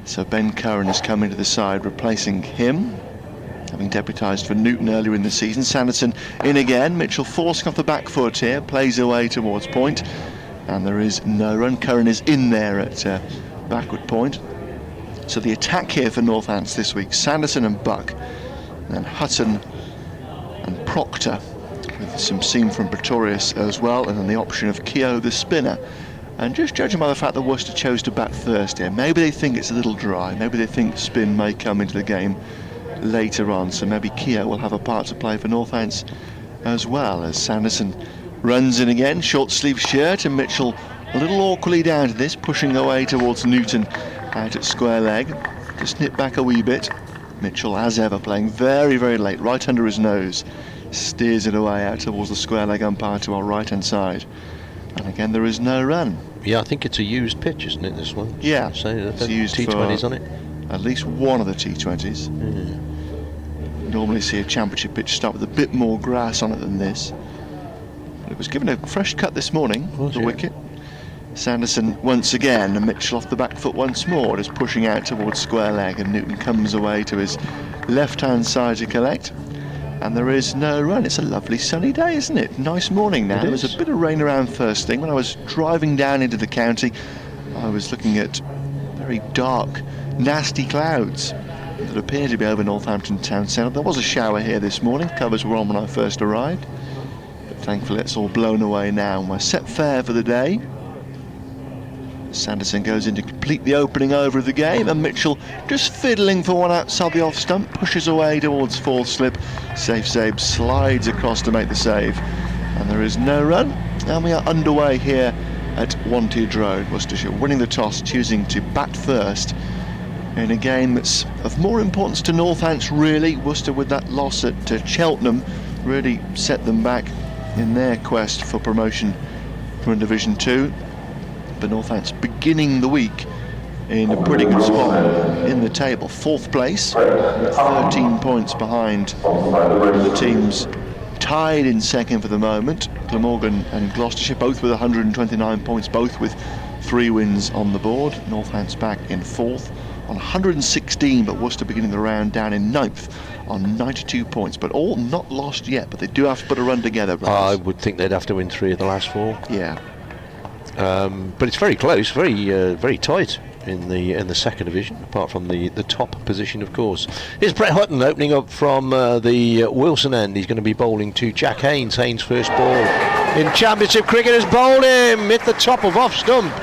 So Ben Curran has come into the side, replacing him, having deputised for Newton earlier in the season. Sanderson in again. Mitchell forcing off the back foot here, plays away towards point, and there is no run. Curran is in there at backward point. So the attack here for Northants this week: Sanderson and Buck, and then Hutton and Proctor, with some seam from Pretorius as well, and then the option of Keogh the spinner. And just judging by the fact that Worcester chose to bat first here, maybe they think it's a little dry, maybe they think spin may come into the game later on, so maybe Keogh will have a part to play for Northants as well. As Sanderson runs in again, short sleeve shirt, and Mitchell a little awkwardly down to this, pushing away towards Newton out at square leg. Just nip back a wee bit. Mitchell, as ever, playing very, very late, right under his nose, steers it away out towards the square leg umpire to our right hand side. And again, there is no run. Yeah, I think it's a used pitch, isn't it, this one? Yeah, so it's used T20s on it. At least one of the T20s. Normally see a championship pitch start with a bit more grass on it than this. But it was given a fresh cut this morning, the wicket. Sanderson once again, and Mitchell off the back foot once more, just pushing out towards square leg, and Newton comes away to his left-hand side to collect. And there is no run. It's a lovely sunny day, isn't it? Nice morning now. There was a bit of rain around first thing. When I was driving down into the county, I was looking at very dark, nasty clouds that appear to be over Northampton town centre. There was a shower here this morning. Covers were on when I first arrived, but thankfully it's all blown away now. We're set fair for the day. Sanderson goes in to complete the opening over of the game, and Mitchell just fiddling for one outside the off stump, pushes away towards fourth slip. Safe save, slides across to make the save, and there is no run, and we are underway here at Wantage Road. Worcestershire winning the toss, choosing to bat first in a game that's of more importance to Northants really. Worcester, with that loss at Cheltenham, really set them back in their quest for promotion from Division 2. But Northants beginning the week in a pretty good spot in the table. Fourth place, 13 points behind the teams tied in second for the moment. Glamorgan and Gloucestershire both with 129 points, both with 3 wins on the board. Northants back in fourth on 116, but Worcester beginning the round down in ninth on 92 points. But all not lost yet, but they do have to put a run together. I would think they'd have to win 3 of the last 4. Yeah. But it's very close, very tight in the second division, apart from the top position, of course. Here's Brett Hutton opening up from the Wilson end. He's going to be bowling to Jack Haynes. Haynes' first ball in Championship cricket has bowled him, hit the top of off stump.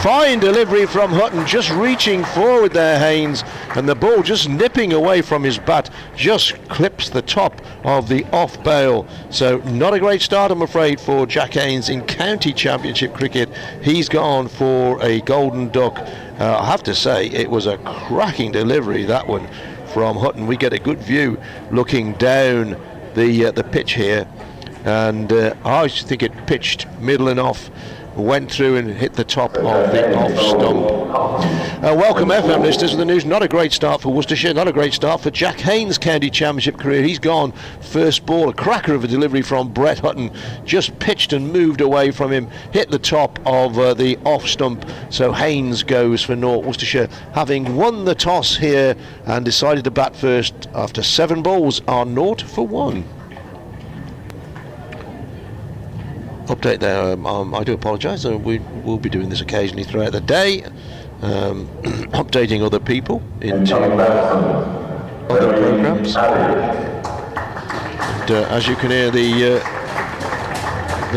Fine delivery from Hutton, just reaching forward there, Haynes, and the ball just nipping away from his bat, just clips the top of the off bail. So not a great start, I'm afraid, for Jack Haynes in county championship cricket. He's gone for a golden duck. I have to say, it was a cracking delivery, that one, from Hutton. We get a good view looking down the pitch here, and I think it pitched middle and off, went through and hit the top of the off stump. Welcome FM listeners to the news. Not a great start for Worcestershire, not a great start for Jack Haynes' county championship career. He's gone first ball, a cracker of a delivery from Brett Hutton, just pitched and moved away from him, hit the top of the off stump. So Haynes goes for North Worcestershire, having won the toss here and decided to bat first after 7 balls are 0-for-1. Update there, I do apologise, we will be doing this occasionally throughout the day, updating other people into other programmes. And as you can hear, the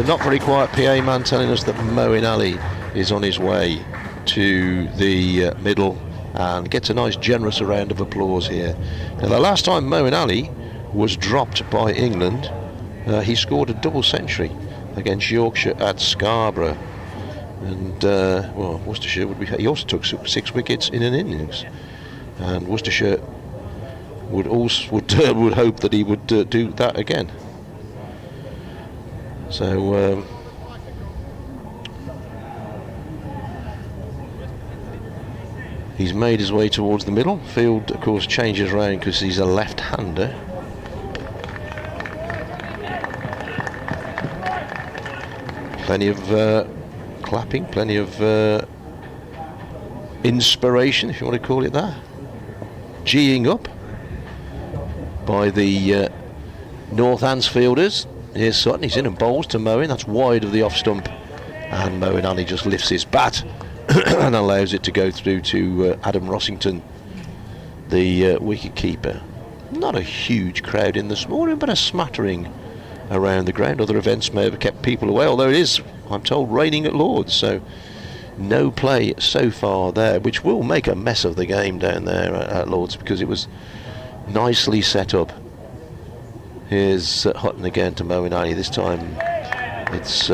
not very quiet PA man telling us that Moeen Ali is on his way to the middle and gets a nice generous round of applause here. Now, the last time Moeen Ali was dropped by England, he scored a double century against Yorkshire at Scarborough, and well, Worcestershire would be. He also took 6 wickets in an innings, and Worcestershire would hope that he would do that again. So he's made his way towards the middle. Field, of course, changes round because he's a left-hander. Plenty of clapping, plenty of inspiration, if you want to call it that. Geeing up by the Northants fielders. Here's Sutton, he's in and bowls to Moeen, that's wide of the off stump, and Moeen Ali just lifts his bat and allows it to go through to Adam Rossington, the wicket keeper. Not a huge crowd in this morning, but a smattering around the ground. Other events may have kept people away, although it is, I'm told, raining at Lord's, so no play so far there, which will make a mess of the game down there at Lord's, because it was nicely set up. Here's Hutton again to Moeen Ali. This time it's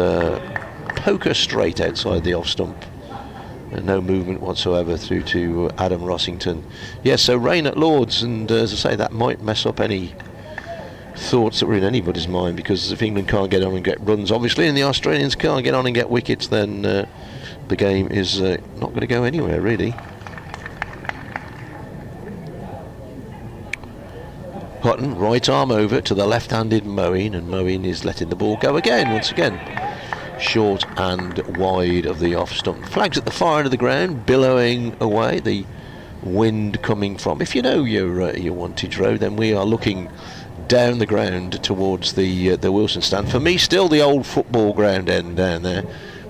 poker straight outside the off stump. No movement whatsoever through to Adam Rossington. Yes, so rain at Lord's, and as I say, that might mess up any thoughts that were in anybody's mind, because if England can't get on and get runs, obviously, and the Australians can't get on and get wickets, then the game is not going to go anywhere, really. Hutton, right arm over to the left-handed Moeen, and Moeen is letting the ball go again, once again. Short and wide of the off stump. Flags at the far end of the ground, billowing away, the wind coming from, if you know your wantage road, then we are looking down the ground towards the Wilson stand. For me, still the old football ground end down there,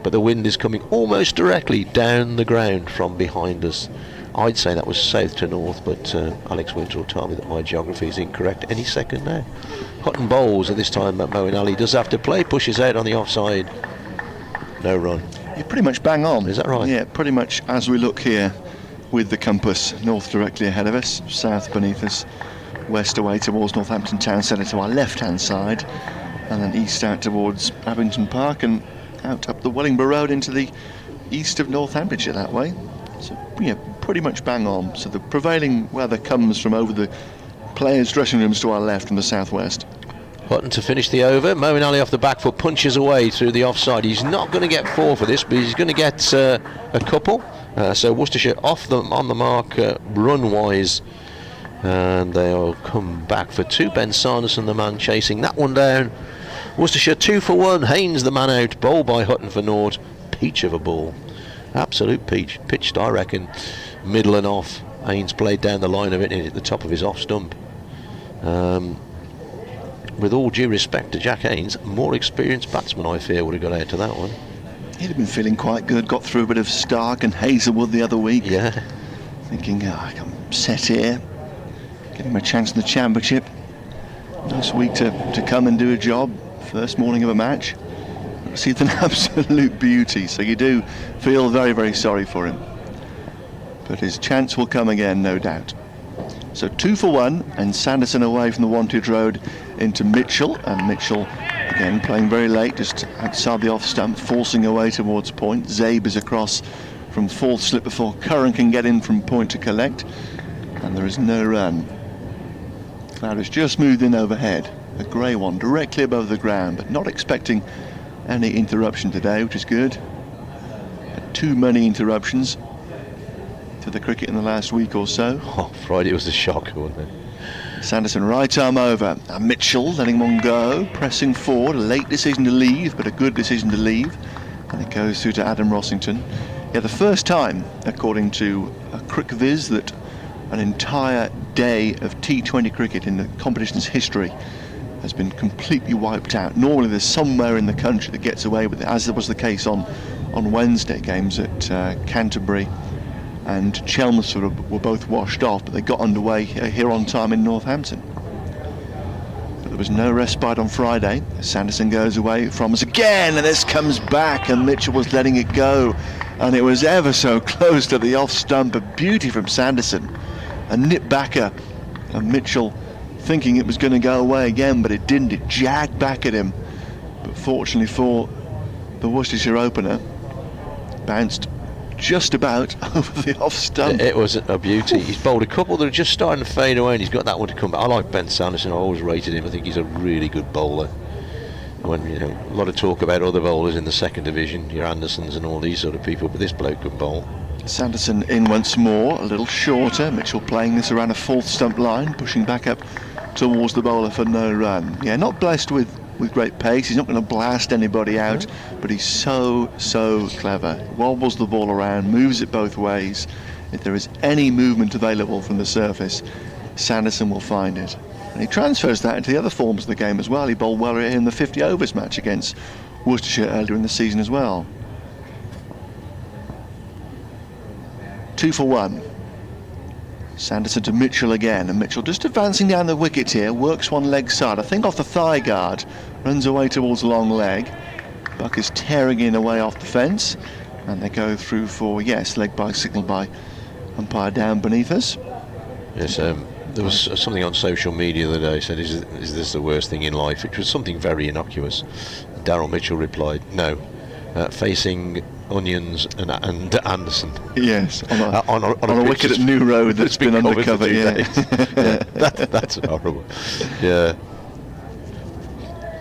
but the wind is coming almost directly down the ground from behind us. I'd say that was south to north, but Alex Winter will tell me that my geography is incorrect any second now. Hutton bowls at this time, Moeen Ali does have to play, pushes out on the offside. No run. You're pretty much bang on. Is that right? Yeah, pretty much as we look here with the compass. North directly ahead of us, south beneath us, west away towards Northampton Town Centre to our left-hand side, and then east out towards Abington Park and out up the Wellingborough Road into the east of Northamptonshire that way. So, yeah, pretty much bang on. So the prevailing weather comes from over the players' dressing rooms to our left from the southwest. Hutton to finish the over. Moeen Ali off the back foot, punches away through the offside. He's not going to get 4 for this, but he's going to get a couple. So Worcestershire on the mark run-wise, and they'll come back for 2. Ben Sanderson, the man chasing that one down. Worcestershire 2 for 1. Haynes, the man out. Bowled by Hutton for naught. Peach of a ball. Absolute peach. Pitched, I reckon, middle and off. Haynes played down the line of it and hit the top of his off stump. With all due respect to Jack Haynes, more experienced batsman, I fear, would have got out to that one. He'd have been feeling quite good, got through a bit of Stark and Hazelwood the other week. Yeah. Thinking, I'm set here, getting my chance in the championship. Nice week to come and do a job, first morning of a match. Received an absolute beauty, so you do feel very, very sorry for him. But his chance will come again, no doubt. So 2 for 1, and Sanderson away from the wantage road into Mitchell, and Mitchell again playing very late, just outside the off stump, forcing away towards point. Zabe is across from 4th slip before Curran can get in from point to collect, and there is no run. Cloud has just moved in overhead, a grey one directly above the ground, but not expecting any interruption today, which is good. Had too many interruptions to the cricket in the last week or so. Oh, Friday was a shock, wasn't it? Sanderson right arm over, and Mitchell letting one go, pressing forward. A late decision to leave, but a good decision to leave, and it goes through to Adam Rossington. Yeah, the first time, according to a CricViz, that an entire day of T20 cricket in the competition's history has been completely wiped out. Normally there's somewhere in the country that gets away with it, as was the case on Wednesday. Games at Canterbury and Chelmsford were both washed off, but they got underway here on time in Northampton. But there was no respite on Friday. Sanderson goes away from us again, and this comes back, and Mitchell was letting it go, and it was ever so close to the off stump. A beauty from Sanderson, a nip backer, and Mitchell thinking it was going to go away again, but it didn't. It jagged back at him, but fortunately for the Worcestershire opener, bounced just about over the off stump. It was a beauty. He's bowled a couple that are just starting to fade away, and he's got that one to come back. I like Ben Sanderson. I always rated him. I think he's a really good bowler. When a lot of talk about other bowlers in the second division, your Andersons and all these sort of people, but this bloke can bowl. Sanderson in once more, a little shorter. Mitchell playing this around a 4th stump line, pushing back up towards the bowler for no run. Yeah, not blessed with with great pace. He's not going to blast anybody out, but he's so clever. Wobbles the ball around, moves it both ways. If there is any movement available from the surface, Sanderson will find it. And he transfers that into the other forms of the game as well. He bowled well in the 50 overs match against Worcestershire earlier in the season as well. 2 for 1. Sanderson to Mitchell again, and Mitchell just advancing down the wicket here, works one leg side, I think off the thigh guard, runs away towards long leg. Buck is tearing in away off the fence, and they go through for, yes, leg by signal by umpire down beneath us. Yes, there was something on social media the other day said, is this the worst thing in life? Which was something very innocuous. Daryl Mitchell replied, no, facing Onions and Anderson. Yes, on a wicket at New Road that's been undercover. Yeah. That's horrible. Yeah.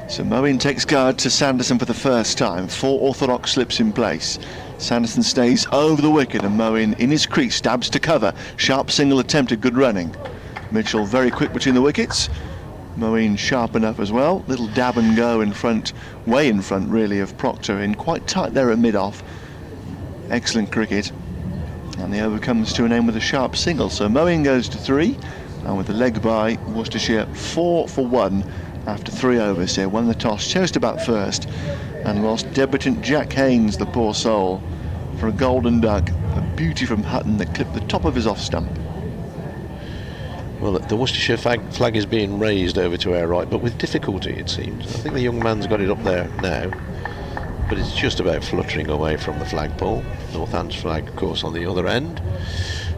So Moeen takes guard to Sanderson for the first time. 4 orthodox slips in place. Sanderson stays over the wicket, and Moeen in his crease stabs to cover. Sharp single attempted, good running. Mitchell very quick between the wickets. Moeen sharp enough as well. Little dab and go in front, way in front really, of Proctor, in quite tight there at mid-off. Excellent cricket. And the over comes to an end with a sharp single. So Moeen goes to 3, and with the leg by, Worcestershire 4 for 1 after 3 overs here. Won the toss, chose to bat first, and lost debutant Jack Haynes, the poor soul, for a golden duck. A beauty from Hutton that clipped the top of his off stump. Well, the Worcestershire flag is being raised over to our right, but with difficulty, it seems. I think the young man's got it up there now, but it's just about fluttering away from the flagpole. Northamptonshire flag, of course, on the other end.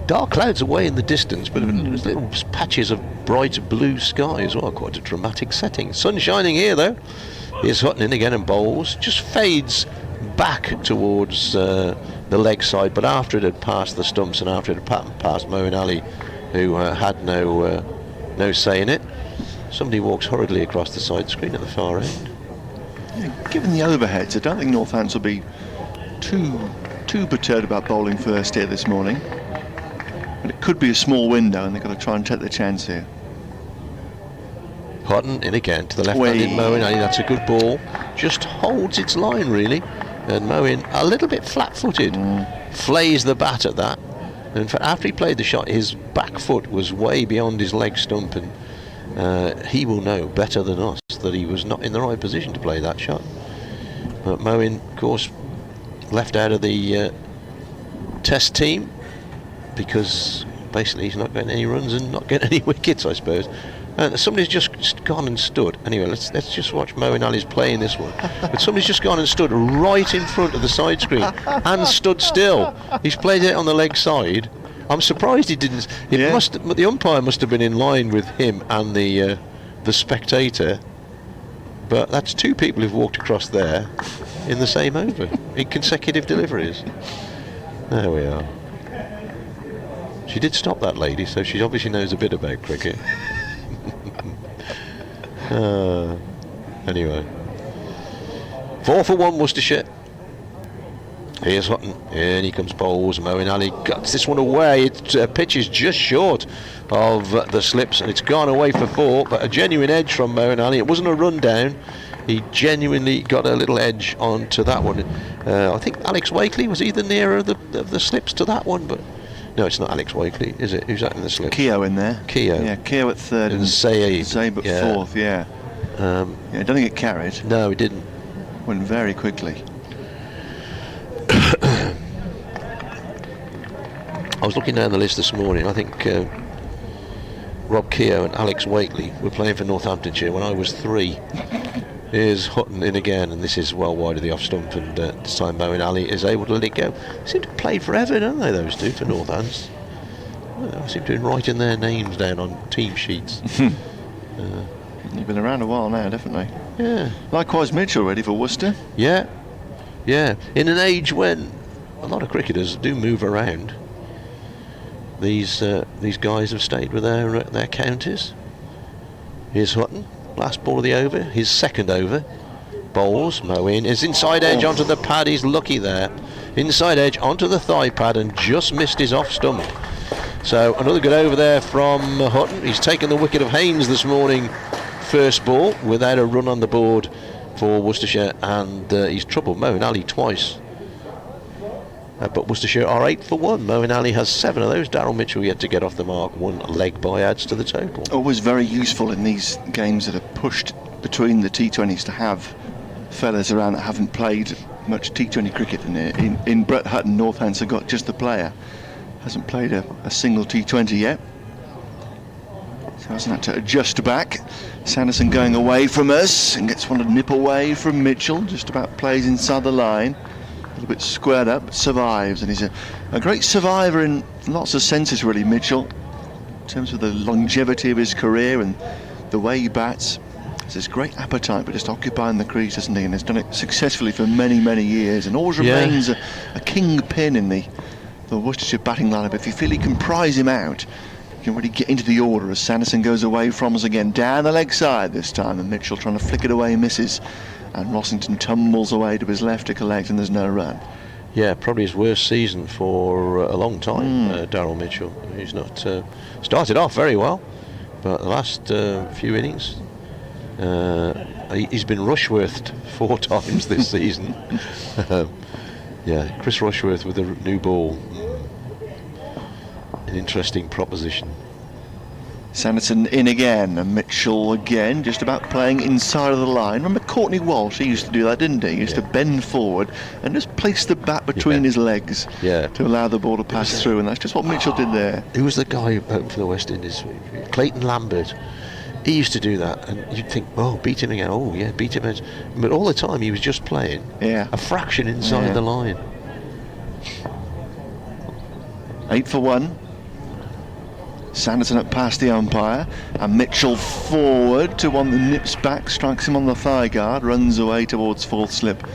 Dark clouds away in the distance, but there's little patches of bright blue sky as well. Quite a dramatic setting. Sun shining here, though. Here's Hutton in again and bowls. Just fades back towards the leg side, but after it had passed the stumps and after it had passed Moeen Ali, who had no say in it. Somebody walks hurriedly across the side screen at the far end. Yeah, given the overheads, I don't think Northampton will be too perturbed about bowling first here this morning. But it could be a small window, and they've got to try and take the chance here. Hutton in again to the left-handed Moeen Ali. That's a good ball. Just holds its line really, and Moeen a little bit flat-footed, flays the bat at that. In fact, after he played the shot, his back foot was way beyond his leg stump, and he will know better than us that he was not in the right position to play that shot. But Moeen, of course, left out of the test team because basically he's not getting any runs and not getting any wickets, I suppose. Somebody's just gone and stood. Anyway, let's just watch Moeen Ali's playing this one. But somebody's just gone and stood right in front of the side screen and stood still. He's played it on the leg side. I'm surprised he didn't. The umpire must have been in line with him and the spectator. But that's 2 people who've walked across there in the same over in consecutive deliveries. There we are. She did stop that lady, so she obviously knows a bit about cricket. Anyway, 4 for 1 Worcestershire. Here's Hutton, and he comes bowls. Moeen Ali guts this one away. Pitch is just short of the slips, and it's gone away for 4, but a genuine edge from Moeen Ali. It wasn't a run down. He genuinely got a little edge onto that one. I think Alex Wakeley was either nearer of the slips to that one, but no, it's not Alex Wakeley, is it? Who's that in the slip? Keogh in there. Keogh. Yeah, Keogh at 3rd and Zabe at 4th, yeah. I don't think it carried. No, it didn't. Went very quickly. I was looking down the list this morning. I think Rob Keogh and Alex Wakeley were playing for Northamptonshire when I was 3. Here's Hutton in again, and this is well wide of the off stump, and this time Moeen Ali is able to let it go. They seem to have played forever, don't they, those 2 for Northants? I seem to be writing their names down on team sheets. You've been around a while now, definitely. Yeah. Likewise Mitchell, ready for Worcester. Yeah. In an age when a lot of cricketers do move around, these guys have stayed with their counties. Here's Hutton. Last ball of the over, his 2nd over. Bowls, Moeen is inside edge onto the pad, he's lucky there. Inside edge onto the thigh pad and just missed his off stump. So another good over there from Hutton. He's taken the wicket of Haynes this morning first ball without a run on the board for Worcestershire, and he's troubled Moeen Ali twice. But Worcestershire are 8 for 1. Moeen Ali has 7 of those. Daryl Mitchell yet to get off the mark. 1 leg by adds to the total. Always very useful in these games that are pushed between the T20s to have fellas around that haven't played much T20 cricket. In Brett Hutton, Northamptonshire got just the player. Hasn't played a single T20 yet. So hasn't had to adjust back. Sanderson going away from us and gets one to nip away from Mitchell. Just about plays inside the line. A little bit squared up, but survives. And he's a great survivor in lots of senses, really, Mitchell. In terms of the longevity of his career and the way he bats. Has this great appetite for just occupying the crease, doesn't he? And has done it successfully for many, many years. And always remains a kingpin in the Worcestershire batting lineup. If you feel he can prize him out, you can really get into the order as Sanderson goes away from us again. Down the leg side this time, and Mitchell trying to flick it away, misses. And Rossington tumbles away to his left to collect, and there's no run. Yeah, probably his worst season for a long time, Daryl Mitchell. He's not started off very well, but the last few innings, he's been Rushworthed 4 times this season. Yeah, Chris Rushworth with a new ball. An interesting proposition. Sanderson in again, and Mitchell again, just about playing inside of the line. Remember Courtney Walsh, he used to do that, didn't he? He used to bend forward and just place the bat between his legs to allow the ball to pass through, and that's just what Mitchell did there. Who was the guy for the West Indies? Clayton Lambert. He used to do that, and you'd think, oh, beat him again, oh yeah, beat him again. But all the time he was just playing a fraction inside the line. 8 for 1. Sanderson up past the umpire, and Mitchell forward to one that nips back, strikes him on the thigh guard, runs away towards fourth slip,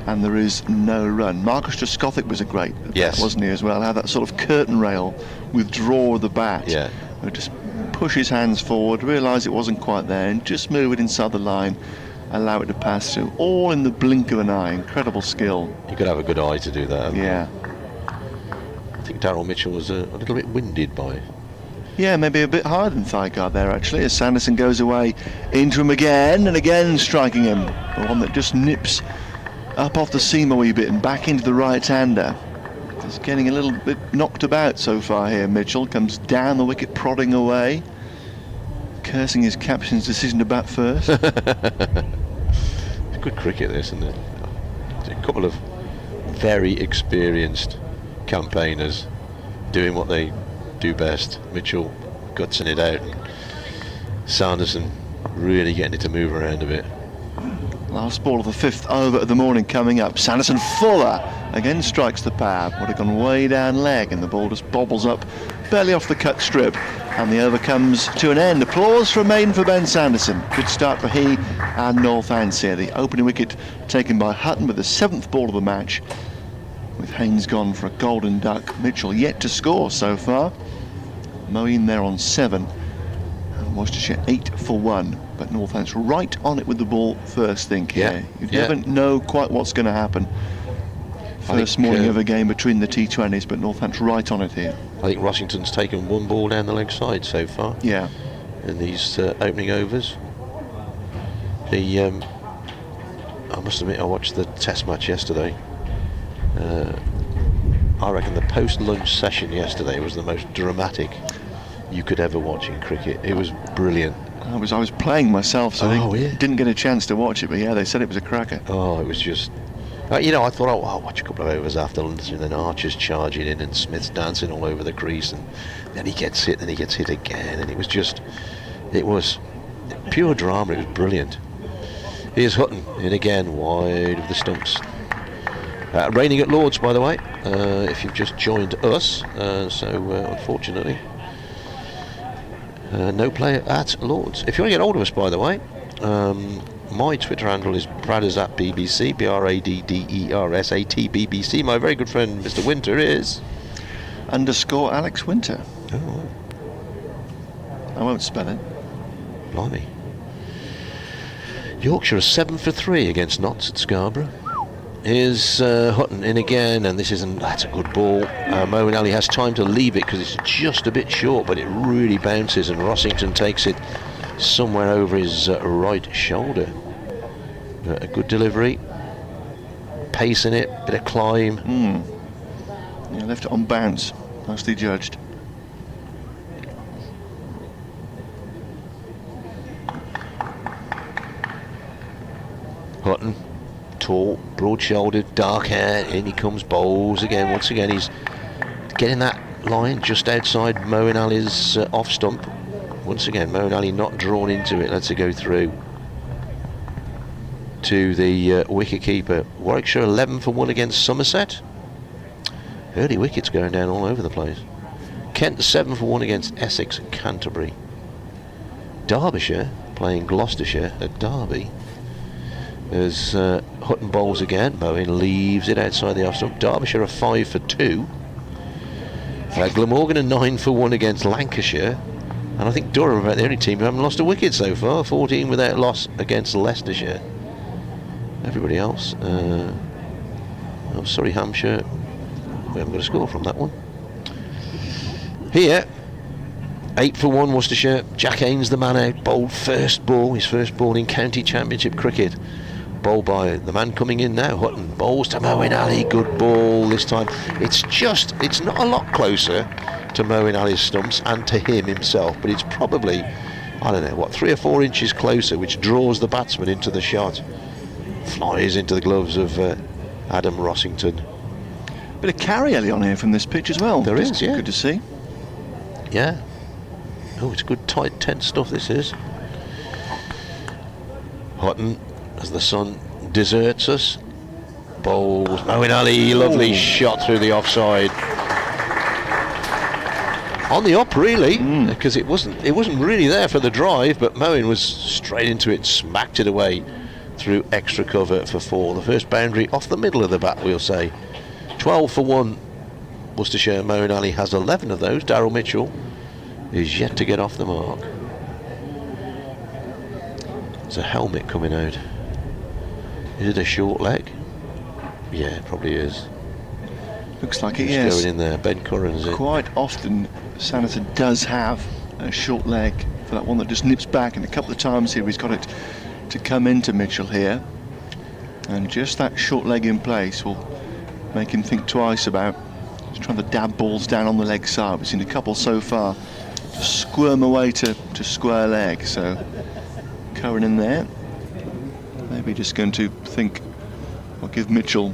and there is no run. Marcus Trescothick was a great, wasn't he, as well? How that sort of curtain rail withdraw the bat. Just push his hands forward, realise it wasn't quite there, and just move it inside the line, allow it to pass through, all in the blink of an eye. Incredible skill. You could have a good eye to do that. Yeah. I think Daryl Mitchell was a little bit winded by it. Yeah, maybe a bit higher than thigh guard there, actually, as Sanderson goes away into him again and again, striking him. The one that just nips up off the seam a wee bit and back into the right-hander. He's getting a little bit knocked about so far here. Mitchell comes down the wicket, prodding away, cursing his captain's decision to bat first. It's good cricket, this, isn't it? A couple of very experienced campaigners doing what they do best. Mitchell gutsing it out, Sanderson really getting it to move around a bit. Last ball of the 5th over of the morning coming up. Sanderson Fuller again strikes the pad. Would have gone way down leg, and the ball just bobbles up barely off the cut strip, and the over comes to an end. Applause from Maiden for Ben Sanderson. Good start for he and Northamptonshire. The opening wicket taken by Hutton with the 7th ball of the match, with Haynes gone for a golden duck. Mitchell yet to score so far. Moeen there on 7, and Worcestershire 8 for 1. But Northamptonshire right on it with the ball first thing here. You never know quite what's going to happen. First morning of a game between the T20s, but Northamptonshire right on it here. I think Rossington's taken 1 ball down the leg side so far. Yeah. In these opening overs. I must admit, I watched the Test match yesterday. I reckon the post-lunch session yesterday was the most dramatic you could ever watch in cricket. It was brilliant. I was playing myself, so I didn't get a chance to watch it, but yeah, they said it was a cracker. Oh, it was just... I thought, I'll watch a couple of overs after lunch, and then Archer's charging in and Smith's dancing all over the crease, and then he gets hit, then he gets hit again, and it was pure drama. It was brilliant. Here's Hutton in again, wide of the stumps. Raining at Lord's, by the way, if you've just joined us, unfortunately no player at Lord's. If you want to get hold of us, by the way, my Twitter handle is Bradders@BBC, BRADDERSAT BBC. My very good friend Mr. Winter is _Alex Winter. Oh, I won't spell it. Blimey. Yorkshire are 7 for 3 against Notts at Scarborough. Here's Hutton in again, and that's a good ball. Moeen Ali has time to leave it because it's just a bit short, but it really bounces, and Rossington takes it somewhere over his right shoulder. A good delivery, pace in it, bit of climb. Yeah, left it on bounce, nicely judged. Hutton, tall, broad-shouldered, dark hair, in he comes, bowls again. Once again, he's getting that line just outside Moeen Ali's off stump. Once again, Moeen Ali not drawn into it, lets it go through to the wicket keeper. Warwickshire 11 for 1 against Somerset. Early wickets going down all over the place. Kent 7 for 1 against Essex and Canterbury. Derbyshire playing Gloucestershire at Derby. As Hutton bowls again, Moeen leaves it outside the off stump. Derbyshire are 5 for 2. Glamorgan are 9 for 1 against Lancashire. And I think Durham are about the only team who haven't lost a wicket so far. 14 without loss against Leicestershire. Everybody else, oh sorry, Hampshire, we haven't got a score from that one. Here, 8 for 1 Worcestershire. Jack Haynes the man out, bowled first ball, his first ball in county championship cricket. Bowled by the man coming in now, Hutton. Bowls to Moeen Ali, good ball this time. It's not a lot closer to Moeen Ali's stumps and to him himself, but it's probably, I don't know, what, 3 or 4 inches closer, which draws the batsman into the shot. Flies into the gloves of Adam Rossington. Bit of carry early on here from this pitch as well. There is, yeah. Good to see. Yeah. Oh, it's good, tight, tense stuff this is. Hutton, as the sun deserts us, bowls. Moeen Ali, lovely shot through the offside. On the up, really, because it wasn't really there for the drive, but Moeen was straight into it, smacked it away through extra cover for 4. The first boundary off the middle of the bat, we'll say. 12 for 1 Worcestershire. Moeen Ali has 11 of those. Daryl Mitchell is yet to get off the mark. There's a helmet coming out. Is it a short leg? Yeah, it probably is. Looks like it, Who's yes. going in there? Ben Curran's in. Quite often Sanderson does have a short leg for that one that just nips back, and a couple of times here he's got it to come into Mitchell here, and just that short leg in place will make him think twice about just trying to dab balls down on the leg side. We've seen a couple so far just squirm away to square leg, so Curran in there, maybe just going to think, or give Mitchell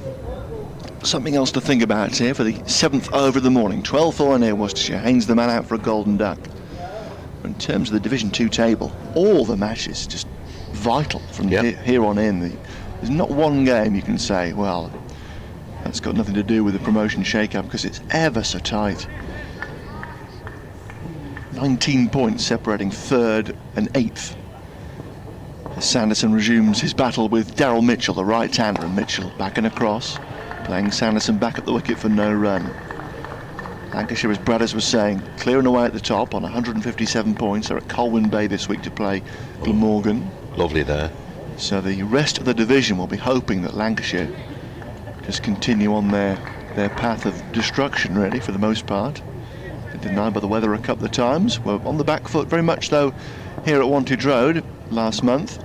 something else to think about here for the 7th over of the morning. 12 for 1 here Worcestershire. Haynes the man out for a golden duck. In terms of the Division 2 table, all the matches just vital from here on in. There's not one game you can say, well, that's got nothing to do with the promotion shake-up, because it's ever so tight. 19 points separating 3rd and 8th. As Sanderson resumes his battle with Daryl Mitchell, the right-hander, and Mitchell back and across, playing Sanderson back at the wicket for no run. Lancashire, as Bradders was saying, clearing away at the top on 157 points. They're at Colwyn Bay this week to play Glamorgan. Lovely there. So the rest of the division will be hoping that Lancashire just continue on their path of destruction, really, for the most part. Been denied by the weather a couple of times. We're on the back foot very much, though, here at Wantage Road last month.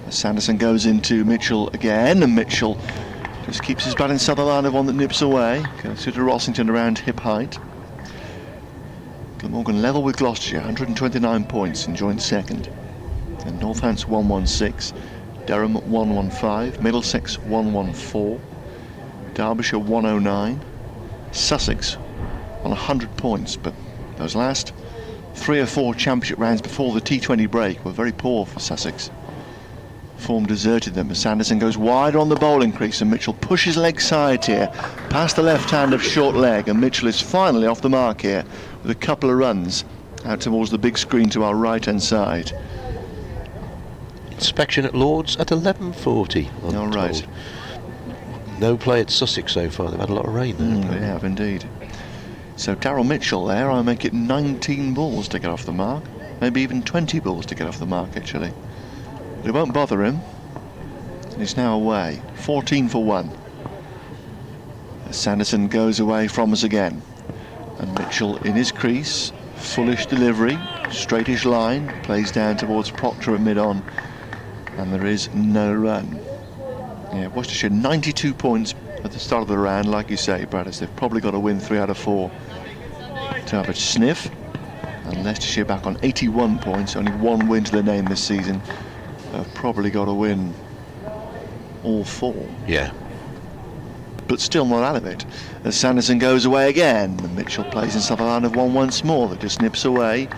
As Sanderson goes into Mitchell again, and Mitchell just keeps his bat inside the line of one that nips away. Goes to Rossington around hip height. Glamorgan level with Gloucestershire, 129 points in joint second. And Northamptonshire 116, Durham 115, Middlesex 114, Derbyshire 109, Sussex on 100 points. But those last 3 or 4 championship rounds before the T20 break were very poor for Sussex. Form deserted them as Sanderson goes wide on the bowling crease, and Mitchell pushes leg side here past the left hand of short leg, and Mitchell is finally off the mark here with a couple of runs out towards the big screen to our right hand side. Inspection at Lords at 11:40. All right. No play at Sussex so far. They've had a lot of rain there. They have indeed. So Daryl Mitchell there, I make it 19 balls to get off the mark, maybe even 20 balls to get off the mark actually. But it won't bother him. He's now away. 14 for 1. As Sanderson goes away from us again. And Mitchell in his crease. Fullish delivery. straightish line, plays down towards Proctor at mid-on, and there is no run. Yeah, Worcestershire 92 points at the start of the round, like you say, Brad, as they've probably got to win 3 out of 4 to have a sniff. And Leicestershire back on 81 points, only 1 win to their name this season. They've probably got to win all 4. Yeah. But still not out of it. As Sanderson goes away again, Mitchell plays inside the line of 1 once more. That just nips away.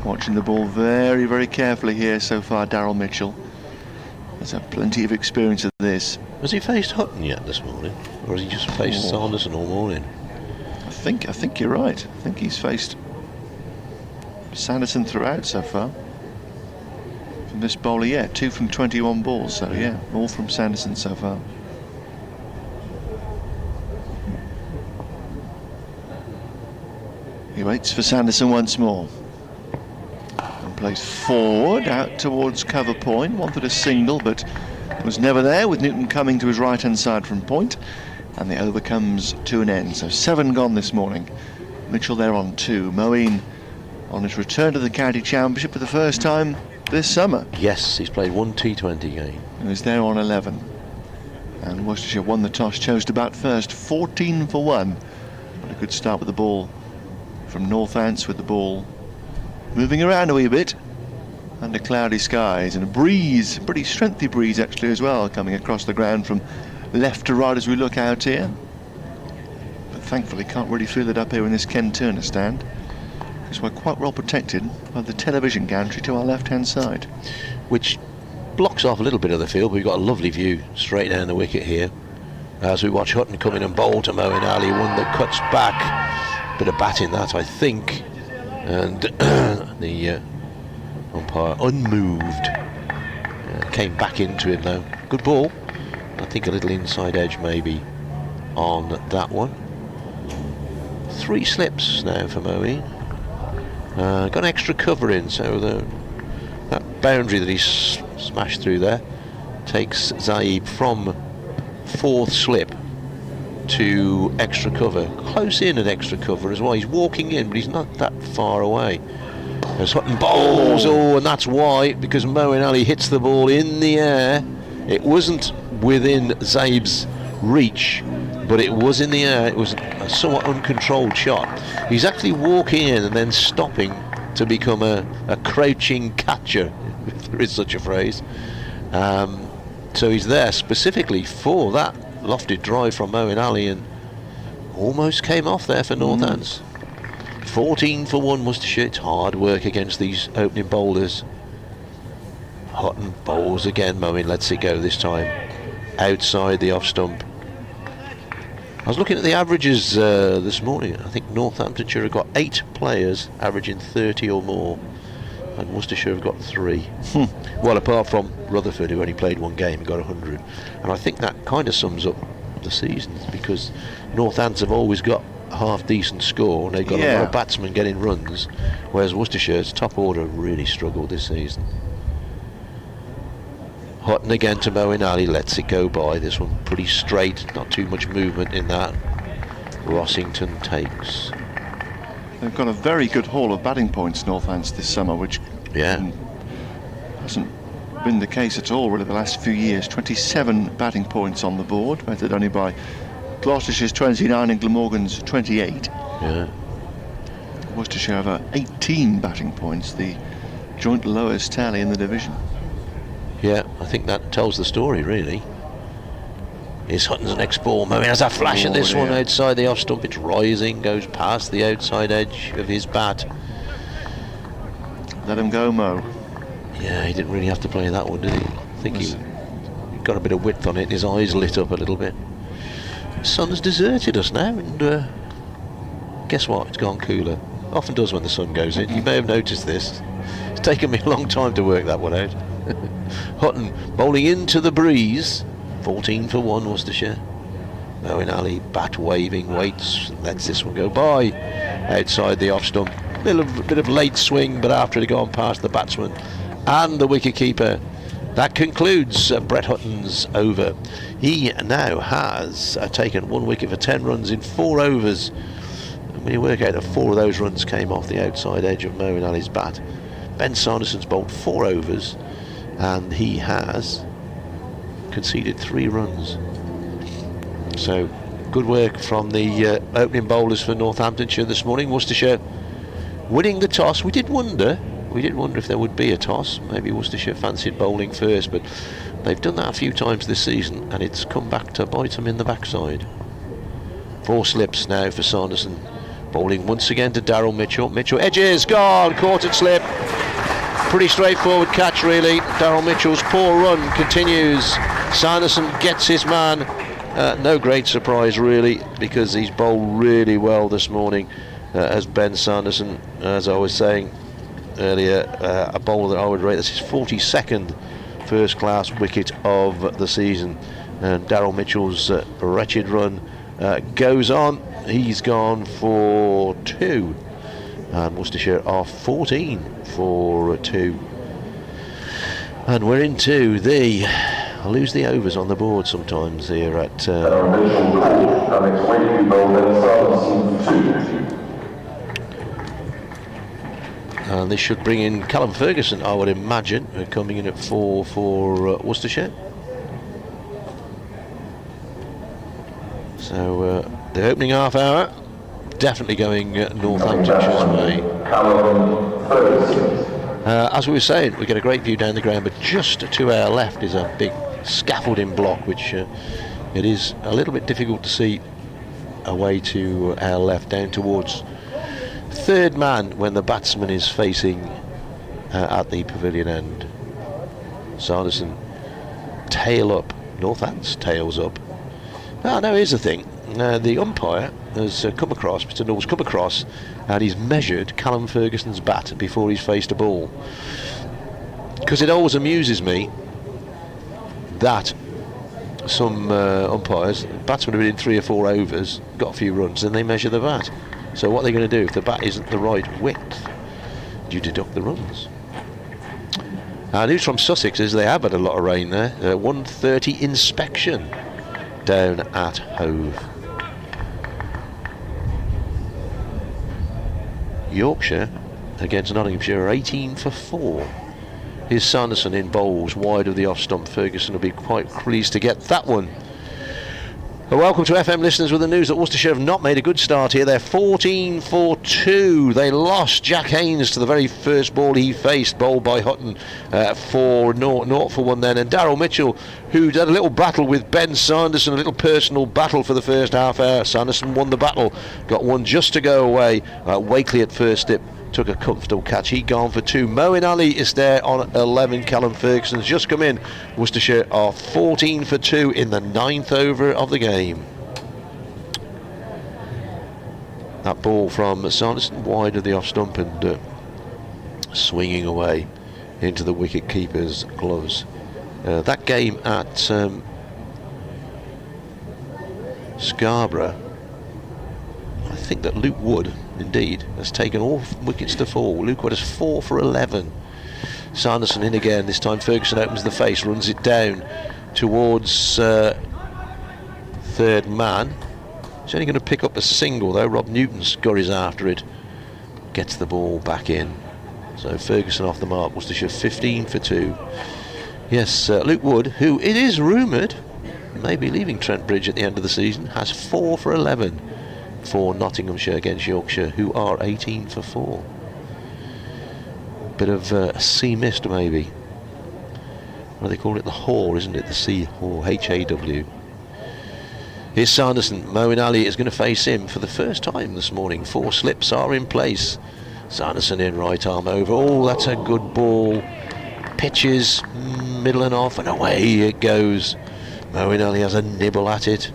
Watching the ball very, very carefully here so far, Daryl Mitchell. Has had plenty of experience of this. Has he faced Hutton yet this morning? Or has he just faced Sanderson all morning? I think you're right. I think he's faced Sanderson throughout so far. From this bowler, yeah, 2 from 21 balls, so yeah, all from Sanderson so far. He waits for Sanderson once more. And plays forward, out towards cover point. Wanted a single, but was never there, with Newton coming to his right-hand side from point. And the over comes to an end. So 7 gone this morning. Mitchell there on 2. Moeen on his return to the county championship for the first time this summer. Yes, he's played 1 T20 game. He was there on 11. And Worcestershire won the toss, chose to bat first, 14 for 1. But a good start with the ball from Northants, with the ball moving around a wee bit under cloudy skies, and a breeze, pretty strengthy breeze actually as well, coming across the ground from left to right as we look out here. But thankfully can't really feel it up here in this Ken Turner stand, because we're quite well protected by the television gantry to our left-hand side, which blocks off a little bit of the field. We've got a lovely view straight down the wicket here as we watch Hutton come in and bowl to Moeen Ali, one that cuts back. Bit of batting that, I think, and the umpire unmoved, came back into it now. Good ball. I think a little inside edge maybe on that one. 3 slips now for Moeen. Got extra cover in, so that boundary that he's smashed through there takes Zaib from 4th slip to extra cover, close in at extra cover as well. He's walking in, but he's not that far away. As Hutton bowls, and that's why, because Moeen Ali hits the ball in the air. It wasn't within Zaib's reach, but it was in the air. It was a somewhat uncontrolled shot. He's actually walking in and then stopping to become a crouching catcher, if there is such a phrase. So he's there specifically for that lofted drive from Moeen Ali, and almost came off there for Northants. 14 for 1 Worcestershire. It's hard work against these opening bowlers. Hutton bowls again. Moeen lets it go this time outside the off stump. I was looking at the averages this morning. I think Northamptonshire have got 8 players averaging 30 or more, and Worcestershire have got 3. Well, apart from Rutherford, who only played 1 game and got 100. And I think that kind of sums up the seasons, because Northants have always got a half-decent score, and they've got a lot of batsmen getting runs, whereas Worcestershire's top order really struggled this season. Hutton again to Moeen Ali, lets it go by. This one pretty straight, not too much movement in that. Rossington takes. They've got a very good haul of batting points, Northants, this summer, which hasn't been the case at all really the last few years. 27 batting points on the board, measured only by Gloucestershire's 29 and Glamorgan's 28. Yeah. Worcestershire have 18 batting points, the joint lowest tally in the division. Yeah, I think that tells the story really. Here's Hutton's next ball. Moeen has a flash at this one outside the off stump. It's rising, goes past the outside edge of his bat. Let him go, Mo. Yeah, he didn't really have to play that one, did he? I think he got a bit of width on it. His eyes lit up a little bit. The sun's deserted us now, and guess what? It's gone cooler. Often does when the sun goes in. You may have noticed this. It's taken me a long time to work that one out. Hutton bowling into the breeze. 14 for 1 Worcestershire. Moeen Ali bat waving, waits, lets this one go by outside the off stump. Bit of late swing, but after it had gone past the batsman and the wicket keeper. That concludes Brett Hutton's over. He now has taken 1 wicket for 10 runs in 4 overs. And when you work out that 4 of those runs came off the outside edge of Moeen Ali's bat, Ben Sanderson's bowled 4 overs and he has conceded 3 runs. So good work from the opening bowlers for Northamptonshire this morning. Worcestershire winning the toss. We did wonder if there would be a toss. Maybe Worcestershire fancied bowling first, but they've done that a few times this season and it's come back to bite them in the backside. 4 slips now for Sanderson. Bowling once again to Daryl Mitchell. Mitchell edges, gone, caught at slip. Pretty straightforward catch really. Daryl Mitchell's poor run continues. Sanderson gets his man. No great surprise really, because he's bowled really well this morning as Ben Sanderson. As I was saying earlier, a bowler that I would rate, this is 42nd first class wicket of the season. And Daryl Mitchell's wretched run goes on. He's gone for 2 and Worcestershire are 14 for 2, and we're into the, I lose the overs on the board sometimes here at and this should bring in Callum Ferguson, I would imagine, coming in at 4 for Worcestershire. So the opening half hour definitely going Northamptonshire's way. As we were saying, we get a great view down the ground, but just to our left is a big scaffolding block, which it is a little bit difficult to see away to our left, down towards third man when the batsman is facing at the pavilion end. Sanderson tail up, Northants tails up. Now here's the thing, the umpire has come across, Mr. Knowles come across, and he's measured Callum Ferguson's bat before he's faced a ball, because it always amuses me that some umpires, batsmen have been in 3 or 4 overs, got a few runs, and they measure the bat. So what are they going to do if the bat isn't the right width? Do you deduct the runs? News from Sussex is they have had a lot of rain there. 1:30 inspection down at Hove. Yorkshire against Nottinghamshire are 18 for 4. Here's Sanderson in bowls wide of the off stump. Ferguson will be quite pleased to get that one. Welcome to FM listeners with the news that Worcestershire have not made a good start here. They're 14 for 2. They lost Jack Haynes to the very first ball he faced, bowled by Hutton for 0 for 1 then. And Daryl Mitchell, who had a little battle with Ben Sanderson, a little personal battle for the first half hour. Sanderson won the battle, got one just to go away. Wakeley at first tip took a comfortable catch. He gone for 2. Moeen Ali is there on 11. Callum Ferguson's just come in. Worcestershire are 14 for 2 in the 9th over of the game. That ball from Sanderson wide of the off stump and swinging away into the wicket keeper's gloves. That game at Scarborough, I think that Luke Wood indeed has taken all wickets to fall. Luke Wood is 4 for 11. Sanderson in again, this time Ferguson opens the face, runs it down towards third man. He's only going to pick up a single though. Rob Newton scurries after it, gets the ball back in. So Ferguson off the mark. Worcestershire 15 for 2. Yes, Luke Wood, who it is rumoured may be leaving Trent Bridge at the end of the season, has 4 for 11 for Nottinghamshire against Yorkshire, who are 18 for 4. Bit of a sea mist maybe. What do they call it? The haw, isn't it? The sea haw, H-A-W. Here's Sanderson. Moeen Ali is going to face him for the first time this morning. 4 slips are in place. Sanderson in, right arm over. Oh, that's a good ball. Pitches, middle and off, and away it goes. Moeen Ali has a nibble at it.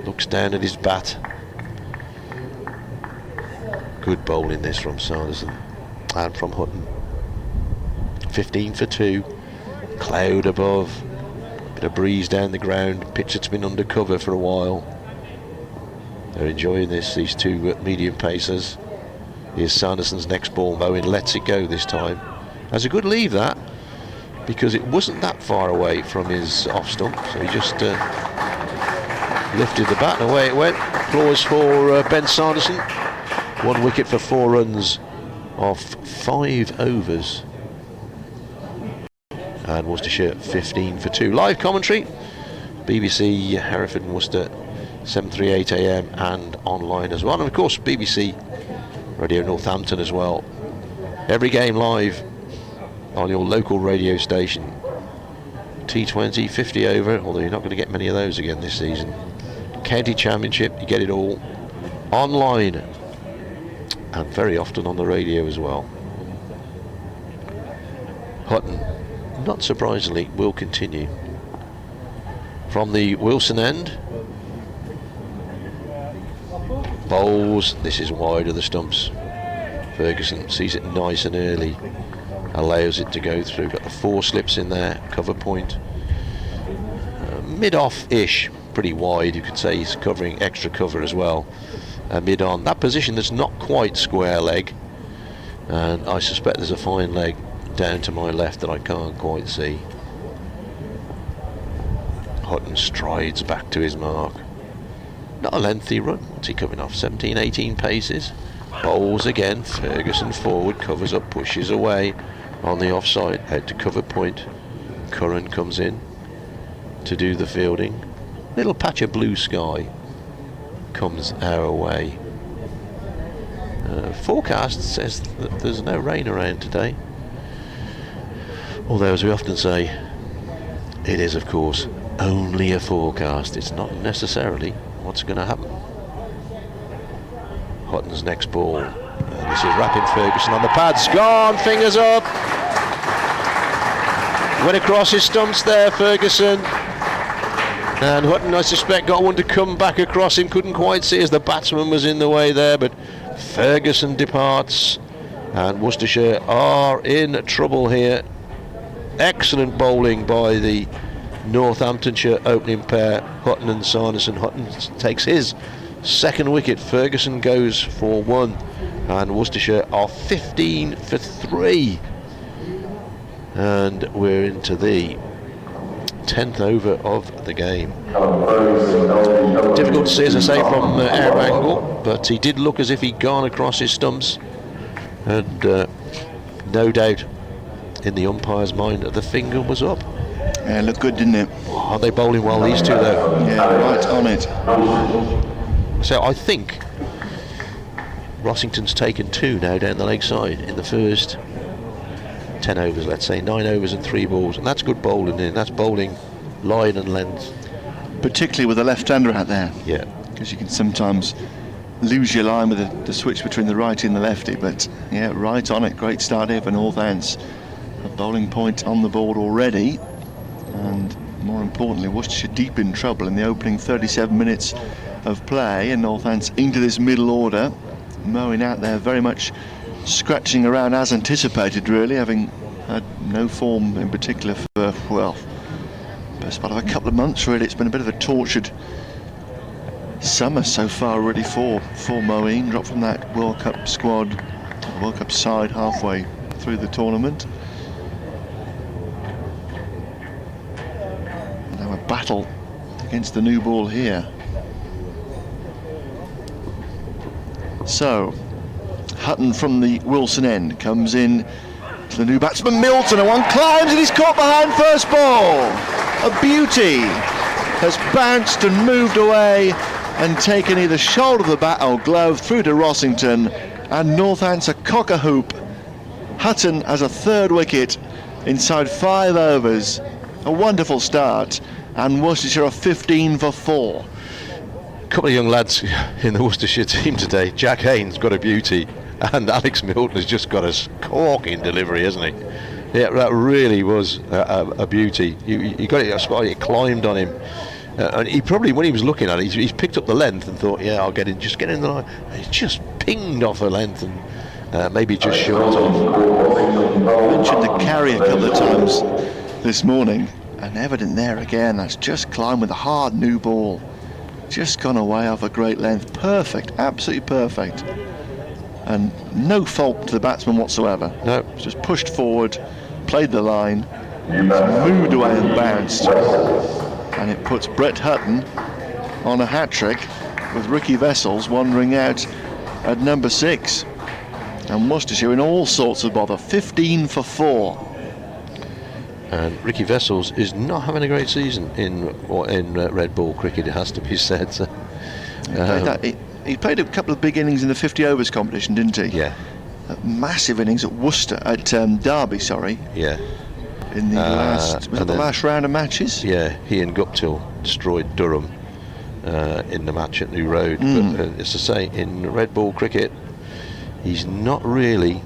Looks down at his bat. Good bowling this from Sanderson and from Hutton. 15 for 2. Cloud above. Bit of breeze down the ground. Pitch that's been under cover for a while. They're enjoying this, these 2 medium pacers. Here's Sanderson's next ball. Moeen lets it go this time. Has a good leave that, because it wasn't that far away from his off stump, so he just lifted the bat and away it went. Applause for Ben Sanderson. 1 wicket for 4 runs of 5 overs. And Worcestershire 15 for 2. Live commentary, BBC Hereford and Worcester, 7:38 AM, and online as well. And of course BBC Radio Northampton as well. Every game live on your local radio station. T20, 50 over, although you're not going to get many of those again this season. County Championship, you get it all online and very often on the radio as well. Hutton, not surprisingly, will continue. From the Wilson end, bowls, this is wide of the stumps. Ferguson sees it nice and early, allows it to go through. Got the 4 slips in there, cover point. Mid-off-ish, pretty wide, you could say he's covering extra cover as well. Mid-on, that position that's not quite square leg, and I suspect there's a fine leg down to my left that I can't quite see. Hutton strides back to his mark. Not a lengthy run. What's he coming off? 17, 18 paces. Bowls again. Ferguson forward, covers up, pushes away on the offside. Head to cover point. Curran comes in to do the fielding. Little patch of blue sky comes our way. Forecast says that there's no rain around today. Although, as we often say, it is, of course, only a forecast. It's not necessarily what's going to happen. Hutton's next ball. This is Rapping Ferguson on the pads. Gone, fingers up. Went across his stumps there, Ferguson. And Hutton, I suspect, got one to come back across him. Couldn't quite see as the batsman was in the way there, but Ferguson departs. And Worcestershire are in trouble here. Excellent bowling by the Northamptonshire opening pair, Hutton and Sanderson. Hutton takes his second wicket. Ferguson goes for 1, and Worcestershire are 15 for 3. And we're into the 10th over of the game. Difficult to see, as I say, from our angle, but he did look as if he'd gone across his stumps, and no doubt in the umpire's mind that the finger was up. Yeah, looked good, didn't it? Are they bowling well, these two, though? Yeah, right on it. So I think Rossington's taken 2 now down the leg side in the first 10 overs, let's say 9 overs and 3 balls, and that's good bowling in. That's bowling line and length, particularly with a left-hander out there. Yeah, because you can sometimes lose your line with the switch between the righty and the lefty. But yeah, right on it. Great start here for Northants. A bowling point on the board already, and more importantly, Worcestershire deep in trouble in the opening 37 minutes of play, and Northants into this middle order. Moeen out there very much scratching around as anticipated, really, having had no form in particular for, well, best part of a couple of months, really. It's been a bit of a tortured summer so far, really, for Moeen. Dropped from that World Cup squad, World Cup side halfway through the tournament. And now a battle against the new ball here. So Hutton from the Wilson end comes in to the new batsman Milton, and one climbs and he's caught behind first ball. A beauty. Has bounced and moved away and taken either shoulder of the bat or glove through to Rossington, and Northants a cock-a-hoop. Hutton has a 3rd wicket inside 5 overs. A wonderful start, and Worcestershire are 15 for 4. A couple of young lads in the Worcestershire team today. Jack Haynes got a beauty, and Alex Milton has just got a corking delivery, hasn't he? Yeah, that really was a beauty. You got it, a spot, it climbed on him. And he probably, when he was looking at it, he's picked up the length and thought, yeah, I'll get in, just get in the line. And he just pinged off a length and maybe just short of. I mentioned the carry a couple of times this morning, and evident there again. That's just climbed with a hard new ball. Just gone away off a great length. Perfect, absolutely perfect. And no fault to the batsman whatsoever. No. It's just pushed forward, played the line, moved away and bounced. And it puts Brett Hutton on a hat-trick with Ricky Vessels wandering out at number 6. And Worcestershire in all sorts of bother, 15 for 4. And Ricky Vessels is not having a great season in red ball cricket, it has to be said. So, he played a couple of big innings in the 50 overs competition, didn't he? Yeah. Massive innings at Worcester, at Derby, sorry. Yeah. In the last round of matches? Yeah, he and Guptill destroyed Durham in the match at New Road. But as I say, in red ball cricket, he's not really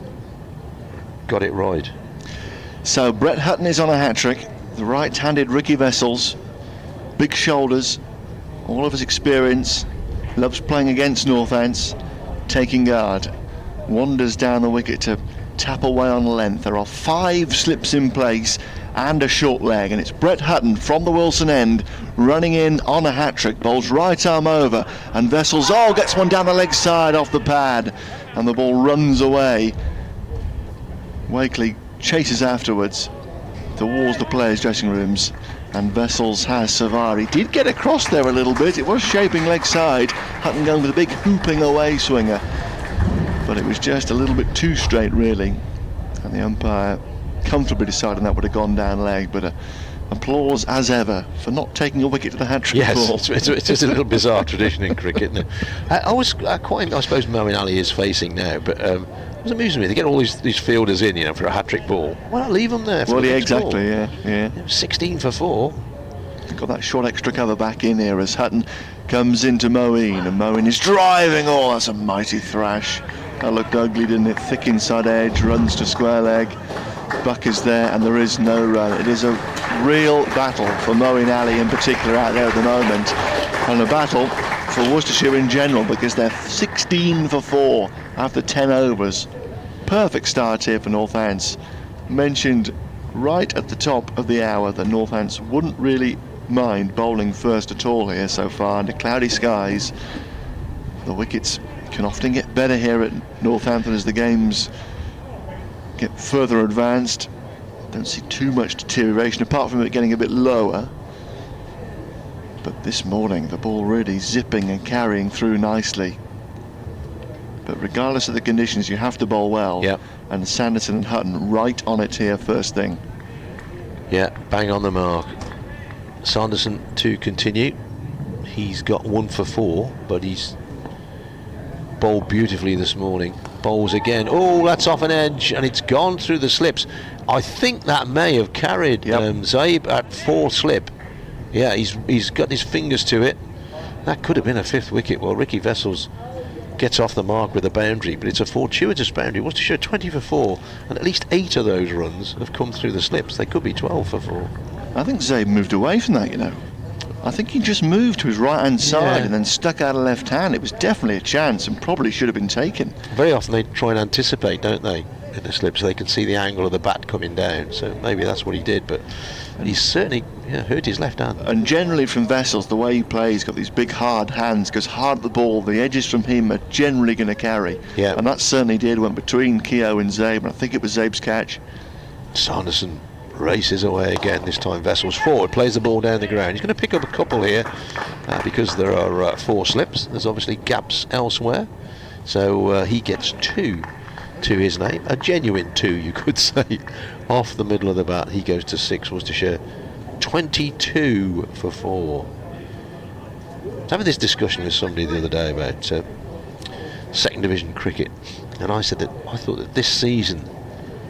got it right. So Brett Hutton is on a hat-trick. The right-handed Ricky Vessels, big shoulders, all of his experience, loves playing against Northants, taking guard, wanders down the wicket to tap away on length. There are 5 slips in place and a short leg, and it's Brett Hutton from the Wilson end running in on a hat-trick, bowls right arm over, and Vessels gets one down the leg side off the pad, and the ball runs away. Wakeley chases afterwards towards the players' dressing rooms, and Vessels has survived. He did get across there a little bit. It was shaping leg side. Hutton going with a big hooping away swinger, but it was just a little bit too straight, really, and the umpire comfortably deciding that would have gone down leg. But applause as ever for not taking a wicket to the hat-trick ball. Yes, it's just a little bizarre tradition in cricket, isn't it? I suppose Moeen Ali is facing now, but it was amusing me. They get all these fielders in, for a hat-trick ball. Why not leave them there for the next ball? Yeah. 16 for 4. Got that short extra cover back in here as Hutton comes into Moeen, and Moeen is driving. That's a mighty thrash. That looked ugly, didn't it? Thick inside edge, runs to square leg. Buck is there, and there is no run. It is a real battle for Moeen Ali in particular out there at the moment, and a battle for Worcestershire in general, because they're 16 for 4 after 10 overs. Perfect start here for Northants. Mentioned right at the top of the hour that Northants wouldn't really mind bowling first at all here so far under cloudy skies. The wickets can often get better here at Northampton as the games get further advanced. Don't see too much deterioration apart from it getting a bit lower. But this morning the ball really zipping and carrying through nicely. But regardless of the conditions, you have to bowl well. Yep. And Sanderson and Hutton right on it here first thing. Yeah, bang on the mark. Sanderson to continue. He's got 1 for 4, but he's bowled beautifully this morning. Bowls again. That's off an edge, and it's gone through the slips. I think that may have carried Zaib at 4 slip. Yeah, he's got his fingers to it. That could have been a 5th wicket. Well, Ricky Vessels gets off the mark with a boundary, but it's a fortuitous boundary. Worcestershire 20 for 4, and at least 8 of those runs have come through the slips. They could be 12 for 4. I think Zaib moved away from that, I think he just moved to his right-hand side and then stuck out a left hand. It was definitely a chance and probably should have been taken. Very often they try and anticipate, don't they, in the slip, so they can see the angle of the bat coming down. So maybe that's what he did, but he's certainly hurt his left hand. And generally from Vessels, the way he plays, he's got these big hard hands, goes hard at the ball. The edges from him are generally going to carry. Yeah. And that certainly did. Went between Keogh and Zaib, and I think it was Zaib's catch. Sanderson races away again, this time Vessels forward, plays the ball down the ground. He's going to pick up a couple here because there are 4 slips. There's obviously gaps elsewhere, so he gets 2 to his name, a genuine 2 you could say, off the middle of the bat. He goes to 6. Worcestershire 22 for 4. I was having this discussion with somebody the other day about second division cricket, and I said that I thought that this season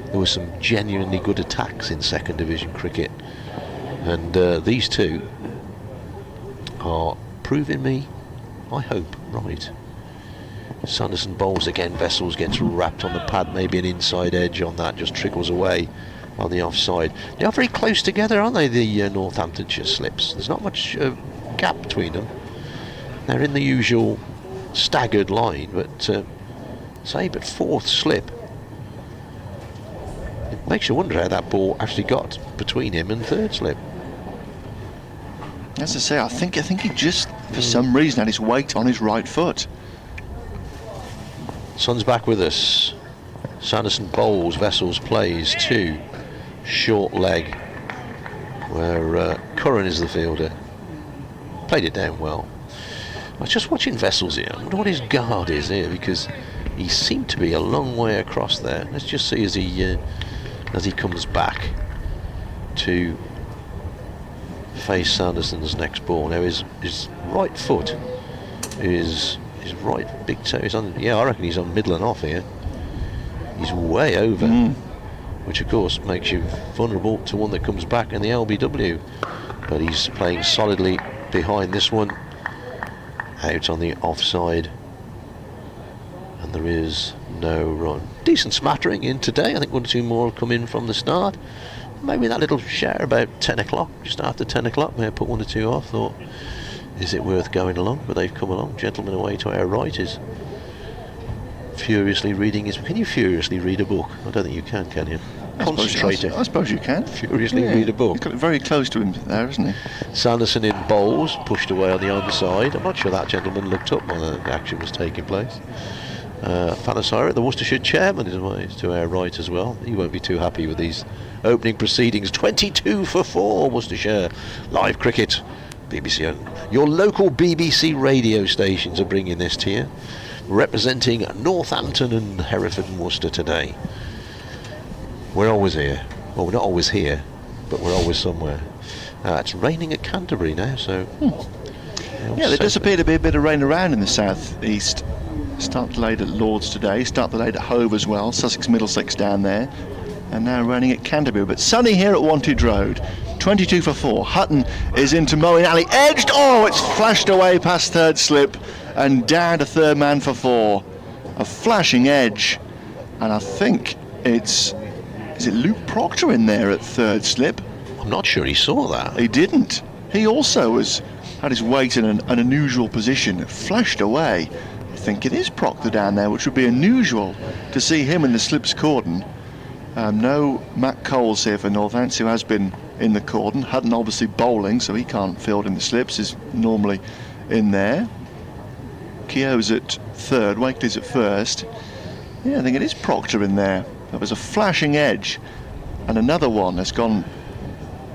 there were some genuinely good attacks in second division cricket, and these 2 are proving me, I hope, right. Sanderson bowls again. Vessels gets wrapped on the pad, maybe an inside edge on that, just trickles away on the offside. They are very close together, aren't they, the Northamptonshire slips? There's not much gap between them. They're in the usual staggered line, but say, but 4th slip, it makes you wonder how that ball actually got between him and 3rd slip. As I say, I think he just, for some reason, had his weight on his right foot. Sun's back with us. Sanderson bowls, Vessels plays 2. Short leg, where Curran is the fielder. Played it down well. I was just watching Vessels here. I wonder what his guard is here, because he seemed to be a long way across there. Let's just see as he comes back to face Sanderson's next ball. Now his right foot is his right big toe is on. Yeah, I reckon he's on middle and off here. He's way over, which of course makes you vulnerable to one that comes back in the LBW. But he's playing solidly behind this one, out on the offside, and there is no run. Decent smattering in today. I think 1 or 2 more have come in from the start. Maybe that little share about 10 o'clock, just after 10 o'clock, may have put 1 or 2 off. Thought, is it worth going along? But they've come along. Gentleman away to our right is furiously reading his... Can you furiously read a book? I don't think you can you? Concentrator. I suppose you can. Furiously read a book. He's got it very close to him there, isn't he? Sanderson in bowls, pushed away on the underside. I'm not sure that gentleman looked up while the action was taking place. Fanasira, the Worcestershire chairman, is away to our right as well. He won't be too happy with these opening proceedings. 22 for 4, Worcestershire. Live cricket. BBC. Your local BBC radio stations are bringing this to you, representing Northampton and Hereford and Worcester today. We're always here. Well, we're not always here, but we're always somewhere. It's raining at Canterbury now, so... Yeah, there does appear to be a bit of rain around in the south-east. Start delayed at Lords today, start delayed at Hove as well, Sussex, Middlesex down there, and now raining at Canterbury. But sunny here at Wantage Road. 22 for 4. Hutton is into Moeen Ali, edged. Oh, it's flashed away past third slip and down to third man for 4. A flashing edge, and I think it's... Is it Luke Proctor in there at third slip? I'm not sure he saw that. He didn't. He also had his weight in an unusual position. It flashed away. I think it is Proctor down there, which would be unusual to see him in the slips cordon. No Matt Coles here for Northampton, who has been in the cordon. Hutton obviously bowling, so he can't field in the slips, is normally in there. Keogh's at third, Wakeley's at first. Yeah, I think it is Proctor in there. That was a flashing edge, and another one has gone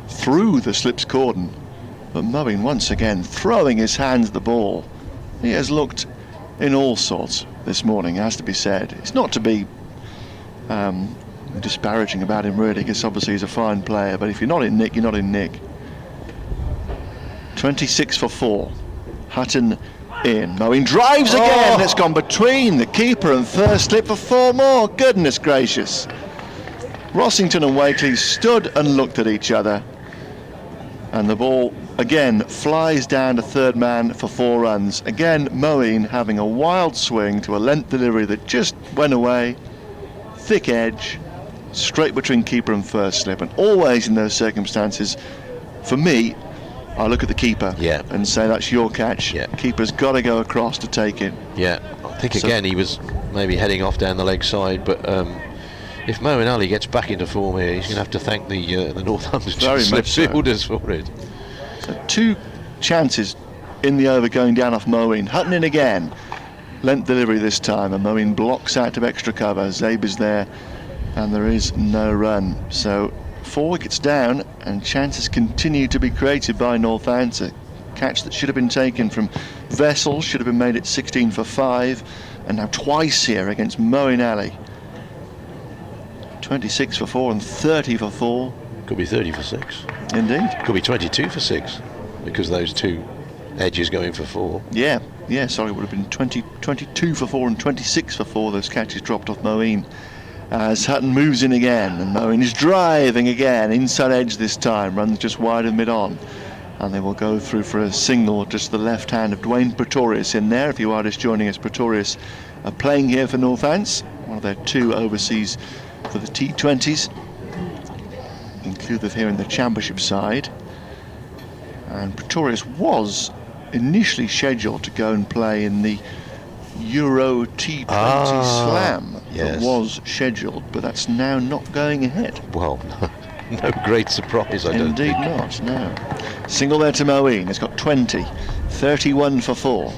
through the slips cordon. But Moeen once again throwing his hands at the ball. He has looked in all sorts this morning, has to be said. It's not to be disparaging about him really, because obviously he's a fine player, but if you're not in nick, you're not in nick. 26 for 4. Hutton in. Moeen drives again. It's gone between the keeper and first slip for 4 more. Goodness gracious. Rossington and Wakeley stood and looked at each other, and the ball again flies down to third man for 4 runs. Again, Moeen having a wild swing to a length delivery that just went away. Thick edge, straight between keeper and first slip, and always in those circumstances, for me, I look at the keeper and say that's your catch. Keeper's got to go across to take it. I think again he was maybe heading off down the leg side, but if Moeen Ali gets back into form here, he's going to have to thank the Northamptonshire slip fielders for it. So 2 chances in the over going down off Moeen. Hutton in again. Length delivery this time, and Moeen blocks out of extra cover. Zabe is there, and there is no run. So 4 wickets down, and chances continue to be created by Northampton. Catch that should have been taken from Vessel, should have been made at 16 for 5, and now twice here against Moeen Ali. 26 for 4 and 30 for 4. Could be 30 for 6. Indeed. Could be 22 for 6, because those 2 edges going for 4. Yeah, sorry, it would have been 22 for 4 and 26 for 4. Those catches dropped off Moeen. As Hutton moves in again, and Moeen is driving again, inside edge this time, runs just wide of mid-on, and they will go through for a single just the left hand of Dwayne Pretorius in there. If you are just joining us, Pretorius are playing here for Northants, one of their 2 overseas for the T20s, included here in the championship side. And Pretorius was initially scheduled to go and play in the Euro T20 Slam. That was scheduled, but that's now not going ahead. Well, no great surprise, I don't think. Indeed not, no. Single there to Moeen. It's got 20. 31 for 4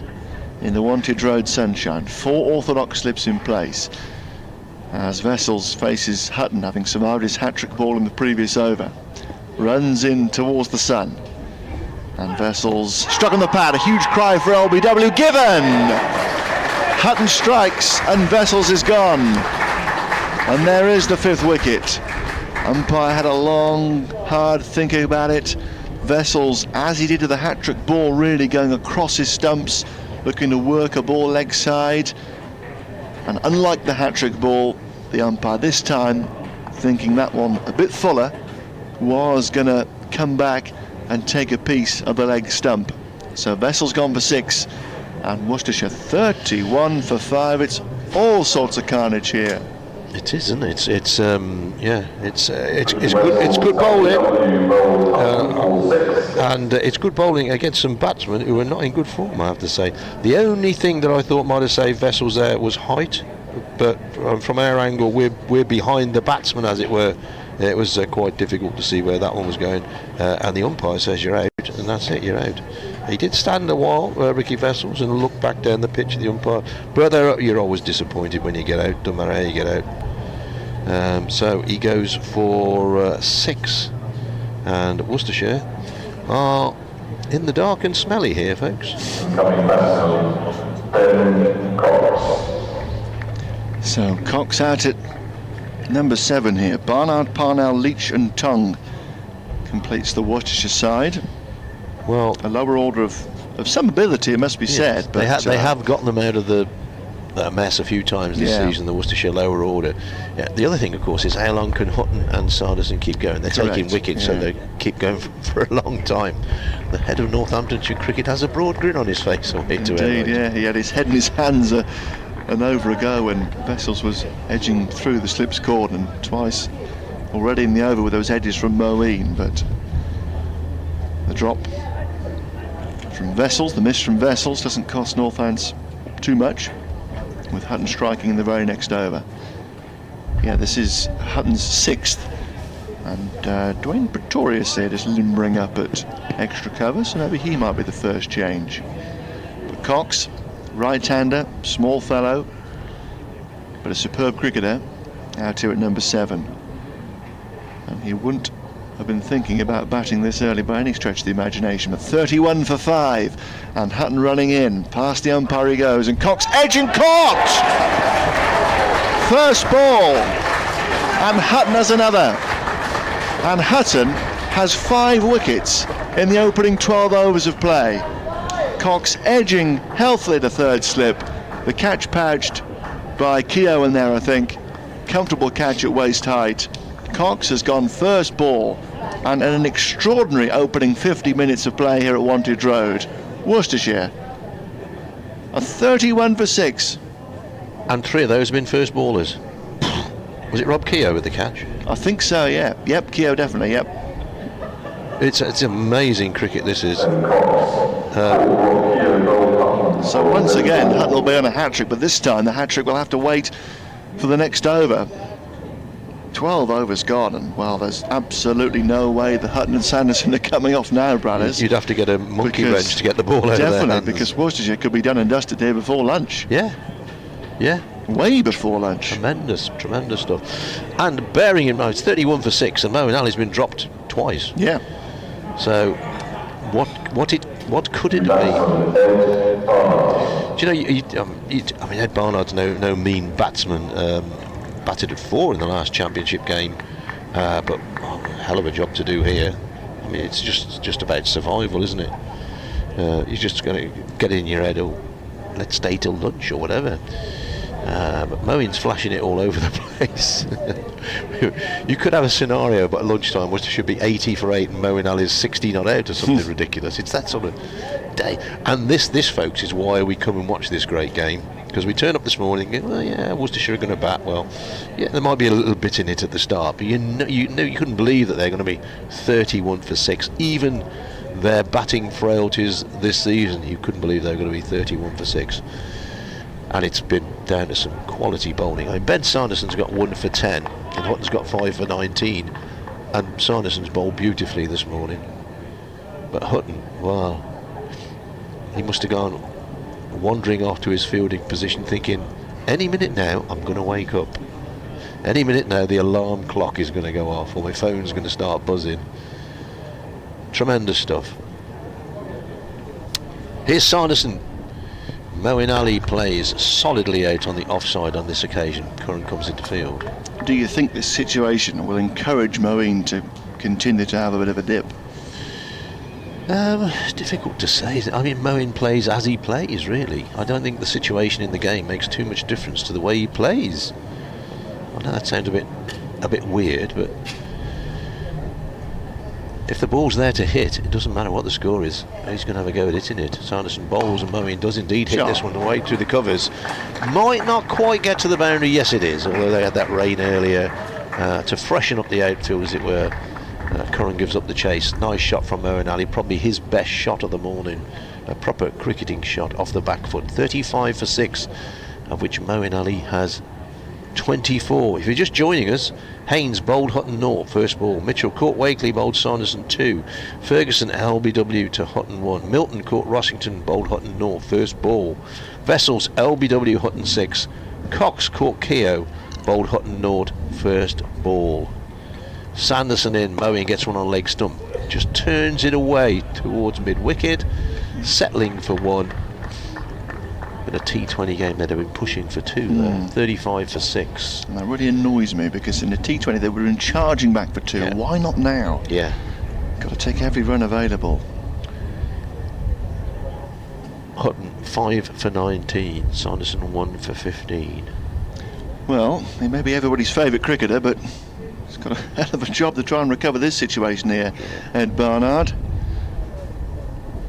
in the Wantage Road sunshine. 4 orthodox slips in place, as Vessels faces Hutton, having survived his hat-trick ball in the previous over. Runs in towards the sun, and Vessels struck on the pad. A huge cry for LBW given. Hutton strikes and Vessels is gone. And there is the 5th wicket. Umpire had a long, hard thinking about it. Vessels, as he did to the hat-trick ball, really going across his stumps, looking to work a ball leg side. And unlike the hat-trick ball, the umpire this time, thinking that one a bit fuller, was going to come back and take a piece of the leg stump. So Vessels gone for 6, and Worcestershire 31 for 5. It's all sorts of carnage here. It is, isn't it? It's good. It's good bowling, and it's good bowling against some batsmen who are not in good form, I have to say. The only thing that I thought might have saved Vessels there was height, but from our angle, we're behind the batsman, as it were. It was quite difficult to see where that one was going, and the umpire says you're out, and that's it, you're out. He did stand a while, Ricky Vessels, and look back down the pitch at the umpire. But you're always disappointed when you get out, no matter how you get out. So he goes for 6, and Worcestershire are in the dark and smelly here, folks. So Cox out at number 7 here. Barnard, Parnell, Leach and Tongue completes the Worcestershire side. Well, a lower order of some ability, it must be said. But they have gotten them out of the mess a few times this season, the Worcestershire lower order. Yeah, the other thing, of course, is how long can Hutton and Sanderson keep going? They're taking wickets, so they keep going for a long time. The head of Northamptonshire cricket has a broad grin on his face. Indeed, yeah, he had his head in his hands an over ago when Vessels was edging through the slips cordon twice already in the over with those edges from Moeen, but the drop from Vessels, the miss from Vessels, doesn't cost Northants too much, with Hutton striking in the very next over. Yeah, this is Hutton's 6th, and Dwayne Pretorius here just limbering up at extra cover, so maybe he might be the first change. But Cox, right-hander, small fellow, but a superb cricketer, out here at number 7. And he wouldn't have been thinking about batting this early by any stretch of the imagination. But 31 for 5, and Hutton running in. Past the umpire he goes, and Cox edging caught! First ball, and Hutton has another. And Hutton has 5 wickets in the opening 12 overs of play. Cox edging healthily to third slip. The catch pouched by Keogh in there, I think. Comfortable catch at waist height. Cox has gone first ball, and an extraordinary opening 50 minutes of play here at Wantage Road. Worcestershire a 31 for 6. And 3 of those have been first ballers. Was it Rob Keogh with the catch? I think so, yeah. Yep, Keogh definitely, yep. It's amazing cricket, this is. So once again, Hutton will be on a hat-trick, but this time the hat-trick will have to wait for the next over. 12 overs gone, and well, there's absolutely no way the Hutton and Sanderson are coming off now, brothers. You'd have to get a monkey wrench to get the ball out of there. Definitely, because Worcestershire could be done and dusted here before lunch. Yeah. Way before lunch. Tremendous stuff. And bearing in mind, it's 31 for 6, and Moeen Ali's been dropped twice. Yeah. So, what could it be? Do you know, Ed Barnard's no mean batsman. Batted at 4 in the last championship game, but hell of a job to do here. I mean, it's just about survival, isn't it? You're just going to get in your head, let's stay till lunch or whatever. But Moeen's flashing it all over the place. You could have a scenario, but at lunchtime, which should be 80 for 8, and Moeen Ali's 60 not out or something ridiculous. It's that sort of day. And this, folks, is why we come and watch this great game. Because we turn up this morning and go, well, yeah, Worcestershire are going to bat well. Yeah, there might be a little bit in it at the start, but you couldn't believe that they're going to be 31 for 6. Even their batting frailties this season, you couldn't believe they were going to be 31 for 6. And it's been down to some quality bowling. I mean, Ben Sanderson's got 1 for 10, and Hutton's got 5 for 19, and Sanderson's bowled beautifully this morning. But Hutton, wow, he must have gone wandering off to his fielding position thinking, any minute now I'm going to wake up, any minute now the alarm clock is going to go off, or my phone's going to start buzzing. Tremendous stuff. Here's Sanderson Moeen Ali plays solidly out on the offside on this occasion. Curran comes into field. Do you think this situation will encourage Moeen to continue to have a bit of a dip? Difficult to say. I mean, Moeen plays as he plays, really. I don't think the situation in the game makes too much difference to the way he plays. I know that sounds a bit weird, but if the ball's there to hit, it doesn't matter what the score is. He's going to have a go at hitting it. Sanderson bowls and Moeen does indeed hit this one away through the covers. Might not quite get to the boundary. Yes, it is, although they had that rain earlier to freshen up the outfield, as it were. Curran gives up the chase. Nice shot from Moeen Ali, probably his best shot of the morning. A proper cricketing shot off the back foot. 35 for 6, of which Moeen Ali has 24. If you're just joining us, Haynes bowled Hutton naught, first ball. Mitchell caught Wakeley, bowled Sanderson 2. Ferguson LBW to Hutton 1. Milton caught Rossington, bowled Hutton naught, first ball. Vessels LBW Hutton 6. Cox caught Keogh, bowled Hutton naught, first ball. Sanderson in, Moeen gets one on leg stump, just turns it away towards mid-wicket, settling for 1. In a T20 game they'd have been pushing for 2 there. 35 for 6. And that really annoys me, because in the T20 they were in charging back for 2. Why not now? Yeah. Got to take every run available. Hutton 5 for 19, Sanderson 1 for 15. Well, he may be everybody's favourite cricketer, but he's got a hell of a job to try and recover this situation here, Ed Barnard.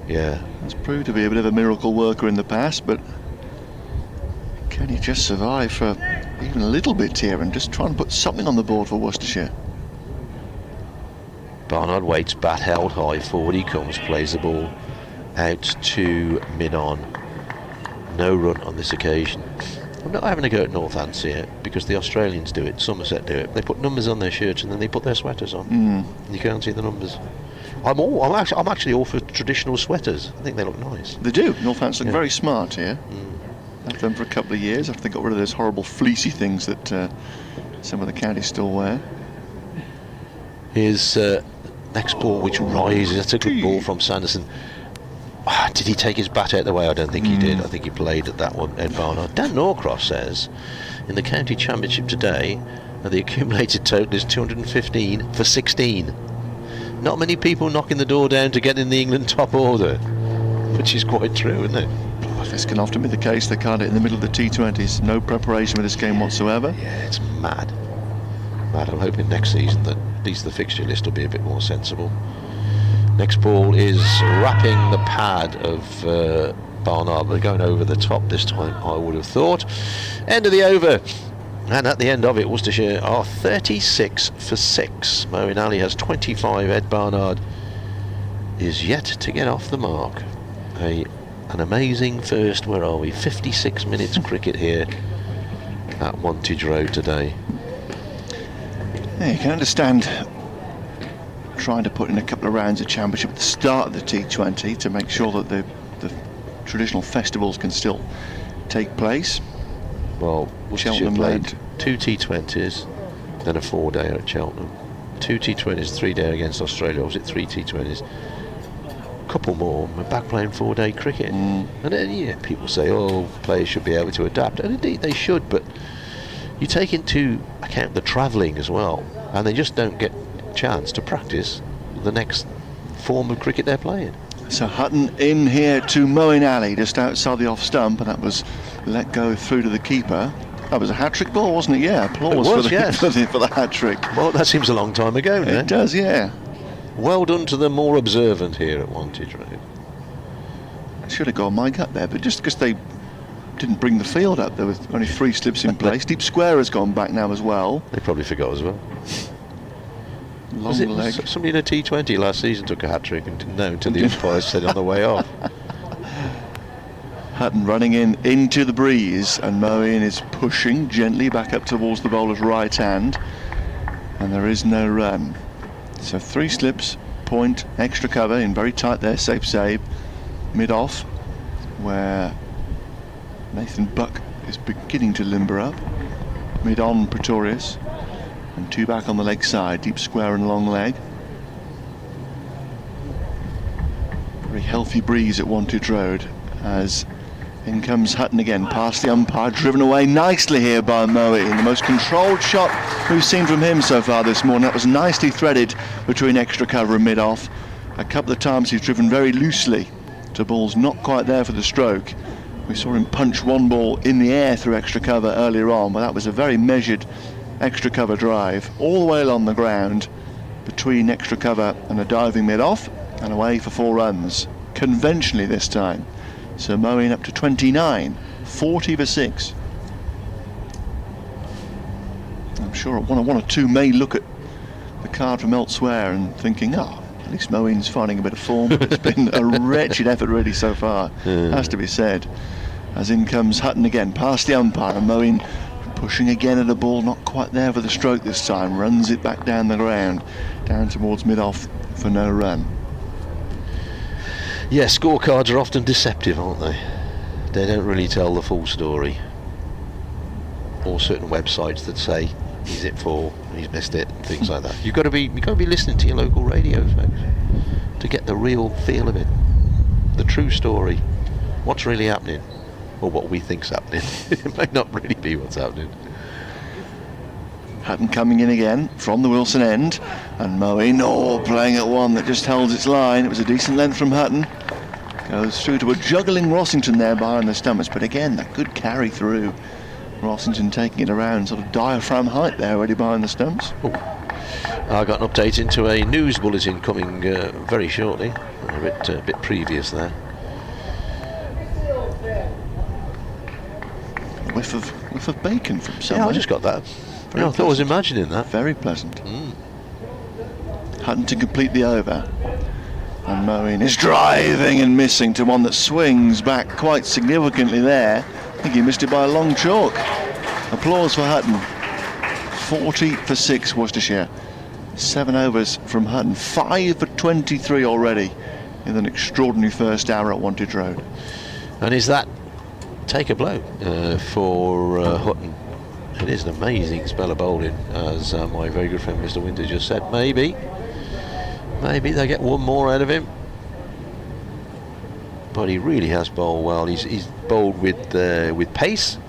Yeah. He's proved to be a bit of a miracle worker in the past, but can he just survive for even a little bit here and just try and put something on the board for Worcestershire? Barnard waits, bat held high, forward he comes, plays the ball out to mid-on. No run on this occasion. I'm not having a go at Northamptonshire because the Australians do it, Somerset do it. They put numbers on their shirts and then they put their sweaters on. You can't see the numbers. I'm actually all for traditional sweaters. I think they look nice. They do. Northampton look very smart here. Had them for a couple of years after they got rid of those horrible fleecy things that some of the counties still wear. Here's next ball, which rises. That's a good ball from Sanderson. Did he take his bat out the way? I don't think he did. I think he played at that one, Ed Barnard. Dan Norcross says, in the county championship today, the accumulated total is 215 for 16. Not many people knocking the door down to get in the England top order, which is quite true, isn't it? This can often be the case. They can't hit in the middle of the T20s. No preparation for this game whatsoever. Yeah, it's mad. I'm hoping next season that at least the fixture list will be a bit more sensible. Next ball is wrapping the pad of Barnard. They're going over the top this time, I would have thought. End of the over. And at the end of it, Worcestershire are 36 for 6. Moeen Ali has 25. Ed Barnard is yet to get off the mark. An amazing first, where are we? 56 minutes cricket here at Wantage Road today. Yeah, you can understand trying to put in a couple of rounds of championship at the start of the T20 to make sure that the traditional festivals can still take place. Well, Worcestershire played 2 T20s, then a 4-day at Cheltenham. 2 T20s, 3-day against Australia. Or was it 3 T20s? A couple more. We're back playing 4-day cricket. And then, people say, players should be able to adapt. And indeed they should, but you take into account the travelling as well, and they just don't get a chance to practice the next form of cricket they're playing. So Hutton in here to Moeen Ali, just outside the off stump, and that was let go through to the keeper. That was a hat-trick ball, wasn't it? Yeah, applause for the hat-trick. Well, that seems a long time ago now. It does, yeah. Well done to the more observant here at Wantage Road. I should have gone my gut there, but just because they didn't bring the field up, there were only 3 slips in place. Deep square has gone back now as well. They probably forgot as well. Long leg. Somebody in a T20 last season took a hat-trick and didn't know until the umpire said on the way off. Hutton running into the breeze, and Moeen is pushing gently back up towards the bowler's right hand, and there is no run. So 3 slips, point, extra cover in very tight there, safe save, mid-off, where Nathan Buck is beginning to limber up, mid-on Pretorius, and 2 back on the leg side, deep square and long leg. Very healthy breeze at Wantage Road, as In comes Hutton again, past the umpire, driven away nicely here by Moeen. The most controlled shot we've seen from him so far this morning. That was nicely threaded between extra cover and mid-off. A couple of times he's driven very loosely to balls not quite there for the stroke. We saw him punch one ball in the air through extra cover earlier on, but that was a very measured extra cover drive, all the way along the ground, between extra cover and a diving mid-off, and away for 4 runs. Conventionally this time. So Moeen up to 29, 40 for 6. I'm sure one or two may look at the card from elsewhere and thinking, oh, at least Moeen's finding a bit of form. It's been a wretched effort really so far, has to be said. As in comes Hutton again, past the umpire, and Moeen pushing again at a ball not quite there for the stroke this time, runs it back down the ground, down towards mid-off for no run. Yeah, scorecards are often deceptive, aren't they? They don't really tell the full story. Or certain websites that say he's hit 4, he's missed it, and things like that. You've got to be listening to your local radio, folks, to get the real feel of it, the true story, what's really happening, or what we think's happening. It might not really be what's happening. Hutton coming in again from the Wilson end, and Moeen playing at one that just held its line. It was a decent length from Hutton. Goes through to a juggling Rossington there behind the stumps, but again that good carry through. Rossington taking it around sort of diaphragm height there already behind the stumps. I got an update into a news bulletin coming very shortly, a bit previous there. A whiff of bacon from somewhere. Yeah, I just got that. I thought I was imagining that. Very pleasant. Hutton to complete the over. And Moeen is driving and missing to one that swings back quite significantly there. I think he missed it by a long chalk. Applause for Hutton. 40 for 6 Worcestershire. 7 overs from Hutton. 5 for 23 already in an extraordinary first hour at Wantage Road. And is that take a blow for Hutton? It is an amazing spell of bowling, as my very good friend Mr. Winter just said. Maybe they get one more out of him. But he really has bowled well. He's bowled with pace,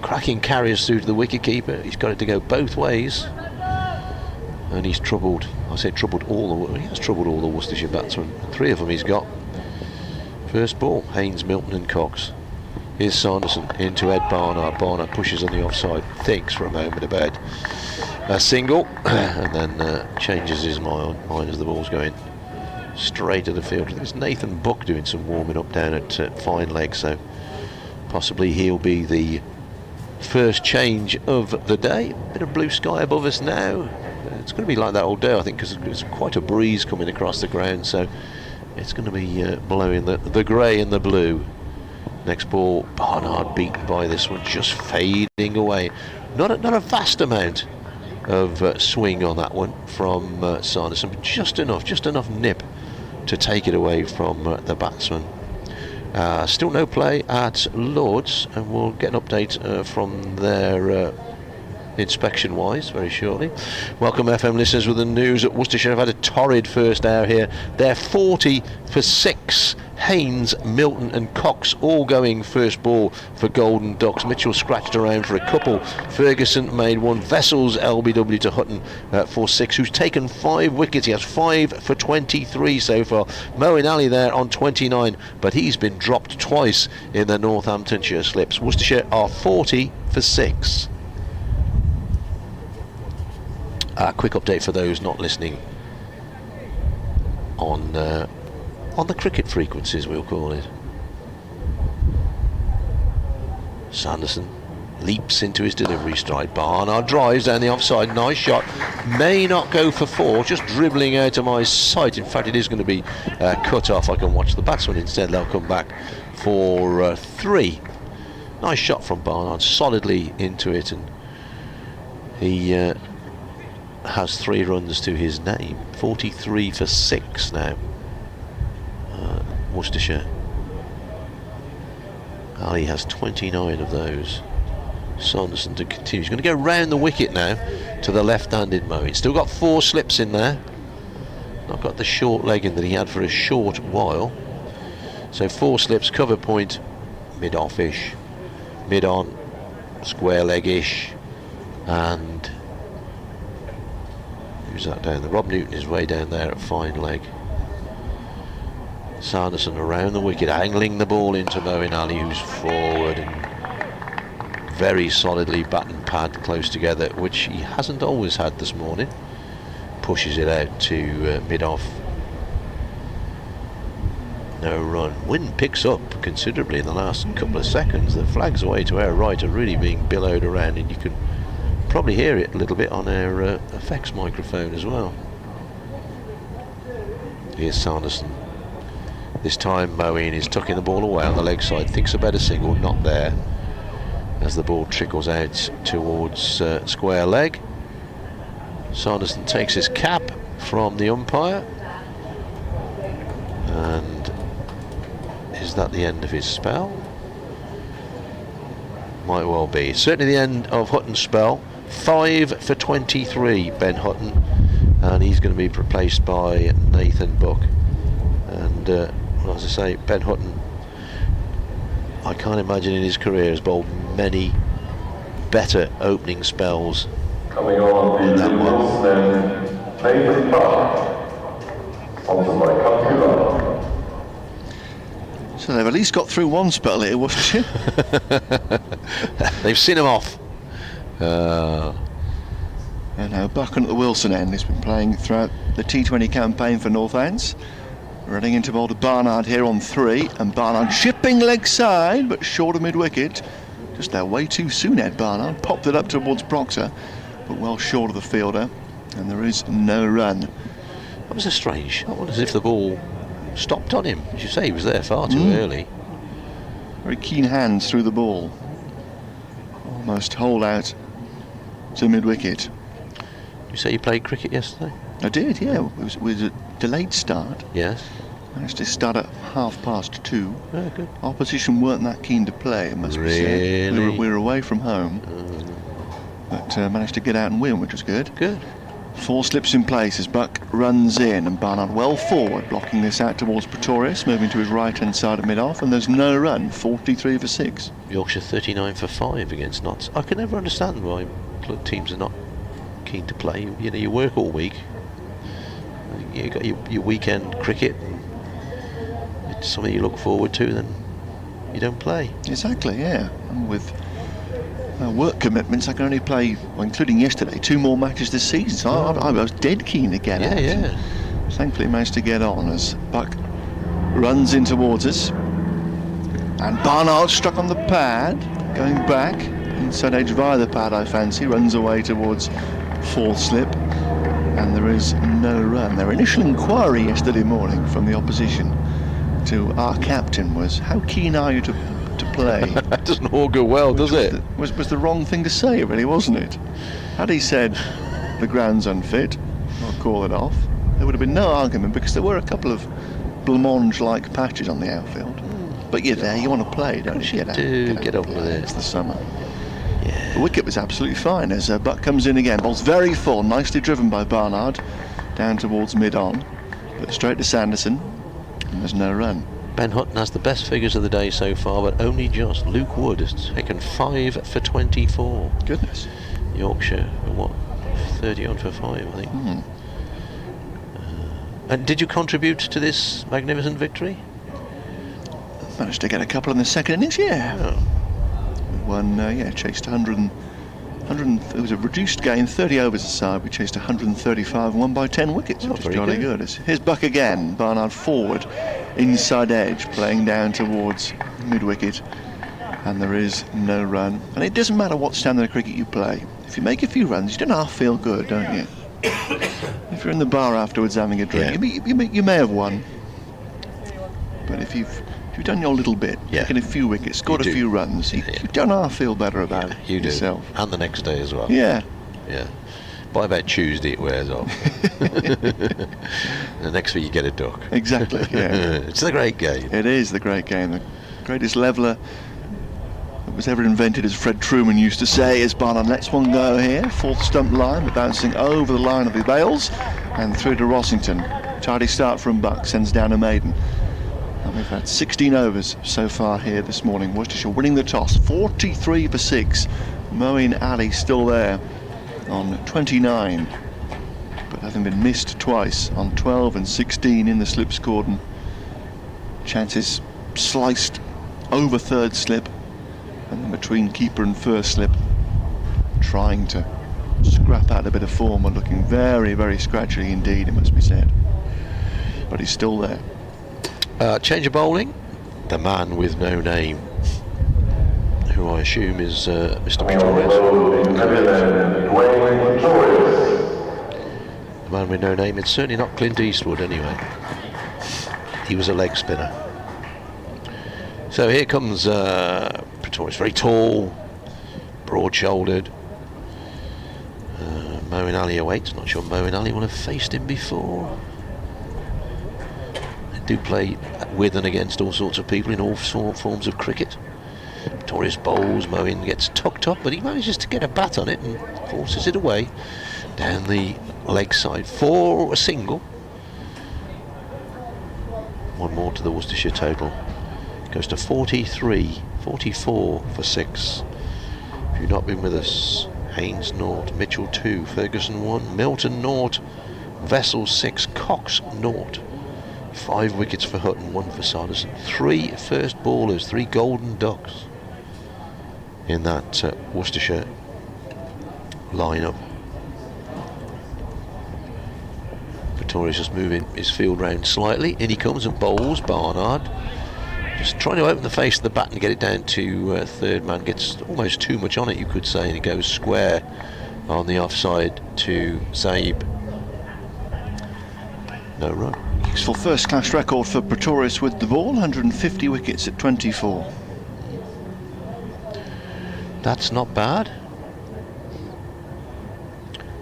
cracking carriers through to the wicketkeeper. He's got it to go both ways, and he's troubled. He has troubled all the Worcestershire batsmen. 3 of them he's got. First ball, Haynes, Milton, and Cox. Here's Sanderson into Ed Barnard. Barnard pushes on the offside, thinks for a moment about a single, and then changes his mind as the ball's going straight to the field. There's Nathan Buck doing some warming up down at fine leg, so possibly he'll be the first change of the day. Bit of blue sky above us now. It's going to be like that all day, I think, because there's quite a breeze coming across the ground, so it's going to be blowing the grey and the blue. Next ball, Barnard beaten by this one, just fading away. Not a vast amount of swing on that one from Sanderson, but just enough nip to take it away from the batsman. Still no play at Lord's, and we'll get an update from their inspection wise very shortly. Welcome FM listeners with the news at Worcestershire. Have had a torrid first hour here. They're 40 for 6. Haynes, Milton and Cox all going first ball for Golden Ducks. Mitchell scratched around for a couple. Ferguson made one. Vessels LBW to Hutton for 6, who's taken 5 wickets. He has 5 for 23 so far. Moeen Ali there on 29, but he's been dropped twice in the Northamptonshire slips. Worcestershire are 40 for 6. Quick update for those not listening on the cricket frequencies, we'll call it. Sanderson leaps into his delivery stride. Barnard drives down the offside. Nice shot. May not go for 4, just dribbling out of my sight. In fact, it is going to be cut off. I can watch the batsman instead. They'll come back for 3. Nice shot from Barnard, solidly into it, and he has 3 runs to his name. 43 for 6 now. Worcestershire. Ali has 29 of those. Sanderson to continue. He's going to go round the wicket now to the left-handed Moeen. Still got 4 slips in there. Not got the short legging that he had for a short while. So 4 slips, cover point mid-off-ish, mid-on, square leg-ish, and who's that down there? Rob Newton is way down there at fine leg. Sanderson around the wicket, angling the ball into Moeen Ali, who's forward and very solidly bat and pad close together, which he hasn't always had this morning. Pushes it out to mid-off. No run. Wind picks up considerably in the last couple of seconds. The flags away to our right are really being billowed around, and you can probably hear it a little bit on our effects microphone as well. Here's Sanderson. This time Moeen is tucking the ball away on the leg side, thinks about a single, not there, as the ball trickles out towards square leg. Sanderson takes his cap from the umpire, and is that the end of his spell? Might well be. Certainly the end of Hutton's spell. 5 for 23, Ben Hutton, and he's going to be replaced by Nathan Buck. And as I say, Ben Hutton, I can't imagine in his career has bowled many better opening spells. Coming on the Wilson, Nathan Buck, sponsored by Computer. So they've at least got through one spell here, Worcestershire. They've seen him off. And now Buchan at the Wilson end. He's been playing throughout the T20 campaign for Northants. Running into bowler Barnard here on 3, and Barnard chipping leg side, but short of mid-wicket. Just there way too soon, Ed Barnard. Popped it up towards Proctor, but well short of the fielder, and there is no run. That was a strange. I wonder as if the ball stopped on him. As you say, he was there far too early. Very keen hands through the ball. Almost hold out to mid-wicket. You say you played cricket yesterday? I did, yeah. It was a delayed start. Yes. Managed to start at 2:30. Oh, good. Opposition weren't that keen to play, it must be said. Really? We were away from home, but managed to get out and win, which was good. Good. 4 slips in place as Buck runs in, and Barnard well forward, blocking this out towards Pretorius, moving to his right-hand side of mid-off, and there's no run. 43 for 6. Yorkshire 39 for 5 against Notts. I can never understand why club teams are not keen to play. You know, you work all week. You got your weekend cricket. It's something you look forward to, then you don't play. Exactly, yeah. And with work commitments, I can only play, well, including yesterday, 2 more matches this season. So I was dead keen to get out. Yeah. Thankfully managed to get on as Buck runs in towards us. And Barnard struck on the pad, going back inside edge via the pad, I fancy, runs away towards 4th slip, and there is no run. Their initial inquiry yesterday morning from the opposition to our captain was, how keen are you to play? That doesn't augur well, does it? Was the wrong thing to say, really, wasn't it? Had he said the ground's unfit, I'll call it off, there would have been no argument, because there were a couple of blancmange-like patches on the outfield. But you're there, you want to play, don't you? Get on with it. It's the summer. Yeah. The wicket was absolutely fine as Buck comes in again. Ball's very full, nicely driven by Barnard, down towards mid-on, but straight to Sanderson, and there's no run. Ben Hutton has the best figures of the day so far, but only just. Luke Wood has taken 5 for 24. Goodness. Yorkshire, what, 30 on for 5, I think. And did you contribute to this magnificent victory? Managed to get a couple in the second innings, yeah. Oh. Won, chased 100, it was a reduced game, 30 overs aside. We chased 135 and won by 10 wickets, which is jolly good. Here's Buck again, Barnard forward, inside edge, playing down towards mid-wicket, and there is no run. And it doesn't matter what standard of cricket you play. If you make a few runs, you don't half feel good, don't you? If you're in the bar afterwards having a drink, you may have won. But if you've done your little bit, taken a few wickets, scored a few runs, you don't half feel better about it yourself. And the next day as well. Yeah. By about Tuesday it wears off. The next week you get a duck. Exactly, yeah. It's the great game. It is the great game. The greatest leveller that was ever invented, as Fred Truman used to say, as Barnard lets one go here. 4th stump line, but bouncing over the line of the bails and through to Rossington. Tidy start from Buck, sends down a maiden. And we've had 16 overs so far here this morning. Worcestershire winning the toss, 43 for 6. Moeen Ali still there on 29, but having been missed twice on 12 and 16 in the slips cordon. Chances sliced over third slip and then between keeper and first slip, trying to scrap out a bit of form and looking very, very scratchy indeed, it must be said. But he's still there. Change of bowling. The man with no name, who I assume is Mr. Pretorius. The man with no name. It's certainly not Clint Eastwood anyway. He was a leg spinner. So here comes Pretorius, very tall, broad-shouldered. Moeen Ali awaits. Not sure Moeen Ali will have faced him before. They do play with and against all sorts of people in all forms of cricket. Pretorius bowls, Moeen gets tucked up, but he manages to get a bat on it and forces it away down the leg side for a single. One more to the Worcestershire total. Goes to 43, 44 for 6. If you've not been with us, Haynes 0, Mitchell 2, Ferguson 1, Milton 0, Vessel 6, Cox 0. 5 wickets for Hutton, 1 for Sanderson. 3 first ballers, 3 golden ducks in that Worcestershire line-up. Pretorius just moving his field round slightly. In he comes and bowls. Barnard just trying to open the face of the bat and get it down to third man. Gets almost too much on it, you could say, and it goes square on the offside to Zaib. No run. Useful first class record for Pretorius with the ball, 150 wickets at 24. That's not bad.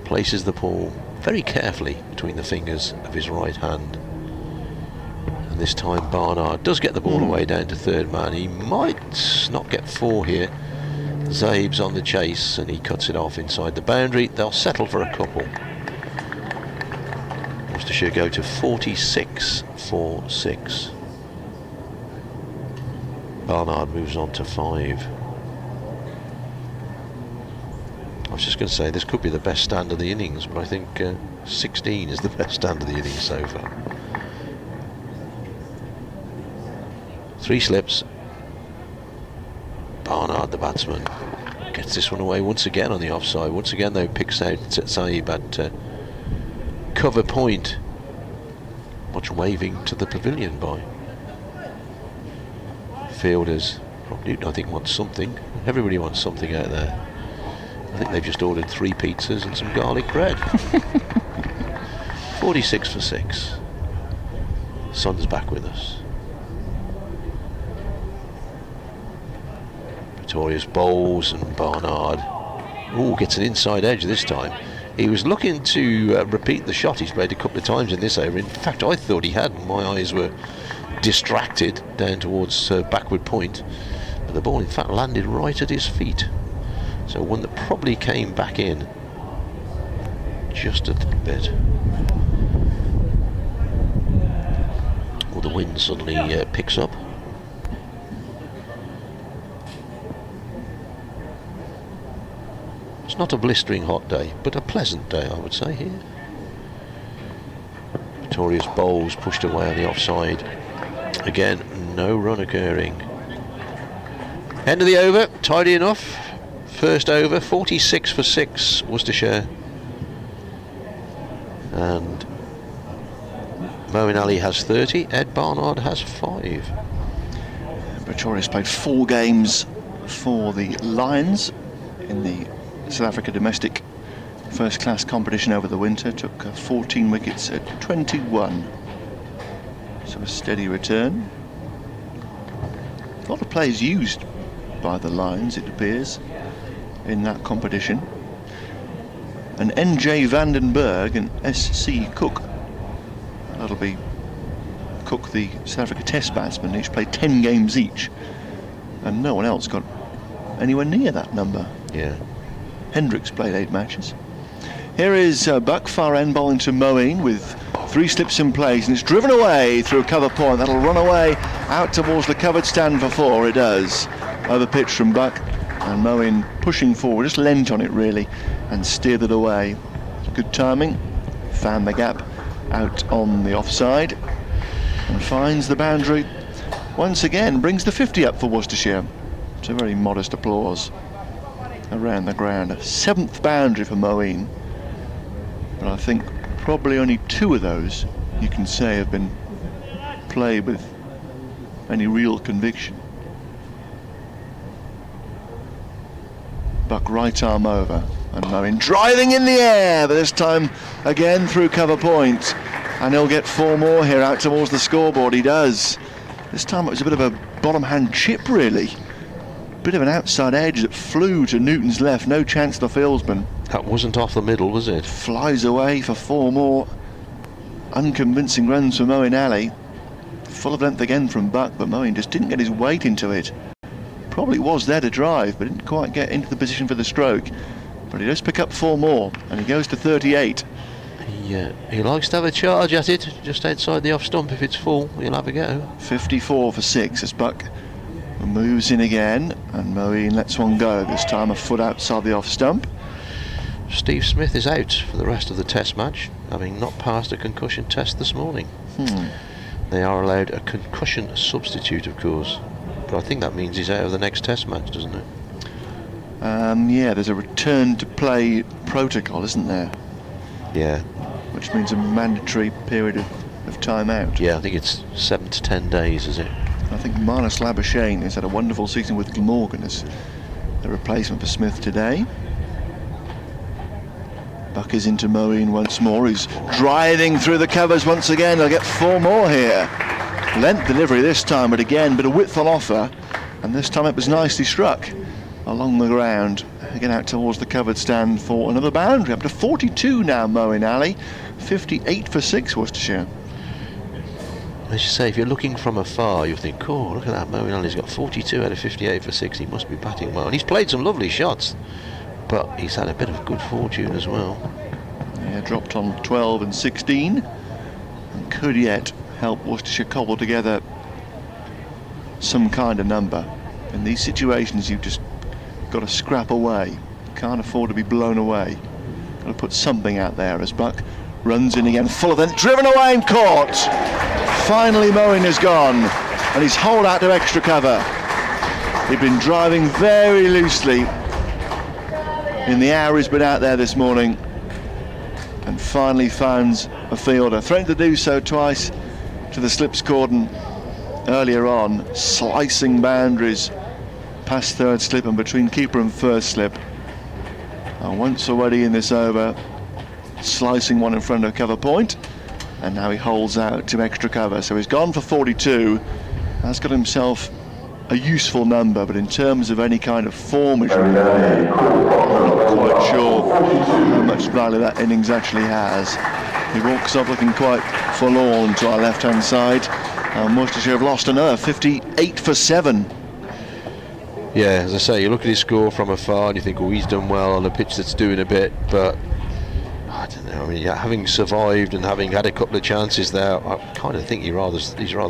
Places the ball very carefully between the fingers of his right hand. And this time Barnard does get the ball away down to third man. He might not get 4 here. Zaib's on the chase and he cuts it off inside the boundary. They'll settle for a couple. Worcestershire go to 46 for 6. Barnard moves on to 5. I was just going to say this could be the best stand of the innings, but I think 16 is the best stand of the innings so far. 3 slips. Barnard, the batsman, gets this one away once again on the offside. Once again, though, picks out Zaib at cover point. Much waving to the pavilion by fielders. Probably, I think, want something. Everybody wants something out there. I think they've just ordered 3 pizzas and some garlic bread. 46 for 6. Sun's back with us. Pretorius bowls and Barnard gets an inside edge this time. He was looking to repeat the shot he's played a couple of times in this over. In fact, I thought he had. My eyes were distracted down towards backward point, but the ball in fact landed right at his feet. So one that probably came back in just a little bit. Or the wind suddenly picks up. It's not a blistering hot day, but a pleasant day, I would say, here. Pretorius bowls, pushed away on the offside. Again, no run occurring. End of the over, tidy enough. First over, 46 for 6, Worcestershire. And Moeen Ali has 30, Ed Barnard has 5. Pretorius played 4 games for the Lions in the South Africa domestic first class competition over the winter. Took 14 wickets at 21. So a steady return. A lot of players used by the Lions, it appears, in that competition. And NJ Vandenberg and SC Cook. That'll be Cook, the South Africa Test batsman. Each played 10 games each, and no one else got anywhere near that number. Yeah. Hendricks played 8 matches. Here is Buck, far end bowling to Moeen with 3 slips in place, and it's driven away through cover point. That'll run away out towards the covered stand for 4. It does. Over pitch from Buck, and Moeen pushing forward, just leant on it really, and steered it away. Good timing. Found the gap out on the offside, and finds the boundary once again. Brings the 50 up for Worcestershire. It's a very modest applause around the ground. 7th boundary for Moeen, but I think probably only 2 of those you can say have been played with any real conviction. Buck right arm over, and Moeen driving in the air, but this time again through cover point, and he'll get 4 more here out towards the scoreboard. He does. This time it was a bit of a bottom hand chip really, bit of an outside edge that flew to Newton's left. No chance to the fieldsman. That wasn't off the middle, was it? Flies away for 4 more unconvincing runs for Moeen Ali. Full of length again from Buck, but Moeen just didn't get his weight into it. Probably was there to drive, but didn't quite get into the position for the stroke. But he does pick up 4 more, and he goes to 38. He likes to have a charge at it, just outside the off stump. If it's full, he'll have a go. 54 for 6 as Buck moves in again, and Moeen lets one go, this time a foot outside the off stump. Steve Smith is out for the rest of the test match, having not passed a concussion test this morning. They are allowed a concussion substitute, of course, but I think that means he's out of the next test match, doesn't it? Yeah, there's a return to play protocol, isn't there? Yeah. Which means a mandatory period of time out. Yeah, I think it's 7 to 10 days, is it? I think Marnus Labuschagne has had a wonderful season with Glamorgan as the replacement for Smith today. Buck is into Moeen once more. He's driving through the covers once again. He'll get 4 more here. Length delivery this time, but again, bit of width on offer. And this time it was nicely struck along the ground. Again out towards the covered stand for another boundary. Up to 42 now, Moeen Ali. 58 for 6, Worcestershire. As you say, if you're looking from afar, you think, oh, look at that, Moeen Ali's got 42 out of 58 for 6. He must be batting well. And he's played some lovely shots, but he's had a bit of good fortune as well. Yeah, dropped on 12 and 16, and could yet help Worcestershire cobble together some kind of number. In these situations, you've just got to scrap away. Can't afford to be blown away. Got to put something out there as Buck runs in again, full of them, driven away and caught. Finally, Moeen is gone, and he's holed out to extra cover. He'd been driving very loosely in the hour he's been out there this morning, and finally finds a fielder. Threatened to do so twice to the slips cordon earlier on, slicing boundaries past third slip and between keeper and first slip. And once already in this over, slicing one in front of cover point, and now he holds out to extra cover. So he's gone for 42, has got himself a useful number, but in terms of any kind of form, I'm not quite sure how much value that innings actually has. He walks up looking quite forlorn to our left hand side, and Worcestershire have lost another. 58 for 7. Yeah, as I say, you look at his score from afar and you think, oh, he's done well on a pitch that's doing a bit, but I don't know. I mean, having survived and having had a couple of chances there, I kind of think he's rather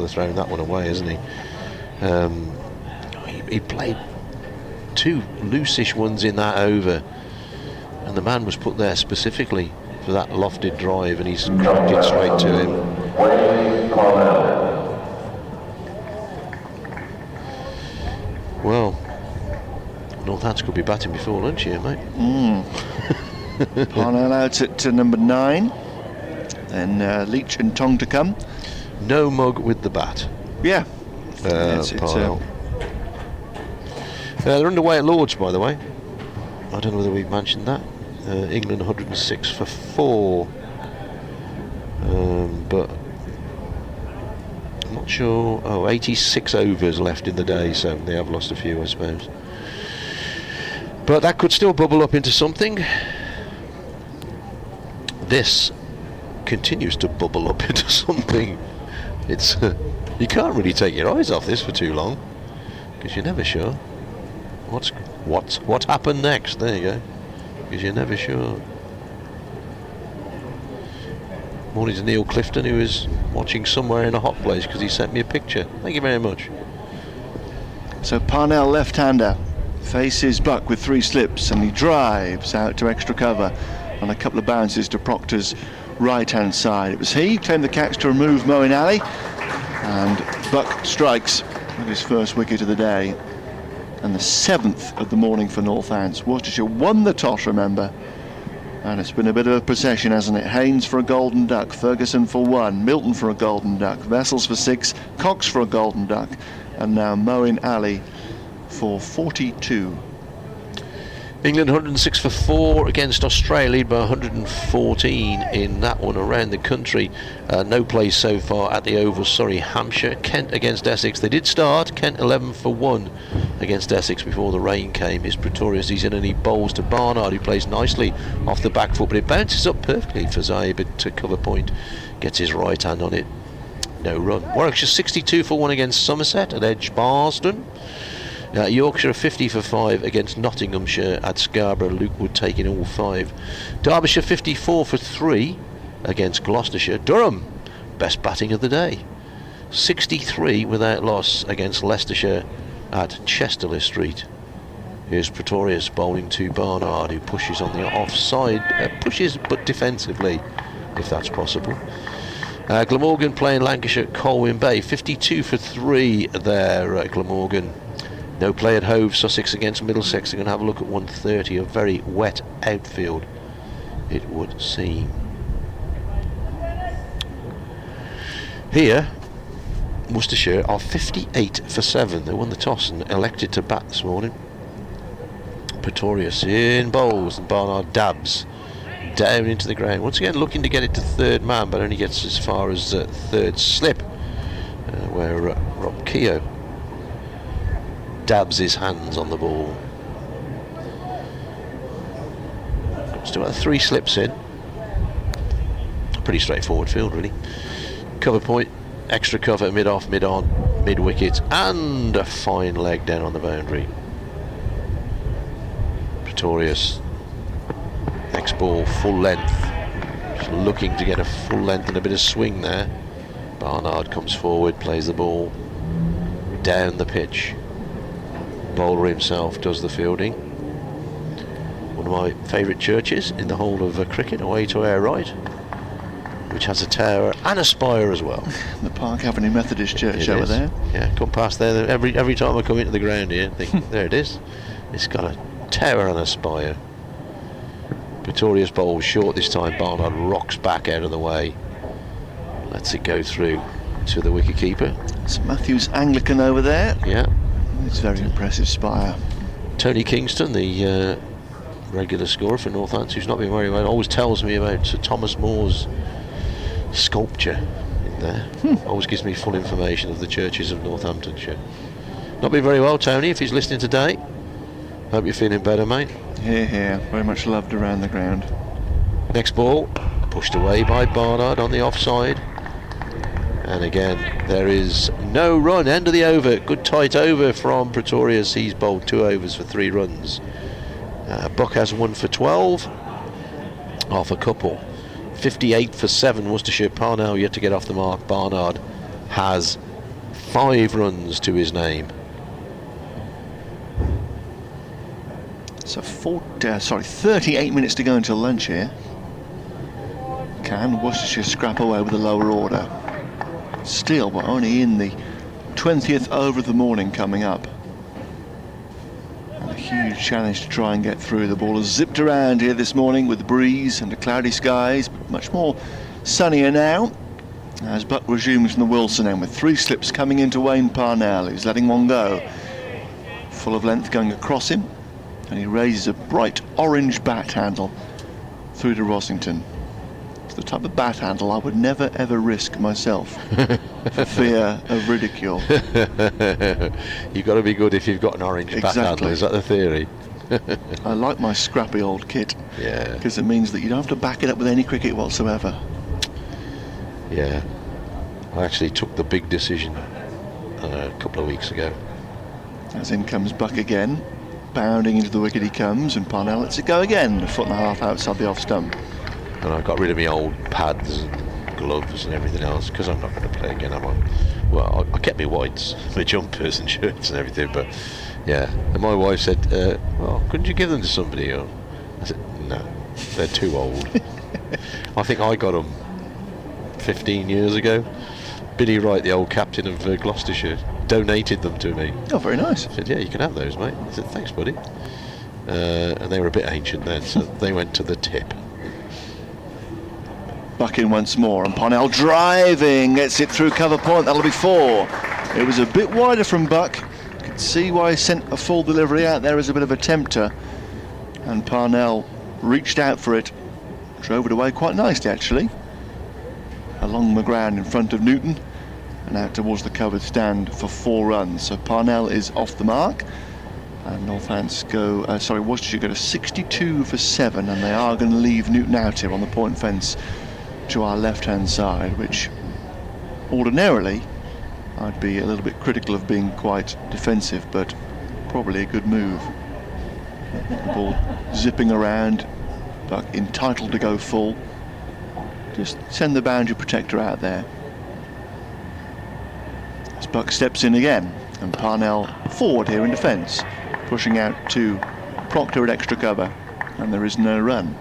thrown that one away, isn't he? He played 2 loosish ones in that over, and the man was put there specifically for that lofted drive, and he's cracked it straight to him. Well, Northamptonshire could be batting before lunch here, mate. Parnell out to number 9, then Leach and Tong to come. No mug with the bat. Yeah. Parnell. They're underway at Lords, by the way. I don't know whether we've mentioned that. England 106 for 4, but I'm not sure. 86 overs left in the day, so they have lost a few, I suppose. But that could still bubble up into something. This continues to bubble up into something. It's you can't really take your eyes off this for too long, because you're never sure what happened next. There you go, because you're never sure. Morning to Neil Clifton, who is watching somewhere in a hot place because he sent me a picture. Thank you very much. So Parnell, left-hander, faces Buck with 3 slips, and he drives out to extra cover on a couple of bounces to Proctor's right-hand side. It was he claimed the catch to remove Moeen Ali, and Buck strikes with his first wicket of the day, and the 7th of the morning for Northants. Worcestershire won the toss, remember, and it's been a bit of a procession, hasn't it? Haynes for a golden duck, Ferguson for 1, Milton for a golden duck, Vessels for 6, Cox for a golden duck, and now Moeen Ali for 42. England 106 for 4 against Australia, by 114 in that one around the country. No plays so far at the Oval. Sorry, Hampshire. Kent against Essex. They did start. Kent 11 for 1 against Essex before the rain came. He's Pretorius. He's in and he bowls to Barnard, who plays nicely off the back foot, but it bounces up perfectly for Zaib to cover point. Gets his right hand on it. No run. Warwickshire 62 for 1 against Somerset at Edgbaston. Yorkshire 50 for 5 against Nottinghamshire at Scarborough. Luke Wood taking all 5. Derbyshire 54 for 3 against Gloucestershire. Durham, best batting of the day, 63 without loss against Leicestershire at Chesterley Street. Here's Pretorius bowling to Barnard, who pushes on the offside, pushes but defensively, if that's possible. Glamorgan playing Lancashire at Colwyn Bay, 52 for 3 there at Glamorgan. No play at Hove. Sussex against Middlesex. They're going to have a look at 130. A very wet outfield, it would seem. Here, Worcestershire are 58 for 7. They won the toss and elected to bat this morning. Pretorius in bowls, and Barnard dabs down into the ground. Once again looking to get it to third man, but only gets as far as third slip, where Rob Keogh dabs his hands on the ball. Comes to about 3 slips in. Pretty straightforward field, really. Cover point, extra cover, mid-off, mid-on, mid-wicket, and a fine leg down on the boundary. Pretorius, next ball, full length. Just looking to get a full length and a bit of swing there. Barnard comes forward, plays the ball down the pitch. Bowler himself does the fielding. One of my favourite churches in the whole of cricket, away to our right, which has a tower and a spire as well. The Park Avenue Methodist Church over there. Yeah, come past there every time I come into the ground here. Think, there it is. It's got a tower and a spire. Pretorius bowls short this time. Barnard rocks back out of the way. Lets it go through to the wicketkeeper. St Matthew's Anglican over there. Yeah. It's a very impressive spire. Tony Kingston, the regular scorer for Northants, who's not been very well, always tells me about Sir Thomas More's sculpture in there. Always gives me full information of the churches of Northamptonshire. Not been very well, Tony, if he's listening today. Hope you're feeling better, mate. Here. Very much loved around the ground. Next ball, pushed away by Barnard on the offside. And again, there is no run. End of the over. Good tight over from Pretorius. He's bowled 2 overs for 3 runs. Buck has 1 for 12. Half a couple. 58 for 7. Worcestershire. Parnell yet to get off the mark. Barnard has 5 runs to his name. So 38 minutes to go until lunch here. Can Worcestershire scrap away with the lower order? Still, we're only in the 20th over of the morning coming up. And a huge challenge to try and get through. The ball has zipped around here this morning with the breeze and the cloudy skies, but much more sunnier now as Buck resumes from the Wilson end with 3 slips coming into Wayne Parnell, who's letting one go. Full of length going across him, and he raises a bright orange bat handle through to Rossington. The type of bat handle I would never ever risk myself for fear of ridicule. You've got to be good if you've got an orange bat handle, is that the theory? I like my scrappy old kit. Yeah. Because it means that you don't have to back it up with any cricket whatsoever. Yeah. I actually took the big decision a couple of weeks ago. As in comes Buck again. Bounding into the wicket he comes, and Parnell lets it go again, a foot and a half outside the off stump. And I got rid of my old pads and gloves and everything else, because I'm not going to play again, am I? Well, I kept my whites, my jumpers and shirts and everything, but yeah. And my wife said, well, couldn't you give them to somebody? Or I said, no, they're too old. I think I got them 15 years ago. Billy Wright, the old captain of Gloucestershire, donated them to me. Oh, very nice. I said, yeah, you can have those, mate. I said, thanks, buddy. And they were a bit ancient then, so they went to the tip. Buck in once more, and Parnell driving, gets it through cover point. That'll be 4. It was a bit wider from Buck. You could see why he sent a full delivery out there as a bit of a tempter. And Parnell reached out for it, drove it away quite nicely actually, along the ground in front of Newton and out towards the covered stand for 4 runs. So Parnell is off the mark, and Worcestershire go to 62 for 7, and they are going to leave Newton out here on the point fence to our left-hand side, which ordinarily I'd be a little bit critical of being quite defensive, but probably a good move. The ball zipping around, Buck entitled to go full. Just send the boundary protector out there. As Buck steps in again, and Parnell forward here in defence, pushing out to Proctor at extra cover, and there is no run.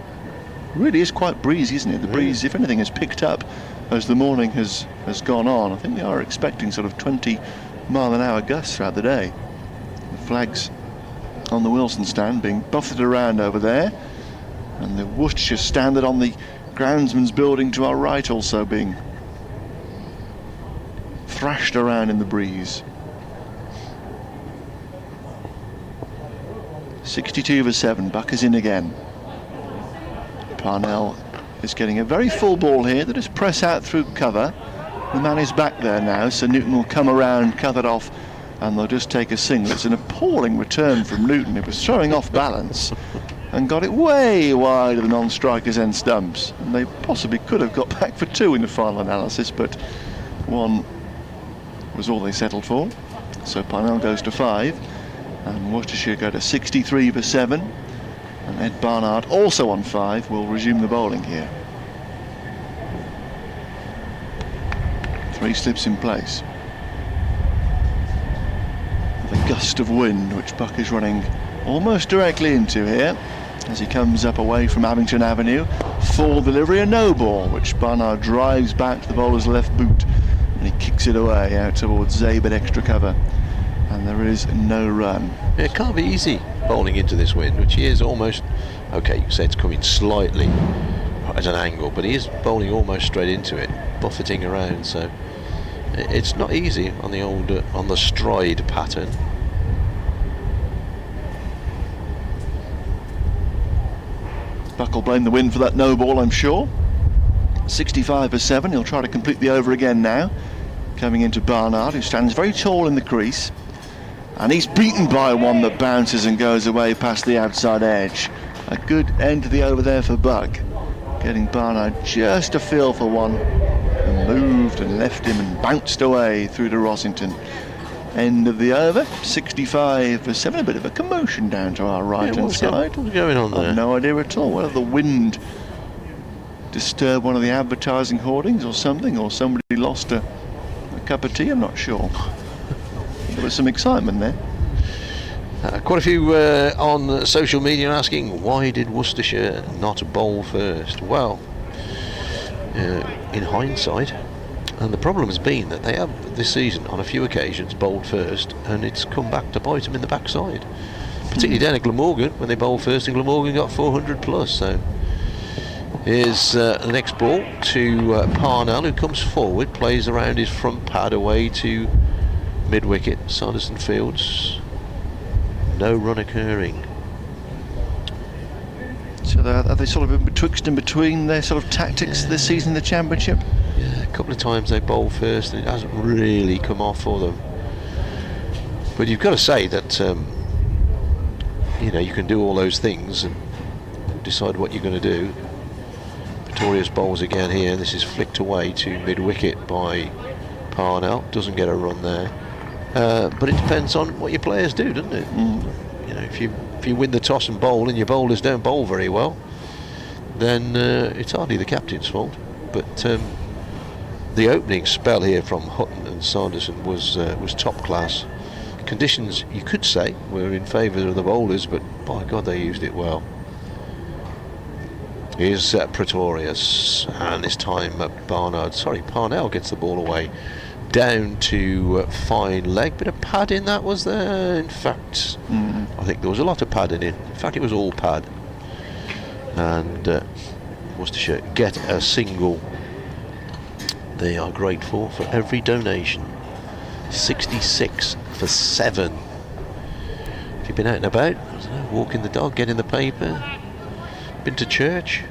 Really is quite breezy, isn't it? The breeze, if anything, has picked up as the morning has gone on. I think they are expecting sort of 20-mile-an-hour gusts throughout the day. The flags on the Wilson stand being buffeted around over there, and the Worcestershire standard on the groundsman's building to our right also being thrashed around in the breeze. 62 for 7, Buck is in again. Parnell is getting a very full ball here. They just press out through cover. The man is back there now, so Newton will come around, cut it off, and they'll just take a single. It's an appalling return from Newton. It was throwing off balance and got it way wide of the non-striker's end stumps, and they possibly could have got back for 2 in the final analysis, but 1 was all they settled for. So Parnell goes to 5, and Worcestershire go to 63 for 7, and Ed Barnard, also on 5, will resume the bowling here. 3 slips in place. With a gust of wind, which Buck is running almost directly into here, as he comes up away from Abington Avenue. Full delivery, a no ball, which Barnard drives back to the bowler's left boot, and he kicks it away out towards Zabe at extra cover, and there is no run. It can't be easy bowling into this wind, which he is almost, okay, you can say it's coming slightly at an angle, but he is bowling almost straight into it, buffeting around, so it's not easy on the old on the stride pattern. Buck will blame the wind for that no ball, I'm sure. 65 for 7, he'll try to complete the over again now. Coming into Barnard, who stands very tall in the crease. And he's beaten by 1 that bounces and goes away past the outside edge. A good end to the over there for Buck. Getting Barnard just a feel for 1. And moved and left him and bounced away through to Rossington. End of the over, 65 for 7. A bit of a commotion down to our right-hand side. What's going on there? I've no idea at all. Whether the wind disturbed one of the advertising hoardings or something, or somebody lost a cup of tea, I'm not sure. There was some excitement there. Quite a few on social media asking, why did Worcestershire not bowl first? Well, in hindsight, and the problem has been that they have this season on a few occasions bowled first, and it's come back to bite them in the backside, particularly down at Glamorgan when they bowled first, and Glamorgan got 400 plus. So here's the next ball to Parnell, who comes forward, plays around his front pad away to mid-wicket, Sanderson Fields. No run occurring. So are they sort of in betwixt and between their sort of tactics this season in the Championship? Yeah, a couple of times they bowl first and it hasn't really come off for them. But you've got to say that you know, you can do all those things and decide what you're going to do. Pretorius bowls again here. This is flicked away to mid-wicket by Parnell. Doesn't get a run there. But it depends on what your players do, doesn't it? You know, if you win the toss and bowl and your bowlers don't bowl very well, then it's hardly the captain's fault. But the opening spell here from Hutton and Sanderson was top class. Conditions, you could say, were in favour of the bowlers, but by God, they used it well. Here's Pretorius, and this time Parnell gets the ball away down to fine leg. Bit of pad in that, was there? In fact, I think there was a lot of pad in it. In fact, it was all pad. And Worcestershire get a single. They are grateful for every donation. 66 for 7. Have you been out and about? I don't know, walking the dog, getting the paper, been to church?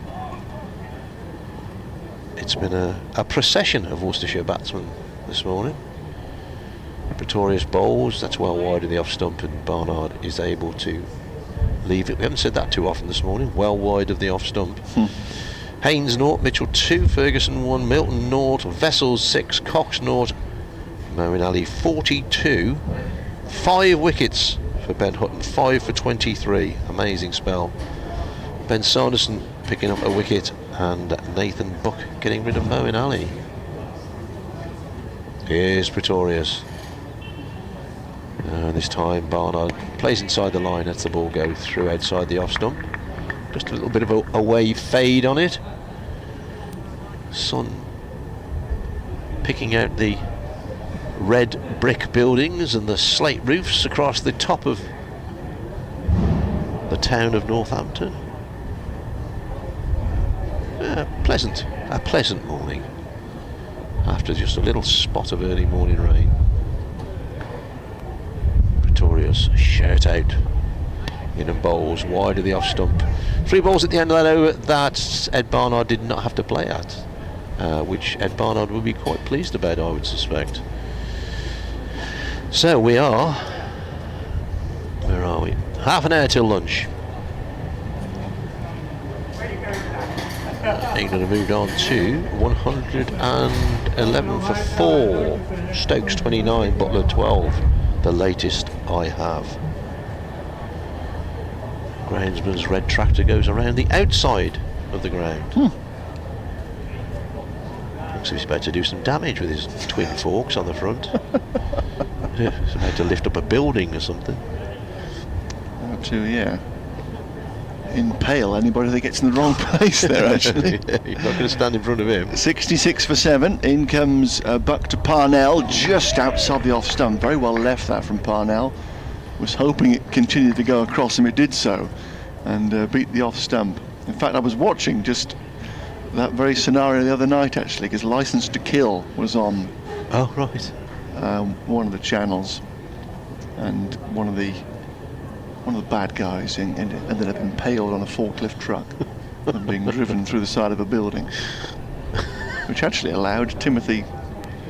It's been a procession of Worcestershire batsmen this morning. Pretorius bowls, that's well wide of the off stump, and Barnard is able to leave it. We haven't said that too often this morning. Well wide of the off stump. Haynes 0, Mitchell 2, Ferguson 1, Milton 0, Vessels 6, Cox 0, Moeen Ali 42. 5 wickets for Ben Hutton, 5 for 23. Amazing spell. Ben Sanderson picking up a wicket, and Nathan Buck getting rid of Moeen Ali. Here's Pretorius. This time Barnard plays inside the line, lets the ball go through outside the off stump. Just a little bit of a wave fade on it. Sun picking out the red brick buildings and the slate roofs across the top of the town of Northampton. A pleasant morning after just a little spot of early morning rain. Pretorius shout out in and bowls wide of the off stump. 3 balls at the end of that over that Ed Barnard did not have to play at, which Ed Barnard would be quite pleased about, I would suspect. So we are, where are we? Half an hour till lunch. England have moved on to 111 for 4. Stokes 29, Butler 12, the latest I have. Groundsman's red tractor goes around the outside of the ground. Looks like he's about to do some damage with his twin forks on the front. He's about to lift up a building or something. Yeah. Impale anybody that gets in the wrong place there, actually. Yeah, you're not going to stand in front of him. 66 for 7. In comes Buck to Parnell, just outside the off stump. Very well left that from Parnell. Was hoping it continued to go across him. It did so, and beat the off stump. In fact, I was watching just that very scenario the other night, actually, because Licence to Kill was on. Oh, right. One of the channels, and one of the bad guys ended up impaled on a forklift truck and being driven through the side of a building, which actually allowed Timothy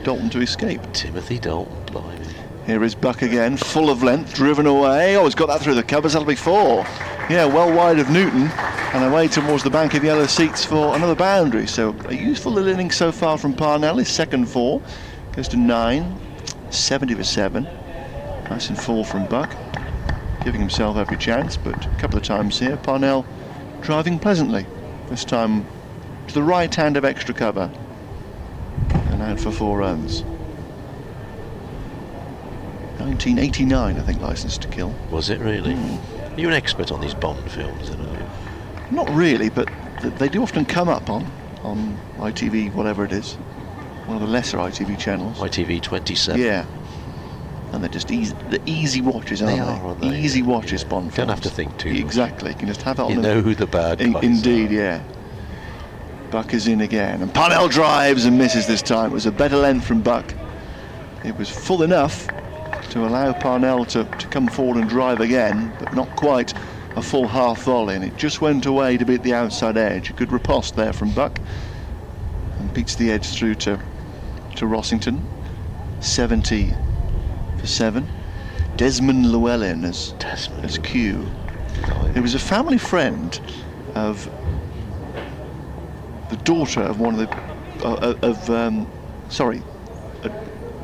Dalton to escape. Timothy Dalton, blimey. Here is Buck again, full of length, driven away. Oh, he's got that through the covers. That'll be 4. Yeah, well wide of Newton, and away towards the bank of yellow seats for another boundary. So a useful little innings so far from Parnell. His second 4 goes to 9, 70 for 7. Nice and full from Buck, giving himself every chance, but a couple of times here Parnell driving pleasantly, this time to the right hand of extra cover, and out for 4 runs. 1989, I think, Licence to Kill. Was it really? You're an expert on these Bond films, then, are you? Not really, but they do often come up on ITV, whatever it is, one of the lesser ITV channels. ITV 27. Yeah. And they're just easy watches, aren't they? Easy watches, Bond films. Don't have to think too much. Exactly, you can just have it on. You know who the bad guys Indeed, are. yeah. Buck is in again, and Parnell drives and misses this time. It was a better length from Buck. It was full enough to allow Parnell to come forward and drive again, but not quite a full half volley, and it just went away to beat the outside edge. A good riposte there from Buck, and beats the edge through to Rossington. 70 for 7. Desmond Llewellyn as Q. It was a family friend of the daughter of one of the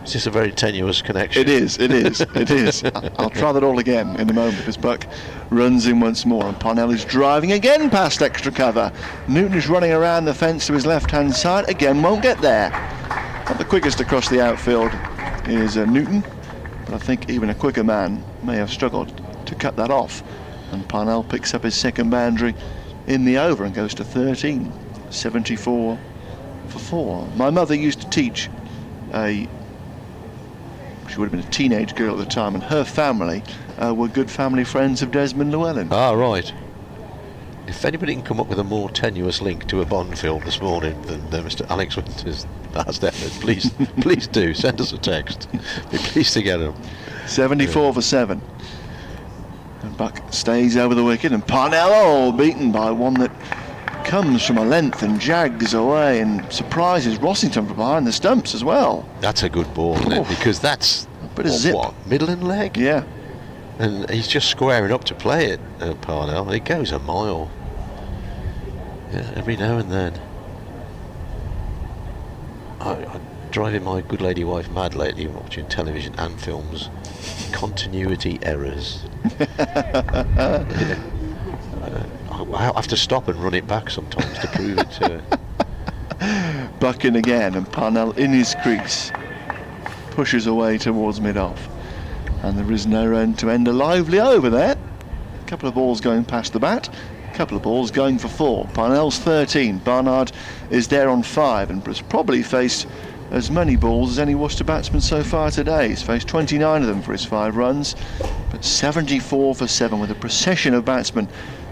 It's just a very tenuous connection. It is. I'll try that all again in a moment as Buck runs in once more, and Parnell is driving again past extra cover. Newton is running around the fence to his left hand side, again won't get there. Not the quickest across the outfield is Newton, but I think even a quicker man may have struggled to cut that off. And Parnell picks up his second boundary in the over and goes to 13, 74 for 4. My mother used to teach she would have been a teenage girl at the time, and her family were good family friends of Desmond Llewellyn. Ah, right. If anybody can come up with a more tenuous link to a Bond film this morning than Mr. Alex Winter's last effort, please, please do send us a text. Be pleased to get them. 74 for 7. And Buck stays over the wicket, and Parnell beaten by one that comes from a length and jags away and surprises Rossington from behind the stumps as well. That's a good ball, isn't it? Because that's what, middle and leg? Yeah. And he's just squaring up to play it, Parnell. It goes a mile. Yeah, every now and then. I'm driving my good lady wife mad lately watching television and films. Continuity errors. I have to stop and run it back sometimes to prove it to her. Buck in again, and Parnell in his crease pushes away towards mid-off, and there is no end to end a lively over there. A couple of balls going past the bat, a couple of balls going for 4. Parnell's 13. Barnard is there on 5 and has probably faced as many balls as any Worcester batsman so far today. He's faced 29 of them for his 5 runs, but 74 for 7 with a procession of batsmen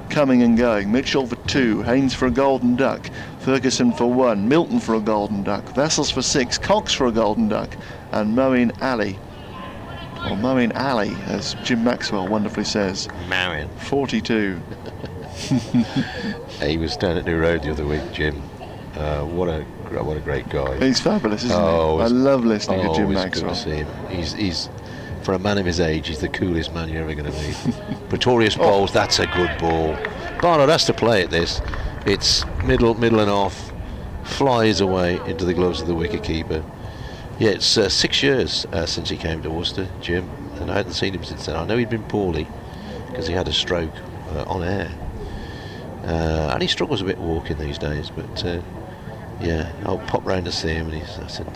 coming and going. Mitchell for 2, Haynes for a golden duck, Ferguson for 1, Milton for a golden duck, Vessels for 6, Cox for a golden duck, and Moeen Ali, or Moeen Ali as Jim Maxwell wonderfully says, Moeen 42. He was down at New Road the other week, Jim. What a great guy. He's fabulous, isn't he? I love listening to Jim Maxwell. Good to see him. He's for a man of his age, he's the coolest man you're ever going to meet. Pretorius bowls, that's a good ball. Barnard has to play at this. It's middle and off, flies away into the gloves of the wicketkeeper. Yeah, it's 6 years since he came to Worcester, Jim, and I hadn't seen him since then. I know he'd been poorly because he had a stroke on air, and he struggles a bit walking these days. But yeah, I'll pop round to see him, and I said,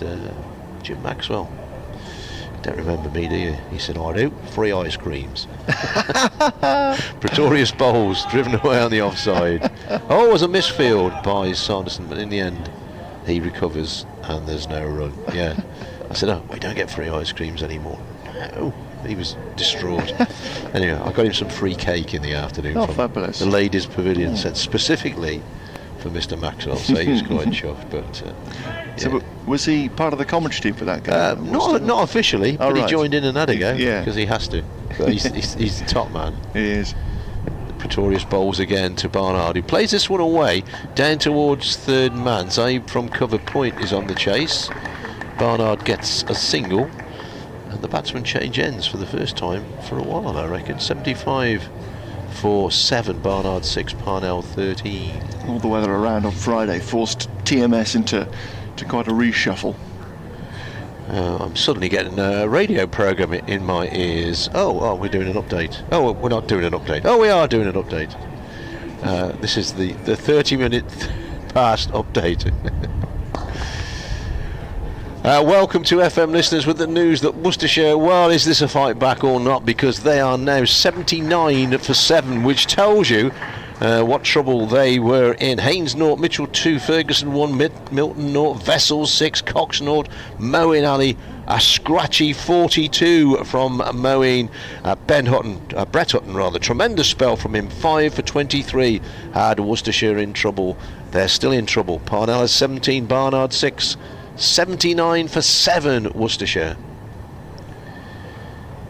Jim Maxwell, don't remember me, do you? He said, I do. 3 ice creams. Pretorius bowls, driven away on the offside. Oh, it was a misfield by Sanderson, but in the end he recovers and there's no run. Yeah. I said, oh, we don't get 3 ice creams anymore. No. He was distraught. Anyway, I got him some free cake in the afternoon from fabulous. The ladies' pavilion, sent specifically for Mr. Maxwell, so he was quite chuffed. But yeah. So was he part of the commentary team for that game? Not officially, but right. He joined in and had a go, Yeah. because he has to. But he's the top man. He is. Pretorius bowls again to Barnard, who plays this one away down towards third man. Zaib from cover point is on the chase. Barnard gets a single, and the batsmen change ends for the first time for a while, I reckon. 75 for 7, Barnard 6, Parnell 13. All the weather around on Friday forced TMS into quite a reshuffle. I'm suddenly getting a radio programme in my ears. Oh, we're doing an update. Oh, we're not doing an update. Oh, we are doing an update. This is the 30-minute past update. Welcome to FM listeners with the news that Worcestershire, well, is this a fight back or not? Because they are now 79 for 7, which tells you what trouble they were in. Haynes 0, Mitchell 2, Ferguson 1, Milton 0, Vessels 6, Cox 0, Moeen Ali a scratchy 42 from Moeen. Brett Hutton rather, tremendous spell from him, 5 for 23 had Worcestershire in trouble. They're still in trouble. Parnell has 17, Barnard 6, 79 for 7 Worcestershire.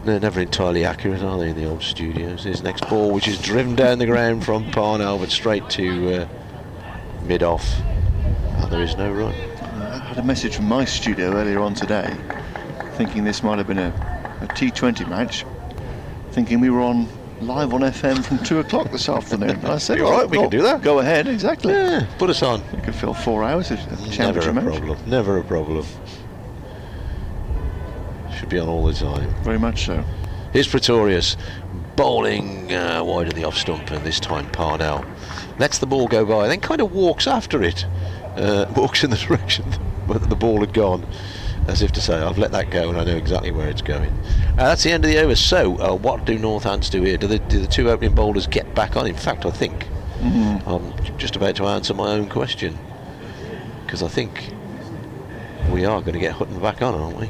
They're never entirely accurate, are they, in the old studios? His next ball, which is driven down the ground from Parnell, but straight to mid-off, and there is no run. I had a message from my studio earlier on today, thinking this might have been a T20 match, thinking we were on live on FM from 2 o'clock this afternoon. I said, all right, we can do that. Go ahead, exactly. Yeah, put us on. You could fill 4 hours of Never championship a match. problem. Never a problem. Should be on all the time. Very much so. Here's Pretorius bowling wide of the off stump, and this time Parnell lets the ball go by, then kind of walks after it, walks in the direction but the ball had gone, as if to say, I've let that go and I know exactly where it's going. That's the end of the over. So what do Northants do here? Do the two opening bowlers get back on? In fact, I think I'm just about to answer my own question, because I think we are going to get Hutton back on, aren't we?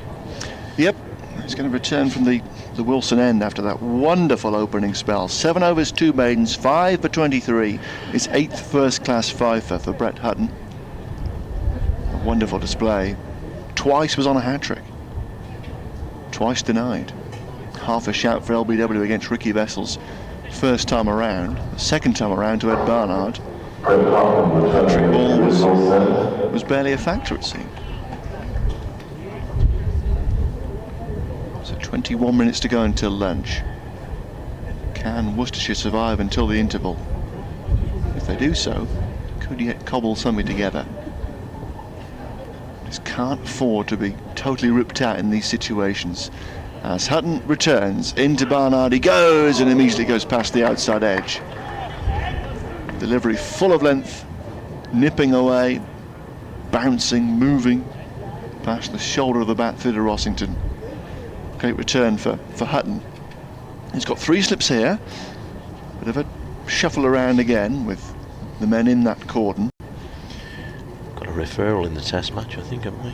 Yep, he's going to return from the Wilson end after that wonderful opening spell. 7 overs, 2 maidens, 5 for 23. His 8th first-class fifer for Brett Hutton. A wonderful display. Twice was on a hat-trick. Twice denied. Half a shout for LBW against Ricky Vessels. First time around. The second time around to Ed Barnard. Hat-trick ball was barely a factor, it seemed. So 21 minutes to go until lunch. Can Worcestershire survive until the interval? If they do so, could yet cobble something together. Just can't afford to be totally ripped out in these situations. As Hutton returns into Barnard, he goes and immediately goes past the outside edge. Delivery full of length, nipping away, bouncing, moving past the shoulder of the bat through to Rossington. Great return for Hutton. He's got 3 slips here. Bit of a shuffle around again with the men in that cordon. Got a referral in the test match, I think, haven't we?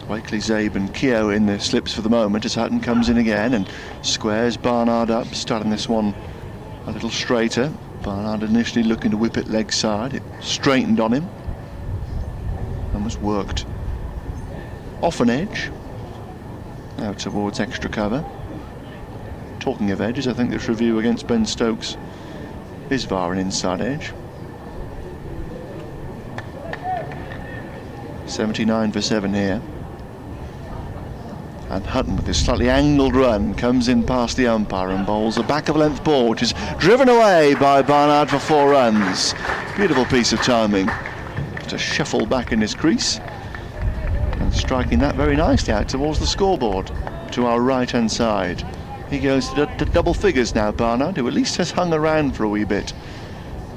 Wakeley, Zabe and Keogh in the slips for the moment as Hutton comes in again and squares Barnard up, starting this one a little straighter. Barnard initially looking to whip it leg side. It straightened on him and was worked off an edge out towards extra cover. Talking of edges, I think this review against Ben Stokes is via an inside edge. 79 for 7 here. And Hutton, with his slightly angled run, comes in past the umpire and bowls a back of length ball, which is driven away by Barnard for 4 runs. Beautiful piece of timing to shuffle back in his crease and striking that very nicely out towards the scoreboard to our right hand side. He goes to double figures now, Barnard, who at least has hung around for a wee bit,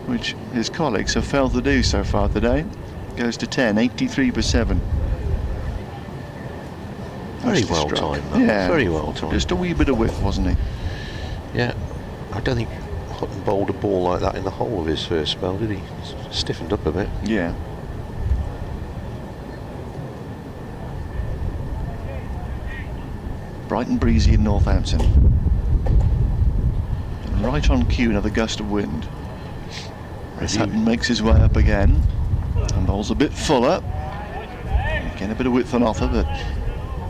which his colleagues have failed to do so far today. Goes to 10, 83 for 7. Very well timed, though. Yeah, very well timed. Just a wee bit of width, wasn't he? Yeah, I don't think Hutton bowled a ball like that in the whole of his first spell, did he? Stiffened up a bit. Yeah. Bright and breezy in Northampton. And right on cue, another gust of wind. As Hutton makes his way up again and bowls a bit fuller. Again, a bit of width on offer, but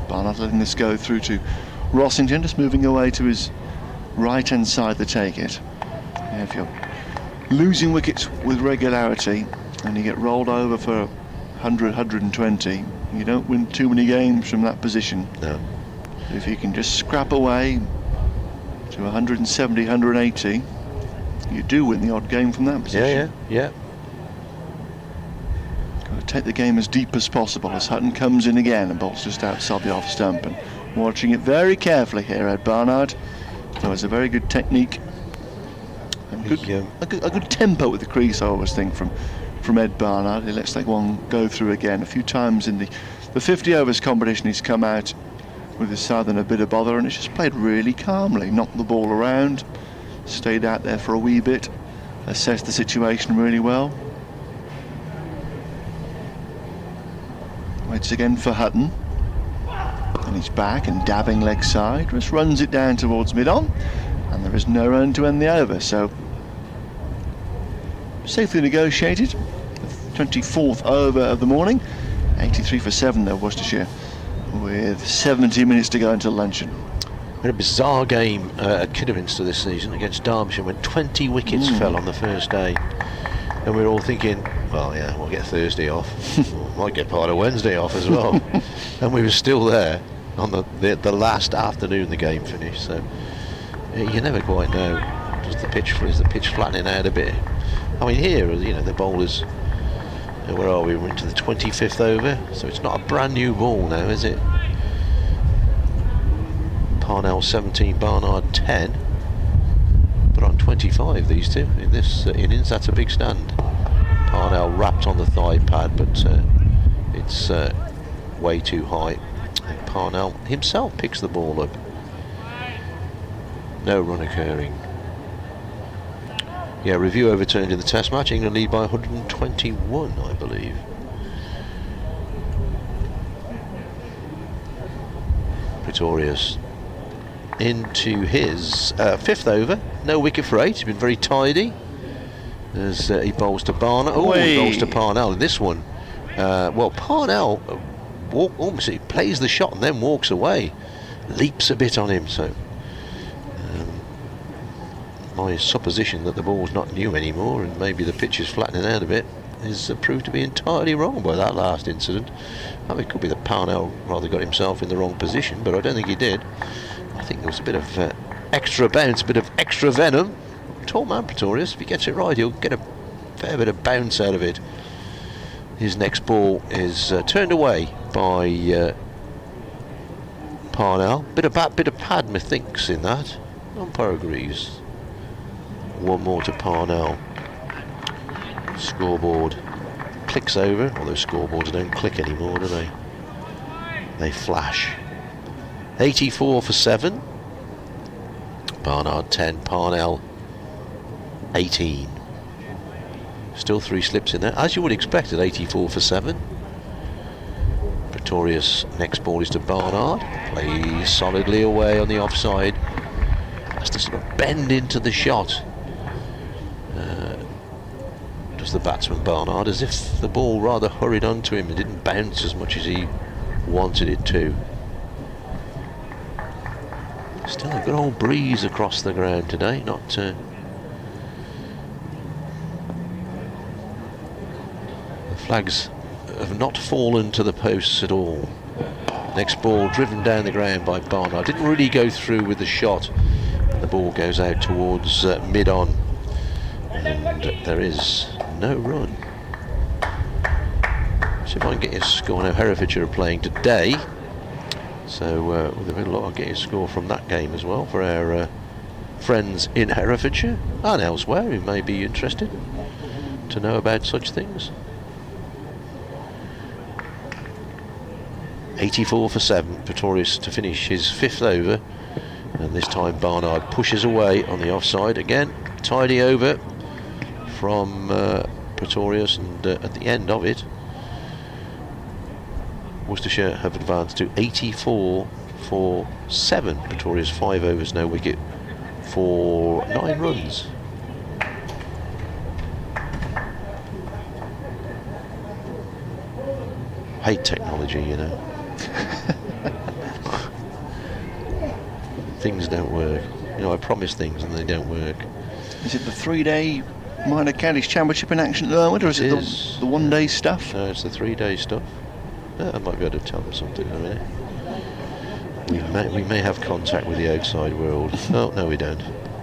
Barnard letting this go through to Rossington, just moving away to his right hand side to take it. Yeah, if you're losing wickets with regularity and you get rolled over for 100, 120, you don't win too many games from that position. No. If you can just scrap away to 170, 180, you do win the odd game from that position. Yeah. Got to take the game as deep as possible as Hutton comes in again and bowls just outside the off stump, and watching it very carefully here, Ed Barnard. That was a very good technique and a good tempo with the crease, I always think, from Ed Barnard. He lets that one go through again a few times in the 50 overs competition. He's come out with his southern a bit of bother, and it's just played really calmly, knocked the ball around, stayed out there for a wee bit, assessed the situation really well. Waits again for Hutton, and he's back and dabbing leg side, just runs it down towards mid-on, and there is no run to end the over, so safely negotiated. The 24th over of the morning. 83 for 7 though, Worcestershire, with 70 minutes to go until luncheon. We had a bizarre game at Kidderminster this season against Derbyshire when 20 wickets fell on the first day, and we were all thinking, well, yeah, we'll get Thursday off. We might get part of Wednesday off as well. And we were still there on the last afternoon the game finished. So you never quite know. Is the pitch flattening out a bit? I mean, here, you know, the bowlers. Where are we? We're into the 25th over, so it's not a brand new ball now, is it? Parnell 17, Barnard 10. But on 25, these two in this innings, that's a big stand. Parnell wrapped on the thigh pad, but It's way too high. And Parnell himself picks the ball up. No run occurring. Yeah, review overturned in the test match. England lead by 121, I believe. Pretorius into his 5th over. No wicket for 8. He's been very tidy as he bowls to Barnell. Oh, he bowls to Parnell in this one. Well, Parnell almost he plays the shot and then walks away. Leaps a bit on him, so my supposition that the ball's not new anymore and maybe the pitch is flattening out a bit is proved to be entirely wrong by that last incident. I mean, it could be that Parnell rather got himself in the wrong position, but I don't think he did. I think there was a bit of extra bounce, a bit of extra venom. Tall man Pretorius, if he gets it right, he'll get a fair bit of bounce out of it. His next ball is turned away by Parnell. Bit of pad, methinks, in that. Umpire agrees. One more to Parnell. Scoreboard clicks over, although scoreboards don't click anymore, do they? They flash. 84 for 7. Barnard 10, Parnell 18. Still 3 slips in there, as you would expect at 84 for 7. Pretorius next ball is to Barnard. Plays solidly away on the offside. Has to sort of bend into the shot. Does the batsman Barnard, as if the ball rather hurried onto him and didn't bounce as much as he wanted it to. Still a good old breeze across the ground today, not the flags have not fallen to the posts at all. Next ball driven down the ground by Barnard. Didn't really go through with the shot. The ball goes out towards mid-on. And there is no run. See if I can get your score. Now Herefordshire are playing today, so there'll be a lot of getting a score from that game as well for our friends in Herefordshire and elsewhere who may be interested to know about such things. 84 for 7. Pretorius to finish his 5th over, and this time Barnard pushes away on the offside again. Tidy over from Pretorius, and at the end of it Worcestershire have advanced to 84 for 7. Pretorius 5 overs, no wicket for 9 runs. Hate technology, you know. Things don't work. You know, I promise things and they don't work. Is it the 3-day Minor Counties Championship in action at the moment, or is it the 1-day stuff? No, it's the 3-day stuff. I might be able to tell them something in a minute. We may have contact with the outside world. Oh, no we don't.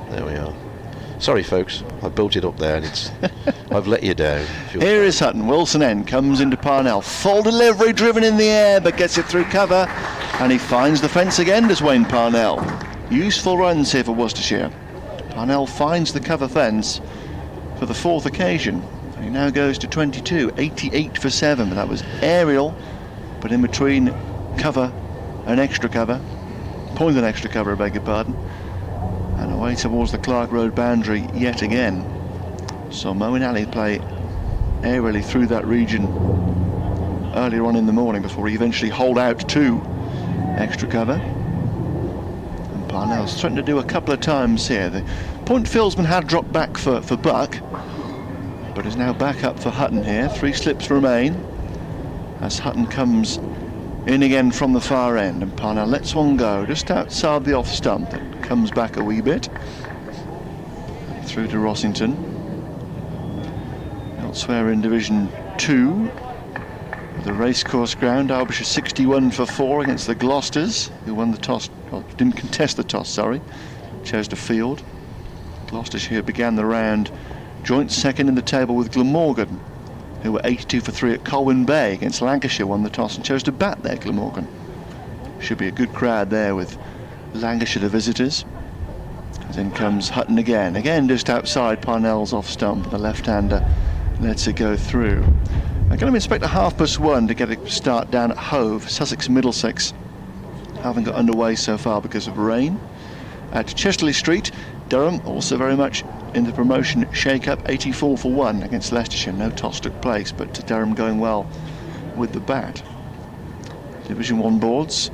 There we are. Sorry folks, I built it up there and it's I've let you down. Here is Hutton. Wilson End comes into Parnell. Full delivery, driven in the air, but gets it through cover, and he finds the fence again, does Wayne Parnell. Useful runs here for Worcestershire. Parnell finds the cover fence for the 4th occasion. He now goes to 22, 88 for 7. That was aerial, but in between cover and extra cover, point and extra cover, I beg your pardon, and away towards the Clark Road boundary yet again. So Moeen Ali play aerially through that region earlier on in the morning before he eventually holed out to extra cover. And Parnell's threatened to do a couple of times here. The point fieldsman had dropped back for Buck, but is now back up for Hutton here. 3 slips remain as Hutton comes in again from the far end, and Parnell lets one go just outside the off stump. It comes back a wee bit through to Rossington. Elsewhere in Division 2, the racecourse ground, Derbyshire 61 for 4 against the Gloucesters, who won the toss, well, didn't contest the toss, sorry, chose to field. Gloucestershire began the round joint second in the table with Glamorgan, who were 82 for 3 at Colwyn Bay against Lancashire, won the toss and chose to bat there, Glamorgan. Should be a good crowd there with Lancashire the visitors. Then comes Hutton again just outside Parnell's off stump. The left-hander lets it go through. I'm going to expect a 1:30 to get a start down at Hove, Sussex Middlesex. Haven't got underway so far because of rain. At Chesterley Street, Durham also very much in the promotion shake-up, 84 for 1 against Leicestershire. No toss took place, but Durham going well with the bat. Division 1 boards.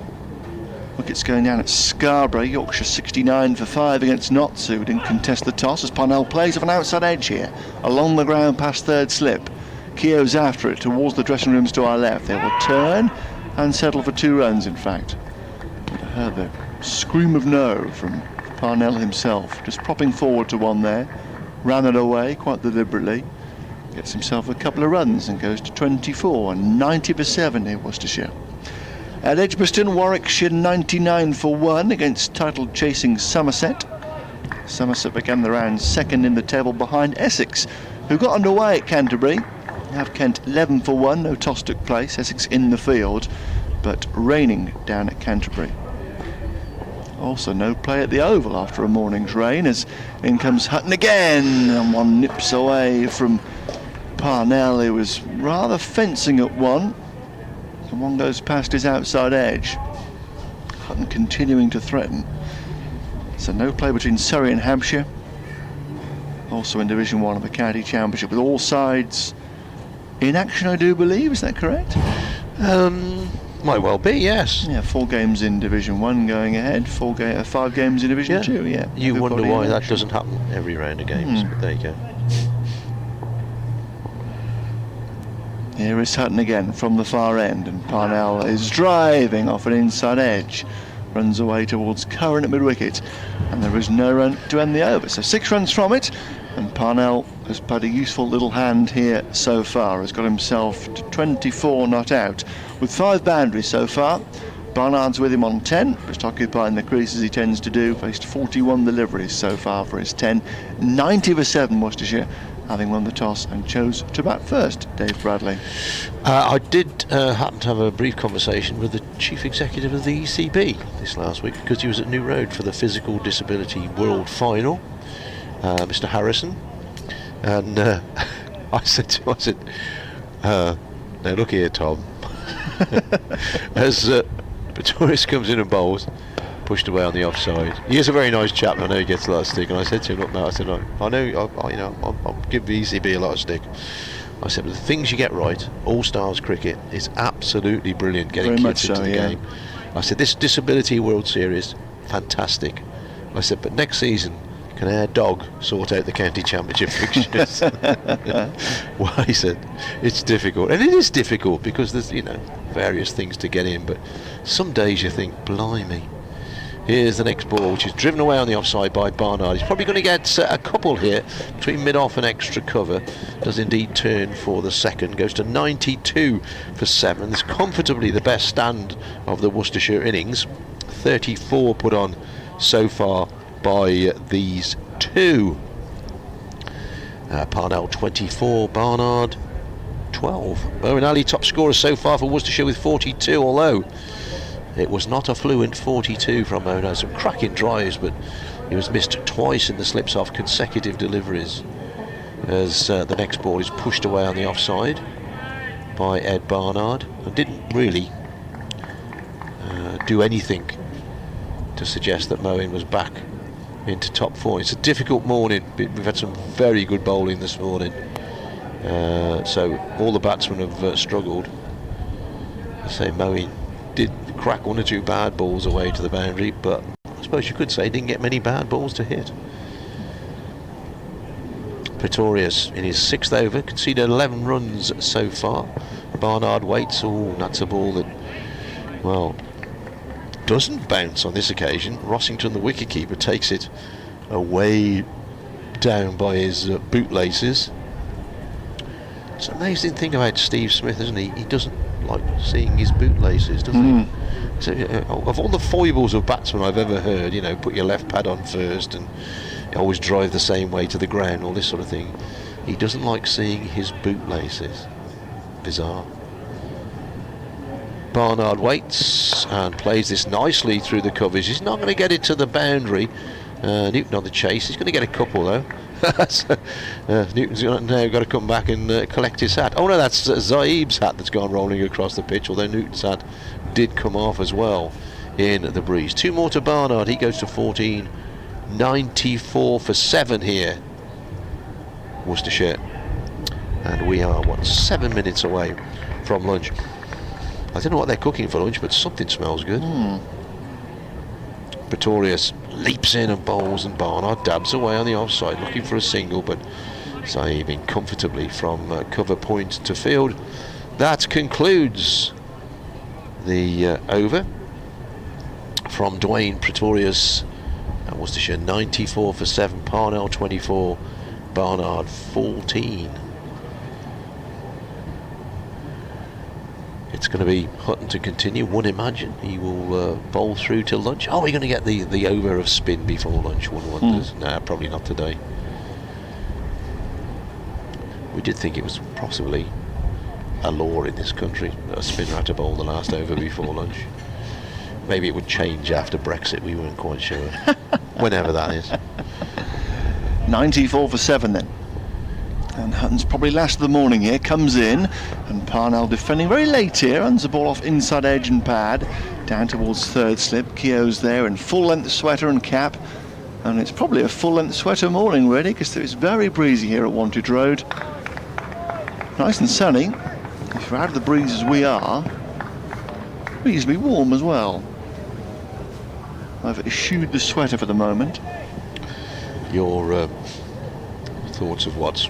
Wickets going down at Scarborough. Yorkshire 69 for 5 against Notts, who didn't contest the toss, as Parnell plays off an outside edge here, along the ground past third slip. Keogh's after it towards the dressing rooms to our left. They will turn and settle for 2 runs, in fact. I heard the scream of no from Parnell himself, just propping forward to 1 there. Ran it away quite deliberately. Gets himself a couple of runs and goes to 24, and 90 for 7 in Worcestershire. At Edgbaston, Warwickshire 99 for 1 against title-chasing Somerset. Somerset began the round second in the table behind Essex, who got underway at Canterbury. Have Kent 11 for 1, no toss took place, Essex in the field, but raining down at Canterbury. Also no play at the Oval after a morning's rain, as in comes Hutton again, and 1 nips away from Parnell, who was rather fencing at 1. And 1 goes past his outside edge. Hutton continuing to threaten. So no play between Surrey and Hampshire. Also in Division 1 of the County Championship, with all sides in action, I do believe. Is that correct? Might well be, yes. Yeah, 4 games in Division 1 going ahead, 5 games in Division 2, yeah. You wonder why that doesn't happen every round of games, but there you go. Here is Hutton again from the far end, and Parnell is driving off an inside edge. Runs away towards Curran at mid-wicket, and there is no run to end the over. So 6 runs from it, and Parnell has played a useful little hand here so far. Has got himself to 24 not out, with 5 boundaries so far. Barnard's with him on 10, just occupying the crease as he tends to do. Faced 41 deliveries so far for his 10. 90 for 7 Worcestershire, having won the toss and chose to bat first. Dave Bradley. I did happen to have a brief conversation with the chief executive of the ECB this last week, because he was at New Road for the Physical Disability World Final, Mr. Harrison, and I said to him, now look here, Tom, as Pretorius comes in and bowls, pushed away on the offside. He is a very nice chap, and I know he gets a lot of stick. And I said to him, look, mate, I said, I know, I'll give the ECB a lot of stick. I said, but the things you get right, All-Stars cricket is absolutely brilliant, getting very kids into the game. I said, this Disability World Series, fantastic. I said, but next season, can our dog sort out the county championship fixtures? Well, he said, it's difficult, and it is difficult because there's various things to get in, but some days you think, blimey. Here's the next ball, which is driven away on the offside by Barnard. He's probably going to get a couple here between mid-off and extra cover. Does indeed turn for the second. Goes to 92 for 7. It's comfortably the best stand of the Worcestershire innings. 34 put on so far by these 2. Parnell 24, Barnard 12. Moeen Ali top scorer so far for Worcestershire with 42, although it was not a fluent 42 from Moeen. Some cracking drives, but he was missed twice in the slips off consecutive deliveries, as the next ball is pushed away on the offside by Ed Barnard, and didn't really do anything to suggest that Moeen was back into top 4. It's a difficult morning. We've had some very good bowling this morning, so all the batsmen have struggled. I say Moeen did crack 1 or 2 bad balls away to the boundary, but I suppose you could say didn't get many bad balls to hit. Pretorius in his 6th over conceded 11 runs so far. Barnard waits. Oh, that's a ball that, well, doesn't bounce on this occasion. Rossington, the wicketkeeper, takes it away down by his bootlaces. It's an amazing thing about Steve Smith, isn't he? He doesn't like seeing his bootlaces, does he? So, of all the foibles of batsmen I've ever heard, put your left pad on first and always drive the same way to the ground, all this sort of thing, he doesn't like seeing his bootlaces. Bizarre. Barnard waits and plays this nicely through the covers. He's not going to get it to the boundary, Newton on the chase. He's going to get a couple though. Newton's now got to come back and collect his hat. Oh no, that's Zaib's hat that's gone rolling across the pitch, although Newton's hat did come off as well in the breeze. 2 more to Barnard. He goes to 14. 94 for 7 here, Worcestershire. And we are, 7 minutes away from lunch. I don't know what they're cooking for lunch, but something smells good. Pretorius leaps in and bowls, and Barnard dabs away on the offside, looking for a single, but Zaib comfortably from cover point to field. That concludes the over from Dwayne Pretorius. And Worcestershire 94 for 7, Parnell 24, Barnard 14. It's going to be Hutton to continue, one imagine. He will bowl through till lunch. Are we going to get the over of spin before lunch, one wonders? No, probably not today. We did think it was possibly a law in this country that a spinner had to bowl the last over before lunch. Maybe it would change after Brexit, we weren't quite sure. Whenever that is. 94 for 7 then. And Hutton's probably last of the morning here, comes in, and Parnell defending very late here, runs the ball off inside edge and pad, down towards third slip. Keogh's there in full length sweater and cap, and it's probably a full length sweater morning really, because it's very breezy here at Wantage Road. Nice and sunny. If we're out of the breeze as we are, reasonably warm as well. I've eschewed the sweater for the moment. Your thoughts of what's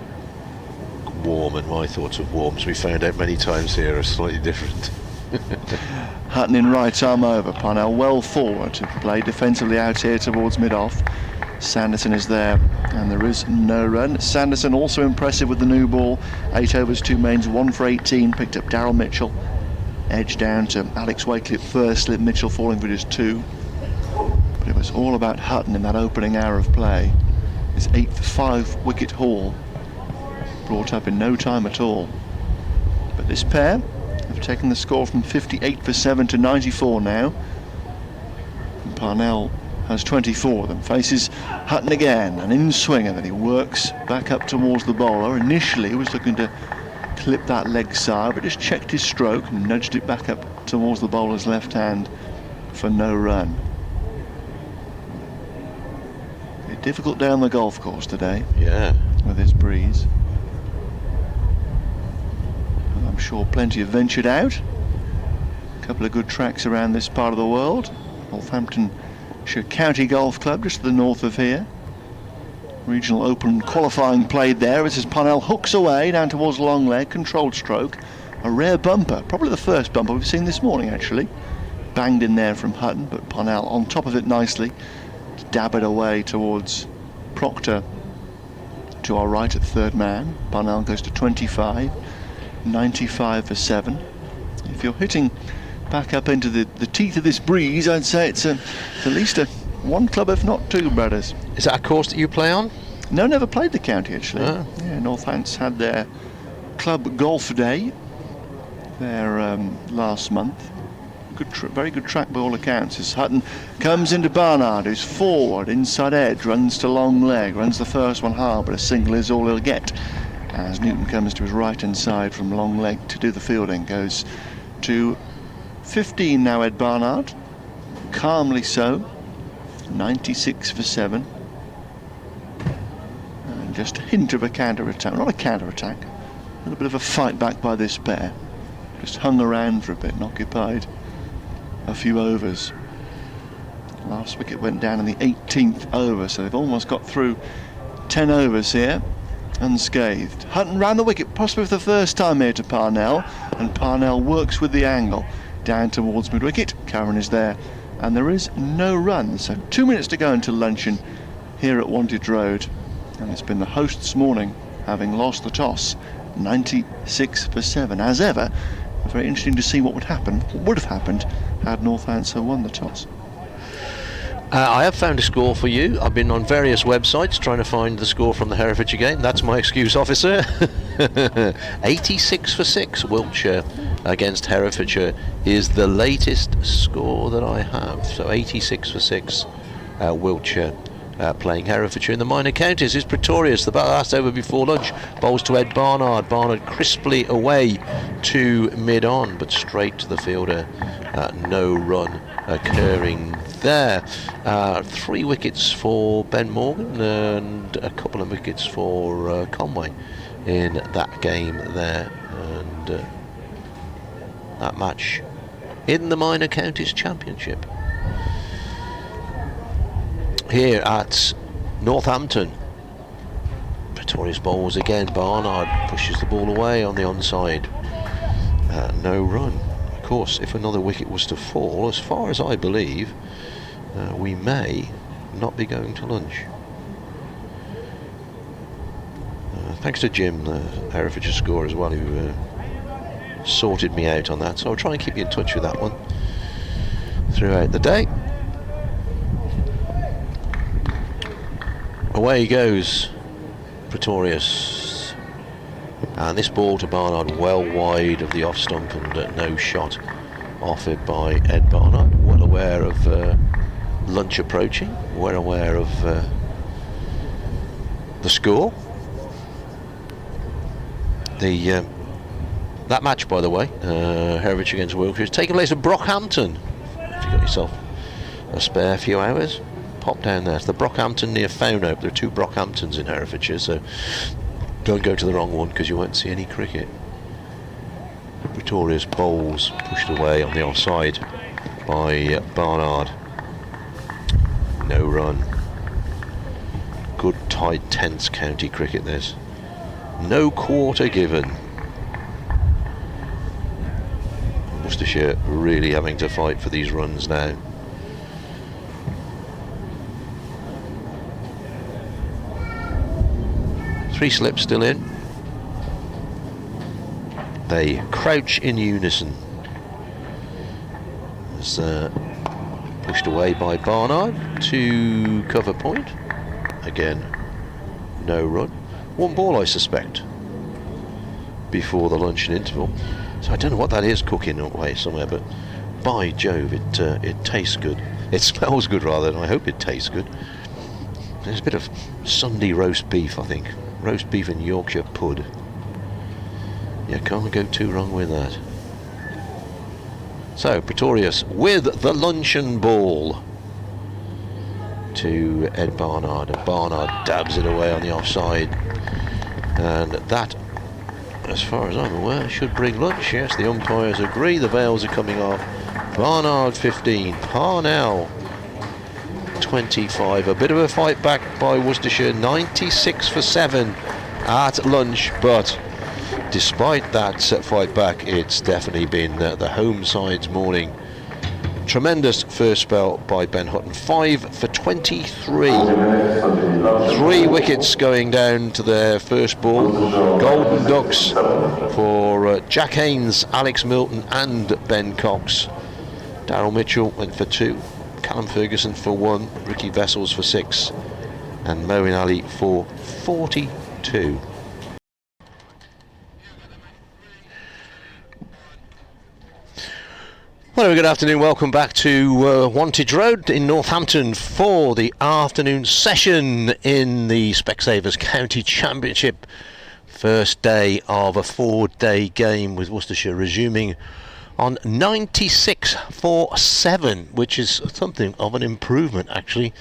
warm and my thoughts of warm, as we found out many times here, are slightly different. Hutton in right arm over, Parnell well forward to play defensively out here towards mid-off. Sanderson is there, and there is no run. Sanderson also impressive with the new ball. 8 overs, 2 mains, 1 for 18. Picked up Daryl Mitchell. Edge down to Alex Wakeley at first slip, Mitchell falling for just 2. But it was all about Hutton in that opening hour of play. His 8th 5-wicket haul, brought up in no time at all. But this pair have taken the score from 58 for 7 to 94 now. And Parnell has 24 of them. Faces Hutton again, an in-swing, and then he works back up towards the bowler. Initially he was looking to clip that leg side, but just checked his stroke and nudged it back up towards the bowler's left hand for no run. A difficult day on the golf course today. Yeah. With this breeze. And I'm sure plenty have ventured out. A couple of good tracks around this part of the world. Northamptonshire County Golf Club, just to the north of here. Regional Open qualifying played there as Parnell hooks away down towards long leg, controlled stroke. A rare bumper, probably the first bumper we've seen this morning actually. Banged in there from Hutton, but Parnell on top of it nicely to dab it away towards Proctor to our right at third man. Parnell goes to 25, 95 for 7. If you're hitting back up into the teeth of this breeze, I'd say it's at least a 1 club if not 2, brothers. Is that a course that you play on? No, never played the county actually. Oh. Yeah, Northants had their club golf day there last month. Very good track by all accounts. As Hutton comes into Barnard, who's forward, inside edge, runs to long leg, runs the first one hard, but a single is all he'll get. As Newton comes to his right hand side from long leg to do the fielding, goes to 15 now, Ed Barnard, calmly so. 96 for 7. And just a hint of a counter-attack. Not a counter-attack, a little bit of a fight back by this pair. Just hung around for a bit and occupied a few overs. Last wicket went down in the 18th over, so they've almost got through 10 overs here unscathed. Hutton round the wicket, possibly for the first time here to Parnell, and Parnell works with the angle down towards mid-wicket. Curran is there, and there is no run, so 2 minutes to go until luncheon here at Wantage Road, and it's been the host's morning, having lost the toss. 96 for 7. As ever, very interesting to see what would have happened had Northamptonshire won the toss. I have found a score for you. I've been on various websites trying to find the score from the Herefordshire game. That's my excuse, officer. 86 for 6, Wiltshire against Herefordshire is the latest score that I have. So 86 for 6, Wiltshire playing Herefordshire in the minor counties is Pretorius. The last over before lunch. Bowls to Ed Barnard. Barnard crisply away to mid-on, but straight to the fielder. No run occurring there. 3 wickets for Ben Morgan and a couple of wickets for Conway in that game there. And that match in the minor counties championship. Here at Northampton, Pretorius bowls again. Barnard pushes the ball away on the onside. No run. Of course, if another wicket was to fall, as far as I believe, we may not be going to lunch. Thanks to Jim, the Herefordshire scorer as well, who sorted me out on that. So I'll try and keep you in touch with that one throughout the day. Away goes Pretorius, and this ball to Barnard well wide of the off stump, and no shot offered by Ed Barnard. Well aware of lunch approaching, well aware of the score. That match, by the way, Herefordshire against Wiltshire, is taking place at Brockhampton. If you've got yourself a spare few hours, pop down there. It's the Brockhampton near Fownope. There are 2 Brockhamptons in Herefordshire, so don't go to the wrong one because you won't see any cricket. Pretorius bowls pushed away on the offside by Barnard. No run. Good tight, tense county cricket this. No quarter given. Worcestershire really having to fight for these runs now. Three slips still in. They crouch in unison. As pushed away by Barnard to cover point. Again, no run. 1 ball, I suspect, before the luncheon interval. So I don't know what that is cooking away somewhere, but by Jove, it tastes good. It smells good rather, and I hope it tastes good. There's a bit of Sunday roast beef, I think. Roast beef and Yorkshire pud. You can't go too wrong with that. So Pretorius with the luncheon ball to Ed Barnard, and Barnard dabs it away on the offside, and that, as far as I'm aware, should bring lunch. Yes, the umpires agree. The veils are coming off. Barnard 15, Parnell 25. A bit of a fight back by Worcestershire, 96 for 7 at lunch, but despite that fight back, it's definitely been the home side's morning. Tremendous first spell by Ben Hutton, 5 for 23. 3 wickets going down to their first ball. Golden Ducks for Jack Haynes, Alex Milton and Ben Cox. Daryl Mitchell went for 2, Callum Ferguson for 1, Ricky Vessels for 6 and Moeen Ali for 42. Well, good afternoon, welcome back to Wantage Road in Northampton for the afternoon session in the Specsavers County Championship. First day of a 4-day game, with Worcestershire resuming on 96 for 7, which is something of an improvement actually.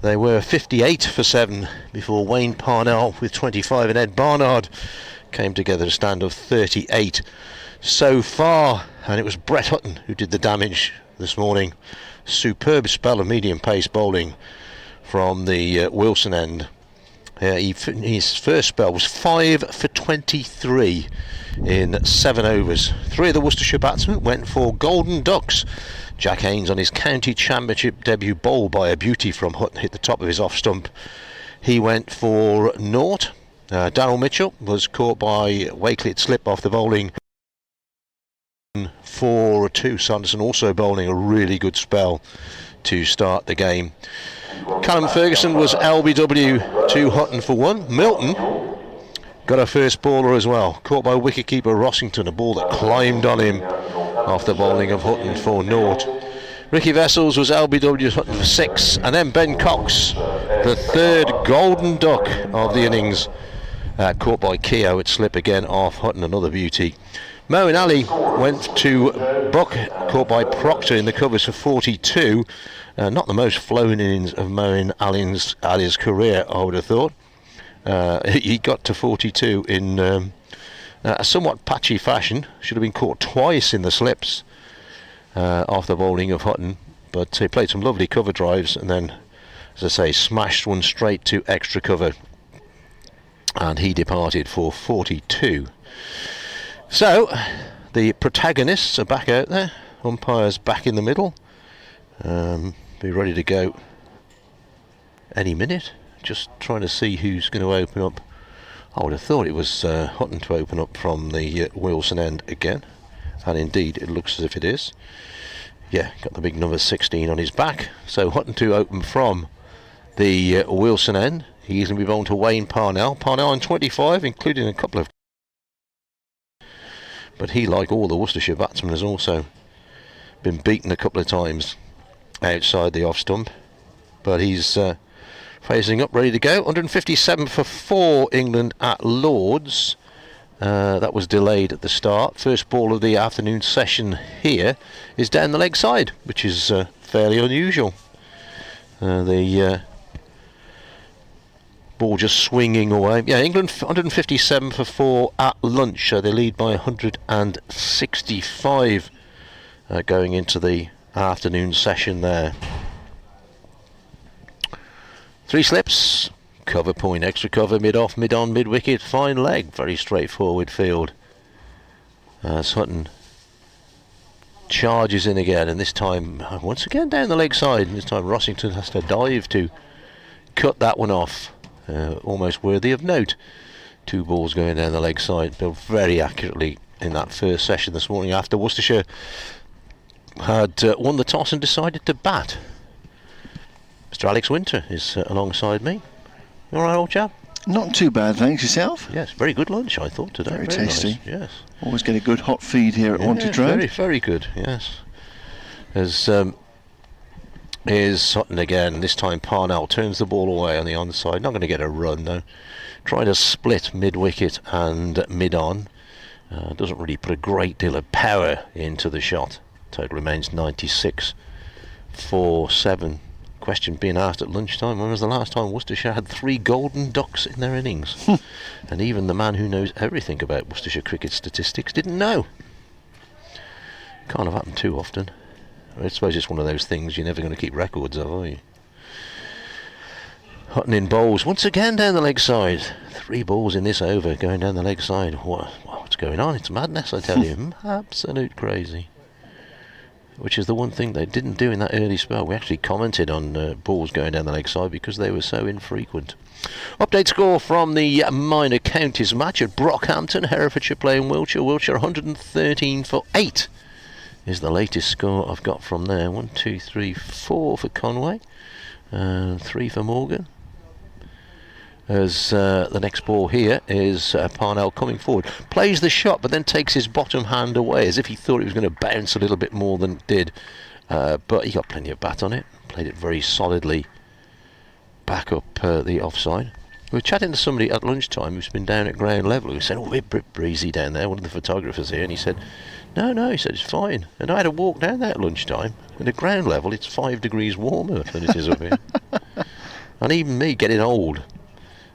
They were 58 for 7 before Wayne Parnell with 25 and Ed Barnard came together to stand of 38 so far, and it was Brett Hutton who did the damage this morning. Superb spell of medium pace bowling from the Wilson end. His first spell was 5 for 23 in 7 overs. 3 of the Worcestershire batsmen went for Golden Ducks. Jack Haynes on his county championship debut bowled by a beauty from Hutton, hit the top of his off stump. He went for naught. Daryl Mitchell was caught by Wakeley at slip off the bowling for 2. Sanderson also bowling a really good spell to start the game. Callum Ferguson was LBW to Hutton for 1. Milton got a first baller as well, caught by wicketkeeper Rossington, a ball that climbed on him off the bowling of Hutton for naught. Ricky Vessels was LBW's Hutton for 6, and then Ben Cox, the third golden duck of the innings, caught by Keogh at slip again off Hutton, another beauty. Moeen Ali went to Buck, caught by Proctor in the covers for 42. Not the most flown innings of Moeen Ali's career, I would have thought. He got to 42 in a somewhat patchy fashion. Should have been caught twice in the slips off the bowling of Hutton, but he played some lovely cover drives and then, as I say, smashed one straight to extra cover, and he departed for 42. So the protagonists are back out there, umpires back in the middle, be ready to go any minute. Just trying to see who's going to open up. I would have thought it was Hutton to open up from the Wilson end again, and indeed it looks as if it is. Yeah, got the big number 16 on his back, so Hutton to open from the Wilson end. He's going to be bowling to Wayne Parnell on 25, including a couple of, but he, like all the Worcestershire batsmen, has also been beaten a couple of times outside the off stump, but he's facing up, ready to go. 157 for 4 England at Lords. That was delayed at the start. First ball of the afternoon session here is down the leg side, which is fairly unusual. The ball just swinging away. Yeah, England 157 for 4 at lunch, so they lead by 165 going into the afternoon session there. 3 slips, cover point, extra cover, mid-off, mid-on, mid-wicket, fine leg, very straightforward field. Hutton charges in again, and this time once again down the leg side, and this time Rossington has to dive to cut that one off. Almost worthy of note. 2 balls going down the leg side, built very accurately in that first session this morning after Worcestershire had won the toss and decided to bat. Mr. Alex Winter is alongside me. You alright, old chap? Not too bad, thanks. Yourself? Yes, very good lunch, I thought, today. Very tasty. Nice. Yes. Always get a good hot feed here at Wantage Road. Very, very good, yes. As is Hutton again. This time Parnell turns the ball away on the onside. Not going to get a run though. Trying to split mid-wicket and mid-on. Doesn't really put a great deal of power into the shot. Total remains 96 for 7. Question being asked at lunchtime, when was the last time Worcestershire had 3 golden ducks in their innings? And even the man who knows everything about Worcestershire cricket statistics didn't know. Can't have happened too often. I suppose it's one of those things you're never going to keep records of, are you? Hutton in bowls once again down the leg side. 3 balls in this over going down the leg side. What's going on? It's madness, I tell you. Absolute crazy. Which is the one thing they didn't do in that early spell. We actually commented on balls going down the leg side because they were so infrequent. Update score from the minor counties match at Brockhampton. Herefordshire playing Wiltshire. Wiltshire 113 for 8 is the latest score I've got from there. 1, 2, 3, 4 for Conway, 3 for Morgan. As the next ball here is Parnell coming forward, plays the shot but then takes his bottom hand away as if he thought it was going to bounce a little bit more than it did, but he got plenty of bat on it, played it very solidly back up the offside. We were chatting to somebody at lunchtime who's been down at ground level who said, oh, a bit breezy down there, one of the photographers here, and he said, no, he said, it's fine. And I had to walk down there at lunchtime, and at ground level it's 5 degrees warmer than it is up here. And even me getting old,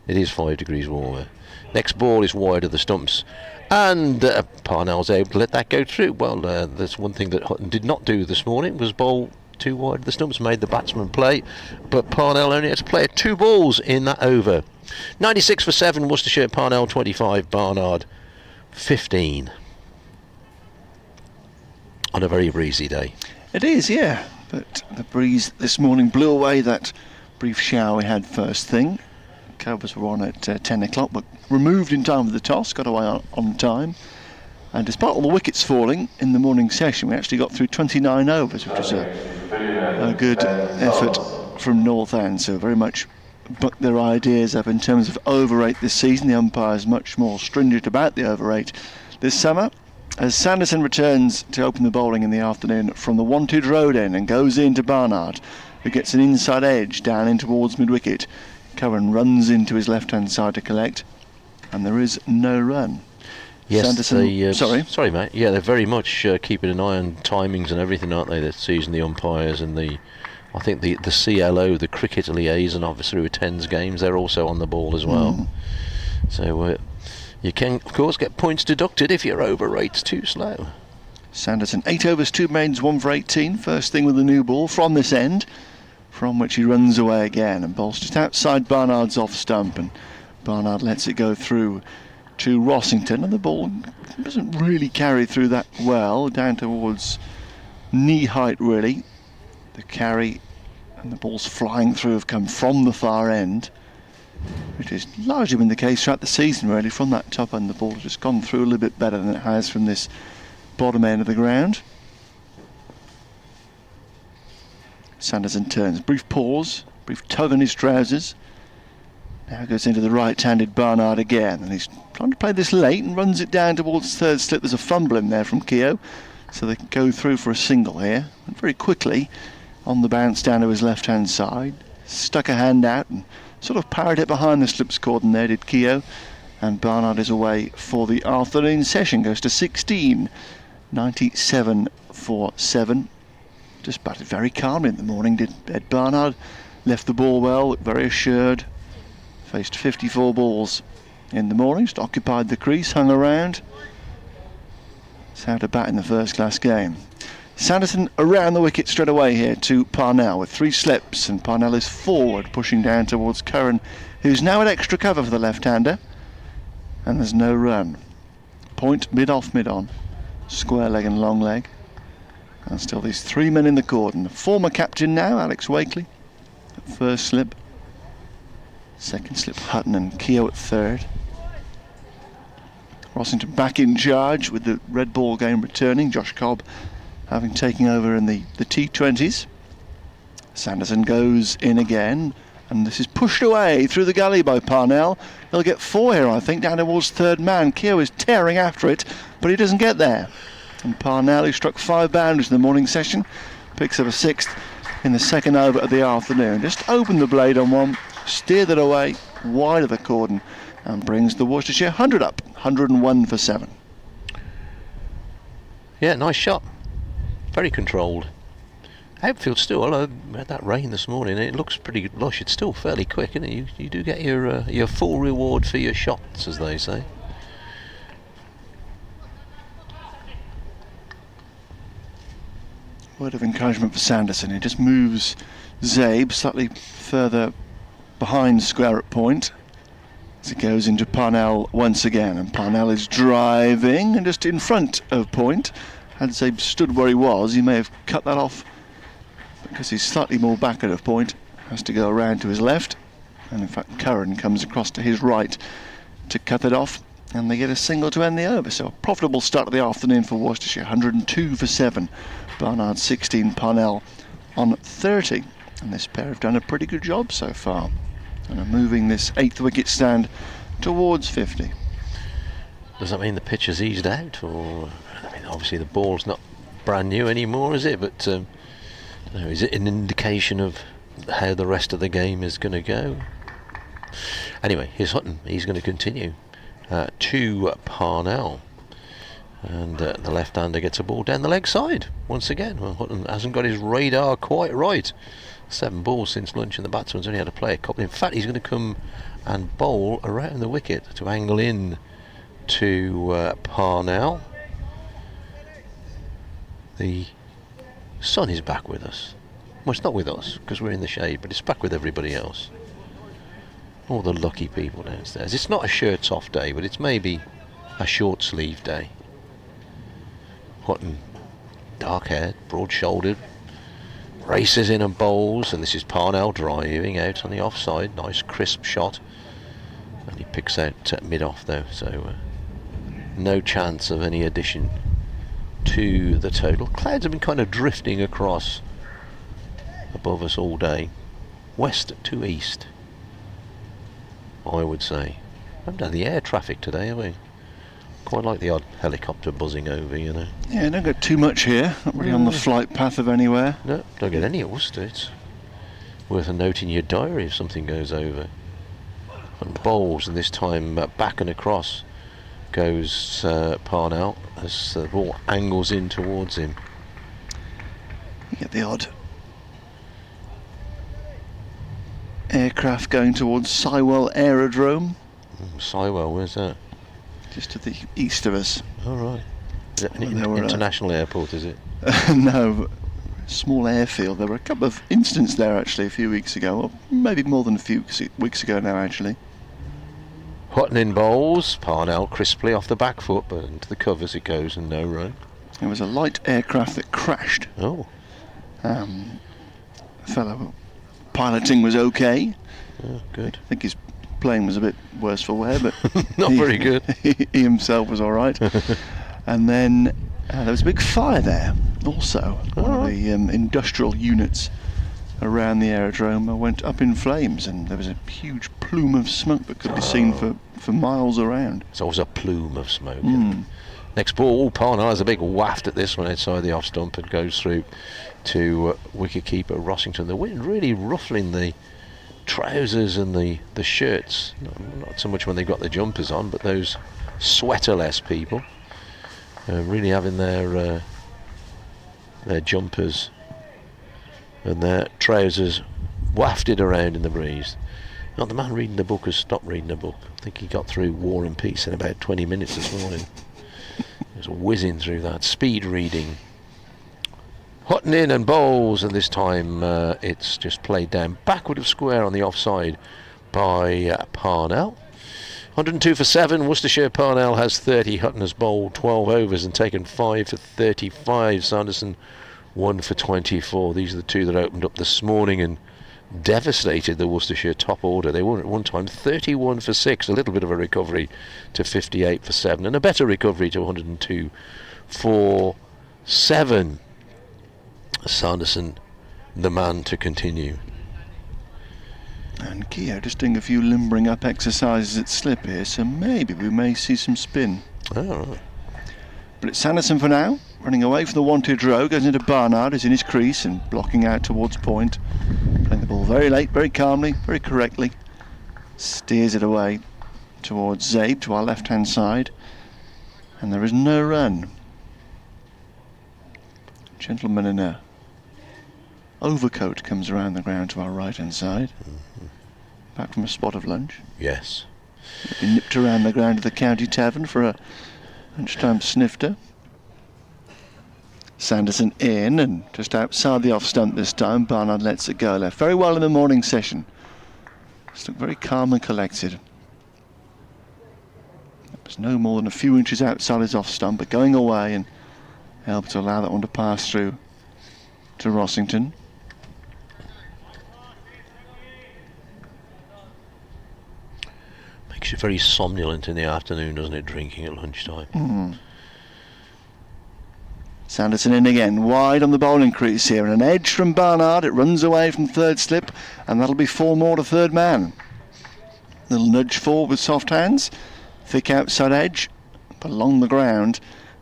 it is 5 degrees warmer. Next ball is wide of the stumps, and Parnell's able to let that go through. Well, there's one thing that Hutton did not do this morning, was bowl too wide of the stumps, made the batsman play, but Parnell only had to play 2 balls in that over. 96 for 7 Worcestershire, Parnell 25, Barnard 15. On a very breezy day. It is, yeah, but the breeze this morning blew away that brief shower we had first thing. Covers were on at 10 o'clock, but removed in time for the toss, got away on time. And despite all the wickets falling in the morning session, we actually got through 29 overs, which was a good effort from Northampton. So very much bucked their ideas up in terms of over 8 this season. The umpire's much more stringent about the over 8 this summer. as Sanderson returns to open the bowling in the afternoon from the wanted road end and goes into Barnard, who gets an inside edge down in towards mid-wicket. Curran runs into his left-hand side to collect, and there is no run. Yes, Sanderson, sorry, mate. Yeah, they're very much keeping an eye on timings and everything, aren't they? This season, the umpires and I think the CLO, the cricket liaison officer who attends games, they're also on the ball as well. So you can, of course, get points deducted if your over rate's too slow. Sanderson, 8 overs, 2 maidens, 1 for 18. First thing with the new ball from this end, from which he runs away again and bowls just outside Barnard's off stump, and Barnard lets it go through to Rossington, and the ball doesn't really carry through that well, down towards knee height really. The carry and the balls flying through have come from the far end, which has largely been the case throughout the season really. From that top end the ball has just gone through a little bit better than it has from this bottom end of the ground. Sanderson turns, brief pause, brief tug on his trousers. Now goes into the right-handed Barnard again, and he's trying to play this late and runs it down towards third slip. There's a fumble in there from Keogh, so they can go through for a single here. And very quickly, on the bounce down to his left-hand side, stuck a hand out and sort of parried it behind the slips cordon there, did Keogh. And Barnard is away for the afternoon session, goes to 16, 97 for 7. Just batted very calmly in the morning, did Ed Barnard. Left the ball well, looked very assured. Faced 54 balls in the morning, just occupied the crease, hung around. It's how to bat in the first class game. Sanderson around the wicket straight away here to Parnell with 3 slips, and Parnell is forward, pushing down towards Curran, who's now at extra cover for the left-hander, and there's no run. Point mid-off, mid-on, square leg and long leg, and still these 3 men in the cordon. The former captain now, Alex Wakeley, at first slip. Second slip, Hutton and Keogh at third. Rossington back in charge with the red ball game returning. Josh Cobb having taken over in the T20s. Sanderson goes in again, and this is pushed away through the gully by Parnell. He'll get 4 here, I think, down towards third man. Keogh is tearing after it, but he doesn't get there. And Parnell, who struck 5 boundaries in the morning session, picks up a 6th in the second over of the afternoon. Just opened the blade on one, steered it away wide of the cordon, and brings the Worcestershire 100 up, 101 for 7. Yeah, nice shot. Very controlled. Outfield still, although we had that rain this morning, it looks pretty lush. It's still fairly quick, isn't it? You do get your full reward for your shots, as they say. Word of encouragement for Sanderson. He just moves Zabe slightly further behind square at point as he goes into Parnell once again, and Parnell is driving and just in front of point. Had Zabe stood where he was, he may have cut that off, because he's slightly more back of point, has to go around to his left, and in fact Curran comes across to his right to cut it off, and they get a single to end the over. So a profitable start of the afternoon for Worcestershire, 102 for 7. Barnard 16, Parnell on 30, and this pair have done a pretty good job so far and are moving this 8th wicket stand towards 50. Does that mean the pitch has eased out, or I mean, obviously the ball's not brand new anymore, is it? But is it an indication of how the rest of the game is going to go? Anyway, here's Hutton. He's going to continue to Parnell. And the left-hander gets a ball down the leg side once again. Well, Hutton hasn't got his radar quite right. 7 balls since lunch, and the batsman's only had to play a couple. In fact, he's going to come and bowl around the wicket to angle in to Parnell. The sun is back with us. Well, it's not with us because we're in the shade, but it's back with everybody else. All the lucky people downstairs. It's not a shirts off day, but it's maybe a short sleeve day. Hutton, dark haired, broad shouldered, races in and bowls, and this is Parnell driving out on the offside. Nice crisp shot, and he picks out mid off though, so no chance of any addition to the total. Clouds have been kind of drifting across above us all day, west to east, I would say. We haven't had the air traffic today, have we? Quite like the odd helicopter buzzing over, you know. Yeah, don't get too much here. Not really on the flight path of anywhere. No, don't get any at Worcester. It's worth a note in your diary if something goes over. And bowls, and this time back and across goes Parnell as the ball angles in towards him. You get the odd aircraft going towards Sywell Aerodrome. Sywell, where's that? Just to the east of us. Oh, right. Is it an Well, international airport, is it? No, small airfield. There were a couple of incidents there actually a few weeks ago, or maybe more than a few weeks ago now actually. Hutton in bowls, Parnell crisply off the back foot, but into the covers it goes and no run. It was a light aircraft that crashed. Oh. The fellow piloting was okay. Oh, good. I think his plane was a bit worse for wear, but Not very good. He himself was all right. And then there was a big fire there also. One of the industrial units around the aerodrome went up in flames, and there was a huge plume of smoke that could be seen for miles around. It's always a plume of smoke. Next ball, Parnell has a big waft at this one outside the off stump and goes through to wicketkeeper Rossington. The wind really ruffling the trousers and the shirts, not so much when they've got the jumpers on, but those sweaterless people really having their jumpers and their trousers wafted around in the breeze. Now, the man reading the book has stopped reading the book. I think he got through War and Peace in about 20 minutes this morning. He was whizzing through that, speed reading. Hutton in and bowls, and this time it's just played down backward of square on the offside by Parnell. 102 for 7. Worcestershire Parnell has 30. Hutton has bowled 12 overs and taken 5 for 35. Sanderson 1 for 24. These are the two that opened up this morning and devastated the Worcestershire top order. They were at one time 31 for 6, a little bit of a recovery to 58 for 7, and a better recovery to 102 for 7. Sanderson, the man to continue. And Keogh just doing a few limbering up exercises at slip here, so maybe we may see some spin. Oh, right. But it's Sanderson for now, running away from the wanted row, goes into Barnard, who's in his crease and blocking out towards point. Playing the ball very late, very calmly, very correctly. Steers it away towards Zabe, to our left-hand side. And there is no run. Gentleman in a overcoat comes around the ground to our right-hand side. Back from a spot of lunch. Yes. Been nipped around the ground of the county tavern for a lunchtime snifter. Sanderson in, and just outside the off stump this time. Barnard lets it go left. Very well in the morning session. Just looked very calm and collected. It was no more than a few inches outside his off stump, but going away and able to allow that one to pass through to Rossington. Makes you very somnolent in the afternoon, doesn't it, drinking at lunchtime? Sanderson in again, wide on the bowling crease here, and an edge from Barnard. It runs away from third slip, and that'll be 4 more to third man. Little nudge forward with soft hands, thick outside edge, but along the ground,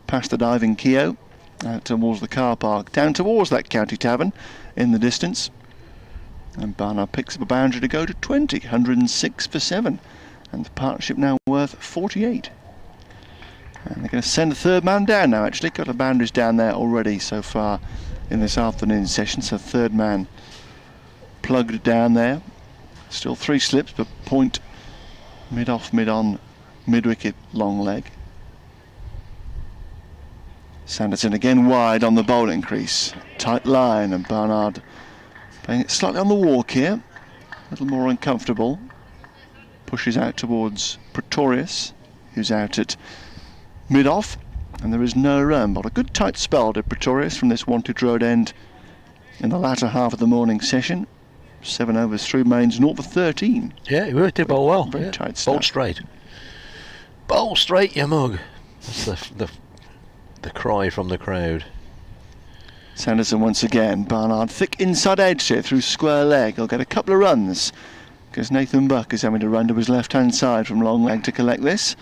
past the diving Keogh, out towards the car park, down towards that county tavern in the distance. And Barnard picks up a boundary to go to 20, 106 for 7. And the partnership now worth 48. And they're going to send the third man down now, actually. Got the boundaries down there already so far in this afternoon session. So third man plugged down there. Still 3 slips, but point mid-off, mid-on, mid-wicket, long leg. Sanderson again wide on the bowling crease. Tight line, and Barnard playing it slightly on the walk here. A little more uncomfortable. Pushes out towards Pretorius, who's out at mid-off, and there is no run. But a good tight spell to Pretorius from this wanted road end in the latter half of the morning session. 7 overs, 3 mains, 0 for 13. Yeah, he worked it bowl well. Very tight stuff. Bowl straight. Bowl straight, you mug. That's the cry from the crowd. Sanderson once again. Barnard thick inside edge here through square leg. He'll get a couple of runs, because Nathan Buck is having to run to his left-hand side from long leg to collect this.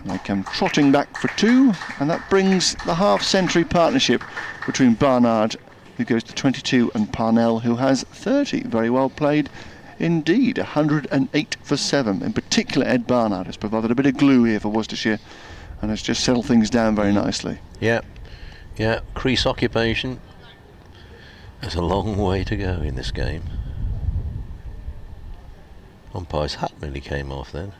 And they come trotting back for 2, and that brings the half-century partnership between Barnard, who goes to 22, and Parnell, who has 30. Very well played indeed. 108 for 7. In particular, Ed Barnard has provided a bit of glue here for Worcestershire and has just settled things down very nicely. Yeah, crease occupation. There's a long way to go in this game. Umpire's hat nearly came off then.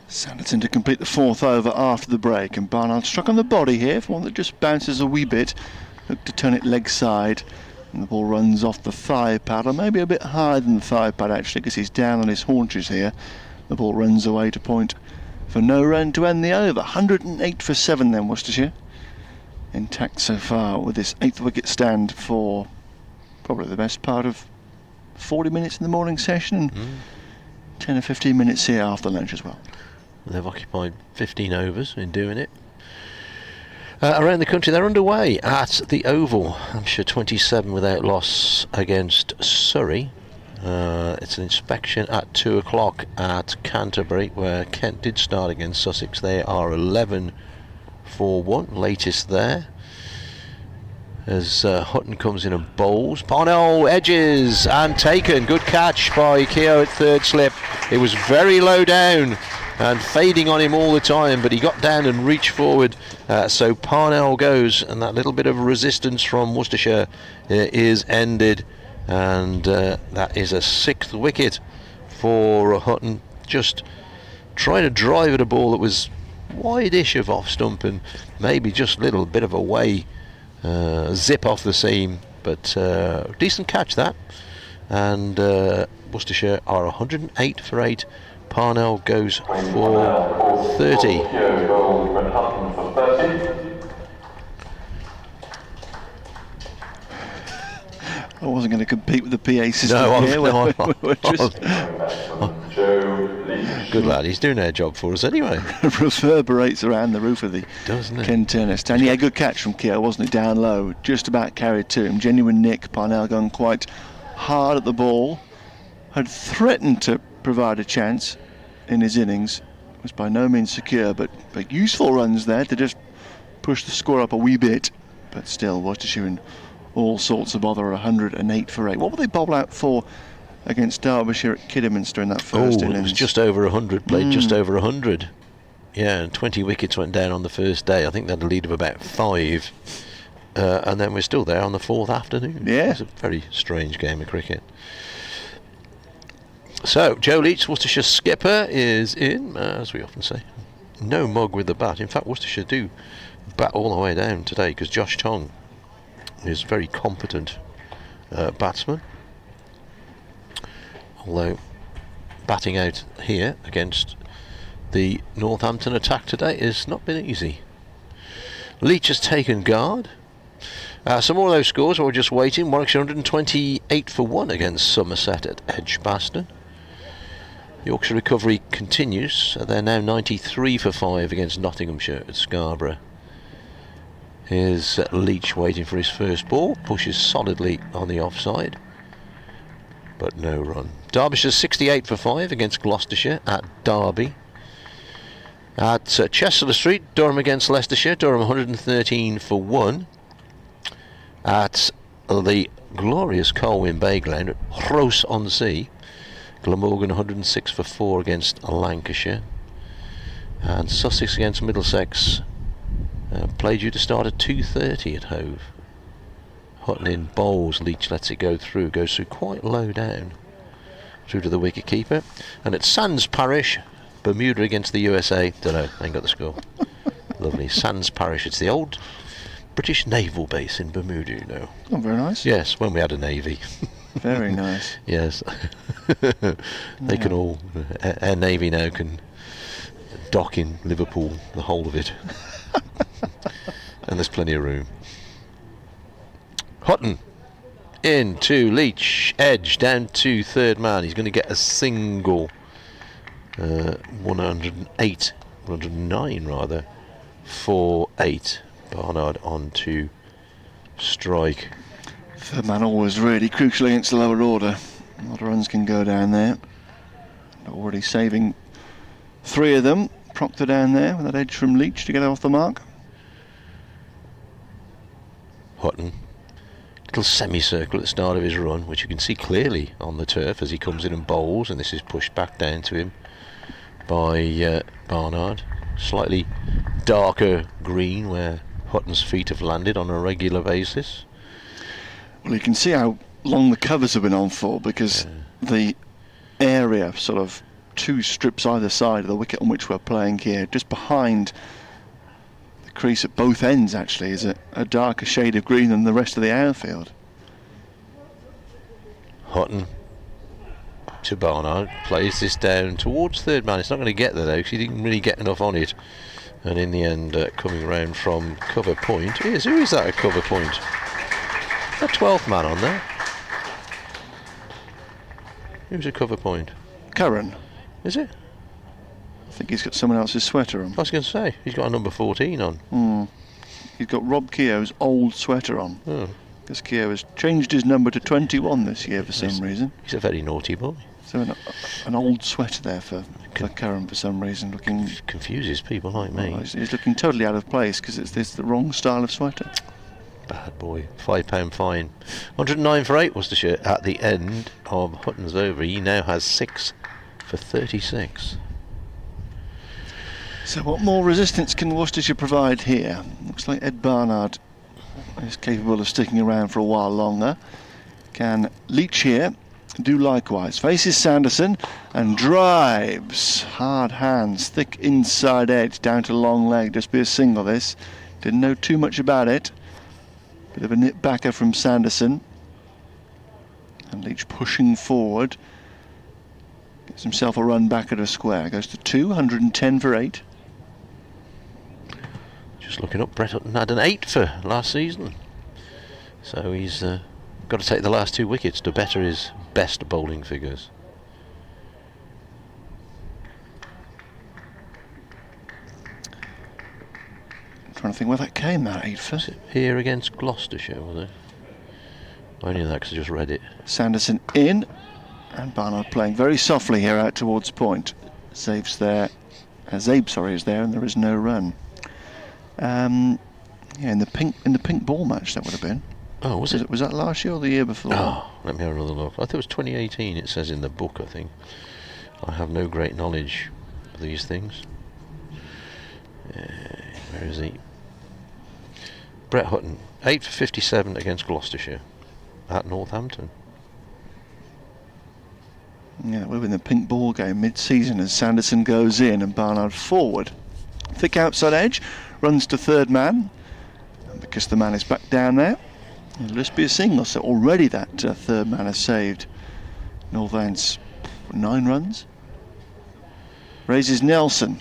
Sanderson to complete the 4th over after the break, and Barnard struck on the body here for one that just bounces a wee bit. Looked to turn it leg side, and the ball runs off the thigh pad, or maybe a bit higher than the thigh pad actually, because he's down on his haunches here. The ball runs away to point for no run to end the over. 108 for 7 then, Worcestershire. Intact so far with this 8th wicket stand for probably the best part of 40 minutes in the morning session, and 10 or 15 minutes here after lunch as well. They've occupied 15 overs in doing it. Around the country, they're underway at the Oval. Hampshire 27 without loss against Surrey. It's an inspection at 2 o'clock at Canterbury, where Kent did start against Sussex. They are 11 for 1, latest there. As Hutton comes in and bowls. Parnell edges and taken. Good catch by Keogh at 3rd slip. It was very low down and fading on him all the time, but he got down and reached forward, so Parnell goes, and that little bit of resistance from Worcestershire is ended, and that is a 6th wicket for Hutton. Just trying to drive at a ball that was wide-ish of off stump and maybe just a little bit of a way zip off the seam, but decent catch that, and Worcestershire are 108 for 8. Parnell goes for 30. I wasn't going to compete with the PA system here. We're just good lad, he's doing their job for us anyway. Reverberates around the roof of the Ken Turner stand. Yeah, good catch from Keogh, wasn't it? Down low, just about carried to him. Genuine nick. Parnell gone quite hard at the ball. Had threatened to provide a chance in his innings. Was by no means secure, but useful runs there to just push the score up a wee bit. But still, Worcestershire in all sorts of bother. 108 for 8. What were they bowl out for against Derbyshire at Kidderminster in that first innings? It was just over 100, played just over 100. Yeah, and 20 wickets went down on the first day. I think they had a lead of about 5. And then we're still there on the 4th afternoon. Yeah. It's a very strange game of cricket. So, Joe Leach, Worcestershire skipper, is in, as we often say. No mug with the bat. In fact, Worcestershire do bat all the way down today, because Josh Tong is a very competent batsman. Although, batting out here against the Northampton attack today has not been easy. Leach has taken guard. Some more of those scores, we're just waiting. Warwickshire 128 for 1 against Somerset at Edgbaston. Yorkshire recovery continues. They're now 93 for 5 against Nottinghamshire at Scarborough. Here's Leach waiting for his first ball. Pushes solidly on the offside, but no run. Derbyshire 68 for 5 against Gloucestershire at Derby. At Chester Street, Durham against Leicestershire. Durham 113 for 1. At the glorious Colwyn Bay Ground at Rhos-on-Sea, Glamorgan 106 for 4 against Lancashire. And Sussex against Middlesex play due to start at 2:30 at Hove. Hutton in bowls. Leach lets it go through. Goes through quite low down through to the wicket keeper. And at Sands Parish, Bermuda against the USA. Don't know, ain't got the score. Lovely. Sands Parish. It's the old British naval base in Bermuda, you know. Oh, very nice. Yes, when we had a navy. Very nice. Yes. They can all, our navy now can dock in Liverpool, the whole of it. And there's plenty of room. Hutton into Leach, edge down to 3rd man. He's going to get a single. 109 rather, for 8. Barnard on to strike. 3rd man always really crucial against the lower order. A lot of runs can go down there. Already saving 3 of them. Proctor down there with that edge from Leach to get off the mark. Hutton. Little semicircle at the start of his run, which you can see clearly on the turf as he comes in and bowls, and this is pushed back down to him by Barnard. Slightly darker green where Hutton's feet have landed on a regular basis. Well, you can see how long the covers have been on for, because the area, sort of 2 strips either side of the wicket on which we're playing here, just behind the crease at both ends actually, is a darker shade of green than the rest of the outfield. Hutton to Barnard, plays this down towards third man. It's not going to get there though, because he didn't really get enough on it, and in the end coming around from cover point. Who is that at cover point? That 12th man on there. Who's a cover point? Curran. Is it? I think he's got someone else's sweater on. I was going to say, he's got a number 14 on. He's got Rob Keogh's old sweater on. Oh. Because Keogh has changed his number to 21 this year for some reason. He's a very naughty boy. So an old sweater there for Curran for some reason, looking... Confuses people like me. Well, he's looking totally out of place because it's the wrong style of sweater. Bad boy. £5 fine. 109 for 8 Worcestershire at the end of Hutton's over. He now has 6 for 36. So what more resistance can Worcestershire provide here? Looks like Ed Barnard is capable of sticking around for a while longer. Can Leach here do likewise? Faces Sanderson and drives. Hard hands, thick inside edge down to long leg. Just be a single this. Didn't know too much about it. Bit of a nip backer from Sanderson. And Leach pushing forward. Gets himself a run back at a square. Goes to 210 for 8. Just looking up, Brett Hutton had an 8 for last season. So he's got to take the last 2 wickets to better his best bowling figures. I'm trying to think where that came, that 8 for. Here against Gloucestershire, was it? I knew that because I just read it. Sanderson in, and Barnard playing very softly here out towards point. Zabe's there, Zabe is there, and there is no run. Yeah, in the pink ball match that would have been. Oh, was it? Was that last year or the year before? Oh, let me have another look. I thought it was 2018. It says in the book. I think. I have no great knowledge of these things. Where is he? Brett Hutton, 8 for 57 against Gloucestershire at Northampton. Yeah, we're in the pink ball game mid-season as Sanderson goes in and Barnard forward. Thick outside edge, runs to third man, and because the man is back down there, it'll just be a single. So already that third man has saved Northants 9 runs. Raises Nelson,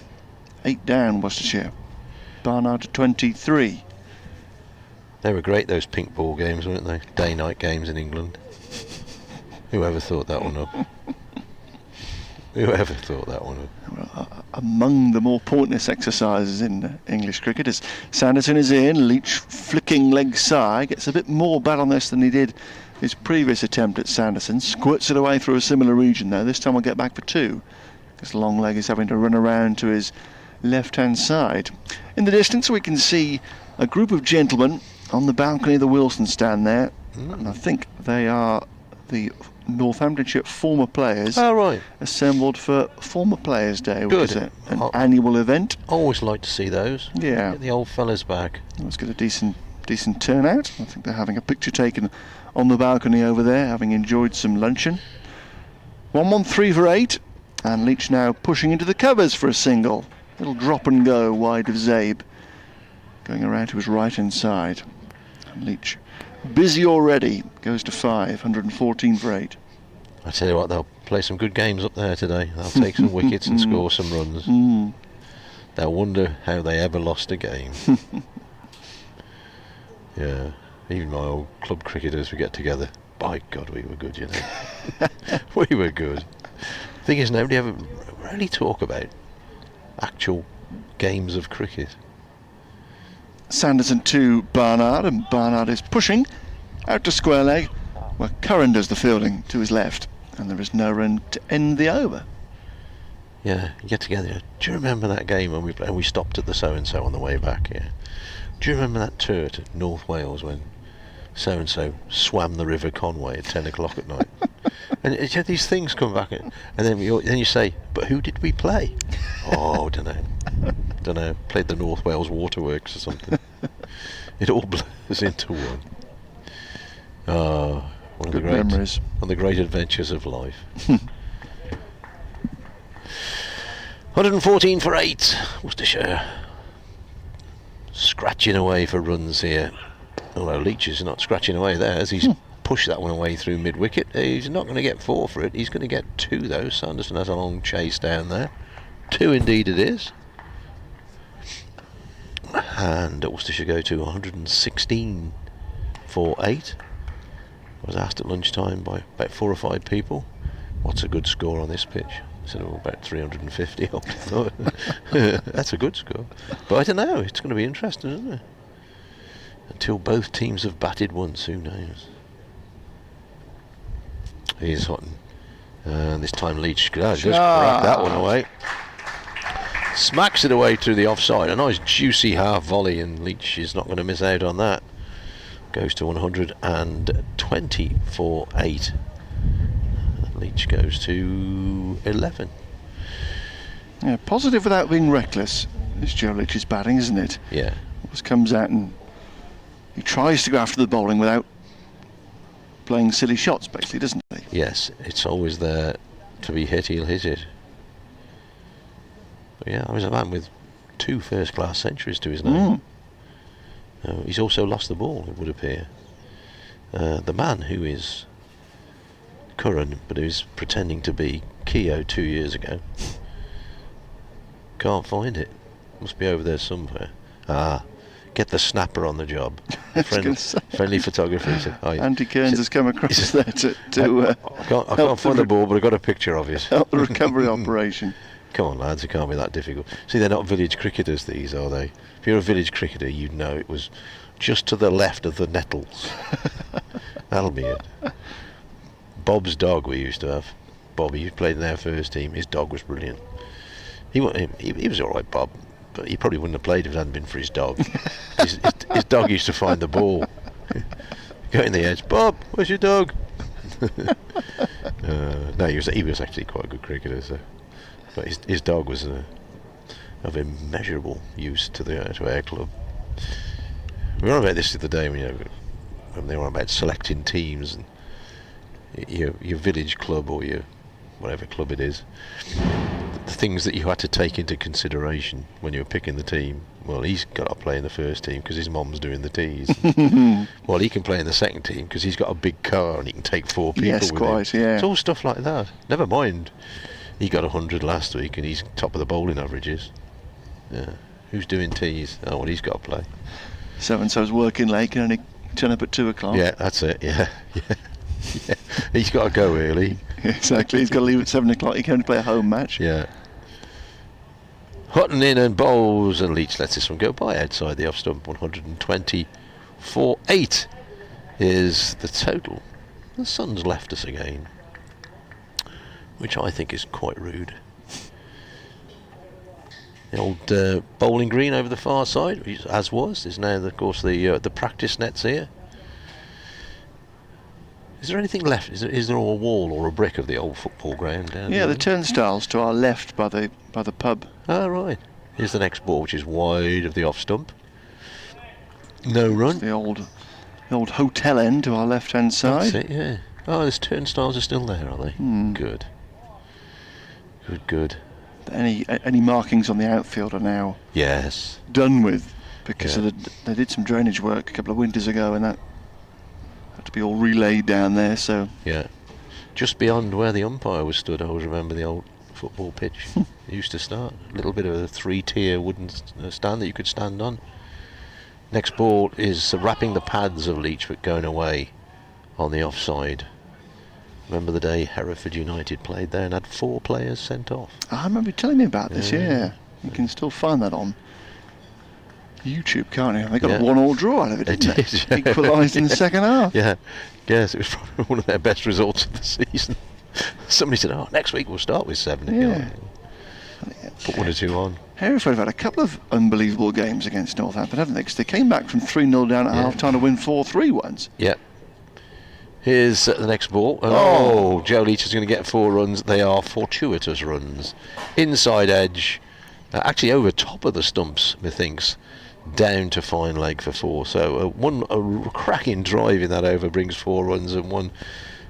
8 down Worcestershire. Barnard to 23. They were great, those pink ball games, weren't they? Day-night games in England. Whoever thought that one up? Whoever thought that one up? Well, among the more pointless exercises in English cricket is Sanderson is in, Leach flicking leg side, gets a bit more bat on this than he did his previous attempt at Sanderson, squirts it away through a similar region though. This time we'll get back for 2 because long leg is having to run around to his left hand side. In the distance we can see a group of gentlemen on the balcony of the Wilson stand there, and I think they are the Northamptonshire former players assembled for Former Players Day, which is an annual event. Always like to see those. Yeah. Get the old fellas back. Let's get a decent turnout. I think they're having a picture taken on the balcony over there, having enjoyed some luncheon. 113 for 8, and Leach now pushing into the covers for a single. Little drop and go wide of Zabe, going around to his right hand side. And Leach busy already, goes to 5, 114 for 8. I tell you what, they'll play some good games up there today. They'll take some wickets and score some runs. They'll wonder how they ever lost a game. Yeah, even my old club cricketers would get together. By God, we were good, you know. We were good. Thing is, nobody ever really talk about actual games of cricket. Sanderson to Barnard, and Barnard is pushing out to square leg, where Curran does the fielding to his left, and there is no run to end the over. Yeah, you get together. Do you remember that game when we stopped at the so-and-so on the way back? Yeah. Do you remember that tour to North Wales when so-and-so swam the River Conway at 10 o'clock at night? And these things come back, and then you say, but who did we play? Oh, don't know. Played the North Wales Waterworks or something. It all blurs into one. Oh, one Good memories. One of the great adventures of life. 114 for 8, Worcestershire. Scratching away for runs here. Although Leach is not scratching away there, as he's pushed that one away through mid-wicket. He's not going to get 4 for it. He's going to get 2 though. Sanderson has a long chase down there. 2 indeed it is. And Worcestershire go to 116 for 8. I was asked at lunchtime by about 4 or 5 people, what's a good score on this pitch? I said, oh, about 350. I thought, that's a good score. But I don't know, it's going to be interesting, isn't it? Until both teams have batted once, who knows? Here's Hutton. And this time Leach just crack that one away. Smacks it away to the offside. A nice juicy half volley, and Leach is not going to miss out on that. Goes to 120 for 8. Leach goes to 11. Yeah, positive without being reckless. It's Joe Leach's batting, isn't it? Yeah. Just comes out and he tries to go after the bowling without playing silly shots, basically, doesn't he? Yes, it's always there to be hit, he'll hit it. But yeah, I was a man with 2 first-class centuries to his name. He's also lost the ball, it would appear. The man who is current, but who's pretending to be Keogh 2 years ago, can't find it. Must be over there somewhere. Get the snapper on the job. Friendly photography. Andy Kearns has come across there to I can't find the ball, but I got a picture of it. Help the recovery operation. Come on, lads, it can't be that difficult. See, they're not village cricketers, these, are they? If you're a village cricketer, you'd know it was just to the left of the nettles. That'll be it. Bob's dog we used to have. Bobby, who played in our first team, his dog was brilliant. He was all right, Bob, but he probably wouldn't have played if it hadn't been for his dog. his dog used to find the ball. Go in the edge. Bob, where's your dog? No, he was actually quite a good cricketer, so. But his dog was of immeasurable use to our club. We were on about this the other day when they were about selecting teams and your village club or your whatever club it is, the things that you had to take into consideration when you were picking the team. Well, he's got to play in the first team because his mom's doing the tees. Well, he can play in the second team because he's got a big car and he can take 4 people with him. Yeah. It's all stuff like that. Never mind, he got 100 last week and he's top of the bowling averages. Yeah. Who's doing tees? Oh, well, he's got to play. So-and-so's working late, can only turn up at 2 o'clock. Yeah, that's it, yeah. He's got to go early. Exactly, he's got to leave at 7 o'clock, he can only play a home match. Yeah. Hutton in and bowls, and Leach lets this one go by outside the off stump. 120 for 8 is the total. The sun's left us again, which I think is quite rude. The old bowling green over the far side, as was, is now, of course, the practice nets here. Is there anything left? Is there a wall or a brick of the old football ground down there? Yeah, the turnstiles to our left by the pub. Ah, right. Here's the next ball, which is wide of the off stump. No run. The old hotel end to our left-hand side. That's it, yeah. Oh, those turnstiles are still there, are they? Good. Good. Any markings on the outfield are now done with because they did some drainage work a couple of winters ago, and that had to be all relayed down there. So yeah, just beyond where the umpire was stood, I always remember the old football pitch. It used to start a little bit of a 3-tier wooden stand that you could stand on. Next ball is wrapping the pads of Leach, but going away on the offside. Remember the day Hereford United played there and had 4 players sent off? I remember you telling me about this, yeah. You can still find that on YouTube, can't you? They got a 1-1 draw out of it, didn't they? Equalised in the second half. Yeah, yes, it was probably one of their best results of the season. Somebody said, next week we'll start with 7 again. put 1 or 2 on. Hereford have had a couple of unbelievable games against Northampton, haven't they? Because they came back from 3-0 down at half-time to win 4-3 once. Yeah. Here's the next ball. Oh, Joe Leach is going to get 4 runs. They are fortuitous runs. Inside edge, actually over top of the stumps, methinks, down to fine leg for 4. So a cracking drive in that over brings 4 runs, and one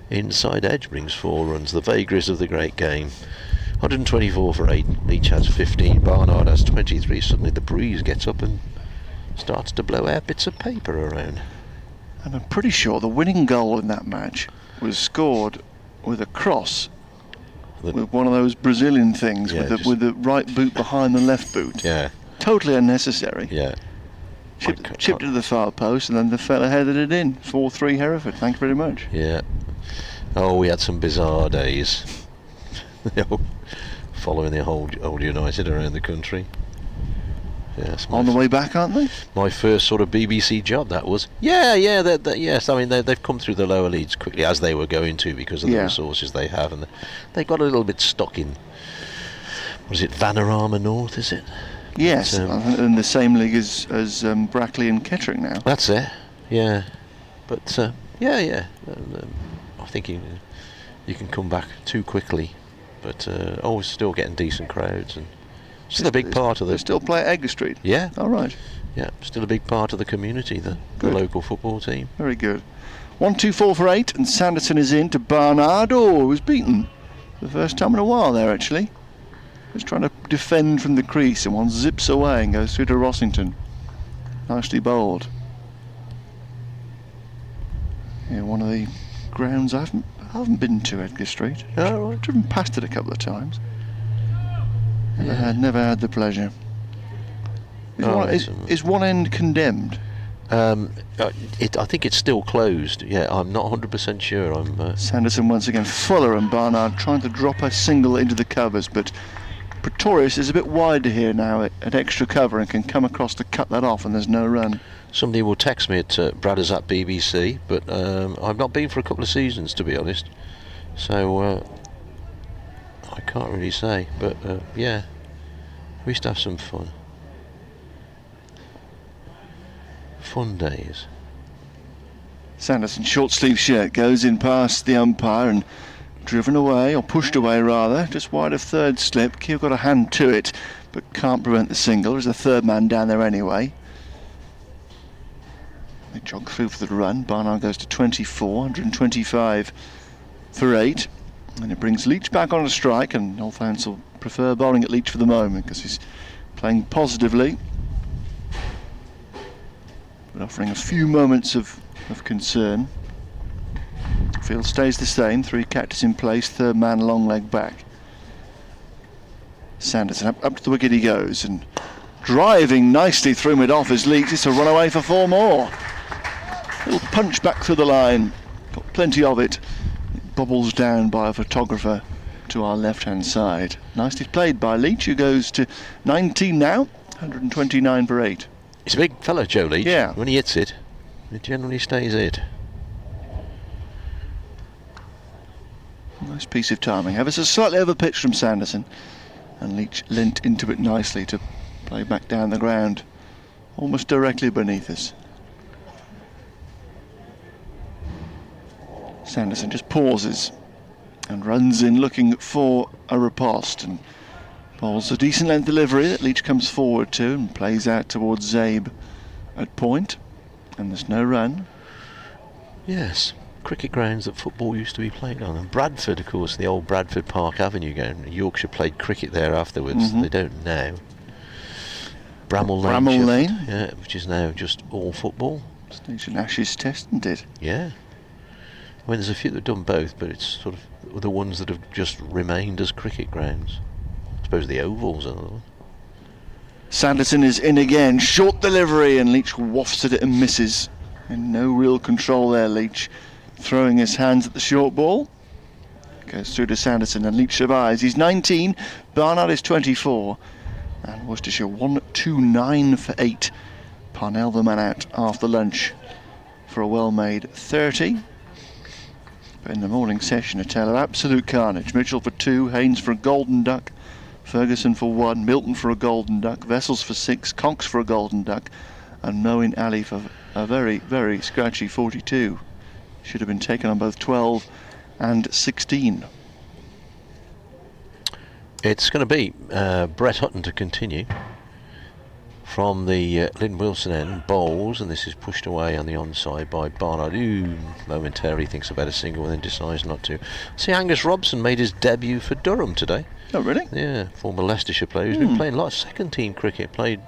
inside edge brings 4 runs. The vagaries of the great game. 124 for 8. Leach has 15. Barnard has 23. Suddenly the breeze gets up and starts to blow out bits of paper around. And I'm pretty sure the winning goal in that match was scored with a cross, with one of those Brazilian things, with the right boot behind the left boot. Yeah. Totally unnecessary. Yeah. Chipped it to the far post, and then the fella headed it in. 4-3 Hereford. Thank you very much. Yeah. Oh, we had some bizarre days. Following the old United around the country. Yes, on the way back, aren't they? My first sort of BBC job, that was. Yes, I mean, they've come through the lower leagues quickly, as they were going to, because of the resources they have, and they got a little bit stuck in, what is it, Vanarama North, is it? Yes, in the same league as Brackley and Kettering now. That's it, yeah. But, I think you can come back too quickly, but always still getting decent crowds, and still a big part of the... They still play at Edgar Street? Yeah. All right. Yeah, still a big part of the community, the local football team. Very good. 1-2-4 for 8, and Sanderson is in to Barnard. Oh, he was beaten for the first time in a while there, actually. Just trying to defend from the crease, and one zips away and goes through to Rossington. Nicely bowled. Yeah, one of the grounds I haven't been to, Edgar Street. Oh, right. I've driven past it a couple of times. Never had the pleasure. Is one end condemned? I think it's still closed. Yeah, I'm not 100% sure. Sanderson once again. Fuller and Barnard trying to drop a single into the covers, but Pretorius is a bit wider here now at extra cover and can come across to cut that off, and there's no run. Somebody will text me at Bradders at BBC, but I've not been for a couple of seasons, to be honest. So I can't really say, but yeah, we used to have some fun days. Sanderson, short sleeve shirt, goes in past the umpire and driven away, or pushed away rather, just wide of third slip. Keogh got a hand to it, but can't prevent the single. There's a third man down there anyway. They jog through for the run. Barnard goes to 24, 125 for 8. And it brings Leach back on a strike, and Northampton will prefer bowling at Leach for the moment because he's playing positively, but offering a few moments of concern. Field stays the same, 3 catches in place, third man long leg back. Sanderson up to the wicket he goes, and driving nicely through mid-off as Leach. It's a run away for 4 more. Little punch back through the line, got plenty of it. Bobbles down by a photographer to our left-hand side. Nicely played by Leach, who goes to 19 now, 129 for 8. He's a big fellow, Joe Leach. Yeah. When he hits it, it generally stays it. Nice piece of timing. Ever so slightly over pitch from Sanderson, and Leach leant into it nicely to play back down the ground, almost directly beneath us. Sanderson just pauses and runs in looking for a riposte, and bowls a decent length delivery that Leach comes forward to and plays out towards Zabe at point, and there's no run. Yes, cricket grounds that football used to be played on. And Bradford, of course, the old Bradford Park Avenue ground. Yorkshire played cricket there afterwards. They don't now. Bramall Lane. Yeah, which is now just all football. Station Ashes Test, isn't it? Yeah. I mean, there's a few that have done both, but it's sort of the ones that have just remained as cricket grounds. I suppose the Oval's another one. Sanderson is in again, short delivery, and Leach wafts at it and misses. And no real control there, Leach. Throwing his hands at the short ball. Goes through to Sanderson, and Leach survives. He's 19, Barnard is 24. And Worcestershire 129 for 8. Parnell the man out after lunch for a well-made 30. But in the morning session, a tale of absolute carnage. Mitchell for 2, Haynes for a golden duck, Ferguson for 1, Milton for a golden duck, Vessels for 6, Conks for a golden duck, and Moeen Ali for a very, very scratchy 42. Should have been taken on both 12 and 16. It's going to be Brett Hutton to continue from the Lynn Wilson end, bowls, and this is pushed away on the onside by Barnard, who momentarily thinks about a single and then decides not to. See, Angus Robson made his debut for Durham today. Oh, really? Yeah, former Leicestershire player who's been playing a lot of second team cricket. Played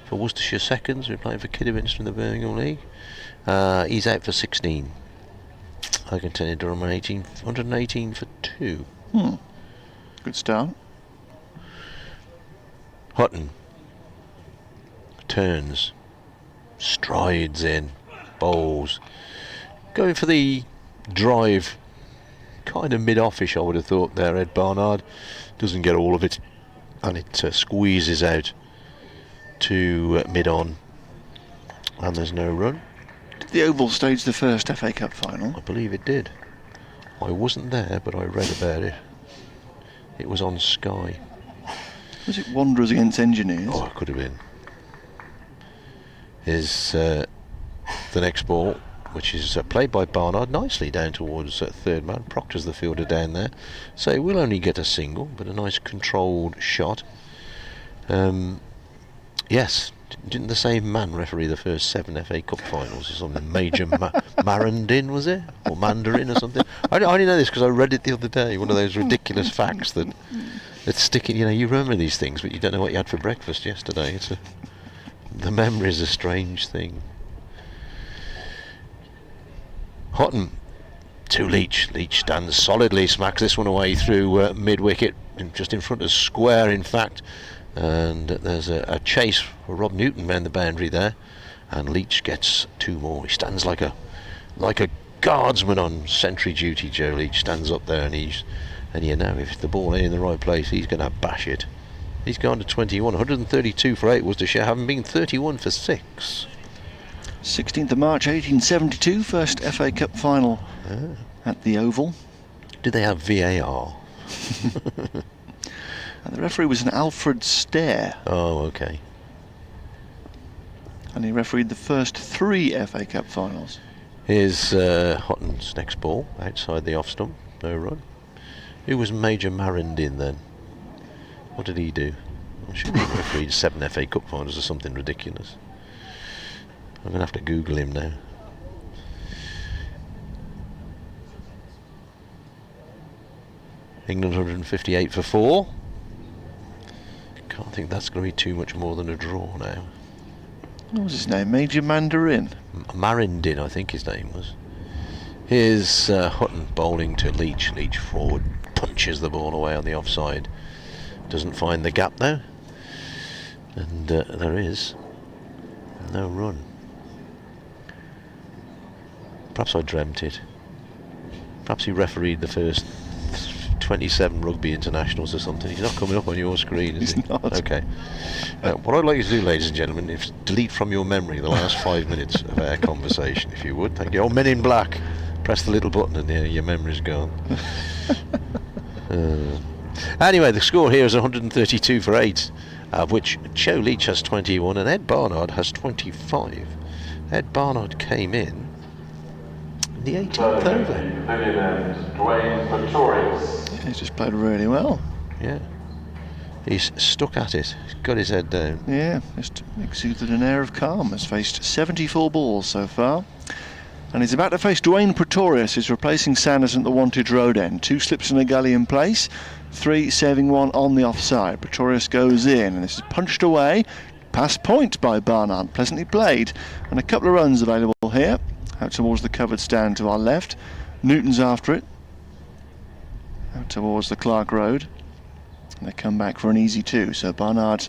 for Worcestershire seconds, been playing for Kidderminster in the Birmingham League. He's out for 16. I can tell you Durham 118 for 2. Good start. Hutton turns, strides in, bowls, going for the drive, kind of mid-offish I would have thought there. Ed Barnard doesn't get all of it, and it squeezes out to mid-on, and there's no run. Did the Oval stage the first FA Cup final? I believe it did. I wasn't there, but I read about it. It was on Sky. Was it Wanderers against Engineers? Oh, it could have been. Is the next ball, which is played by Barnard nicely down towards third man. Proctor's the fielder down there, so we'll only get a single, but a nice controlled shot. Yes, didn't the same man referee the first 7 FA Cup finals or something? Major Marandin, was it? Or Mandarin or something? I only know this because I read it the other day, one of those ridiculous facts that stick in. You know, you remember these things, but you don't know what you had for breakfast yesterday. The memory is a strange thing. Hutton to Leach. Leach stands solidly, smacks this one away through mid-wicket, just in front of square, in fact. And there's a chase for Rob Newton round the boundary there, and Leach gets 2 more. He stands like a guardsman on sentry duty. Joe Leach stands up there, and you know, if the ball ain't in the right place, he's going to bash it. He's gone to 21, 132 for 8 Worcestershire, having been 31 for 6. 16th of March 1872, first FA Cup final at the Oval. Did they have VAR? And the referee was an Alfred Stair. Oh, okay. And he refereed the first 3 FA Cup finals. Here's Hutton's next ball, outside the off stump, no run. Who was Major Marandin then? What did he do? I'm sure he refereed 7 FA Cup finals or something ridiculous. I'm going to have to Google him now. England 158 for 4. Can't think that's going to be too much more than a draw now. What was his name? Major Mandarin? Marindin, I think his name was. Here's Hutton bowling to Leach. Leach forward, punches the ball away on the offside. Doesn't find the gap though. And there is no run. Perhaps I dreamt it. Perhaps he refereed the first 27 rugby internationals or something. He's not coming up on your screen, is he? He's not. Okay. What I'd like you to do, ladies and gentlemen, is delete from your memory the last 5 minutes of our conversation, if you would. Thank you. Oh, Men in Black. Press the little button and your memory's gone. Anyway, the score here is 132 for 8, of which Joe Leach has 21 and Ed Barnard has 25. Ed Barnard came in the 18th over. He's just played really well. Yeah. He's stuck at it. He's got his head down. Yeah, just exuded an air of calm. Has faced 74 balls so far. And he's about to face Dwayne Pretorius, who's replacing Sanderson at the Wantage Road end. 2 slips in a gully in place, 3 saving 1 on the offside. Pretorius goes in, and this is punched away. Pass point by Barnard, pleasantly played. And a couple of runs available here, out towards the covered stand to our left. Newton's after it, out towards the Clark Road. And they come back for an easy 2. So Barnard,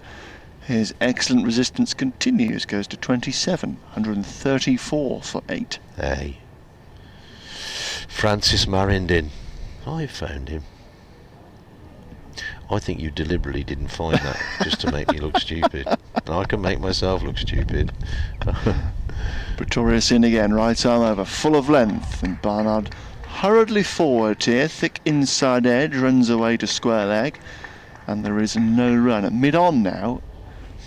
his excellent resistance continues, goes to 27, 134 for 8. Hey. Francis Marindin. I found him. I think you deliberately didn't find that just to make me look stupid. And I can make myself look stupid. Pretorius in again, right arm over, full of length, and Barnard hurriedly forward here, thick inside edge, runs away to square leg. and there is no run. At mid-on now,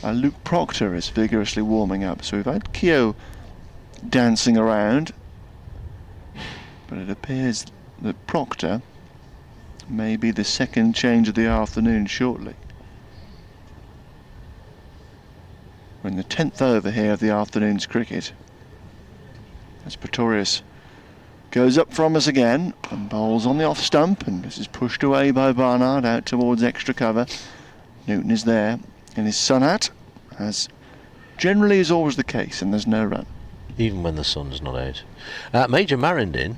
Luke Proctor is vigorously warming up. So we've had Keogh dancing around, but it appears that Proctor may be the second change of the afternoon shortly. We're in the 10th over here of the afternoon's cricket, as Pretorius goes up from us again and bowls on the off stump, and this is pushed away by Barnard out towards extra cover. Newton is there in his sun hat, as generally is always the case, and there's no run. Even when the sun's not out. Major Marindin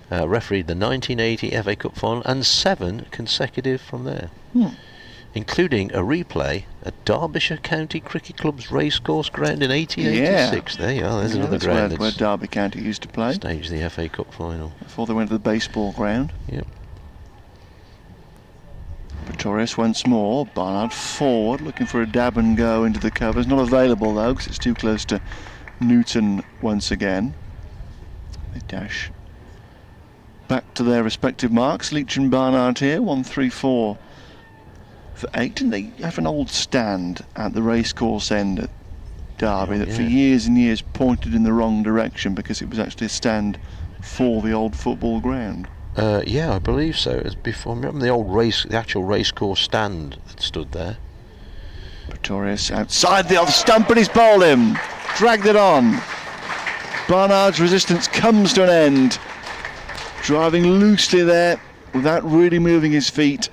refereed the 1980 FA Cup final and 7 consecutive from there, including a replay at Derbyshire County Cricket Club's racecourse ground in 1886. There you are, there's another ground where Derby County used to play. Staged the FA Cup final. Before they went to the baseball ground. Yep. Pretorius once more, Barnard forward, looking for a dab and go into the covers. Not available though, because it's too close to Newton once again. They dash back to their respective marks. Leach and Barnard here, 1-3-4 for 8. Didn't they have an old stand at the racecourse end at Derby that for years and years pointed in the wrong direction because it was actually a stand for the old football ground? Yeah, I believe so. It was before. Remember the actual racecourse stand that stood there. Pretorius outside the off stump, and he's bowled him. Dragged it on. Barnard's resistance comes to an end. Driving loosely there without really moving his feet.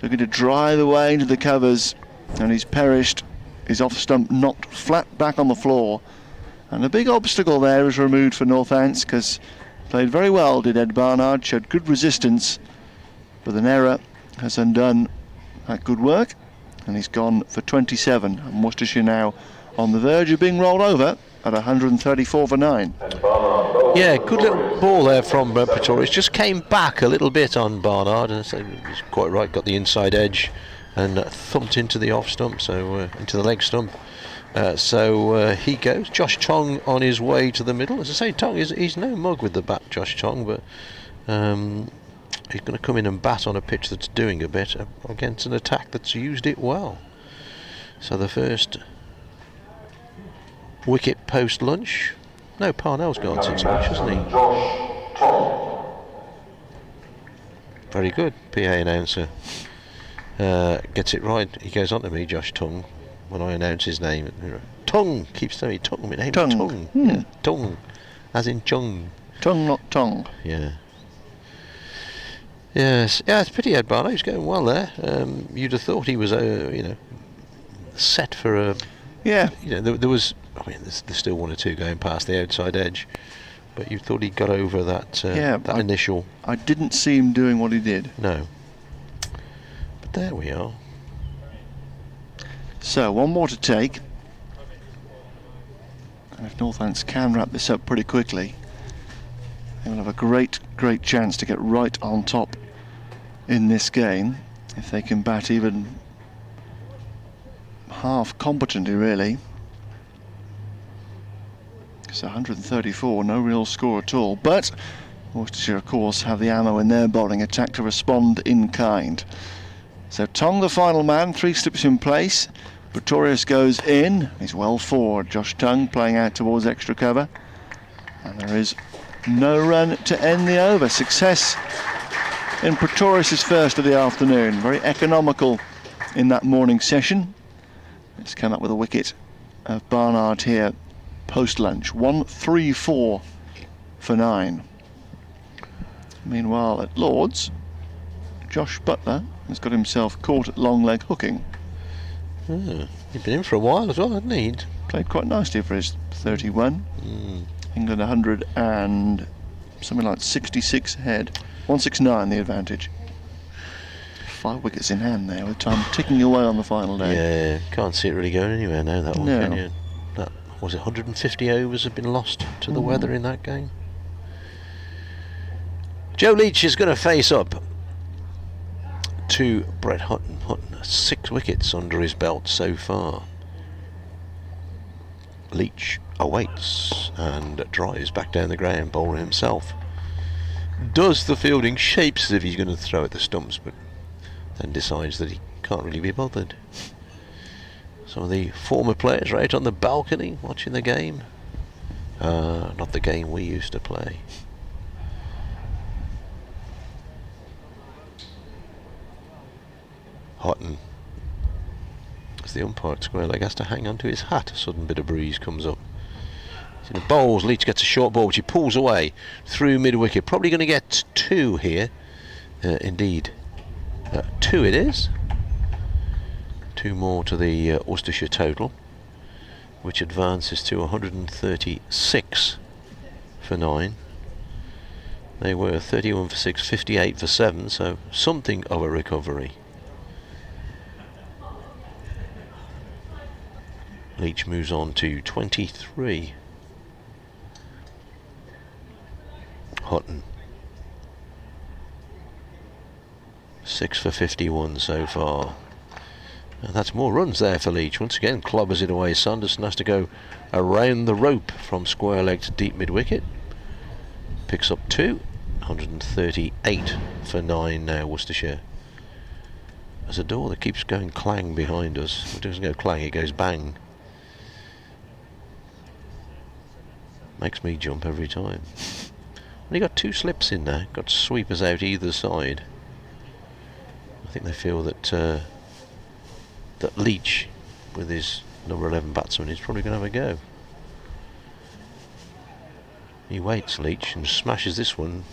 Looking to drive away into the covers, and he's perished. His off stump knocked flat back on the floor. And a big obstacle there is removed for Northants, because played very well, did Ed Barnard, showed good resistance, but an error has undone that good work, and he's gone for 27. And Worcestershire now on the verge of being rolled over at 134 for 9. Yeah, good little ball there from Pretorius. Just came back a little bit on Barnard, and so he's quite right, got the inside edge and thumped into the off stump, so into the leg stump. So he goes. Josh Tong on his way to the middle. As I say, Tong he's no mug with the bat, Josh Tong, but he's going to come in and bat on a pitch that's doing a bit against an attack that's used it well. So the first wicket post lunch. No, Parnell's gone since lunch, hasn't he? Very good. PA announcer gets it right. He goes on to me, Josh Tongue, when I announce his name. Tongue keeps telling me Tongue. My name's Tongue. Yeah, Tongue, as in Chung. Tongue, not tongue. Yeah. Yes. Yeah, it's pity Ed Barlow. He's going well there. You'd have thought he was, set for a. Yeah. There was. I mean, there's still one or two going past the outside edge, but you thought he got over that. That initial. I didn't see him doing what he did. No. But there we are. So one more to take, and if Northants can wrap this up pretty quickly, they will have a great chance to get right on top in this game if they can bat even half competently, really. It's 134, no real score at all, but Worcestershire, of course, have the ammo in their bowling attack to respond in kind. So Tong, the final man, 3 slips in place. Pretorius goes in. He's well forward. Josh Tongue playing out towards extra cover, and there is no run to end the over. Success in Pretorius' first of the afternoon. Very economical in that morning session. Let's come up with a wicket of Barnard here post-lunch. 1-3-4 for 9. Meanwhile at Lord's, Josh Butler has got himself caught at long leg hooking. He'd been in for a while as well, hadn't he? He'd played quite nicely for his 31. England 100 and something like 66 ahead. 169 the advantage. 5 wickets in hand there, with time ticking away on the final day. Yeah, can't see it really going anywhere now, that one, no. Can you? That, was it 150 overs have been lost to the weather in that game? Joe Leach is going to face up to Brett Hutton. Hutton has 6 wickets under his belt so far. Leach awaits and drives back down the ground, bowler himself. Does the fielding, shapes as if he's going to throw at the stumps, but then decides that he can't really be bothered. Some of the former players are out on the balcony watching the game. Not the game we used to play. Hutton, as the umpire at square leg, has to hang on to his hat. A sudden bit of breeze comes up. So the bowls, Leach gets a short ball which he pulls away through mid-wicket. Probably going to get 2 here. Indeed. 2 it is. 2 more to the Worcestershire total, which advances to 136 for 9. They were 31 for 6, 58 for 7, so something of a recovery. Leach moves on to 23. Hutton, 6 for 51 so far. And that's more runs there for Leach. Once again, clobbers it away. Sanderson has to go around the rope from square leg to deep mid-wicket. Picks up 2. 138 for 9 now, Worcestershire. There's a door that keeps going clang behind us. It doesn't go clang, it goes bang. Makes me jump every time. Only got 2 slips in there. Got sweepers out either side. I think they feel that that Leach, with his number 11 batsman, is probably going to have a go. He waits, Leach, and smashes this one.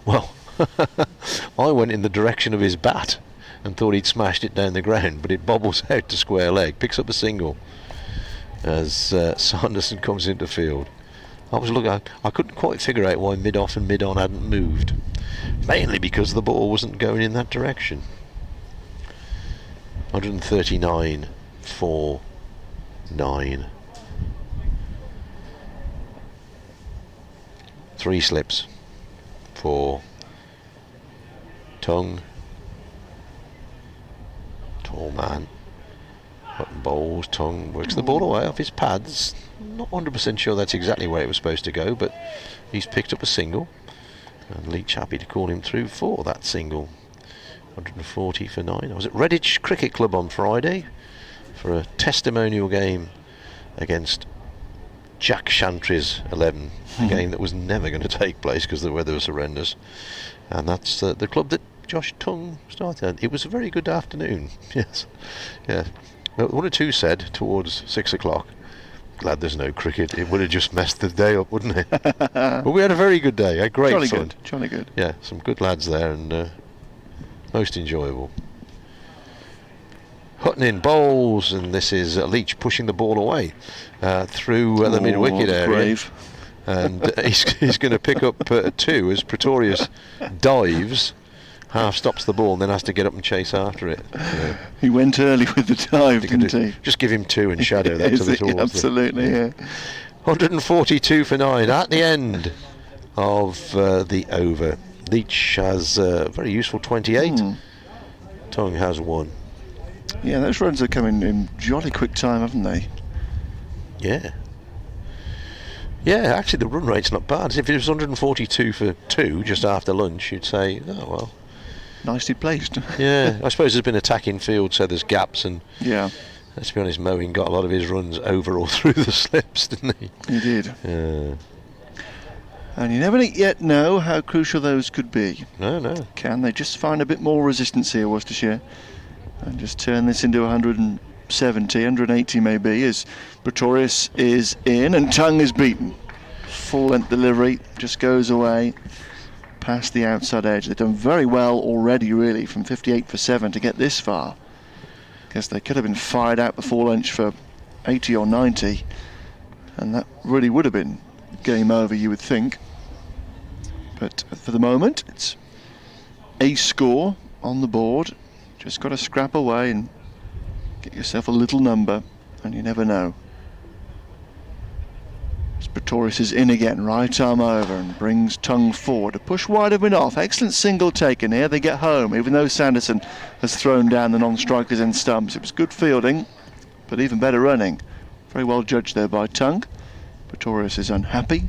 Well, I went in the direction of his bat and thought he'd smashed it down the ground, but it bobbles out to square leg, picks up a single as Sanderson comes into field. I was looking, I couldn't quite figure out why mid-off and mid-on hadn't moved, mainly because the ball wasn't going in that direction. 139 for 9. 3 slips for Tongue. Tall man. Hutton bowls. Tongue works the ball away off his pads. Not 100% sure that's exactly where it was supposed to go, but he's picked up a single. And Leach happy to call him through for that single. 140 for 9. I was at Redditch Cricket Club on Friday for a testimonial game against Jack Chantry's 11, a game that was never going to take place because the weather was horrendous. And that's the club that Josh Tongue started at. It was a very good afternoon. Yes, yeah. Well, 1 or 2 said towards 6 o'clock, glad there's no cricket. It would have just messed the day up, wouldn't it? But we had a very good day. A great Jolly fun. good, jolly good. Yeah, some good lads there, and most enjoyable. Hutton in bowls, and this is Leach pushing the ball away through the mid-wicket area. Brave. And he's going to pick up 2 as Pretorius dives, half stops the ball, and then has to get up and chase after it. He went early with the dive, didn't he? Just give him 2 and shadow that to the towards. Absolutely, yeah. 142 for 9 at the end of the over. Leach has a very useful 28. Tongue has 1. Yeah, those runs are coming in jolly quick time, haven't they? Yeah. Yeah, actually the run rate's not bad. If it was 142 for 2 just after lunch, you'd say, oh well. Nicely placed. Yeah, I suppose there's been attacking field, so there's gaps, and yeah. Let's be honest, Moeen got a lot of his runs over or through the slips, didn't he? He did. Yeah. And you never yet know how crucial those could be. No. Can they just find a bit more resistance here, Worcestershire, and just turn this into 170, 180 maybe, as Pretorius is in and Tongue is beaten. Full length delivery, just goes away past the outside edge. They've done very well already, really, from 58 for 7 to get this far. Guess they could have been fired out before lunch for 80 or 90, and that really would have been game over, you would think. But for the moment, it's a score on the board. Just got to scrap away and get yourself a little number, and you never know. Pretorius is in again, right arm over, and brings Tongue forward. A push wide of off. Excellent single taken here. They get home, even though Sanderson has thrown down the non-strikers and stumps. It was good fielding, but even better running. Very well judged there by Tongue. Pretorius is unhappy,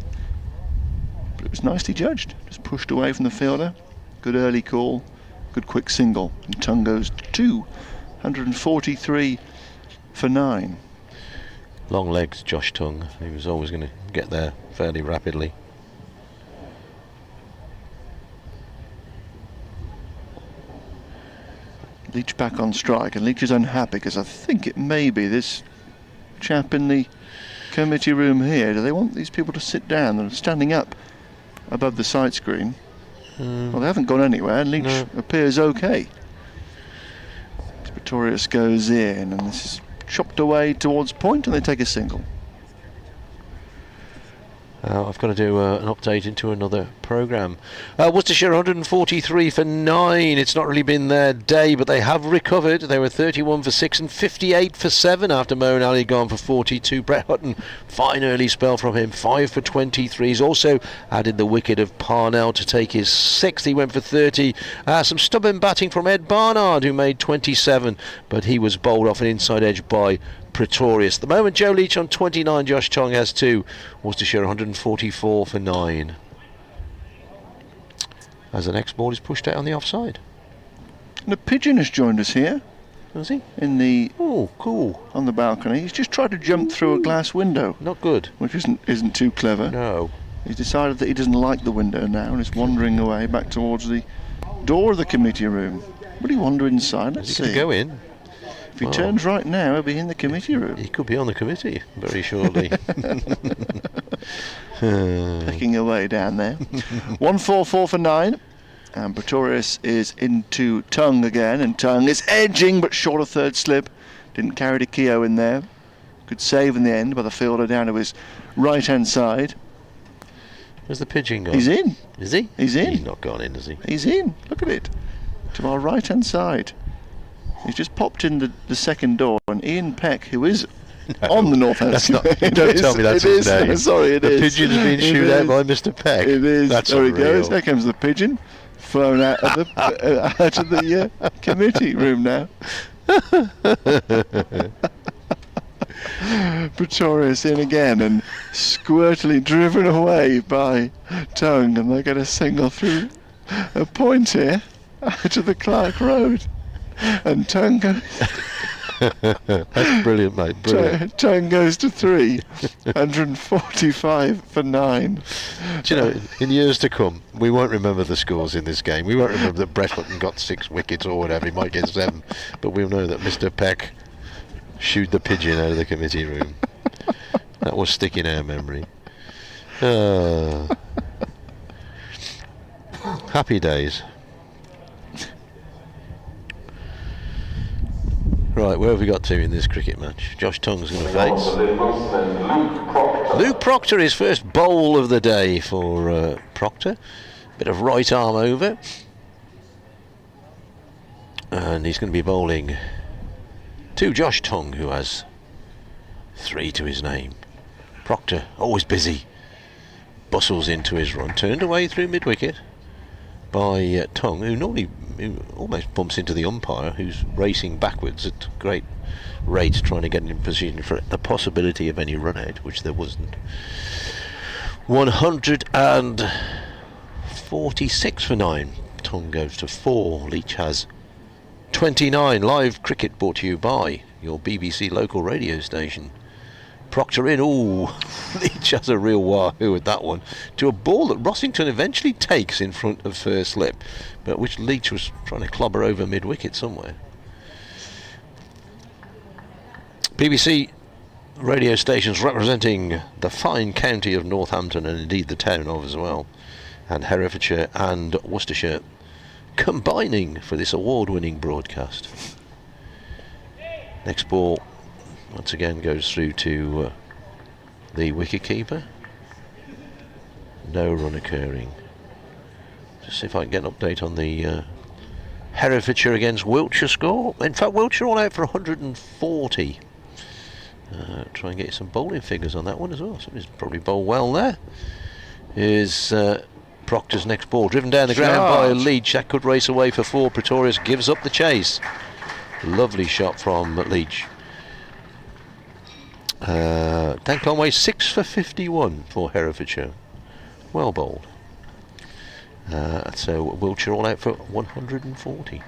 but it was nicely judged. Just pushed away from the fielder. Good early call Good quick single. And Tongue goes to 2. 143 for 9. Long legs, Josh Tongue. He was always going to get there fairly rapidly. Leach back on strike, and Leach is unhappy because I think it may be this chap in the committee room here. Do they want these people to sit down? They're standing up above the sight screen. Well, they haven't gone anywhere, and Leach appears okay. Pretorius goes in, and this is chopped away towards point, and they take a single. I've got to do an update into another programme. Worcestershire 143 for 9. It's not really been their day, but they have recovered. They were 31 for 6 and 58 for 7 after Moeen Ali gone for 42. Brett Hutton, fine early spell from him, 5 for 23. He's also added the wicket of Parnell to take his 6th. He went for 30. Some stubborn batting from Ed Barnard, who made 27, but he was bowled off an inside edge by Pretorius. At the moment, Joe Leach on 29, Josh Tongue has 2. Worcestershire 144 for 9. As the next ball is pushed out on the offside. And a pigeon has joined us here. Has he? In the cool. On the balcony. He's just tried to jump through a glass window. Not good. Which isn't too clever. No. He's decided that he doesn't like the window now and is wandering away back towards the door of the committee room. Will he wander inside? Let's see. He could go in. If he turns right now, he'll be in the committee room. He could be on the committee very shortly. Pecking away down there. 144 for 9. And Pretorius is into Tongue again, and Tongue is edging but short of third slip. Didn't carry to Keogh in there. Good save in the end by the fielder down to his right hand side. Where's the pigeon gone? He's in. Is he? He's in. He's not gone in, is he? He's in. Look at it. To our right hand side. He's just popped in the second door, and Ian Peck, who is on the Northamptonshire. Don't tell me that's his name. Sorry, it is. The pigeon's been shooed out by Mr. Peck. It is. That's there unreal. he goes. There comes the pigeon, flown out of the committee room now. Pretorius in again and squirtily driven away by Tongue, and they get a single through a point here out of the Clark Road. And Tongue goes. That's brilliant, mate. Brilliant. Tongue goes to 3. 145 for 9. Do you know, in years to come, we won't remember the scores in this game. We won't remember that Brett Hutton got 6 wickets or whatever. He might get 7, but we'll know that Mr. Peck shooed the pigeon out of the committee room. That will stick in our memory. Happy days. Right, where have we got to in this cricket match? Josh Tongue's going to face Luke Proctor, his first bowl of the day for Proctor. Bit of right arm over. And he's going to be bowling to Josh Tongue, who has 3 to his name. Proctor, always busy, bustles into his run. Turned away through mid-wicket by Tongue, who almost bumps into the umpire, who's racing backwards at great rate, trying to get in position for the possibility of any run out, which there wasn't. 146 for 9. Tongue goes to 4. Leach has 29. Live cricket brought to you by your BBC local radio station. Proctor in. Ooh, Leach has a real wahoo at that one. To a ball that Rossington eventually takes in front of first slip, but which Leach was trying to clobber over mid-wicket somewhere. BBC radio stations representing the fine county of Northampton, and indeed the town of as well, and Herefordshire and Worcestershire combining for this award-winning broadcast. Next ball once again goes through to the wicket-keeper. No run occurring. Just see if I can get an update on the Herefordshire against Wiltshire score. In fact, Wiltshire all out for 140. Try and get some bowling figures on that one as well. Somebody's probably bowled well there. Is Proctor's next ball driven down the ground by Leach. That could race away for 4. Pretorius gives up the chase. Lovely shot from Leach. Dan Conway 6 for 51 for Herefordshire. Well bowled. So Wiltshire all out for 140.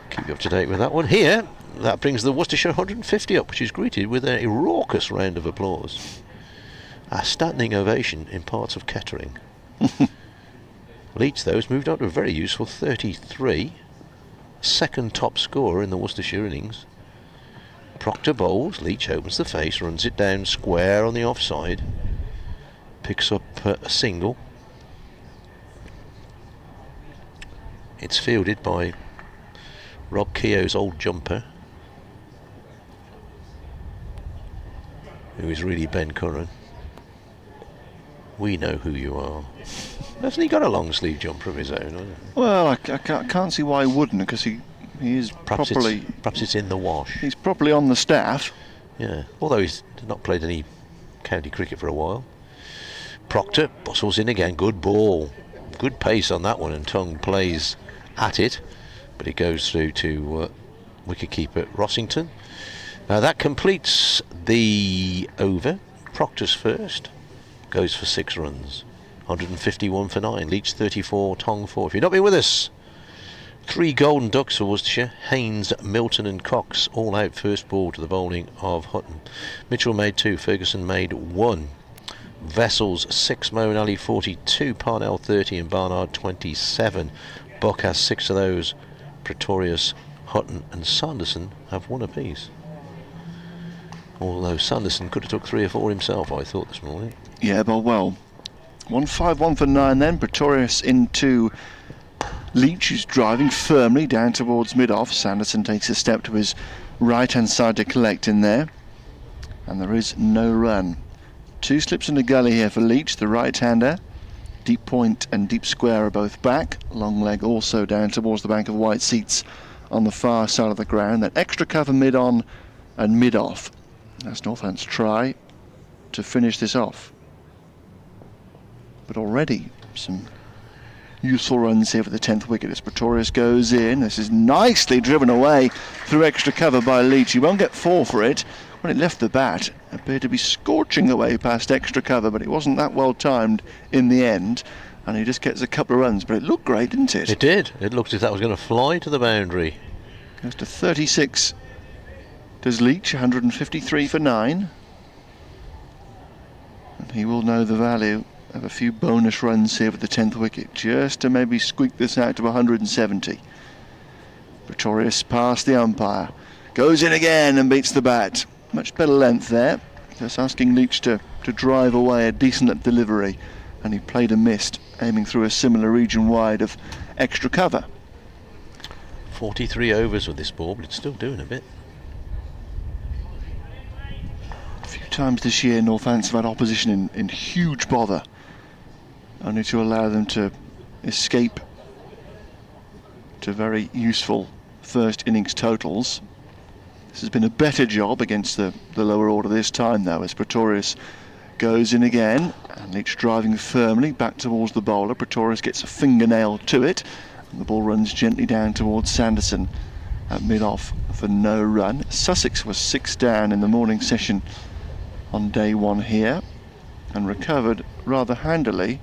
Keep you up to date with that one. Here, that brings the Worcestershire 150 up, which is greeted with a raucous round of applause. A standing ovation in parts of Kettering. Leach, though, has moved on to a very useful 33. Second top scorer in the Worcestershire innings. Proctor bowls, Leach opens the face, runs it down square on the offside. Picks up a single. It's fielded by Rob Keogh's old jumper, who is really Ben Curran. We know who you are. Hasn't he got a long sleeve jumper of his own? Well, I can't see why he wouldn't, because he is Perhaps properly... Perhaps it's in the wash. He's properly on the staff. Yeah, although he's not played any county cricket for a while. Proctor bustles in again. Good ball. Good pace on that one, and Tongue plays at it, but it goes through to wicketkeeper Rossington. That completes the over. Proctor's first. Goes for 6 runs. 151 for 9. Leach 34, Tongue 4. If you've not been with us, 3 golden ducks for Worcestershire. Haynes, Milton and Cox all out first ball to the bowling of Hutton. Mitchell made 2, Ferguson made 1. Vessels 6, Moeen Ali 42, Parnell 30 and Barnard 27. Buck has 6 of those. Pretorius, Hutton and Sanderson have 1 apiece. Although Sanderson could have took 3 or 4 himself, I thought, this morning. Yeah, but well, 151 for 9 then. Pretorius into Leach, who's driving firmly down towards mid-off. Sanderson takes a step to his right-hand side to collect in there. And there is no run. 2 slips in the gully here for Leach, the right-hander. Deep point and deep square are both back. Long leg also down towards the bank of white seats on the far side of the ground. Then extra cover mid-on and mid-off. That's Northant's try to finish this off. But already some useful runs here for the 10th wicket as Pretorius goes in. This is nicely driven away through extra cover by Leach. He won't get 4 for it. When it left the bat, it appeared to be scorching away past extra cover, but it wasn't that well timed in the end, and he just gets a couple of runs. But it looked great, didn't it? It did. It looked as if that was going to fly to the boundary. Goes to 36. Does Leach, 153 for 9. And he will know the value of a few bonus runs here with the 10th wicket, just to maybe squeak this out to 170. Pretorius past the umpire. Goes in again and beats the bat. Much better length there. Just asking Leach to drive away a decent delivery. And he played a missed, aiming through a similar region wide of extra cover. 43 overs with this ball, but it's still doing a bit. A few times this year Northants have had opposition in huge bother, only to allow them to escape to very useful first innings totals. This has been a better job against the lower order this time, though, as Pretorius goes in again, and Leach driving firmly back towards the bowler. Pretorius gets a fingernail to it, and the ball runs gently down towards Sanderson at mid-off for no run. Sussex was 6 down in the morning session on day 1 here, and recovered rather handily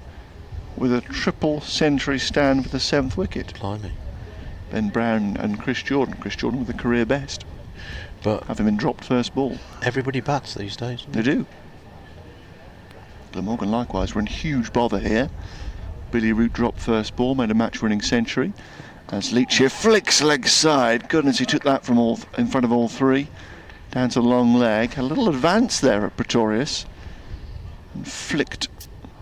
with a triple century stand for the 7th wicket. Blimey. Ben Brown and Chris Jordan. Chris Jordan with the career best, But having been dropped first ball. everybody bats these days. They do. Glamorgan likewise were in huge bother here. Billy Root dropped first ball, made a match-winning century. As Leach here flicks leg side. Goodness, he took that from in front of all 3. Down to long leg. A little advance there at Pretorius. And flicked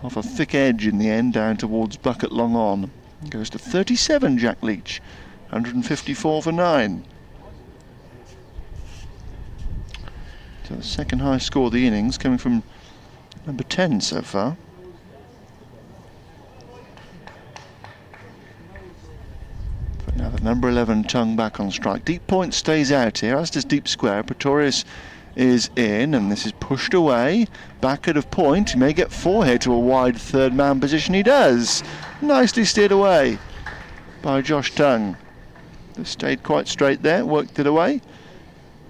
off a thick edge in the end down towards Bucket long on. Goes to 37, Jack Leach. 154 for 9. So the second highest score of the innings coming from number 10 so far. But now the number 11 Tongue back on strike. Deep point stays out here, as does deep square. Pretorius is in, and this is pushed away. Back out of point. He may get 4 here to a wide third man position. He does. Nicely steered away by Josh Tongue. They stayed quite straight there, worked it away,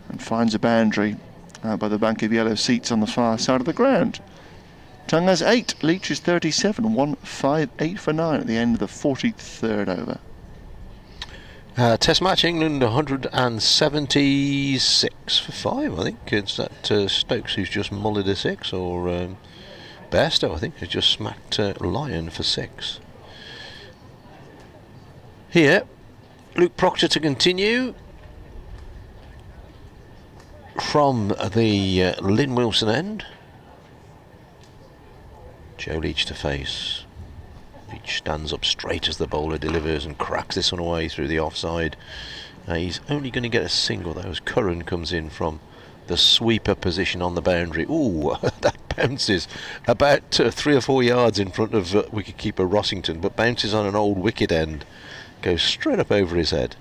and finds a boundary by the bank of yellow seats on the far side of the ground. Tongue has 8, Leach is 37, 158 for 9 at the end of the 43rd over. Test match England 176 for 5, I think. It's that Stokes who's just mullered a 6, or Bairstow, I think, has just smacked Lyon for 6. Here, Luke Proctor to continue from the Lynn Wilson end. Joe Leach to face. Leach stands up straight as the bowler delivers and cracks this one away through the offside. He's only going to get a single though as Curran comes in from the sweeper position on the boundary. Ooh, that bounces about 3 or 4 yards in front of wicketkeeper Rossington, but bounces on an old wicket end, goes straight up over his head.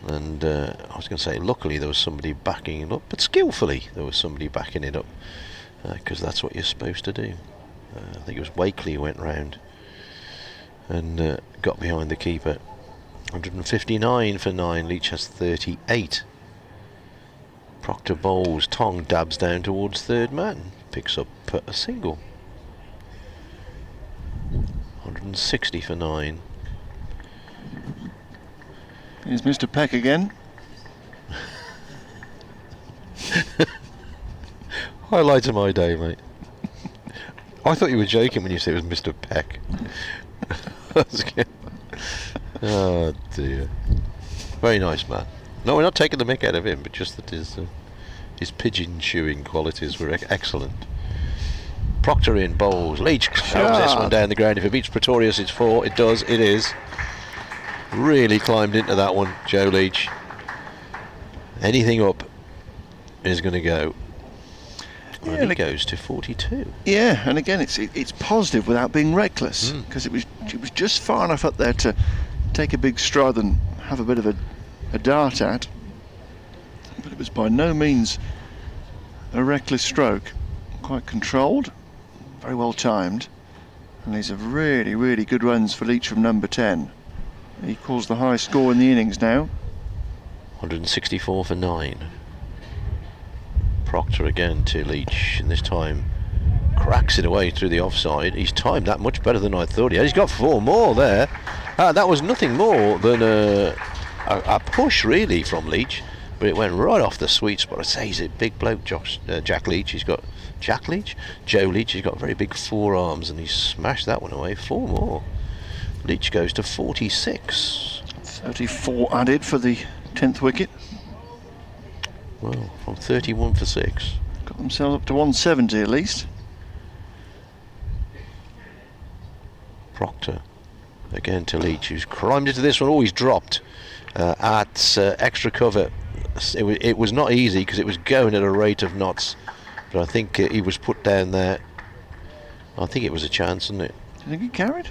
And I was going to say, luckily there was somebody backing it up, but skillfully there was somebody backing it up, because that's what you're supposed to do. I think it was Wakeley who went round and got behind the keeper. 159 for 9. Leach has 38. Proctor bowls. Tong dabs down towards third man. Picks up a single. 160 for 9. Here's Mr. Peck again. Highlight of my day, mate. I thought you were joking when you said it was Mr. Peck. Oh dear. Very nice man. No, we're not taking the mick out of him, but just that his pigeon chewing qualities were excellent. Proctor in bowls. Leach shoves this one down the ground. If it beats Pretorius, it's 4. It does. It is. Really climbed into that one, Joe Leach. Anything up is going to go. And it goes to 42. Yeah, and again, it's positive without being reckless, because it was just far enough up there to take a big stride and have a bit of a dart at, but it was by no means a reckless stroke. Quite controlled, very well timed, and these are really, really good runs for Leach from number 10. He calls the high score in the innings now. 164 for 9. Proctor again to Leach, and this time cracks it away through the offside. He's timed that much better than I thought he had. He's got 4 more there. That was nothing more than a push really from Leach, but it went right off the sweet spot. I say he's a big bloke, Jack Leach. He's got Joe Leach. He's got very big forearms, and he's smashed that one away. 4 more. Leach goes to 46. 34 added for the 10th wicket. Well, from 31 for 6. Got themselves up to 170 at least. Proctor again to Leach, who's climbed into this one. Oh, he's dropped at extra cover. It was not easy because it was going at a rate of knots, but I think he was put down there. I think it was a chance, wasn't it? Do you think he carried?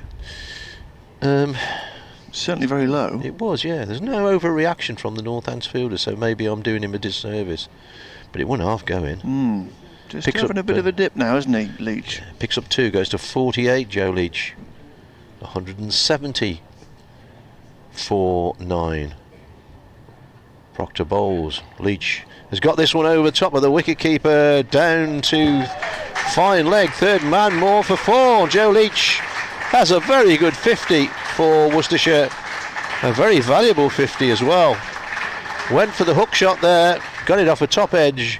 Certainly very low. It was, yeah. There's no overreaction from the Northampton fielder, so maybe I'm doing him a disservice. But it wasn't half going. Just picks having a bit of a dip now, isn't he, Leach? Picks up 2, goes to 48, Joe Leach. 170 for 9. Proctor bowls. Leach has got this one over top of the wicket-keeper, down to fine leg. Third man, more for 4. Joe Leach has a very good 50 for Worcestershire. A very valuable 50 as well. Went for the hook shot there, got it off a top edge,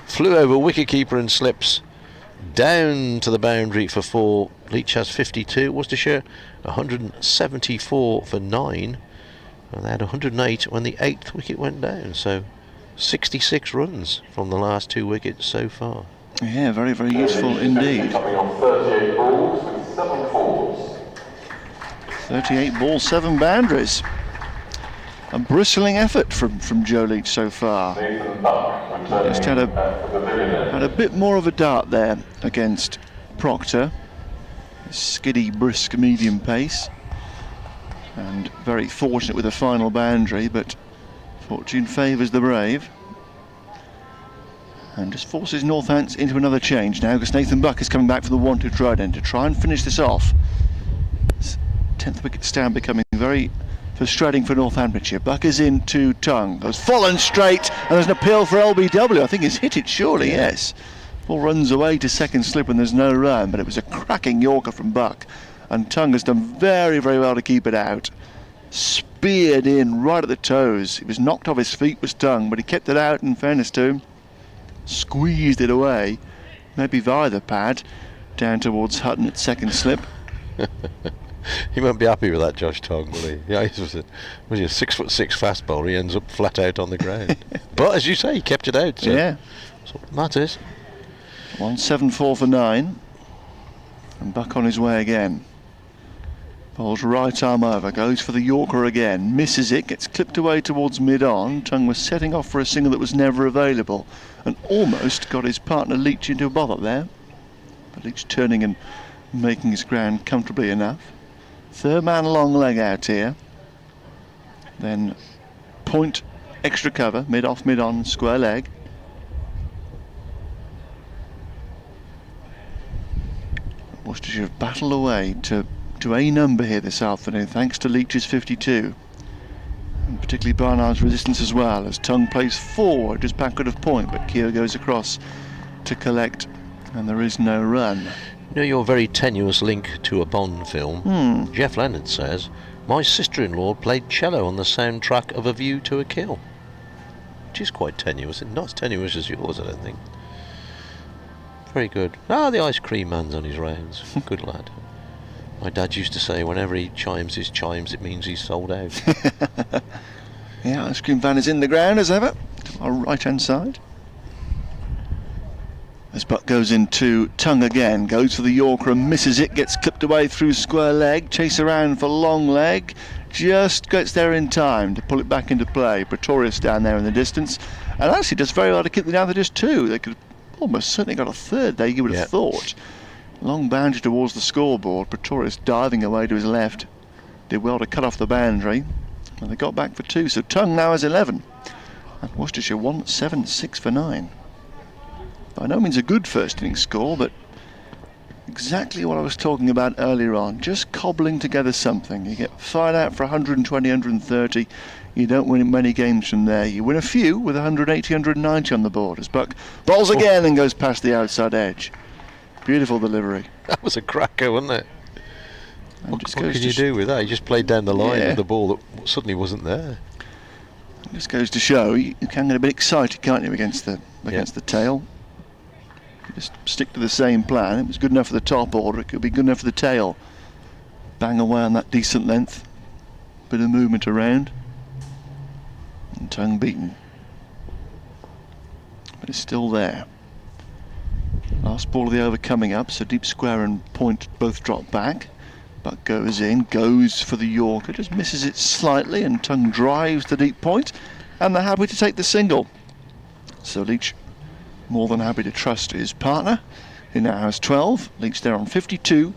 flew over wicketkeeper and slips down to the boundary for 4. Leach has 52. Worcestershire 174 for 9. And they had 108 when the 8th wicket went down. So 66 runs from the last 2 wickets so far. Yeah, very, very useful indeed. Coming on 38 balls with 7 fours. 38 balls, 7 boundaries. A bristling effort from Joe Leach so far. Just had a bit more of a dart there against Proctor. Skiddy, brisk, medium pace. And very fortunate with the final boundary, but fortune favours the brave. And just forces Northants into another change now, because Nathan Buck is coming back for the 1-2 try then to try and finish this off. 10th wicket stand becoming very frustrating for Northamptonshire. Buck is into Tongue. Goes full and straight, and there's an appeal for LBW. I think he's hit it surely, yes. Ball runs away to second slip and there's no run, but it was a cracking Yorker from Buck, and Tongue has done very, very well to keep it out. Speared in right at the toes. He was knocked off his feet, was Tongue, but he kept it out, in fairness to him. Squeezed it away, maybe via the pad, down towards Hutton at second slip. He won't be happy with that, Josh Tongue, will he? Yeah, he was a 6'6" fast bowler. He ends up flat out on the ground. But as you say, he kept it out. So Yeah. that's what matters. 174 for 9. And Buck on his way again. Bowls right arm over, goes for the Yorker again, misses it, gets clipped away towards mid-on. Tongue was setting off for a single that was never available, and almost got his partner Leach into a bother there. But Leach turning and making his ground comfortably enough. Third man long leg out here. Then point, extra cover, mid-off, mid-on, square leg. Worcestershire have battled away to a number here this afternoon, thanks to Leach's 52. And particularly Barnard's resistance as well, as Tongue plays forward just backward of point, but Keogh goes across to collect, and there is no run. You know your very tenuous link to a Bond film? Jeff Leonard says, my sister-in-law played cello on the soundtrack of A View to a Kill. Which is quite tenuous, and not as tenuous as yours, I don't think. Very good. Ah, the ice cream man's on his rounds. Good lad. My dad used to say whenever he chimes his chimes, it means he's sold out. Yeah, ice cream van is in the ground as ever, to our right hand side. As Buck goes into Tongue again, goes for the Yorker and misses it, gets clipped away through square leg, chase around for long leg, just gets there in time to pull it back into play. Pretorius down there in the distance, and actually does very well to keep them down to just 2. They could almost certainly got a third there, you would have thought. Long boundary towards the scoreboard, Pretorius diving away to his left, did well to cut off the boundary, and they got back for 2, so Tongue now has 11, and Worcestershire 176 for 9. By no means a good first innings score, but exactly what I was talking about earlier on, just cobbling together something. You get fired out for 120, 130, you don't win many games from there. You win a few with 180, 190 on the board, as Buck bowls again and goes past the outside edge. Beautiful delivery. That was a cracker, wasn't it? What could you do with that? He just played down the line with the ball that suddenly wasn't there. It just goes to show you can get a bit excited, can't you, against the tail. You just stick to the same plan. It was good enough for the top order, it could be good enough for the tail. Bang away on that decent length. Bit of movement around. And Tongue beaten. But it's still there. Last ball of the over coming up, so deep square and point both drop back. Buck goes in, goes for the Yorker, just misses it slightly, and Tongue drives the deep point, and they're happy to take the single. So Leach more than happy to trust his partner, who now has 12. Leach there on 52.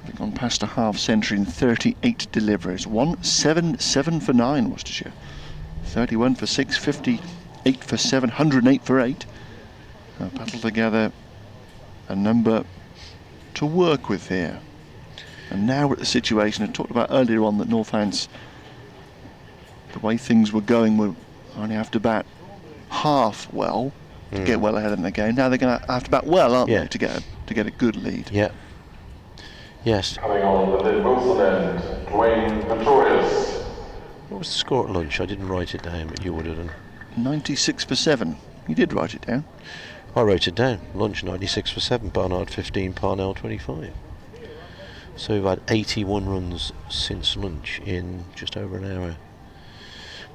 They've gone past a half century in 38 deliveries. 177 for 9, Worcestershire. 31 for 6, 58 for 7, 108 for 8. Battle together a number to work with here. And now we're at the situation I talked about earlier on, that Northants, the way things were going, were only have to bat half well to get well ahead in the game. Now they're going to have to bat well, aren't they, to get a good lead. Yeah. Yes. Coming on the mid-Wilson end, Dwayne Pretorius. What was the score at lunch? I didn't write it down, but you would have done. 96 for 7. You did write it down. I wrote it down. Lunch 96 for 7, Barnard 15, Parnell 25. So we've had 81 runs since lunch in just over an hour.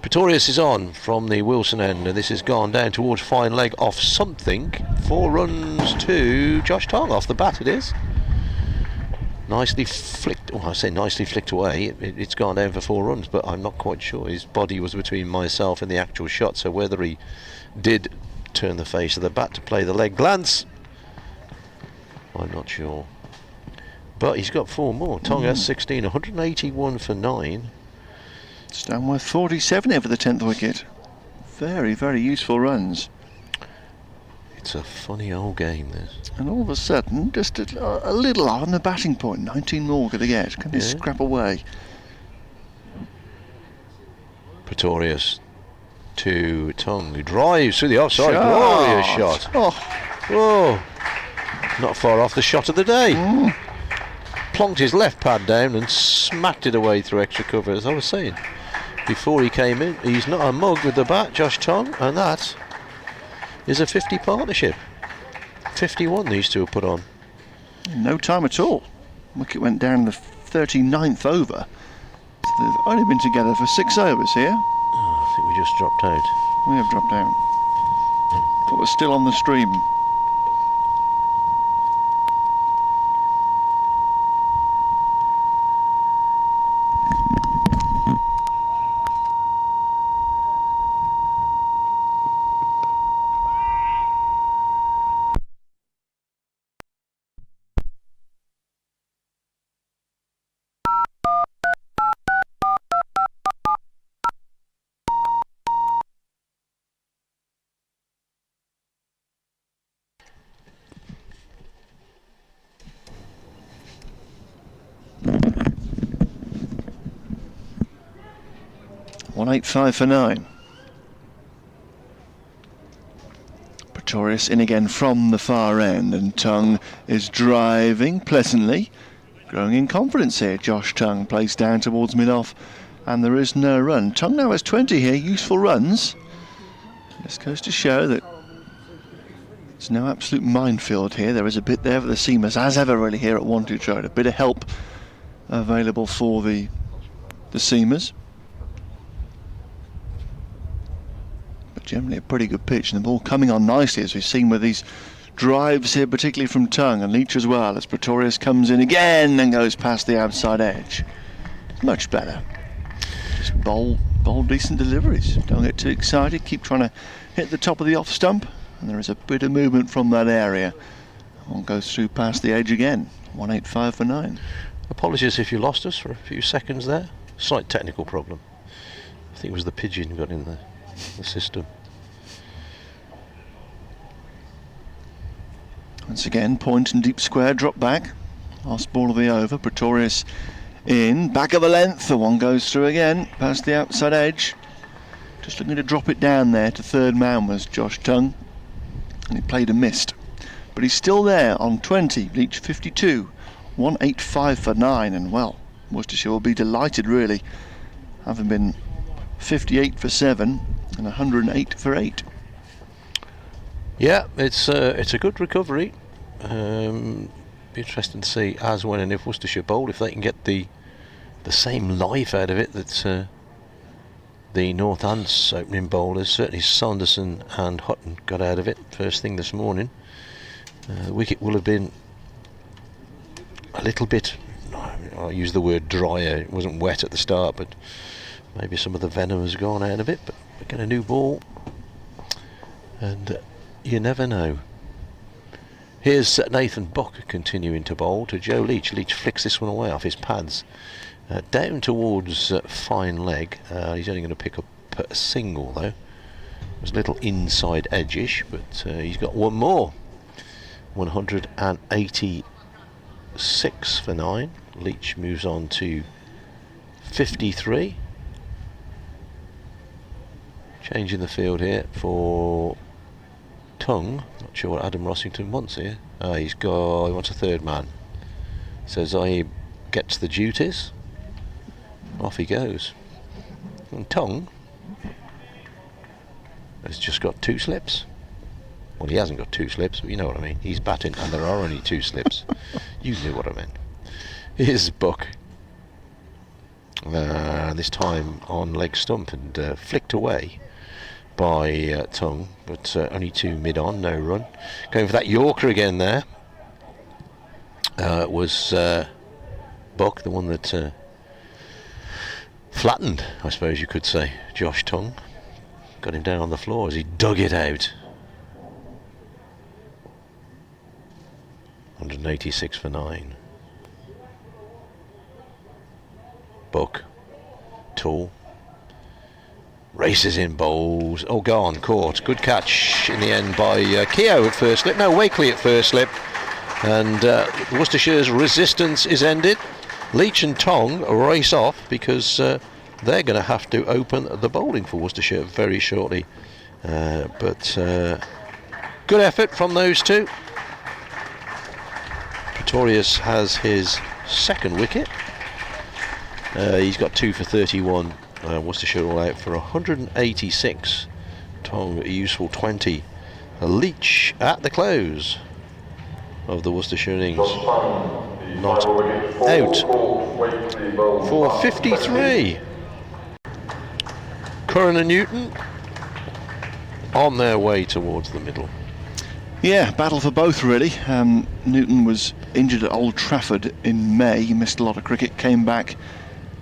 Pretorius is on from the Wilson end, and this has gone down towards fine leg off something. 4 runs to Josh Tongue off the bat, it is. Nicely flicked, I say nicely flicked away. It's gone down for 4 runs, but I'm not quite sure. His body was between myself and the actual shot, so whether he did turn the face of the bat to play the leg glance, I'm not sure. But he's got 4 more. Tongue has 16, 181 for 9. Stanworth 47 here for the 10th wicket. Very, very useful runs. It's a funny old game, this. And all of a sudden, just a little off on the batting point. 19 more could they get? Can they scrap away? Pretorius to Tongue, who drives through the offside. Glorious shot. Oh, Whoa! Not far off the shot of the day. Plonked his left pad down and smacked it away through extra cover, as I was saying before he came in. He's not a mug with the bat, Josh Tongue, and that is a 50 partnership. 51 these two have put on. No time at all. Wicket went down in the 39th over. So they've only been together for 6 overs here. Oh, I think we just dropped out. We have dropped out. But we're still on the stream. One 185 for 9. Pretorius in again from the far end, and Tongue is driving pleasantly, growing in confidence here. Josh Tongue plays down towards mid-off, and there is no run. Tongue now has 20 here, useful runs. This goes to show that it's no absolute minefield here. There is a bit there for the seamers, as ever really here at 1-2 Road. A bit of help available for the seamers. Generally a pretty good pitch, and the ball coming on nicely, as we've seen with these drives here, particularly from Tongue and Leach as well, as Pretorius comes in again and goes past the outside edge. Much better. Just bowl decent deliveries. Don't get too excited, keep trying to hit the top of the off stump, and there is a bit of movement from that area. One goes through past the edge again. 185 for 9. Apologies if you lost us for a few seconds there. Slight technical problem. I think it was the pigeon got in the system. Once again, point and deep square, drop back. Last ball of the over. Pretorius in, back of the length. The one goes through again, past the outside edge. Just looking to drop it down there to third man was Josh Tongue, and he played and missed. But he's still there on 20, Leach 52, 185 for 9, and well, Worcestershire will be delighted really, having been 58 for 7 and 108 for 8. Yeah, it's a good recovery. Be interesting to see as, when and if Worcestershire bowl, if they can get the same life out of it that the Northants opening bowlers, certainly Sanderson and Hutton, got out of it first thing this morning. The wicket will have been a little bit, I'll use the word drier. It wasn't wet at the start, but maybe some of the venom has gone out of it. But we get a new ball, and you never know. Here's Nathan Buck continuing to bowl to Joe Leach. Leach flicks this one away off his pads, down towards fine leg. He's only going to pick up a single though. It was a little inside edgish, but he's got one more. 186 for 9. Leach moves on to 53. Change in the field here for Tongue. Not sure what Adam Rossington wants here. He wants a third man. Says I gets the duties. Off he goes. And Tongue has just got 2 slips. Well, he hasn't got 2 slips, but you know what I mean. He's batting and there are only 2 slips. You knew what I meant. Here's Buck. This time on leg stump and flicked away by Tongue, but only 2 mid-on, no run. Going for that Yorker again there. Was Buck, the one that flattened, I suppose you could say, Josh Tongue. Got him down on the floor as he dug it out. 186 for 9. Buck, tall, races in, bowls. Oh, gone, caught. Good catch in the end by Keogh at first slip. No, Wakeley at first slip. And Worcestershire's resistance is ended. Leach and Tongue race off because they're going to have to open the bowling for Worcestershire very shortly. But Good effort from those two. Pretorius has his second wicket. He's got 2 for 31. Worcestershire all out for 186. Tong a useful 20. Leach at the close of the Worcestershire innings. Not out for 53. Curran and Newton on their way towards the middle. Yeah, battle for both really. Newton was injured at Old Trafford in May. He missed a lot of cricket, came back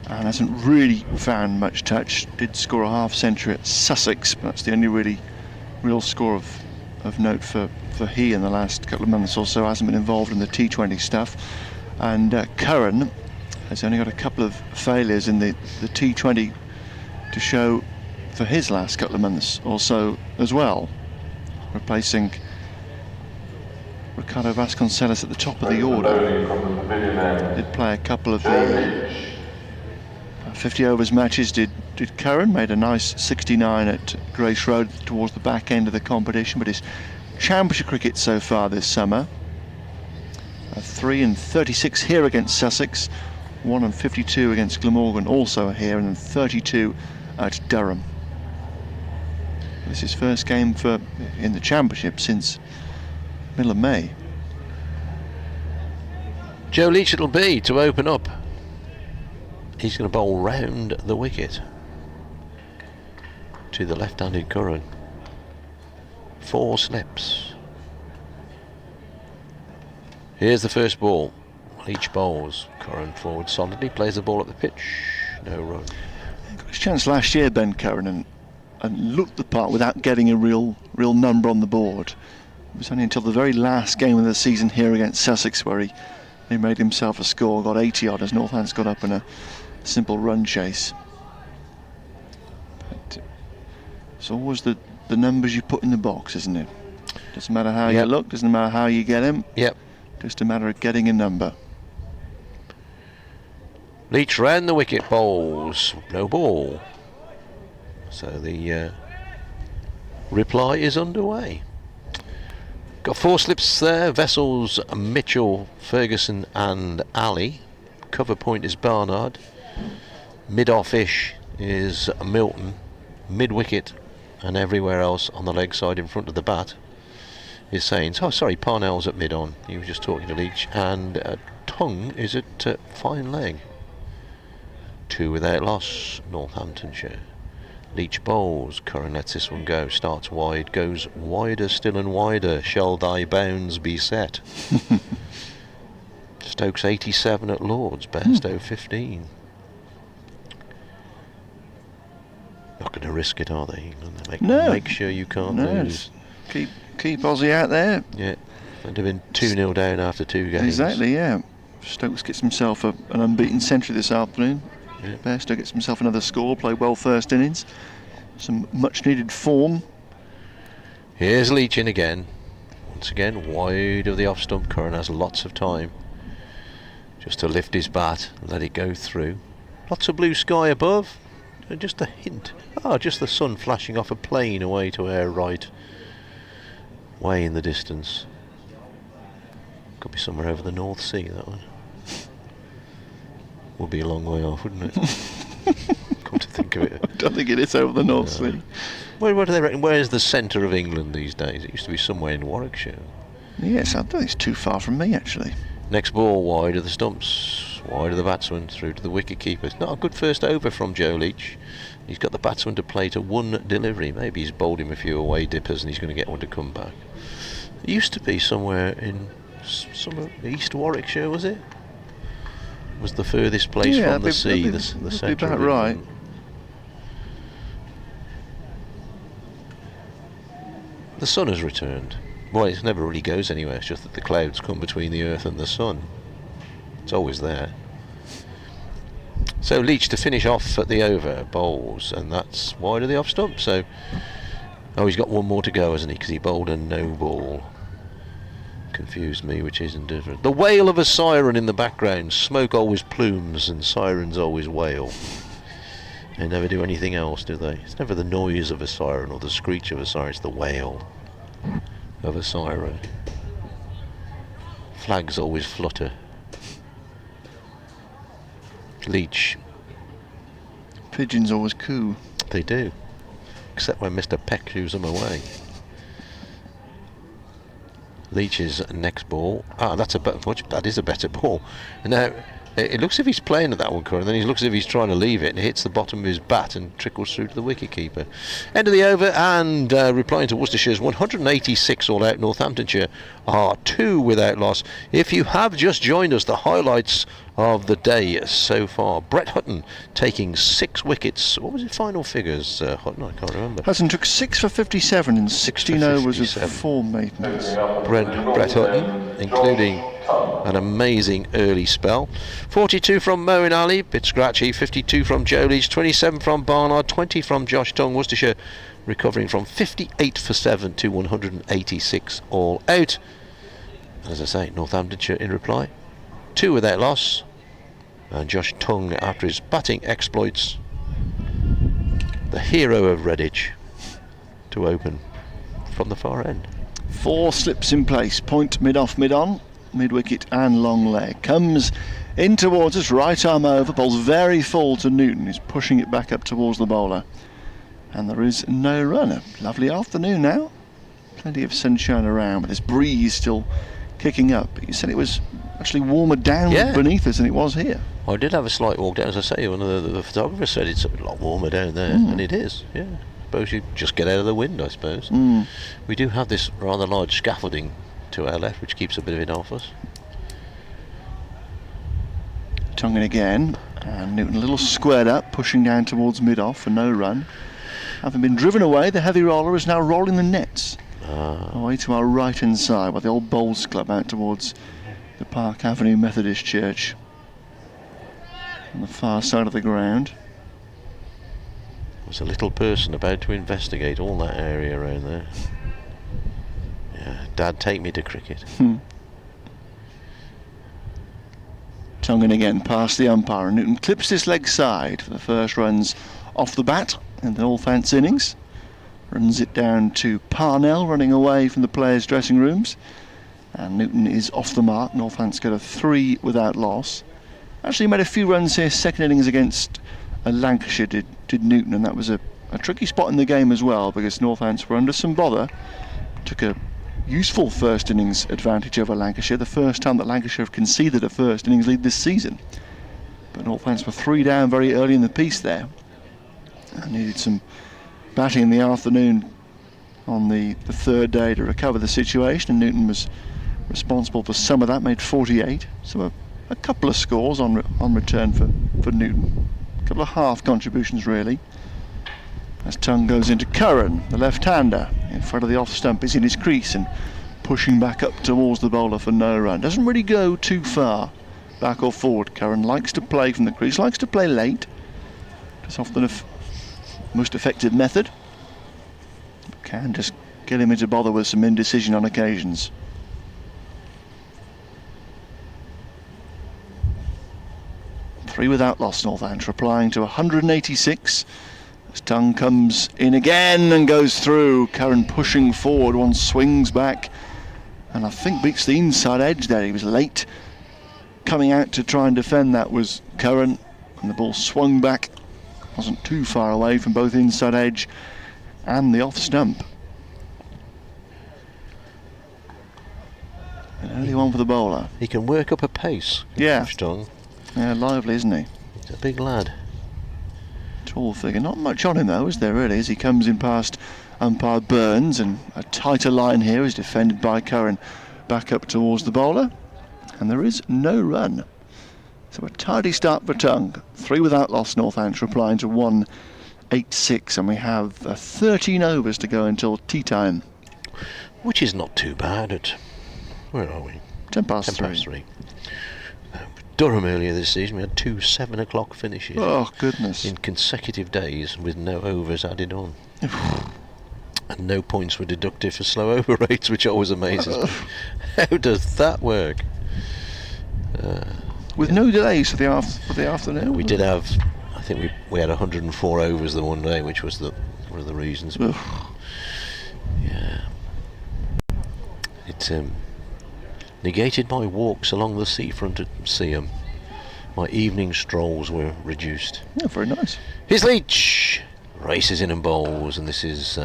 and hasn't really found much touch. Did score a half century at Sussex, but that's the only real score of note for he in the last couple of months or so. Hasn't been involved in the T20 stuff. And Curran has only got a couple of failures in the T20 to show for his last couple of months or so as well, replacing Ricardo Vasconcelos at the top of the order. Did play a couple of the 50 overs matches, did Curran, made a nice 69 at Grace Road towards the back end of the competition, but his championship cricket so far this summer, 3 and 36 here against Sussex, 1 and 52 against Glamorgan also here, and then 32 at Durham. This is his first game in the championship since middle of May. Joe Leach it'll be to open up. He's going to bowl round the wicket to the left-handed Curran. 4 slips. Here's the first ball. Leach bowls. Curran forward solidly, plays the ball at the pitch. No run. He got his chance last year, Ben Curran, and looked the part without getting a real number on the board. It was only until the very last game of the season here against Sussex where he made himself a score, got 80 odd as Northants got up in a simple run chase. But it's always the numbers you put in the box, isn't it? Doesn't matter how you look, doesn't matter how you get him. Yep. Just a matter of getting a number. Leach round the wicket, bowls. No ball. So the reply is underway. Got 4 slips there. Vessels, Mitchell, Ferguson and Ali. Cover point is Barnard. Mid-off-ish is Milton. Mid-wicket and everywhere else on the leg side in front of the bat is Sains. Oh, sorry, Parnell's at mid-on. He was just talking to Leach. And Tongue is at fine leg. 2 without loss, Northamptonshire. Leach bowls. Curran lets this one go. Starts wide, goes wider still and wider. Shall thy bounds be set? Stokes 87 at Lords. Bairstow 15. Not going to risk it, are they? Make sure you can't lose. Keep Aussie out there. Yeah. They'd have been 2-0 down after 2 games. Exactly, yeah. Stokes gets himself an unbeaten century this afternoon. Yeah. Bairstow gets himself another score, played well first innings. Some much needed form. Here's Leach in again. Once again, wide of the off stump. Curran has lots of time just to lift his bat and let it go through. Lots of blue sky above. Just a hint. Just the sun flashing off a plane away to our right. Way in the distance. Could be somewhere over the North Sea, that one. Would be a long way off, wouldn't it? Come to think of it. I don't think it is over the North Sea. What do they reckon? Where's the centre of England these days? It used to be somewhere in Warwickshire. Yes, I don't think it's too far from me, actually. Next ball, wide of the stumps, wide of the batsman, through to the wicket keeper. Not a good first over from Joe Leach. He's got the batsman to play to 1 delivery. Maybe he's bowled him a few away dippers and he's going to get one to come back. It used to be somewhere in East Warwickshire, was it? Was the furthest place from the sea, the centre of England. Right. The sun has returned. Well, it never really goes anywhere. It's just that the clouds come between the earth and the sun. It's always there. So Leach to finish off at the over, bowls, and that's wide of the off stump. So, he's got 1 more to go, hasn't he? Because he bowled a no ball. Confused me, which isn't different. The wail of a siren in the background. Smoke always plumes and sirens always wail. They never do anything else, do they? It's never the noise of a siren or the screech of a siren, it's the wail. of a siren. Flags always flutter. Leach. Pigeons always coo. They do. Except when Mr. Peck shoos them away. Leach's next ball. That is a better ball. Now, it looks as if he's playing at that one, and then he looks as if he's trying to leave it, and it hits the bottom of his bat and trickles through to the wicket-keeper. End of the over, and replying to Worcestershire's 186 all out, Northamptonshire are 2 without loss. If you have just joined us, the highlights of the day so far. Brett Hutton taking 6 wickets. What was his final figures, Hutton? I can't remember. Hutton took 6 for 57 in 16 overs with 4 maidens. Brett Hutton, including an amazing early spell. 42 from Moeen Ali, bit scratchy. 52 from Joe Leach, 27 from Barnard, 20 from Josh Tongue. Worcestershire recovering from 58 for 7 to 186 all out. And as I say, Northamptonshire in reply, 2 without loss. And Josh Tongue, after his batting exploits, the hero of Redditch, to open from the far end. 4 slips in place, point, mid-off, mid-on, mid-wicket and long leg. Comes in towards us, right arm over, bowls very full to Newton. He's pushing it back up towards the bowler. And there is no run. A lovely afternoon now. Plenty of sunshine around, but this breeze still kicking up. You said it was actually warmer down beneath us than it was here. I did have a slight walk down, as I say. One of the photographers said it's a lot warmer down there, and it is, yeah. Suppose you just get out of the wind, I suppose. We do have this rather large scaffolding to our left, which keeps a bit of it off us. Tongue in again, and Newton a little squared up, pushing down towards mid-off for no run. Having been driven away, the heavy roller is now rolling the nets away to our right-hand side, by the old Bowls Club out towards the Park Avenue Methodist Church on the far side of the ground. There's a little person about to investigate all that area around there. Yeah, Dad, take me to cricket. Tongue in again, past the umpire, and Newton clips this leg side for the first runs off the bat in the all-fancy innings. Runs it down to Parnell, running away from the players' dressing rooms. And Newton is off the mark. Northants got a 3 without loss. Actually made a few runs here, second innings against Lancashire did Newton, and that was a tricky spot in the game as well, because Northants were under some bother. Took a useful first innings advantage over Lancashire, the first time that Lancashire have conceded a first innings lead this season. But Northants were 3 down very early in the piece there, and needed some batting in the afternoon on the third day to recover the situation, and Newton was responsible for some of that, made 48. So a couple of scores on return for Newton. A couple of half contributions really. As Tongue goes into Curran, the left-hander, in front of the off stump, is in his crease and pushing back up towards the bowler for no run. Doesn't really go too far back or forward. Curran likes to play from the crease, likes to play late. It's often a most effective method. But can just get him into bother with some indecision on occasions. Three without loss, Northants replying to 186. As Tongue comes in again and goes through. Curran pushing forward, one swings back and I think beats the inside edge there. He was late coming out to try and defend. That was Curran, and the ball swung back, wasn't too far away from both inside edge and the off stump. An early one for the bowler. He can work up a pace. Yeah. Tongue. Yeah, lively, isn't he? He's a big lad. Tall figure, not much on him though, is there really, as he comes in past umpire Burns, and a tighter line here is defended by Curran back up towards the bowler, and there is no run. So a tidy start for Tongue. 3 without loss, Northants replying to 186, and we have 13 overs to go until tea time. Which is not too bad at, where are we? 10 past 3. Durham earlier this season we had 2 7 o'clock finishes. Oh goodness. In consecutive days with no overs added on. And no points were deducted for slow over rates, which always amazes me. How does that work? With no delays for the afternoon? We did have, I think we had 104 overs the one day, which was one of the reasons. Yeah. It negated my walks along the seafront at Seaham. My evening strolls were reduced. Yeah, very nice. Here's Leach. Races in and bowls, and this is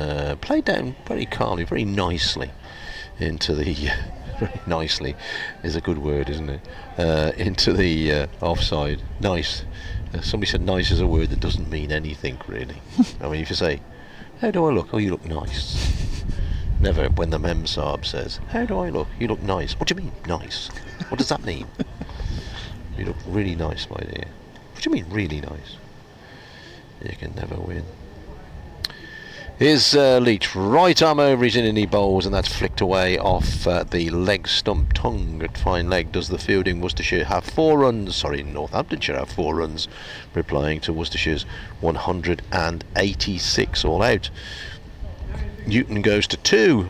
played down very calmly, very nicely into the... very nicely is a good word, isn't it? Into the offside. Nice. Somebody said nice is a word that doesn't mean anything, really. I mean, if you say, how do I look? Oh, you look nice. Never when the Mem Saab says, how do I look? You look nice. What do you mean, nice? What does that mean? You look really nice, my dear. What do you mean, really nice? You can never win. Here's Leach, right arm over his in and he bowls, and that's flicked away off the leg stump. Tongue at fine leg does the fielding. Worcestershire have 4 runs. Sorry, Northamptonshire have 4 runs, replying to Worcestershire's 186 all out. Newton goes to 2.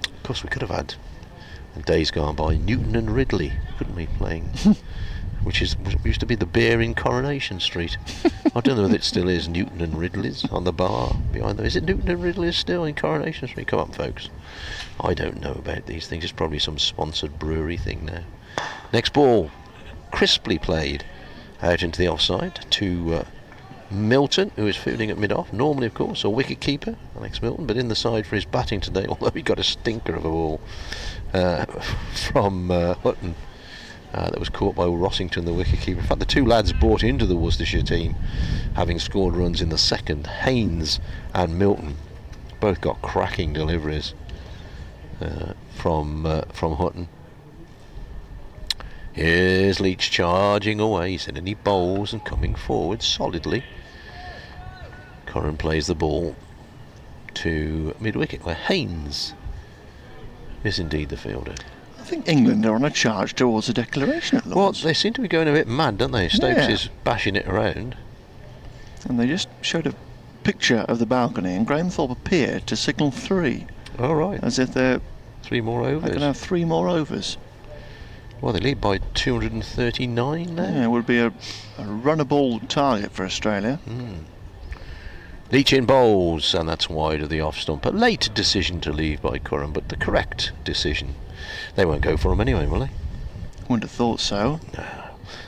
Of course, we could have had, in days gone by, Newton and Ridley, couldn't we, playing? Which used to be the beer in Coronation Street. I don't know if it still is Newton and Ridley's on the bar behind them. Is it Newton and Ridley's still in Coronation Street? Come on, folks. I don't know about these things. It's probably some sponsored brewery thing now. Next ball, crisply played out into the offside to Milton, who is fielding at mid-off. Normally, of course, a wicket keeper, Alex Milton, but in the side for his batting today, although he got a stinker of a ball from Hutton. That was caught by Rossington, the wicketkeeper. In fact, the 2 lads brought into the Worcestershire team, having scored runs in the second, Haynes and Milton, both got cracking deliveries from Hutton. Here's Leach charging away. He's sending any bowls and coming forward solidly. Corran plays the ball to mid-wicket, where Haynes is indeed the fielder. I think England are on a charge towards a declaration at Lord's. Well, they seem to be going a bit mad, don't they? Stokes is bashing it around. And they just showed a picture of the balcony, and Graham Thorpe appeared to signal 3. All right. As if they're 3 more overs. going to have 3 more overs. Well, they lead by 239 now. Yeah, it would be a runnable target for Australia. Leach in bowls, and that's wide of the off stump. A late decision to leave by Curran, but the correct decision. They won't go for him anyway, will they? Wouldn't have thought so. No.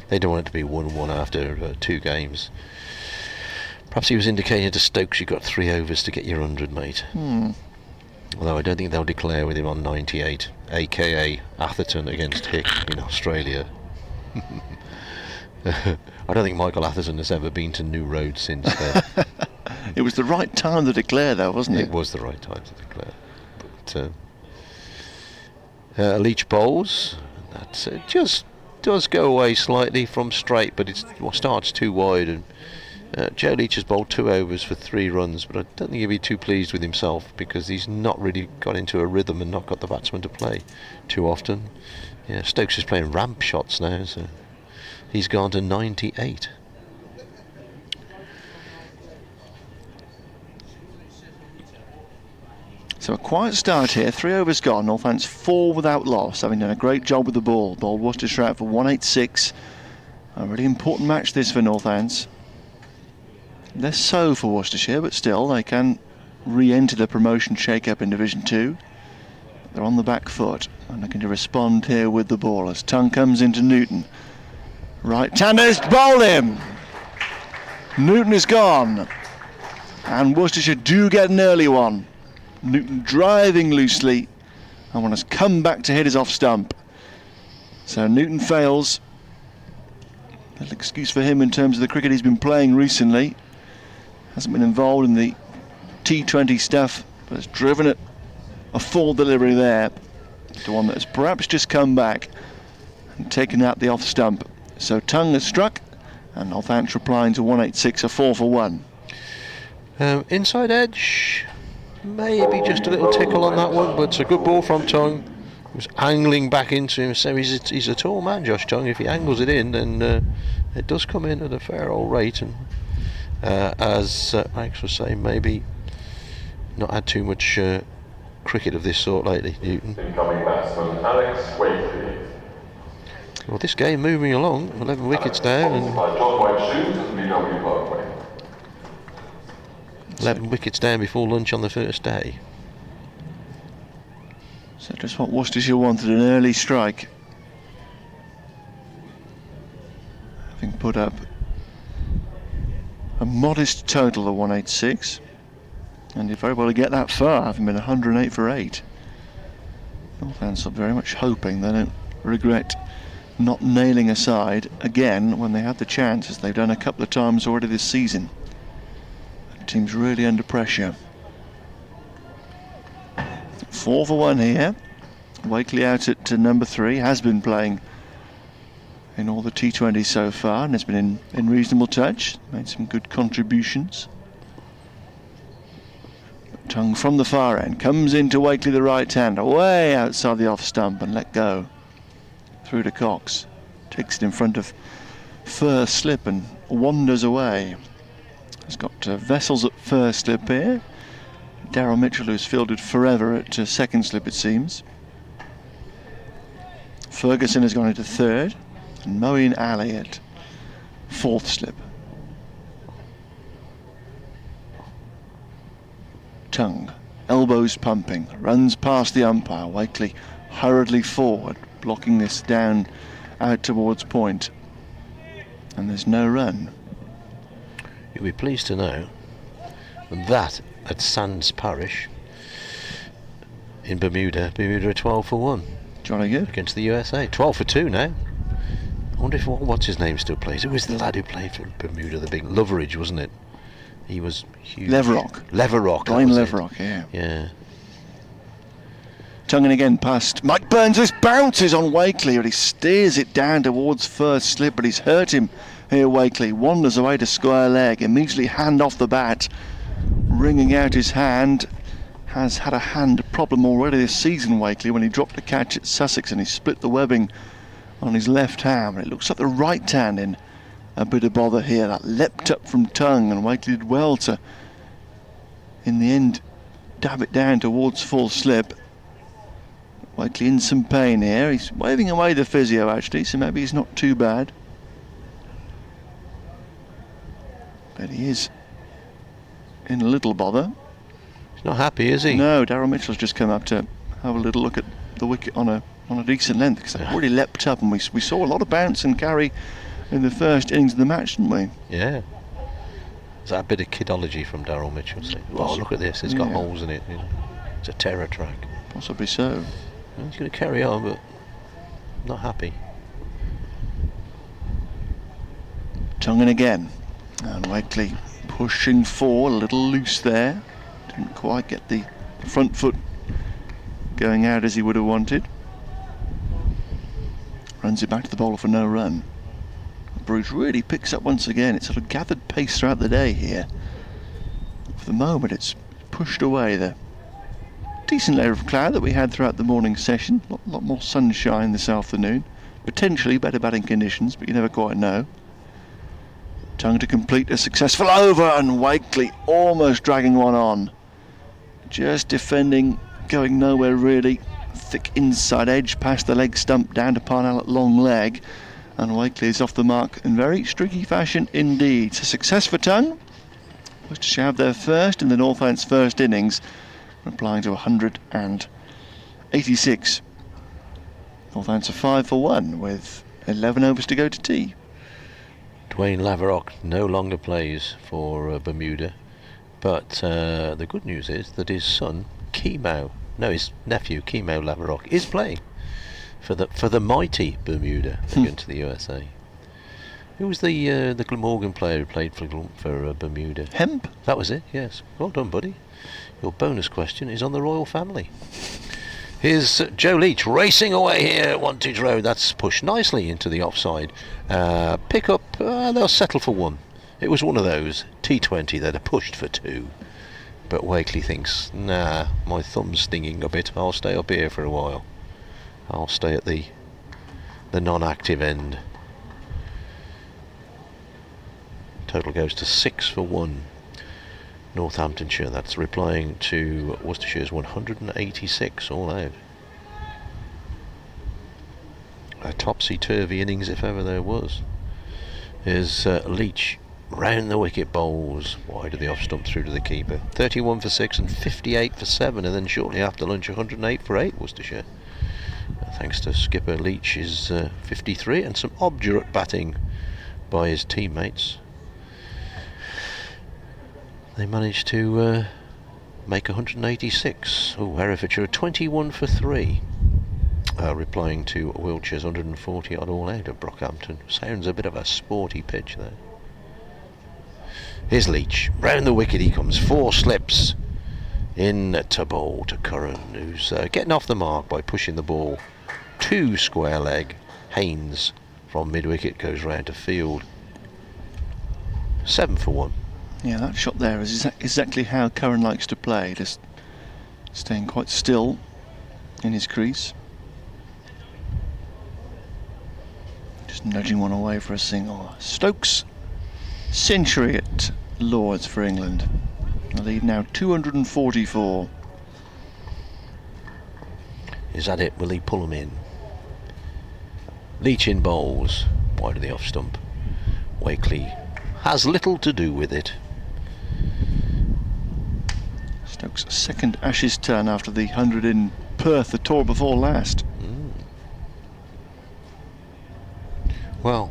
They don't want it to be 1-1 after 2 games. Perhaps he was indicating to Stokes, you've got 3 overs to get your 100, mate. Although I don't think they'll declare with him on 98, aka Atherton against Hick in Australia. I don't think Michael Atherton has ever been to New Road since then. It was the right time to declare, though, wasn't it? It was the right time to declare. But Leach bowls. That's just does go away slightly from straight, but it starts too wide. And Joe Leach has bowled 2 overs for 3 runs, but I don't think he'll be too pleased with himself because he's not really got into a rhythm and not got the batsman to play too often. Yeah, Stokes is playing ramp shots now, so he's gone to 98. So a quiet start here, 3 overs gone, Northants 4 without loss, having done a great job with the ball. Bowled Worcestershire out for 186. A really important match this for Northants. Less so for Worcestershire, but still they can re-enter the promotion shake-up in Division 2. They're on the back foot and looking to respond here with the ball as Tongue comes into Newton. Right-handers bowl him! Newton is gone. And Worcestershire do get an early one. Newton driving loosely, and one has come back to hit his off stump. So Newton fails. Little excuse for him in terms of the cricket he's been playing recently. Hasn't been involved in the T20 stuff, but has driven it a full delivery there to one that has perhaps just come back and taken out the off stump. So Tongue has struck, and Northants replying to 186, a 4 for 1. Inside edge. Maybe just a little tickle on that one, but it's a good ball from Tongue. He was angling back into him, so he's a tall man, Josh Tongue. If he angles it in, then it does come in at a fair old rate. And as Max was saying, maybe not had too much cricket of this sort lately, Newton. Incoming batsman Alex Wakeley. Well, this game moving along, 11 wickets down, and By John White Shoes and BW Parkway. 11 wickets down before lunch on the first day. So just what Worcestershire wanted, an early strike. Having put up a modest total of 186. And did very well to get that far, having been 108 for 8. Northamptonshire very much hoping they don't regret not nailing a side again when they had the chance, as they've done a couple of times already this season. The team's really under pressure. 4 for 1 here. Wakeley out at number 3, has been playing in all the T20s so far and has been in reasonable touch, made some good contributions. Tongue from the far end, comes into Wakeley the right hand, away outside the off stump and let go. Through to Cox, takes it in front of first slip and wanders away. Has got Vessels at first slip here. Daryl Mitchell, who's fielded forever at second slip it seems. Ferguson has gone into third and Moeen Ali at fourth slip. Tongue, elbows pumping, runs past the umpire. Wakeley hurriedly forward, blocking this down out towards point. And there's no run. You'll be pleased to know that at Sands Parish in Bermuda are 12 for 1. Jolly good. Against the USA. 12 for 2 now. I wonder if what's his name still plays. It was the lad who played for Bermuda, the big Loveridge, wasn't it? He was huge. Leverock. Dwayne Leverock, yeah. Yeah. Tonguing again past Mike Burns. This bounces on Wakeley, but he steers it down towards first slip, but he's hurt him here. Wakeley wanders away to square leg, immediately hand off the bat, wringing out his hand. Has had a hand problem already this season, Wakeley, when he dropped a catch at Sussex and he split the webbing on his left hand. It looks like the right hand in a bit of bother here. That leapt up from Tongue, and Wakeley did well to, in the end, dab it down towards full slip. Wakeley in some pain here. He's waving away the physio actually, so maybe he's not too bad. But he is in a little bother. He's not happy, is he? No, Daryl Mitchell's just come up to have a little look at the wicket on a decent length, because they've already leapt up, and we saw a lot of bounce and carry in the first innings of the match, didn't we? Yeah. Is that a bit of kidology from Daryl Mitchell? Saying, oh, look at this, it's got holes in it. You know. It's a terror track. Possibly so. Well, he's going to carry on, but not happy. Tonguing again, and Wakeley pushing forward, a little loose there. Didn't quite get the front foot going out as he would have wanted. Runs it back to the bowler for no run. Bruce really picks up once again. It's sort of gathered pace throughout the day here. For the moment it's pushed away the decent layer of cloud that we had throughout the morning session. A lot more sunshine this afternoon. Potentially better batting conditions, but you never quite know. Tongue to complete a successful over, and Wakeley almost dragging one on. Just defending, going nowhere really. Thick inside edge past the leg stump down to Parnell at long leg, and Wakeley is off the mark in very streaky fashion indeed. It's a success for Tongue. Worcestershire have their first in the Northants' first innings, replying to 186. Northants are 5 for 1 with 11 overs to go to tea. Dwayne Laverock no longer plays for Bermuda, but the good news is that his son his nephew Keogh Laverock is playing for the mighty Bermuda against the USA. Who was the Glamorgan player who played for Bermuda? Hemp? That was it, yes. Well done, buddy. Your bonus question is on the royal family. Here's Joe Leach racing away here at Wantage Road. That's pushed nicely into the offside. Pick up, they'll settle for 1. It was one of those T20 that are pushed for 2. But Wakeley thinks, nah, my thumb's stinging a bit. I'll stay up here for a while. I'll stay at the non-active end. Total goes to 6 for 1. Northamptonshire, that's replying to Worcestershire's 186 all out. A topsy-turvy innings if ever there was. Here's Leach round the wicket bowls, wide of the off stump through to the keeper. 31 for 6 and 58 for 7, and then shortly after lunch 108 for 8 Worcestershire. Thanks to skipper Leach's 53 and some obdurate batting by his teammates. They managed to make 186. Oh, Herefordshire 21 for 3. Replying to Wiltshire's 140 odd all out at Brockhampton. Sounds a bit of a sporty pitch there. Here's Leach. Round the wicket he comes. 4 slips in to bowl to Curran, who's getting off the mark by pushing the ball 2 square leg. Haynes from mid wicket goes round to field. 7 for 1. Yeah, that shot there is exactly how Curran likes to play, just staying quite still in his crease. Just nudging one away for a single. Stokes century at Lords for England. The lead now 244. Is that it? Will he pull him in? Leach in bowls, wide of the off stump. Wakeley has little to do with it. Stokes' second Ashes turn after the 100 in Perth, the tour before last. Well,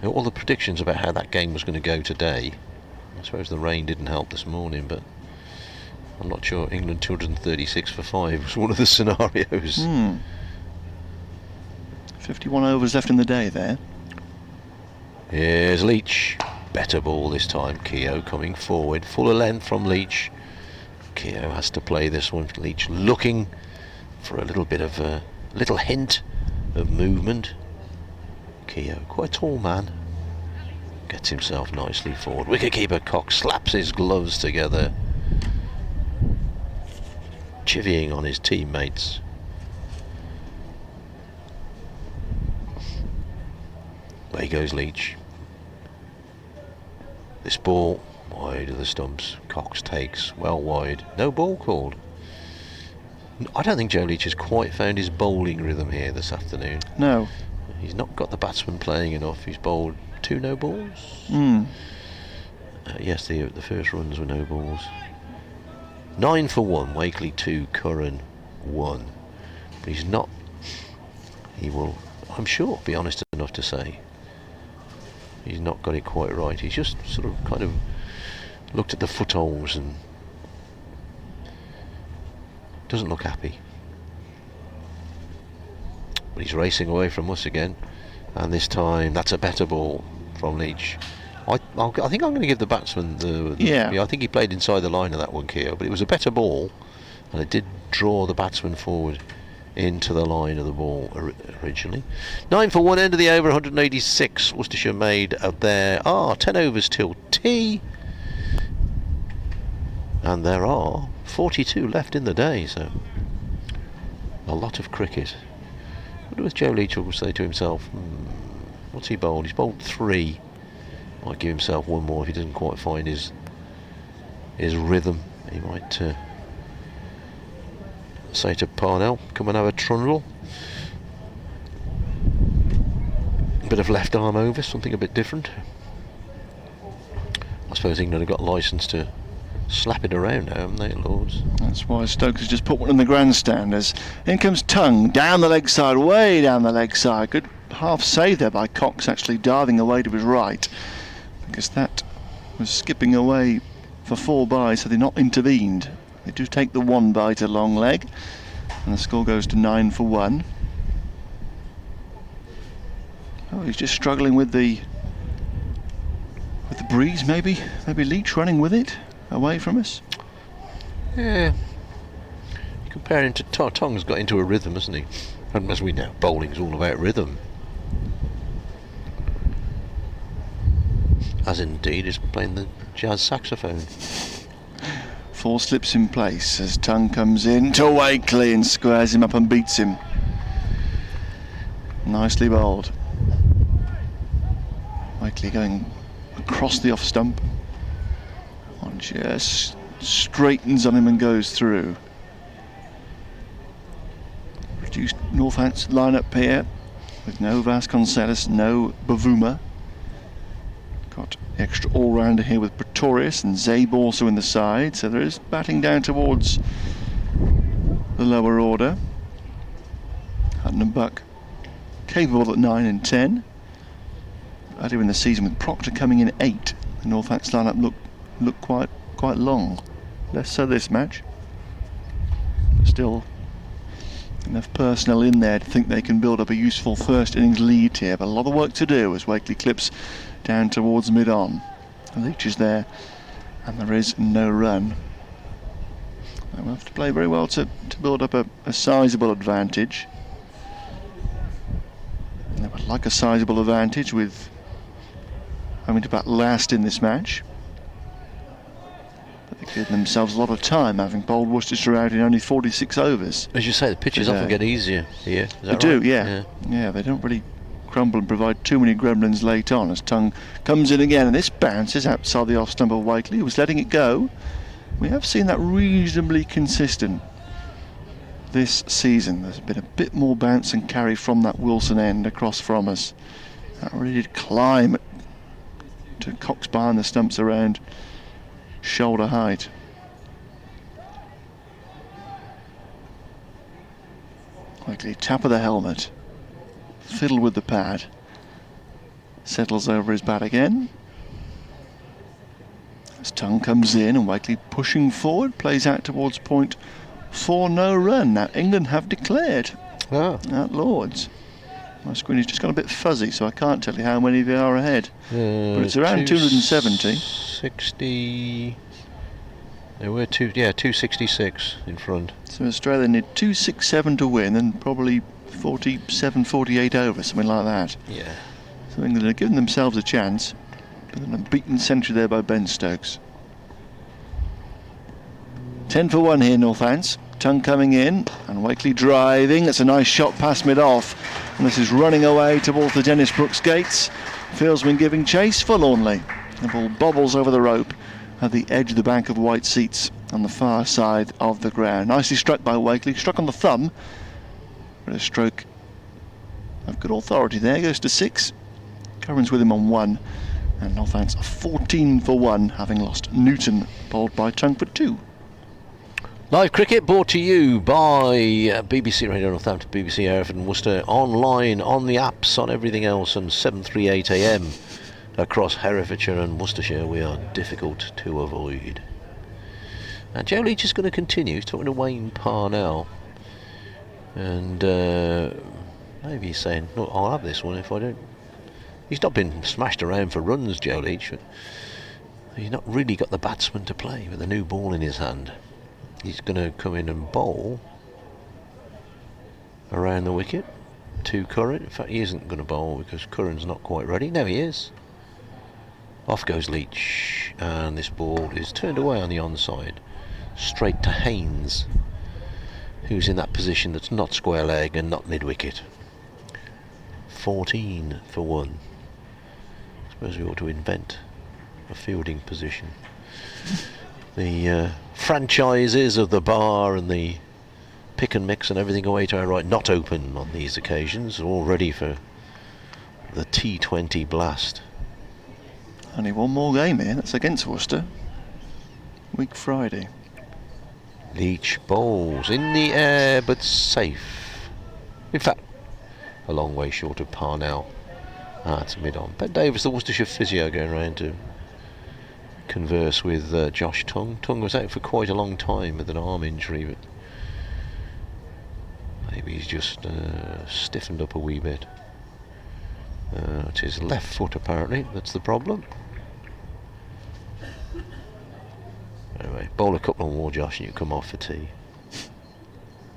all the predictions about how that game was going to go today, I suppose the rain didn't help this morning, but I'm not sure England 236 for 5 was one of the scenarios. 51 overs left in the day there. Here's Leach. Better ball this time. Keogh coming forward. Fuller length from Leach. Keogh has to play this one. Leach looking for a little bit of a little hint of movement. Keogh, quite a tall man, gets himself nicely forward. Wicketkeeper Cox slaps his gloves together, chivying on his teammates. Away goes Leach. This ball wide of the stumps. Cox takes well wide. No ball called. I don't think Joe Leach has quite found his bowling rhythm here this afternoon. No. He's not got the batsman playing enough. He's bowled 2 no balls. Yes, the first runs were no balls. 9 for 1. Wakeley 2, Curran 1. But he's not. He will, I'm sure, be honest enough to say he's not got it quite right. He's just sort of kind of looked at the footholes and doesn't look happy. But he's racing away from us again, and this time that's a better ball from Leach. I think I'm going to give the batsman the yeah. I think he played inside the line of that one, Keogh, but it was a better ball, and it did draw the batsman forward into the line of the ball originally. 9 for 1, end of the over, 186. Worcestershire made out there. 10 overs till tea, and there are 42 left in the day, so a lot of cricket. I wonder if Joe Leach will say to himself, what's he bowled? He's bowled 3. Might give himself one more if he doesn't quite find his rhythm. He might say to Parnell, come and have a trundle. A bit of left arm over, something a bit different. I suppose England have got licence to slap it around now, haven't they, Lords? That's why Stokes has just put one in the grandstand. As in comes Tongue, down the leg side, way down the leg side. Good half save there by Cox, actually diving away to his right, because that was skipping away for 4 byes, so they're not intervened. They do take the 1 bye to long leg, and the score goes to 9 for 1. Oh, he's just struggling with the breeze, maybe Leach running with it away from us. Yeah. Comparing to Tongue's got into a rhythm, hasn't he? And as we know, bowling's all about rhythm. As indeed is playing the jazz saxophone. 4 slips in place as Tongue comes in to Wakeley and squares him up and beats him. Nicely bowled. Wakeley going across the off stump. One just straightens on him and goes through. Reduced Northamptonshire lineup here with no Vasconcelos, no Bavuma. Got the extra all-rounder here with Pretorius and Zabe also in the side, so there is batting down towards the lower order. Hutton and Buck capable at 9 and 10. Earlier in the season with Proctor coming in 8, the Northampton lineup looked quite long. Less so this match. Still enough personnel in there to think they can build up a useful first innings lead here, but a lot of work to do as Wakeley clips down towards mid-on. Leach is there and there is no run. They'll have to play very well to build up a sizable advantage. And they would like a sizable advantage with having to bat last in this match. But they've given themselves a lot of time, having bowled Worcestershire out in only 46 overs. As you say, the pitches often get easier here. They do, yeah. Yeah, they don't really crumble and provide too many gremlins late on as Tongue comes in again, and this bounces outside the off stump of Wakeley, who was letting it go. We have seen that reasonably consistent this season. There's been a bit more bounce and carry from that Wilson end across from us. That really did climb to Cox behind the stumps around shoulder height. Wakeley, tap of the helmet, fiddle with the pad, settles over his bat again. As Tongue comes in and Wakeley pushing forward, plays out towards point for no run. Now England have declared at Lords. My screen has just gone a bit fuzzy, so I can't tell you how many they are ahead. But it's around 270. 60. They were 266 in front. So Australia need 267 to win, and probably 47, 48 over, something like that. Yeah. So England are giving themselves a chance, but an unbeaten century there by Ben Stokes. 10 for 1 here, Northants. Tongue coming in, and Wakeley driving. That's a nice shot past mid-off, and this is running away towards the Dennis Brooks gates. Fieldsman giving chase forlornly. The ball bobbles over the rope at the edge of the bank of white seats on the far side of the ground. Nicely struck by Wakeley, struck on the thumb, but a stroke of good authority there. Goes to 6. Curran's with him on 1, and Northants are 14 for 1, having lost Newton, bowled by Tongue for 2. Live cricket brought to you by BBC Radio Northampton, BBC Hereford and Worcester, online, on the apps, on everything else, and 7:38 AM across Herefordshire and Worcestershire. We are difficult to avoid. And Joe Leach is going to continue. He's talking to Wayne Parnell, and maybe he's saying, "Look, I'll have this one if I don't." He's not been smashed around for runs, Joe Leach. He's not really got the batsman to play with a new ball in his hand. He's going to come in and bowl around the wicket to Curran. In fact, he isn't going to bowl because Curran's not quite ready. No, he is. Off goes Leach, and this ball is turned away on the onside, straight to Haynes, who's in that position that's not square leg and not mid-wicket. 14 for 1. I suppose we ought to invent a fielding position. The franchises of the bar and the pick and mix and everything away to our right, not open on these occasions, all ready for the T20 blast. Only one more game here, that's against Worcester. Week Friday. Leach bowls in the air but safe. In fact, a long way short of Parnell. It's mid-on. Ben Davis, the Worcestershire physio, going around to converse with Josh Tongue. Tongue was out for quite a long time with an arm injury, but maybe he's just stiffened up a wee bit. It's his left foot apparently, that's the problem. Anyway, bowl a couple more, Josh, and you come off for tea.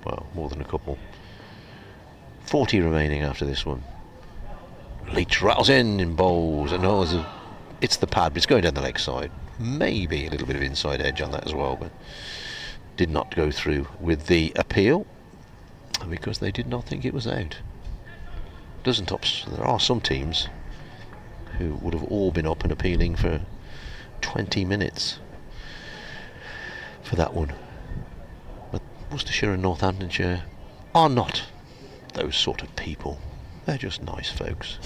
Well, more than a couple. 40 remaining after this one. Leach rattles in bowls, and it's the pad, but it's going down the leg side. Maybe a little bit of inside edge on that as well, but did not go through with the appeal because they did not think it was out. There are some teams who would have all been up and appealing for 20 minutes for that one. But Worcestershire and Northamptonshire are not those sort of people. They're just nice folks.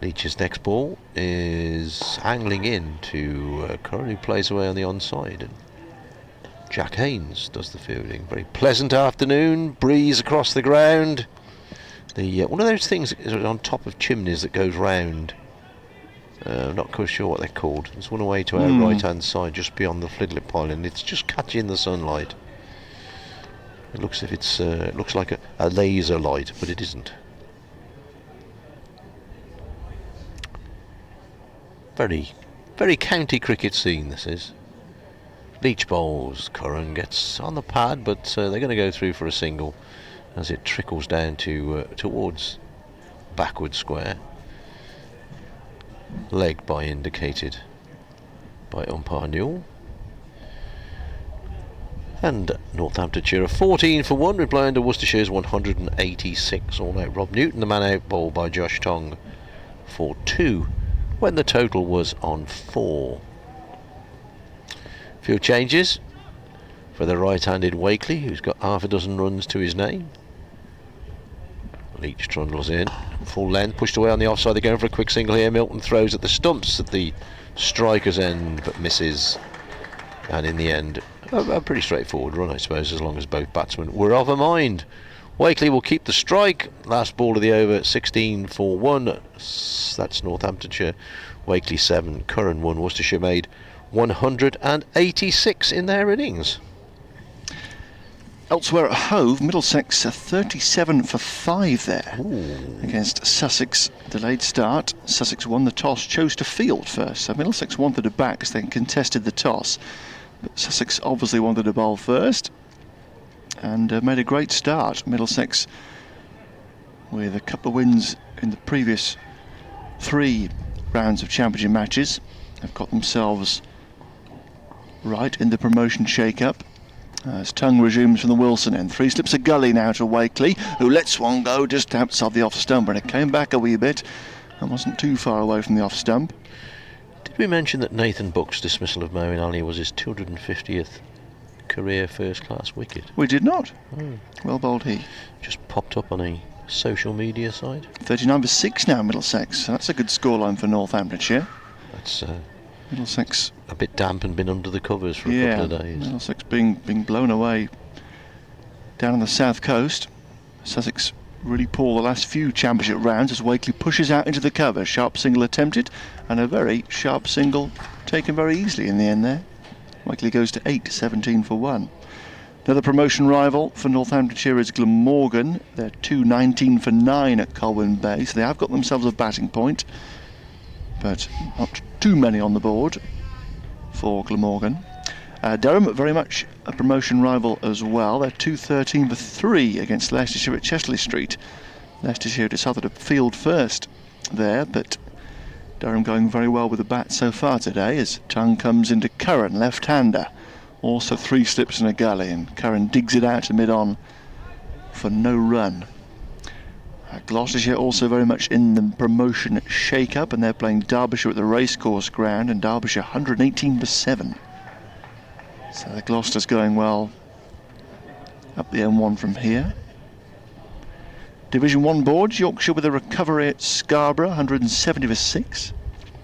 Leach's next ball is angling in to Curran, who plays away on the onside, and Jack Haynes does the fielding. Very pleasant afternoon, breeze across the ground. The one of those things that is on top of chimneys that goes round. I'm not quite sure what they're called. There's one away to our right hand side, just beyond the Flidlip pile, and it's just catching the sunlight. It looks as if it's it looks like a laser light, but it isn't. Very, very county cricket scene this is. Leach bowls. Curran gets on the pad, but they're going to go through for a single as it trickles down to towards backward square. Leg by indicated by umpire Newell. And Northamptonshire are 14 for 1, replying to Worcestershire's 186 all out. Rob Newton, the man out bowl by Josh Tong for 2 when the total was on 4. Few changes for the right-handed Wakeley, who's got half a dozen runs to his name. Leach trundles in, full length, pushed away on the offside. They're going for a quick single here. Milton throws at the stumps at the striker's end, but misses. And in the end, a pretty straightforward run, I suppose, as long as both batsmen were of a mind. Wakeley will keep the strike. Last ball of the over, 16 for 1. That's Northamptonshire. Wakeley 7, Curran 1. Worcestershire made 186 in their innings. Elsewhere at Hove, Middlesex 37 for 5 there. Ooh. Against Sussex. Delayed start. Sussex won the toss, chose to field first. So Middlesex wanted to back as they contested the toss. But Sussex obviously wanted to bowl first. And made a great start. Middlesex, with a couple of wins in the previous 3 rounds of championship matches, have got themselves right in the promotion shake-up. As Tongue resumes from the Wilson end. 3 slips a gully now to Wakeley, who lets one go just outside the off stump, and it came back a wee bit and wasn't too far away from the off stump. Did we mention that Nathan Buck's dismissal of Moeen Ali was his 250th career first-class wicket? We did not. Well bowled he. Just popped up on a social media side. 39 for 6 now, Middlesex. So that's a good scoreline for Northamptonshire. That's Middlesex a bit damp and been under the covers for a couple of days. Middlesex being blown away down on the south coast. Sussex really poor the last few championship rounds as Wakeley pushes out into the cover. Sharp single attempted and a very sharp single taken very easily in the end there. Wakeley goes to 8, 17 for 1. Another promotion rival for Northamptonshire is Glamorgan. They're 2, 19 for 9 at Colwyn Bay, so they have got themselves a batting point, but not too many on the board for Glamorgan. Durham, very much a promotion rival as well. They're 2, 13 for 3 against Leicestershire at Chesley Street. Leicestershire decided to field first there, but Durham going very well with the bat so far today as Tongue comes into Curran, left-hander. Also 3 slips and a gully, and Curran digs it out to mid-on for no run. Gloucestershire also very much in the promotion shake-up, and they're playing Derbyshire at the racecourse ground, and Derbyshire 118 for 7. So the Gloucester's going well up the M1 from here. Division 1 boards, Yorkshire with a recovery at Scarborough, 170 for 6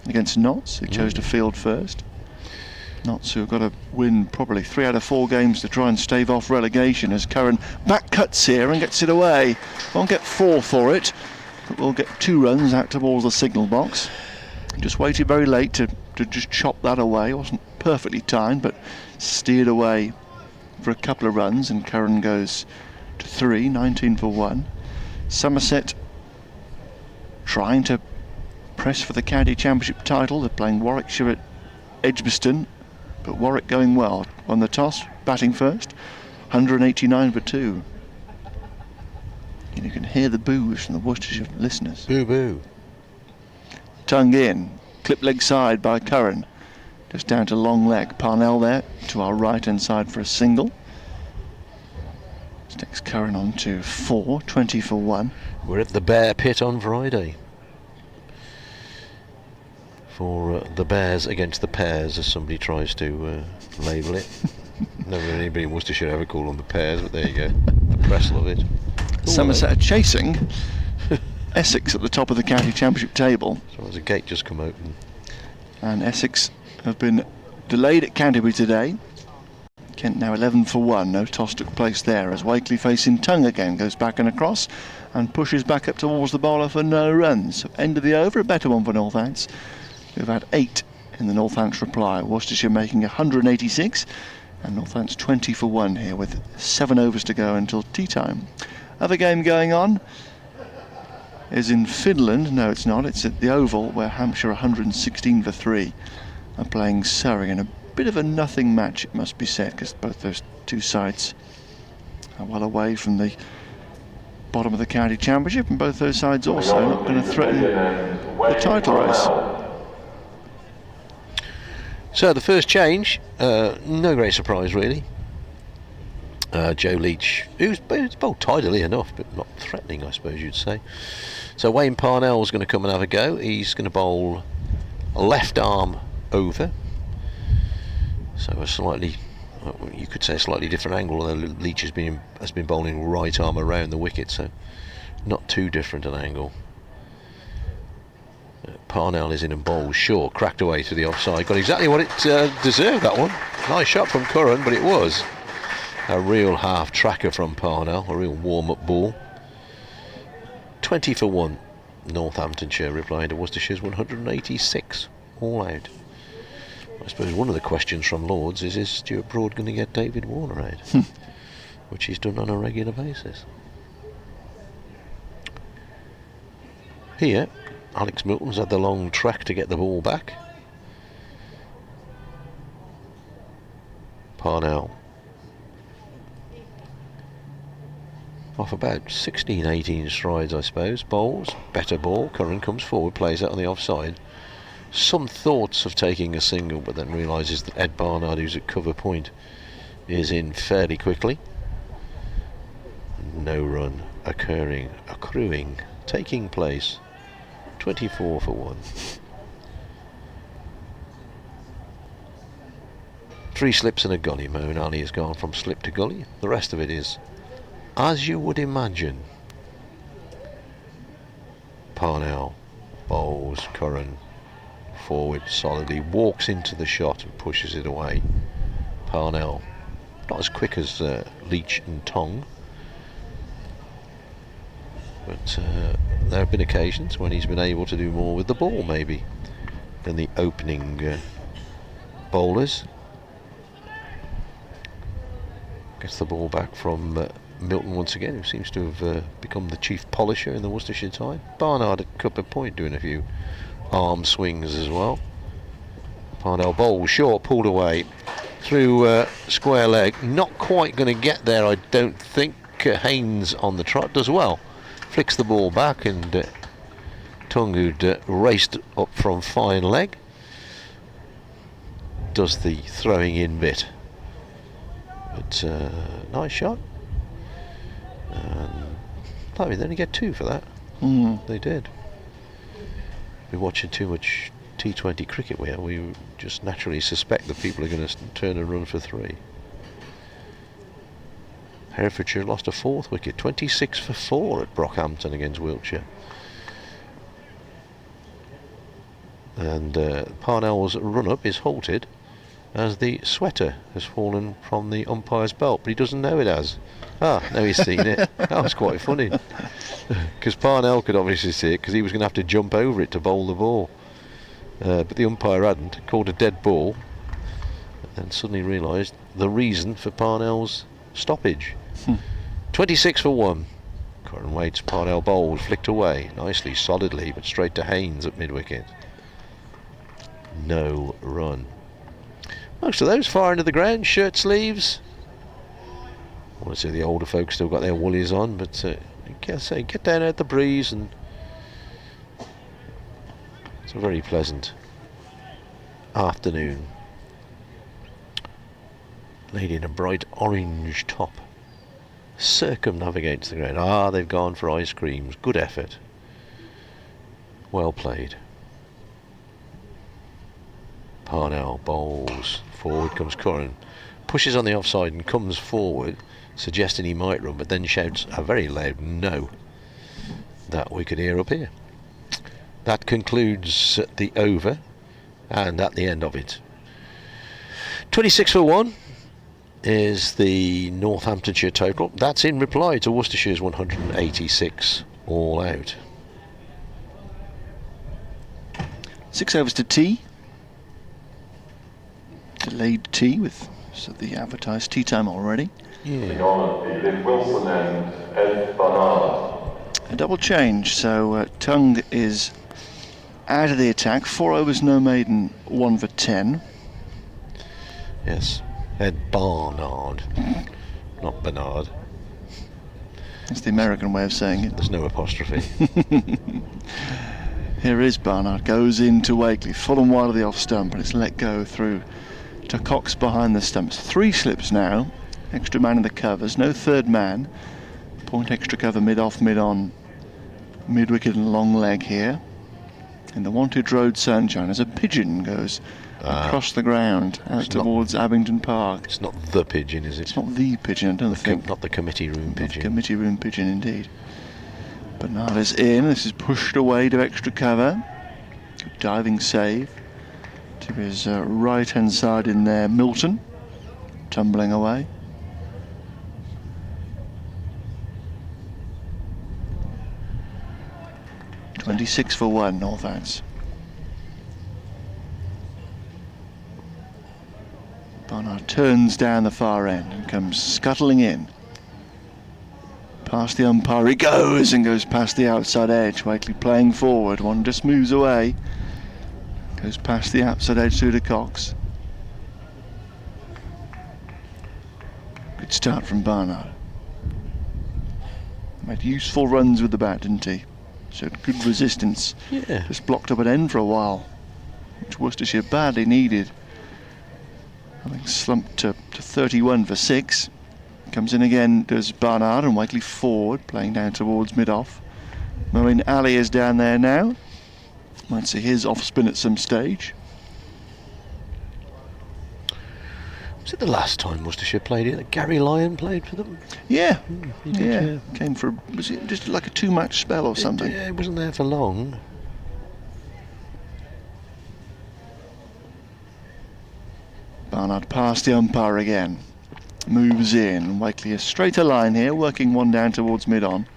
against Notts, who chose to field first. Notts, who have got to win probably 3 out of 4 games to try and stave off relegation, as Curran back cuts here and gets it away. Won't get 4 for it, but we'll get 2 runs out towards the signal box. Just waited very late to just chop that away. Wasn't perfectly timed, but steered away for a couple of runs, and Curran goes to 3, 19 for 1. Somerset trying to press for the county championship title. They're playing Warwickshire at Edgbaston, but Warwick going well on the toss, batting first, 189 for 2. And you can hear the boos from the Worcestershire listeners. Boo boo. Tongue in, clip leg side by Curran, just down to long leg. Parnell there to our right hand side for a single. Sticks Curran on to 4, 20 for 1. We're at the Bear Pit on Friday for the Bears against the Pears, as somebody tries to label it. Never heard anybody in Worcestershire ever call them the Pears, but there you go. The press love it. Somerset are chasing Essex at the top of the county championship table. So there's a gate just come open. And Essex have been delayed at Canterbury today. Kent now 11 for 1. No toss took place there as Wakeley facing Tongue again goes back and across and pushes back up towards the bowler for no runs. So end of the over, a better one for Northants, who've had 8 in the Northants reply. Worcestershire making 186 and Northants 20 for 1 here with 7 overs to go until tea time. Other game going on is in Finland. No, it's not. It's at the Oval where Hampshire 116 for 3 are playing Surrey in a bit of a nothing match, it must be said, because both those two sides are well away from the bottom of the county championship, and both those sides also not going to threaten the title race. So the first change, no great surprise really. Joe Leach, who's bowled tidily enough, but not threatening, I suppose you'd say. So Wayne Parnell's going to come and have a go. He's going to bowl a left arm over. So a slightly, you could say a slightly different angle, although Leach has been bowling right arm around the wicket, so not too different an angle. Parnell is in and bowls short, cracked away to the offside. Got exactly what it deserved, that one. Nice shot from Curran, but it was a real half tracker from Parnell, a real warm-up ball. 20 for 1, Northamptonshire replying to Worcestershire's 186, all out. I suppose one of the questions from Lords is Stuart Broad going to get David Warner out? Which he's done on a regular basis. Here, Alex Milton's had the long track to get the ball back. Parnell off about 16-18 strides, I suppose. Bowls, better ball. Curran comes forward, plays out on the offside. Some thoughts of taking a single, but then realises that Ed Barnard, who's at cover point, is in fairly quickly. No run accruing, taking place. 24 for 1. 3 slips and a gully. Moeen Ali has gone from slip to gully. The rest of it is as you would imagine. Parnell bowls, Curran forward solidly, walks into the shot and pushes it away. Parnell not as quick as Leach and Tongue, but there have been occasions when he's been able to do more with the ball maybe than the opening bowlers. Gets the ball back from Milton once again, who seems to have become the chief polisher in the Worcestershire side. Barnard at cover point doing a few arm swings as well. Parnell bowls short, pulled away through square leg. Not quite going to get there, I don't think. Haynes on the trot does well. Flicks the ball back, and Tongue, who'd raced up from fine leg, does the throwing in bit. But nice shot. I mean, they only get 2 for that. They did. We're watching too much T20 cricket where we just naturally suspect that people are going to turn and run for 3. Herefordshire lost a 4th wicket, 26 for 4 at Brockhampton against Wiltshire. And Parnell's run-up is halted as the sweater has fallen from the umpire's belt, but he doesn't know it has. Now he's seen it. That was quite funny. Because Parnell could obviously see it, because he was going to have to jump over it to bowl the ball. But the umpire hadn't, called a dead ball, and then suddenly realised the reason for Parnell's stoppage. 26 for 1. Curran waits, Parnell bowls, flicked away nicely, solidly, but straight to Haynes at mid-wicket. No run. Most of those far into the ground, shirt sleeves. I want to say the older folks still got their woolies on, but get down out the breeze, and it's a very pleasant afternoon. Lady in a bright orange top circumnavigates the ground. They've gone for ice creams. Good effort. Well played. Parnell bowls. Forward comes Curran. Pushes on the offside and comes forward, suggesting he might run, but then shouts a very loud no. that we could hear up here. That concludes the over, and at the end of it, 26 for 1 is the Northamptonshire total. That's in reply to Worcestershire's 186 all out. 6 overs to tea. Delayed tea with the advertised tea time already. Yeah. Wilson and Ed Barnard. A double change, so Tongue is out of the attack. 4 overs, no maiden, 1 for 10. Yes, Ed Barnard, not Bernard. That's the American way of saying it. There's no apostrophe. Here is Barnard, goes into Wakeley, full and wide of the off stump, and it's let go through to Cox behind the stumps. 3 slips now, extra man in the covers, no third man. Point extra cover mid-off, mid-on, mid-wicket and long leg here. In the Wantage Road sunshine as a pigeon goes across the ground out towards Abingdon Park. It's not the pigeon, is it? It's not the pigeon, I don't think. Not the committee room pigeon. Committee room pigeon indeed. Bernard is in, this is pushed away to extra cover. Good diving save to his right hand side in there, Milton, tumbling away. .26 for 1, Northants. Barnard turns down the far end and comes scuttling in. Past the umpire he goes, and goes past the outside edge. Wakeley playing forward, one just moves away. Goes past the outside edge through to Cox. Good start from Barnard. Made useful runs with the bat, didn't he? Showed good resistance. Yeah. Just blocked up an end for a while, which Worcestershire badly needed. Having slumped to 31 for 6. Comes in again, does Barnard, and Wakeley forward, playing down towards mid-off. Moeen Ali is down there now. Might see his off spin at some stage. Was it the last time Worcestershire played it that Gary Lyon played for them? Yeah, He did, yeah. Came for, was it just like a 2-match spell or something? Yeah, it wasn't there for long. Barnard past the umpire again. Moves in. Wakeley a straighter line here, working one down towards mid-on.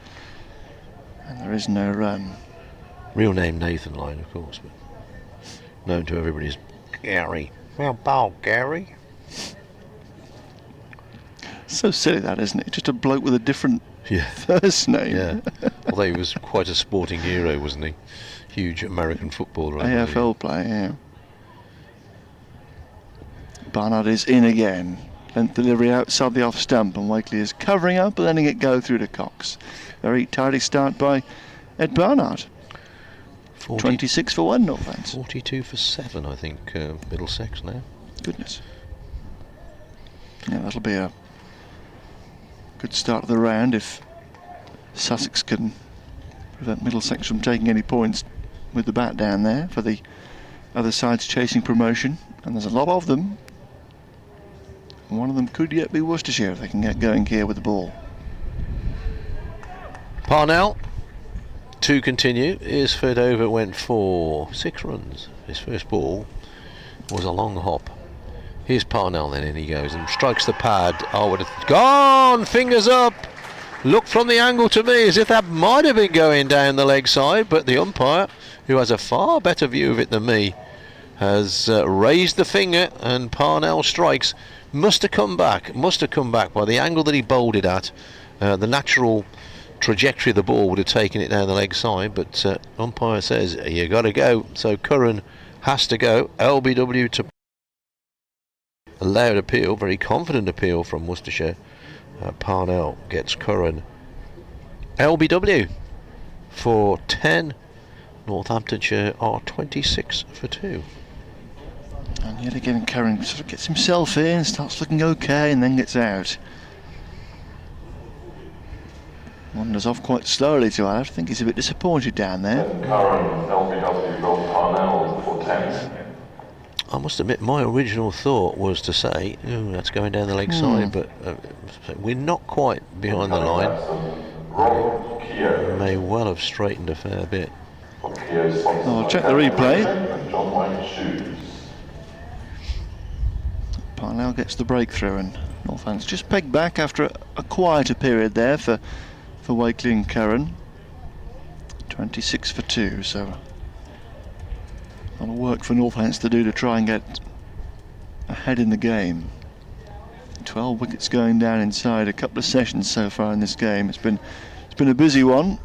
And there is no run. Real name Nathan Lyon, of course, but known to everybody as Gary. Well, bow, Gary. So silly that, isn't it? Just a bloke with a different Yeah. first name. Yeah. Although he was quite a sporting hero, wasn't he? Huge American footballer. I believe. AFL player, yeah. Barnard is in again. Length delivery outside the off stump, and Wakeley is covering up and letting it go through to Cox. Very tidy start by Ed Barnard. 26 for 1, Northants. 42 for 7, I think, Middlesex now. Goodness. Yeah, that'll be a good start of the round if Sussex can prevent Middlesex from taking any points with the bat down there for the other side's chasing promotion. And there's a lot of them. One of them could yet be Worcestershire if they can get going here with the ball. Parnell, to continue. His third over went for 6 runs. His first ball was a long hop. Here's Parnell then, and he goes and strikes the pad. Oh, would have gone! Fingers up! Looked from the angle to me as if that might have been going down the leg side, but the umpire, who has a far better view of it than me, has raised the finger, and Parnell strikes. Must have come back by the angle that he bowled it at. The natural trajectory of the ball would have taken it down the leg side, but umpire says you got to go, so Curran has to go. LBW to allowed appeal, very confident appeal from Worcestershire. Parnell gets Curran. LBW for 10. Northamptonshire are 26 for 2. And yet again, Curran sort of gets himself in, starts looking okay, and then gets out. Wanders off quite slowly to I think he's a bit disappointed down there. Curran, LBW, got Parnell for 10. I must admit, my original thought was to say, ooh, that's going down the leg side, but we're not quite behind the line. Rob Keogh. May well have straightened a fair bit. For Keogh, sponsored I'll by check the Captain replay. Richard and John White Shoes. Parnell gets the breakthrough, and Northampton's just pegged back after a quieter period there for Wakeley and Keogh. 26 for 2, so a lot of work for Northampton to do to try and get ahead in the game. 12 wickets going down inside a couple of sessions so far in this game. It's been a busy one,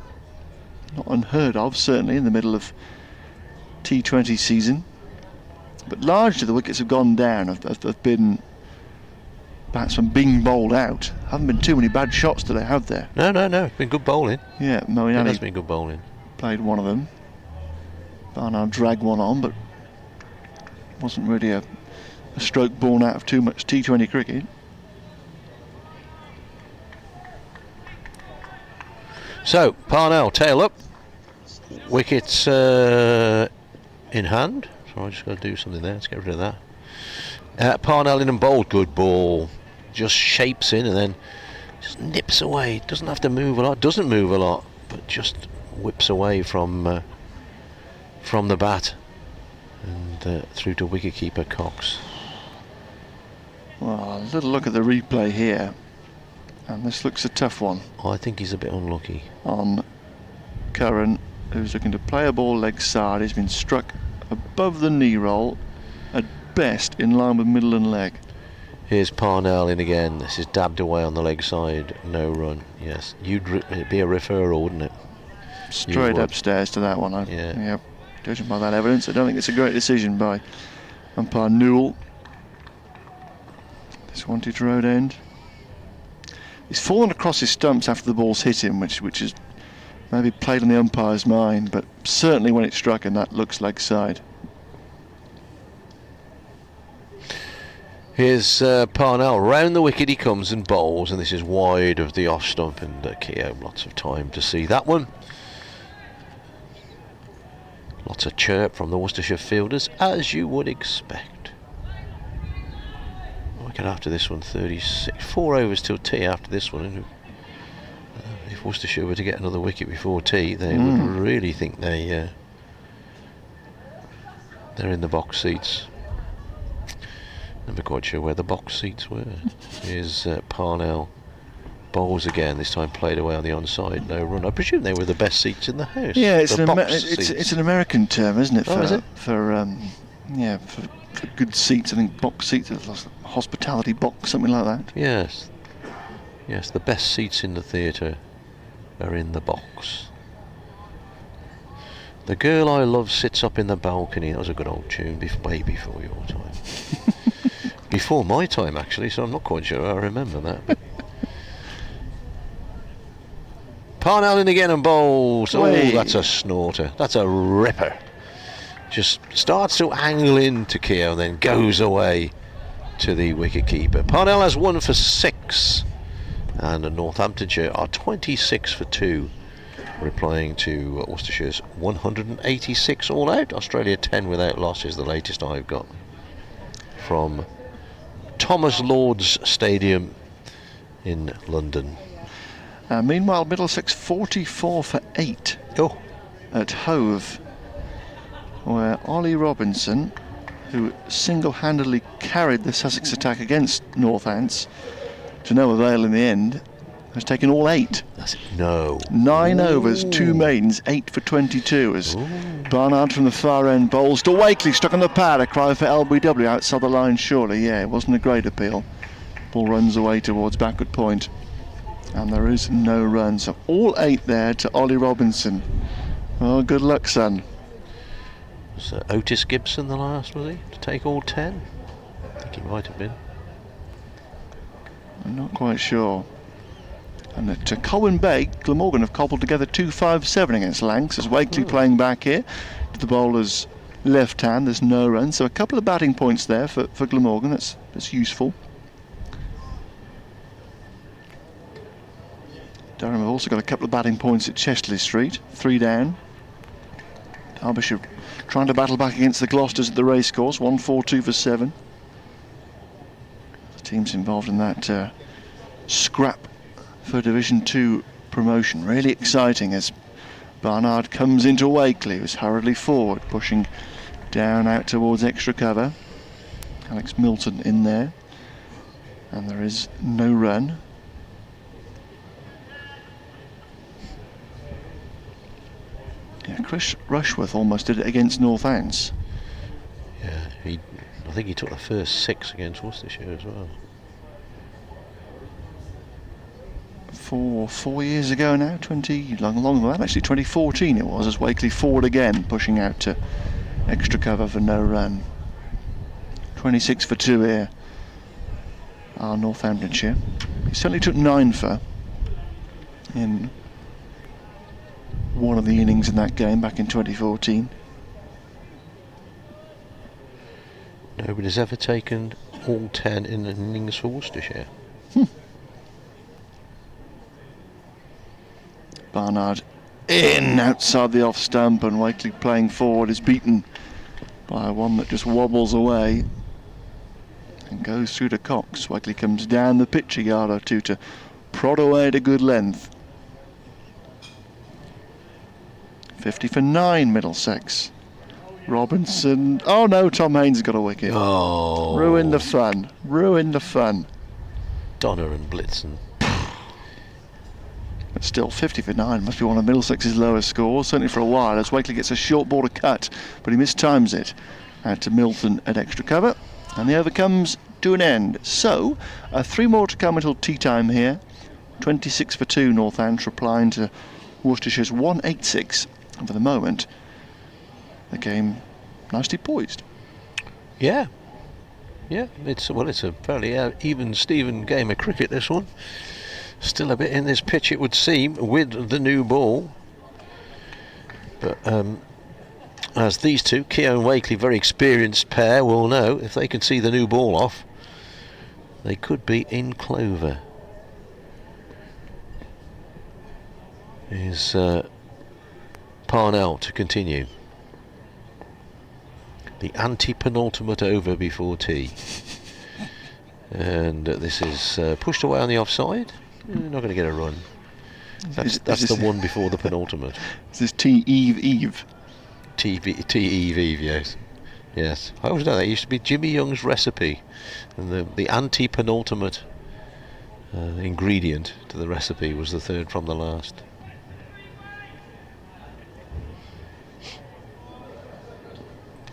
not unheard of certainly in the middle of T20 season. But largely the wickets have gone down, have been batsmen being bowled out. Haven't been too many bad shots today, have there? No, it's been good bowling. Yeah, Moeen It Ali has been good bowling. played one of them. Barnard dragged one on, but wasn't really a stroke born out of too much T20 cricket. So, Parnell, tail up. Wickets in hand. So I just got to do something there. Let's get rid of that. Parnell in and bowled. Good ball. Just shapes in and then just nips away. Doesn't have to move a lot. Doesn't move a lot, but just whips away from the bat and through to wicketkeeper Cox. Well, a little look at the replay here, and this looks a tough one I think he's a bit unlucky. on Curran, who's looking to play a ball leg side. He's been struck above the knee roll, at best in line with middle and leg. Here's Parnell in again. This is dabbed away on the leg side. No run. Yes, it'd be a referral, wouldn't it? Straight upstairs to that one. Yeah. Yep. Judging by that evidence, I don't think it's a great decision by umpire Newell. This wanted road end. He's fallen across his stumps after the ball's hit him, which is maybe played on the umpire's mind, but certainly when it struck him, that looks leg side. Here's Parnell. Round the wicket he comes and bowls, and this is wide of the off stump, and Keogh lots of time to see that one. Lots of chirp from the Worcestershire fielders, as you would expect. Wicket after this one, 36. 4 overs till tea after this one. And if Worcestershire were to get another wicket before tea, they would really think they're in the box seats. Never quite sure where the box seats were. Here's Parnell. Bowls again, this time played away on the onside, no run. I presume they were the best seats in the house. Yeah, it's it's an American term, isn't it? Oh, is it? For good seats. I think box seats, hospitality box, something like that. Yes, the best seats in the theatre are in the box. The Girl I Love Sits Up in the Balcony. That was a good old tune, way before your time. Before my time, actually, so I'm not quite sure I remember that. Parnell in again and bowls. Oh, that's a snorter. That's a ripper. Just starts to angle into Keogh and then goes away to the wicketkeeper. Parnell has 1 for 6, and Northamptonshire are 26 for 2, replying to Worcestershire's 186 all out. Australia 10 without loss is the latest I've got from Thomas Lord's Stadium in London. Meanwhile, Middlesex 44 for 8 at Hove, where Ollie Robinson, who single-handedly carried the Sussex attack against Northants to no avail in the end, has taken all 8. That's it. No. 9 overs, 2 maidens, 8 for 22 as Barnard from the far end bowls to Wakeley, stuck on the pad. A cry for LBW outside the line, surely. Yeah, it wasn't a great appeal. Ball runs away towards backward point, and there is no run. So all 8 there to Ollie Robinson. Oh, good luck, son. Was Otis Gibson the last, was he, to take all 10? I think he might have been. I'm not quite sure. And to Colwyn Bay, Glamorgan have cobbled together 2-5-7 against Lancs, as Wakeley playing back here to the bowler's left hand. There's no run, so a couple of batting points there for Glamorgan. That's useful. Durham have also got a couple of batting points at Chestley Street, 3 down. Derbyshire trying to battle back against the Gloucesters at the racecourse, 1-4-2 for 7. The teams involved in that scrap for Division 2 promotion. Really exciting as Barnard comes into Wakeley, who's hurriedly forward, pushing down out towards extra cover. Alex Milton in there, and there is no run. Yeah, Chris Rushworth almost did it against Northants. Yeah, I think he took the first 6 against Worcestershire as well. 4 years ago now, longer than that actually, 2014 it was, as Wakeley forward again, pushing out to extra cover for no run. 26 for 2 here are Northamptonshire. He certainly took 9 for in one of the innings in that game back in 2014. Nobody's ever taken all 10 in an innings for Worcestershire. Barnard in outside the off stump, and Wakeley playing forward is beaten by one that just wobbles away and goes through to Cox. Wakeley comes down the pitch a yard or two to prod away at a good length. 50 for 9 Middlesex. Robinson, oh no, Tom Haynes got a wicket. Oh, Ruined the fun, ruined the fun. Donner and Blitzen. But still, 50 for 9 must be one of Middlesex's lowest scores, certainly for a while, as Wakeley gets a short ball to cut, but he mistimes it. Out to Milton at extra cover, and the over comes to an end. So, 3 more to come until tea time here. 26 for 2 Northants, replying to Worcestershire's 186. And for the moment, the game nicely poised. Yeah, it's a fairly even Steven game of cricket, this one. Still a bit in this pitch, it would seem, with the new ball. But as these two, Keogh and Wakeley, very experienced pair, will know, if they can see the new ball off, they could be in clover. Is Parnell to continue. The anti-penultimate over before tea. And this is pushed away on the offside. Not going to get a run. That's the one before the penultimate. This is T-Eve. T-Eve, yes. Yes. I always know that. It used to be Jimmy Young's recipe. And the anti-penultimate ingredient to the recipe was the third from the last.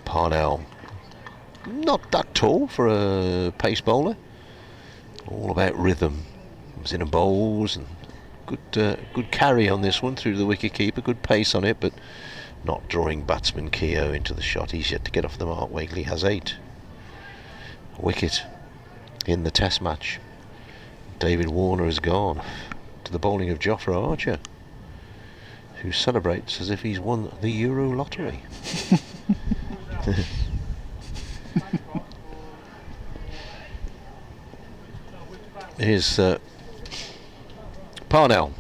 Parnell. Not that tall for a pace bowler. All about rhythm. Was in a bowls and good carry on this one through the wicket keeper, good pace on it, but not drawing batsman Keogh into the shot. He's yet to get off the mark. Wakeley has 8. A wicket in the test match. David Warner has gone to the bowling of Jofra Archer, who celebrates as if he's won the Euro lottery. Here's Parnell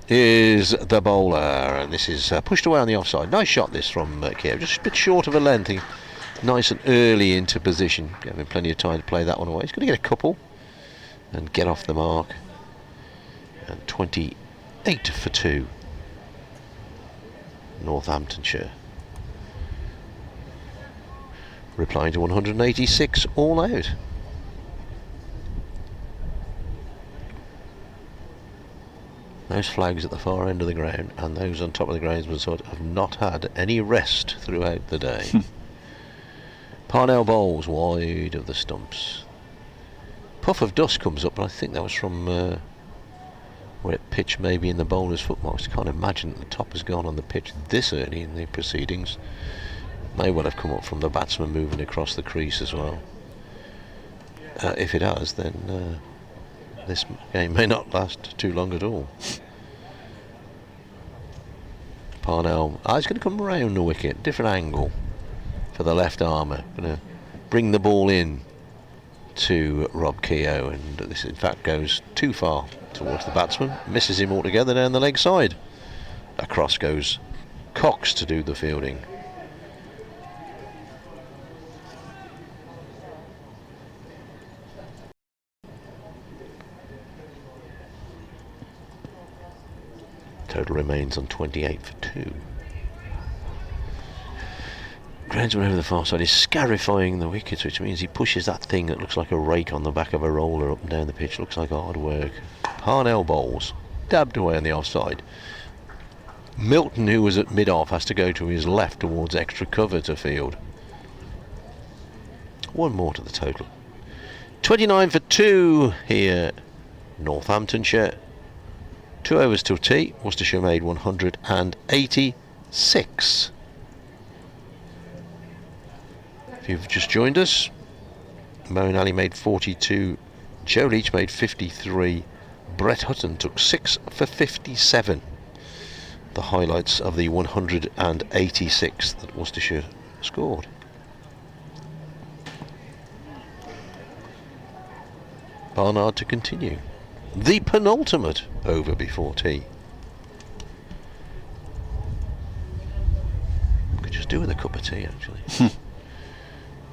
is the bowler, and this is pushed away on the offside. Nice shot this from Keogh, just a bit short of a length. Nice and early into position, having plenty of time to play that one away. He's going to get a couple and get off the mark. And 28 for 2 Northamptonshire, replying to 186 all out. Those flags at the far end of the ground and those on top of the groundsman sort have not had any rest throughout the day. Parnell bowls wide of the stumps. Puff of dust comes up, but I think that was from where it pitched maybe in the bowler's footmarks. I can't imagine that the top has gone on the pitch this early in the proceedings. May well have come up from the batsman moving across the crease as well. If it has, then this game may not last too long at all. Parnell, he's going to come around the wicket, different angle for the left armour. Going to bring the ball in to Rob Keogh, and this in fact goes too far towards the batsman, misses him altogether down the leg side. Across goes Cox to do the fielding. Total remains on 28 for 2. Groundsman over the far side is scarifying the wickets, which means he pushes that thing that looks like a rake on the back of a roller up and down the pitch. Looks like hard work. Parnell bowls, dabbed away on the offside. Milton, who was at mid-off, has to go to his left towards extra cover to field. One more to the total. 29 for 2 here, Northamptonshire. 2 overs till tea. Worcestershire made 186. If you've just joined us, Moeen Ali made 42, Joe Leach made 53, Brett Hutton took 6 for 57. The highlights of the 186 that Worcestershire scored. Barnard to continue. The penultimate over before tea. Could just do with a cup of tea, actually.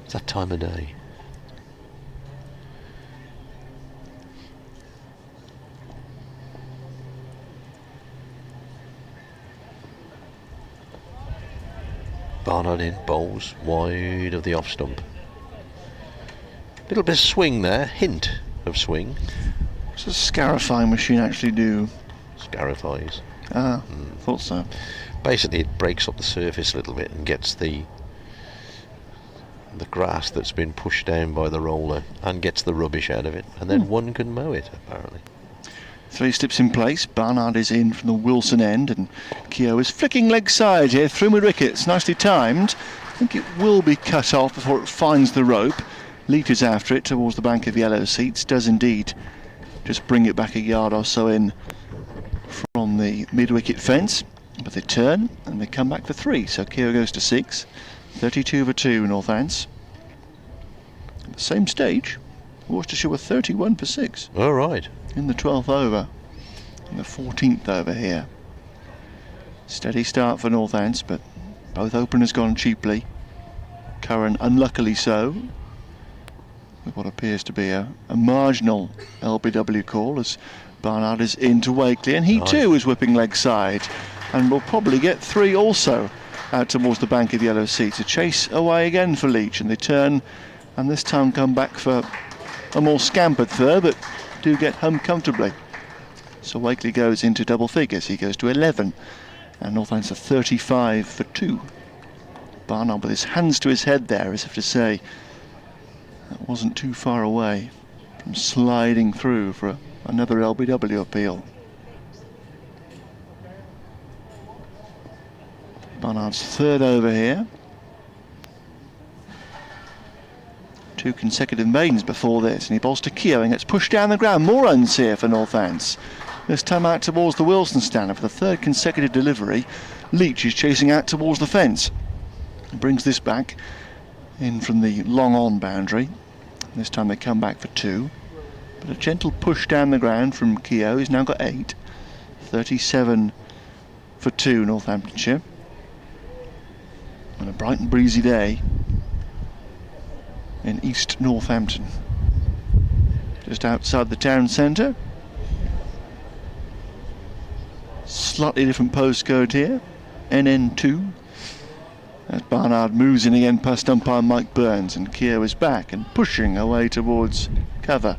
It's that time of day. Barnard in, bowls wide of the off stump. Little bit of swing there, hint of swing. What's a scarifying machine actually do? Scarifies. Thought so. Basically it breaks up the surface a little bit and gets the grass that's been pushed down by the roller and gets the rubbish out of it, and then one can mow it apparently. 3 slips in place. Barnard is in from the Wilson end, and Keogh is flicking leg side here through mid-wickets. Nicely timed. I think it will be cut off before it finds the rope. Leach is after it towards the bank of yellow seats. Does indeed just bring it back a yard or so in from the mid-wicket fence. But they turn and they come back for 3. So Keogh goes to 6. 32 for 2 Northants. At the same stage, Worcestershire were 31 for 6. All right. In the 12th over, in the 14th over here. Steady start for Northants, but both openers gone cheaply. Curran unluckily so, with what appears to be a marginal LBW call, as Barnard is into Wakeley, and he too is whipping leg side, and will probably get 3 also out towards the bank of the yellow seats. A chase away again for Leach, and they turn, and this time come back for a more scampered third, but do get home comfortably. So Wakeley goes into double figures. He goes to 11, and Northants are 35 for 2. Barnard with his hands to his head there, as if to say that wasn't too far away from sliding through for another LBW appeal. Barnard's 3rd over here. 2 consecutive maidens before this, and he bowls to Keogh and gets pushed down the ground. More runs here for Northants. This time out towards the Wilson stand for the 3rd consecutive delivery. Leach is chasing out towards the fence. He brings this back in from the long on boundary. This time they come back for 2. But a gentle push down the ground from Keogh. He's now got 8. 37 for 2 Northamptonshire. On a bright and breezy day in East Northampton, just outside the town centre. Slightly different postcode here, NN2, as Barnard moves in again past umpire Mike Burns, and Keogh is back and pushing away towards cover,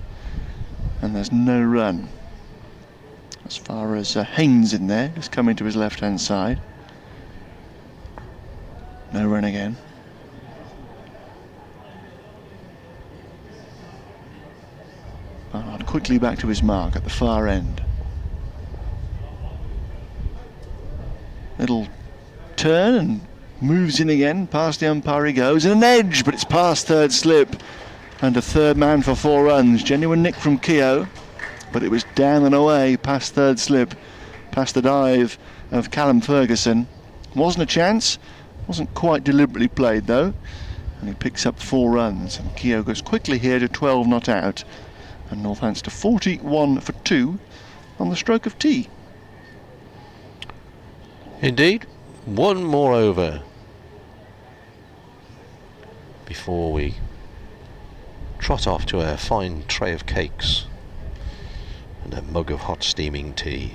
and there's no run as far as Haynes in there, just coming to his left hand side. No run again. Barnard quickly back to his mark at the far end. Little turn and moves in again, past the umpire he goes, and an edge, but it's past 3rd slip, and a 3rd man for 4 runs. Genuine nick from Keogh, but it was down and away past 3rd slip, past the dive of Callum Ferguson. Wasn't a chance, wasn't quite deliberately played though, and he picks up 4 runs, and Keogh goes quickly here to 12 not out, and Northants to 41 for 2 on the stroke of tea. Indeed. One more over before we trot off to a fine tray of cakes and a mug of hot steaming tea.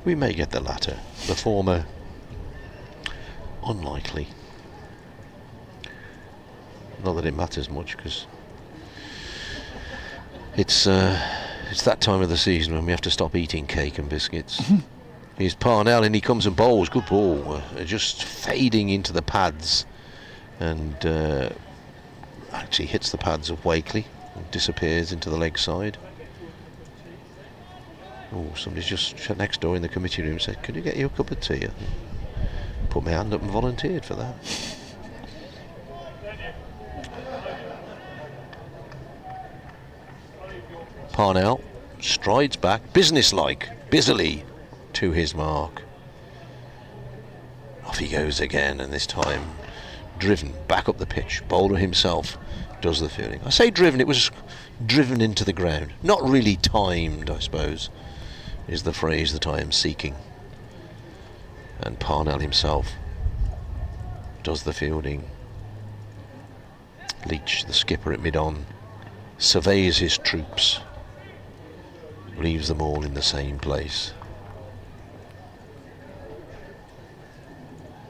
We may get the latter. The former, unlikely. Not that it matters much, because it's that time of the season when we have to stop eating cake and biscuits. Here's Parnell, and he comes and bowls. Good ball. Just fading into the pads, and actually hits the pads of Wakeley and disappears into the leg side. Oh, somebody's just next door in the committee room said, "Could you get you a cup of tea?" I put my hand up and volunteered for that. Parnell strides back, businesslike, busily to his mark. Off he goes again, and this time driven back up the pitch. Bowler himself does the fielding. I say driven, it was driven into the ground. Not really timed, I suppose, is the phrase that I am seeking. And Parnell himself does the fielding. Leach, the skipper at mid-on, surveys his troops, leaves them all in the same place.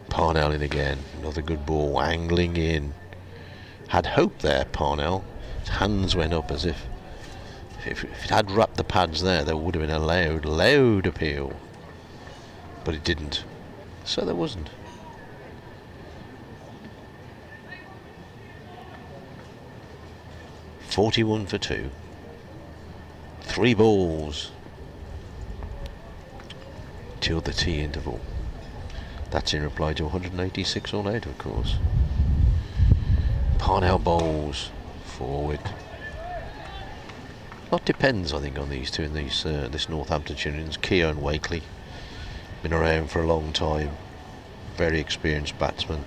Parnell in again, another good ball, angling in. Had hope there, Parnell. His hands went up as if it had wrapped the pads there would have been a loud appeal. But it didn't. So there wasn't. .41 for 2. 3 balls till the tea interval. That's in reply to 186 all out, of course. Parnell bowls forward. A lot depends, I think, on these two in this Northamptonshire innings. Keogh and Wakeley, been around for a long time, very experienced batsmen.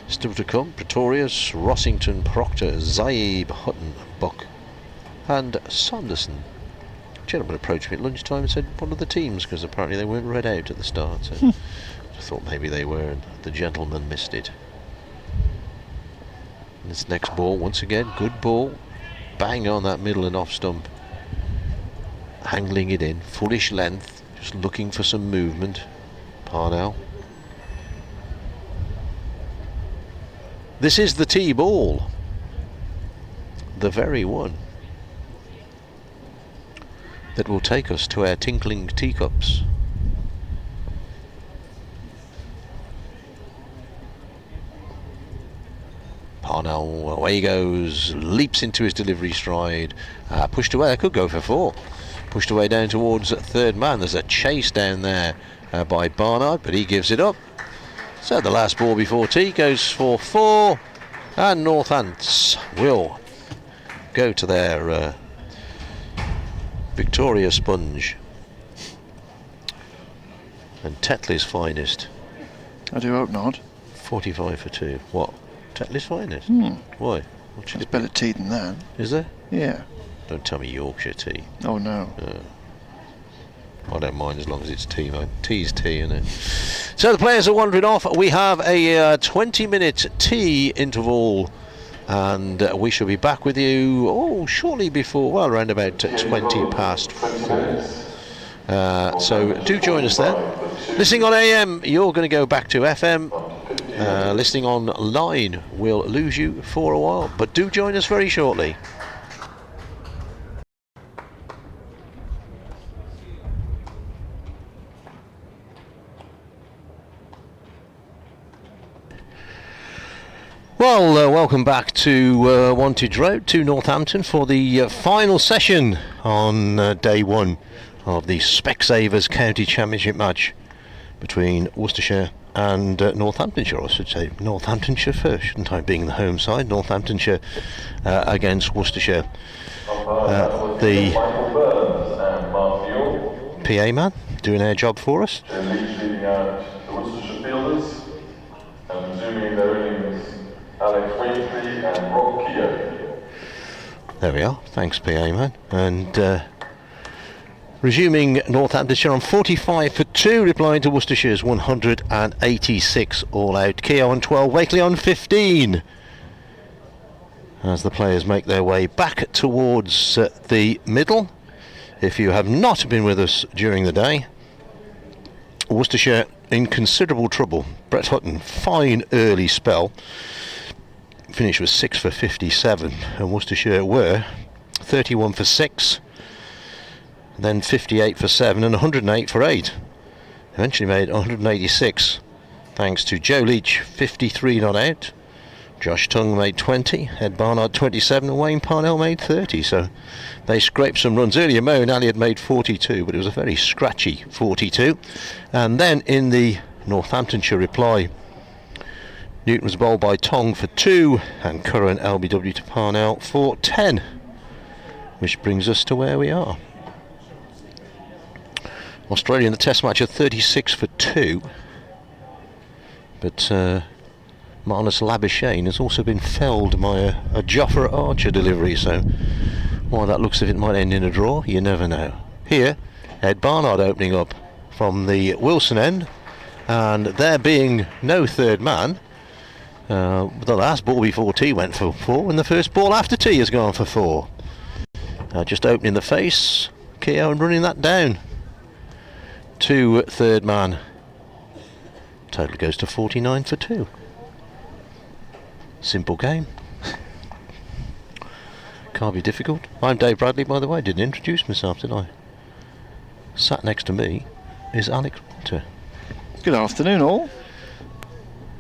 Still to come, Pretorius, Rossington, Proctor, Zaib, Hutton, Buck and Sanderson. A gentleman approached me at lunchtime and said one of the teams, because apparently they weren't read out at the start, so I thought maybe they were, and the gentleman missed it. And this next ball, once again, good ball, bang on that middle and off stump, angling it in, fullish length, just looking for some movement. Parnell. This is the tee ball, the very one that will take us to our tinkling teacups. Parnell, away he goes, leaps into his delivery stride, pushed away. I could go for 4. Pushed away down towards third man. There's a chase down there by Barnard, but he gives it up. So the last ball before tea goes for 4, and Northants will go to their Victoria sponge. And Tetley's finest. I do hope not. 45 for 2. What? Tetley's finest? Why? There's better tea than that. Is there? Yeah. Don't tell me Yorkshire tea. Oh no. I don't mind as long as it's tea, mate. Tea's tea, isn't it? So the players are wandering off. We have a 20-minute tea interval, and we shall be back with you shortly before, well, around about 20 past 4. So do join us then. Listening on AM, you're going to go back to FM. Listening online, we'll lose you for a while, but do join us very shortly. Well, welcome back to Wantage Road, to Northampton, for the final session on day 1 of the Specsavers County Championship match between Worcestershire and Northamptonshire. I should say Northamptonshire first, shouldn't I, being the home side. Northamptonshire against Worcestershire. The PA man doing our job for us. Leading out the Worcestershire fielders and resuming their innings, Alex Wakeley and Rob Keogh. There we are. Thanks, PA man. And resuming Northamptonshire on 45 for 2, replying to Worcestershire's 186 all out. Keogh on 12, Wakeley on 15. As the players make their way back towards the middle. If you have not been with us during the day, Worcestershire in considerable trouble. Brett Hutton, fine early spell. Finished with 6 for 57, and Worcestershire were 31 for 6, then 58 for 7, and 108 for 8. Eventually made 186, thanks to Joe Leach, 53 not out. Josh Tongue made 20, Ed Barnard 27, and Wayne Parnell made 30. So they scraped some runs. Earlier, Moeen Ali had made 42, but it was a very scratchy 42. And then in the Northamptonshire reply, Newton was bowled by Tong for 2 and Curran LBW to Parnell for 10, which brings us to where we are. Australia in the test match at 36 for 2, but Marnus Labuschagne has also been felled by a Jofra Archer delivery, so while that looks as if it might end in a draw, you never know. Here, Ed Barnard opening up from the Wilson end, and there being no third man, the last ball before tea went for 4, and the first ball after tea has gone for 4. Just opening the face, Keogh, and running that down to third man. Total goes to 49 for 2. Simple game. Can't be difficult. I'm Dave Bradley, by the way. Didn't introduce myself, did I? Sat next to me is Alex Winter. Good afternoon, all.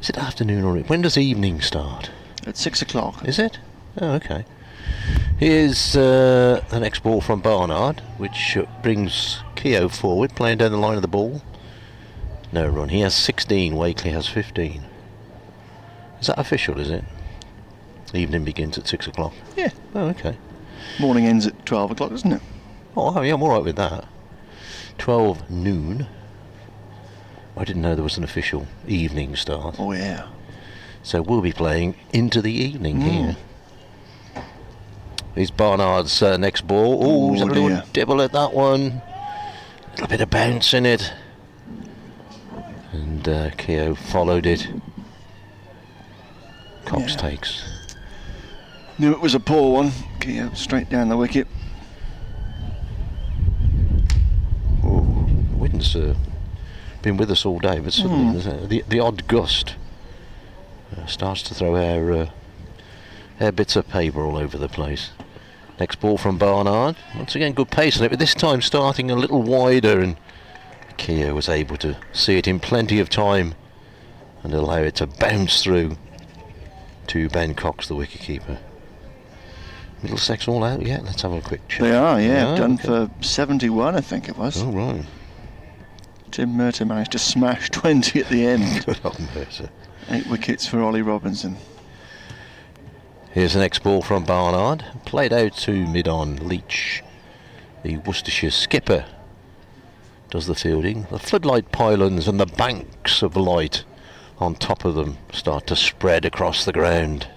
Is it afternoon or when does evening start? At 6 o'clock. Is it? Oh, okay. Here's the next ball from Barnard, which brings Keogh forward, playing down the line of the ball. No run. He has 16. Wakeley has 15. Is that official, is it? Evening begins at 6 o'clock. Yeah. Oh, okay. Morning ends at 12 o'clock, doesn't it? Oh, yeah, I'm alright with that. 12 noon. I didn't know there was an official evening start. Oh, yeah. So we'll be playing into the evening here. Here's Barnard's next ball. Oh, he's a little dibble at that one. A little bit of bounce in it. And Keogh followed it. Cox takes. Knew it was a poor one. Keogh straight down the wicket. Oh, the wind's been with us all day, but suddenly the odd gust starts to throw air bits of paper all over the place. Next ball from Barnard. Once again, good pace on it, but this time starting a little wider, and Keogh was able to see it in plenty of time and allow it to bounce through to Ben Cox, the wicketkeeper. Middlesex all out yet? Let's have a quick check. They are, yeah. Done for 71, I think it was. Oh, right. Tim Murtagh managed to smash 20 at the end. Good old Murtagh. 8 wickets for Ollie Robinson. Here's the next ball from Barnard. Played out to mid-on. Leach, the Worcestershire skipper, does the fielding. The floodlight pylons and the banks of light on top of them start to spread across the ground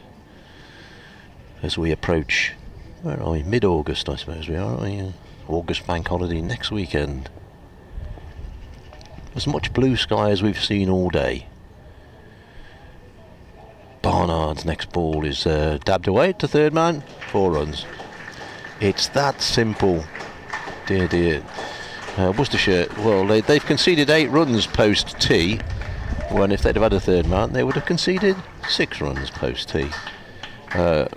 as we approach, where are we? Mid-August, I suppose we are. August bank holiday next weekend. As much blue sky as we've seen all day. Barnard's next ball is dabbed away to third man, 4 runs. It's that simple, dear dear. Worcestershire, well, they've conceded 8 runs post tea, when if they'd have had a third man they would have conceded 6 runs post tea. Well,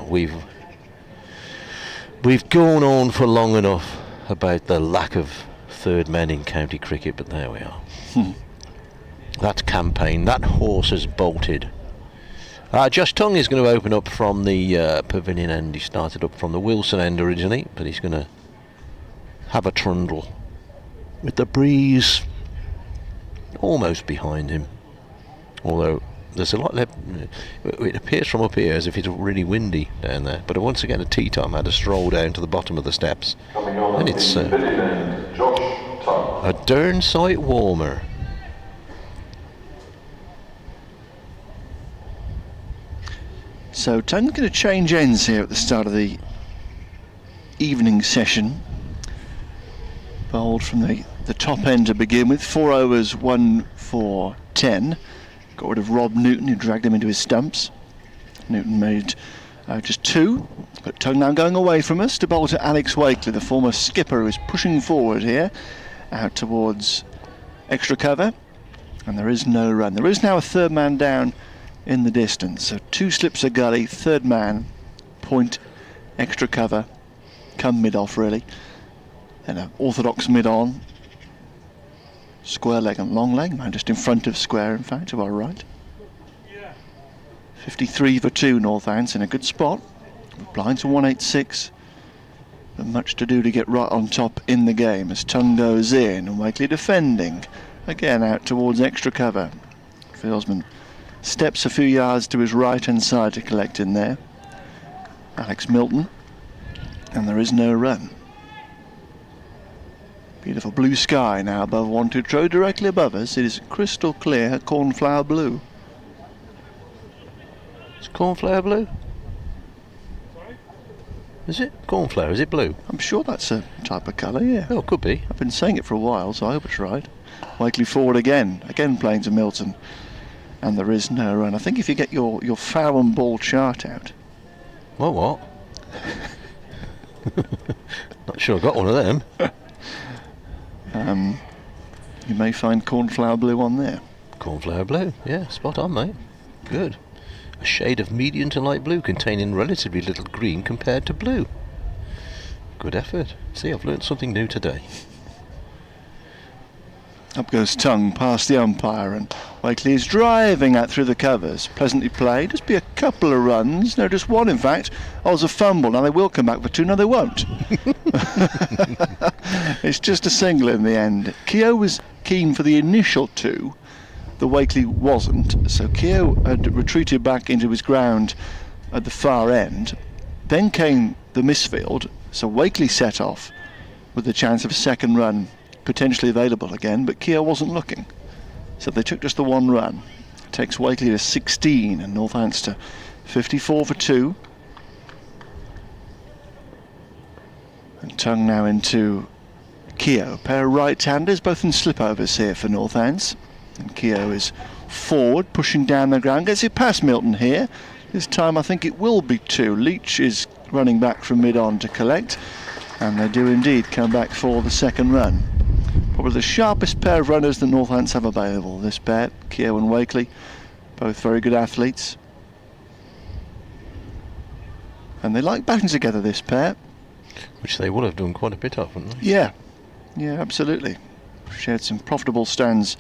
we've gone on for long enough about the lack of third men in county cricket, but there we are. That campaign, that horse has bolted. Josh Tongue is going to open up from the Pavilion end. He started up from the Wilson end originally, but he's going to have a trundle with the breeze almost behind him. Although there's a lot left. It appears from up here as if it's really windy down there. But once again, at tea time, I had a stroll down to the bottom of the steps, and it's a darn sight warmer. So Tongue's going to change ends here at the start of the evening session. Bowled from the top end to begin with. 4 overs, 1 for 10. Got rid of Rob Newton, who dragged him into his stumps. Newton made just 2. But Tongue now going away from us to bowl to Alex Wakeley, the former skipper, who is pushing forward here out towards extra cover, and there is no run. There is now a third man down in the distance, so 2 slips of gully, third man, point, extra cover, come mid-off really, and an orthodox mid-on, square leg and long leg, man just in front of square in fact, to our right. 53 for 2 Northants in a good spot, blind to 186, but much to do to get right on top in the game as Tongue goes in and Wakeley defending, again out towards extra cover. Fieldsman steps a few yards to his right hand side to collect in there. Alex Milton, and there is no run. Beautiful blue sky now above 1-2 throw directly above us. It is crystal clear cornflower blue. It's cornflower blue? Is it cornflower? Is it blue? I'm sure that's a type of colour, yeah. Oh, could be. I've been saying it for a while, so I hope it's right. Wakeley forward again playing to Milton, and there is no run. I think if you get your foul and ball chart out. Well, what? Not sure I got one of them. You may find cornflower blue on there. Cornflower blue, yeah, spot on, mate. Good. A shade of medium to light blue containing relatively little green compared to blue. Good effort. See, I've learnt something new today. Up goes Tongue past the umpire, and Wakeley is driving out through the covers. Pleasantly played. Just be a couple of runs. No, just one in fact. Oh, it's a fumble. Now they will come back for 2. No, they won't. It's just a single in the end. Keogh was keen for the initial 2. The Wakeley wasn't. So Keogh had retreated back into his ground at the far end. Then came the misfield. So Wakeley set off with the chance of a second run potentially available again, but Keogh wasn't looking, so they took just the 1 run. It takes Wakeley to 16 and Northants to 54 for 2. And Tongue now into Keogh. Pair of right-handers, both in slipovers here for Northants. And Keogh is forward, pushing down the ground, gets it past Milton here. This time I think it will be 2. Leach is running back from mid-on to collect, and they do indeed come back for the second run. Probably the sharpest pair of runners that Northants have available, this pair, Keogh and Wakeley, both very good athletes. And they like batting together, this pair. Which they will have done quite a bit of, haven't they? Yeah, absolutely. Shared some profitable stands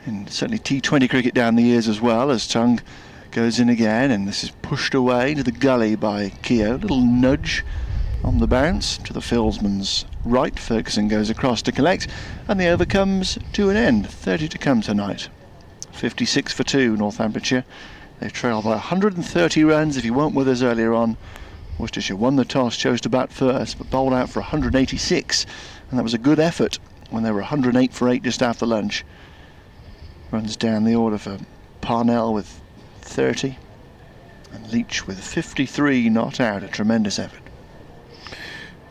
in certainly T20 cricket down the years as well, as Tongue goes in again, and this is pushed away to the gully by Keogh. Little nudge on the bounce to the fieldsman's right. Ferguson goes across to collect, and the over comes to an end. 30 to come tonight. 56 for 2 Northamptonshire. They trail by 130 runs. If you weren't with us earlier on, Worcestershire won the toss, chose to bat first, but bowled out for 186, and that was a good effort when they were 108 for 8 just after lunch. Runs down the order for Parnell with 30, and Leach with 53 not out. A tremendous effort.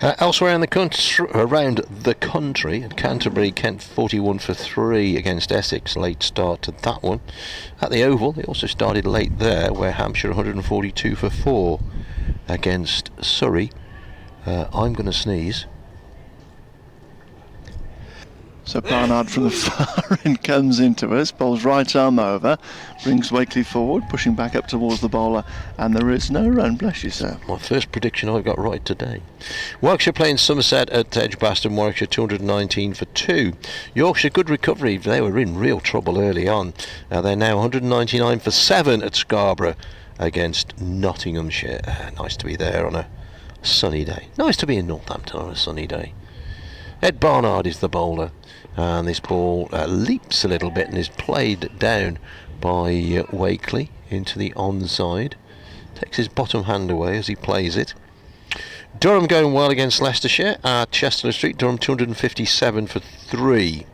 Elsewhere around the country, at Canterbury, Kent 41 for 3 against Essex. Late start to that one. At the Oval, they also started late there, where Hampshire 142 for 4 against Surrey. I'm going to sneeze. So Barnard from the far end comes into us, bowls right arm over, brings Wakeley forward, pushing back up towards the bowler, and there is no run. Bless you, sir. My first prediction I've got right today. Warwickshire playing Somerset at Edgbaston. Warwickshire 219 for 2. Yorkshire, good recovery. They were in real trouble early on. They're now 199 for 7 at Scarborough against Nottinghamshire. Nice to be there on a sunny day. Nice to be in Northampton on a sunny day. Ed Barnard is the bowler, and this ball leaps a little bit and is played down by Wakeley into the onside. Takes his bottom hand away as he plays it. Durham going well against Leicestershire at Chester Street. Durham 257 for 3.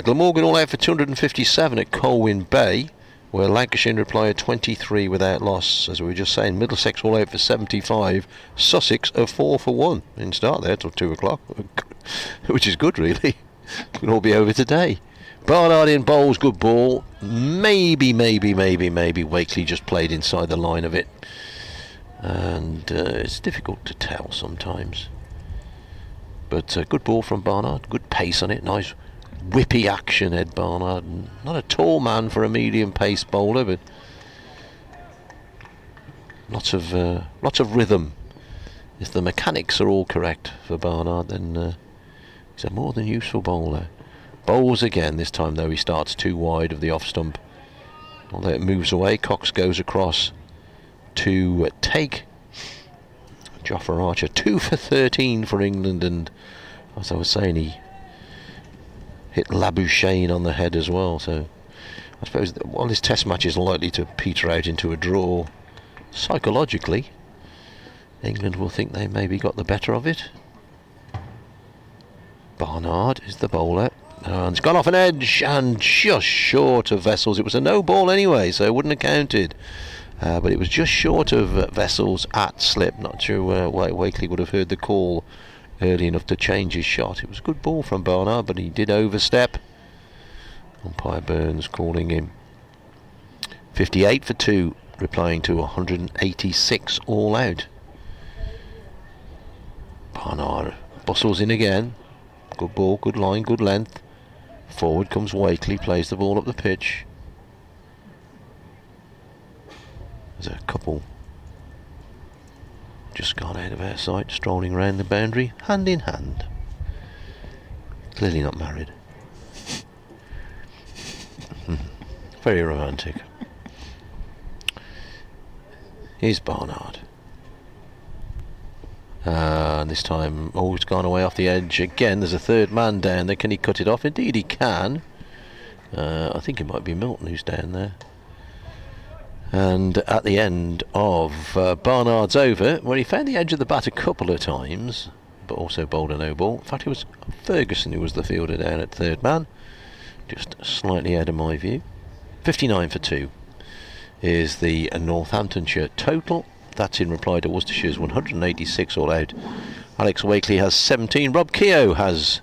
Glamorgan all out for 257 at Colwyn Bay, where Lancashire in reply are 23 without loss. As we were just saying, Middlesex all out for 75. Sussex are 4 for 1 in start there till 2 o'clock, which is good really. Could all be over today. Barnard in bowls, good ball. Maybe Wakeley just played inside the line of it, and it's difficult to tell sometimes. But good ball from Barnard, good pace on it, nice whippy action, Ed Barnard. Not a tall man for a medium-pace bowler, but lots of rhythm. If the mechanics are all correct for Barnard, then he's a more than useful bowler. Bowls again, this time though he starts too wide of the off stump. Although it moves away, Cox goes across to take. Jofra Archer 2 for 13 for England, and as I was saying, he hit Labuschagne on the head as well. So I suppose that while this test match is likely to peter out into a draw, psychologically England will think they maybe got the better of it. Barnard is the bowler, and it's gone off an edge and just short of Vessels. It was a no ball anyway, so it wouldn't have counted, but it was just short of Vessels at slip. Not sure Wakeley would have heard the call early enough to change his shot. It was a good ball from Barnard, but he did overstep. Umpire Burns calling him 58 for 2, replying to 186 all out. Barnard bustles in again. Good ball, good line, good length. Forward comes Wakeley, plays the ball up the pitch. There's a couple just gone out of our sight, strolling round the boundary, hand in hand. Clearly not married. Very romantic. Here's Barnard. And this time, he's gone away off the edge again. There's a third man down there. Can he cut it off? Indeed he can. I think it might be Milton who's down there. And at the end of Barnard's over, where he found the edge of the bat a couple of times, but also bowled a no ball. In fact, it was Ferguson who was the fielder down at third man, just slightly out of my view. 59 for 2 is the Northamptonshire total. That's in reply to Worcestershire's 186 all out. Alex Wakeley has 17. Rob Keogh has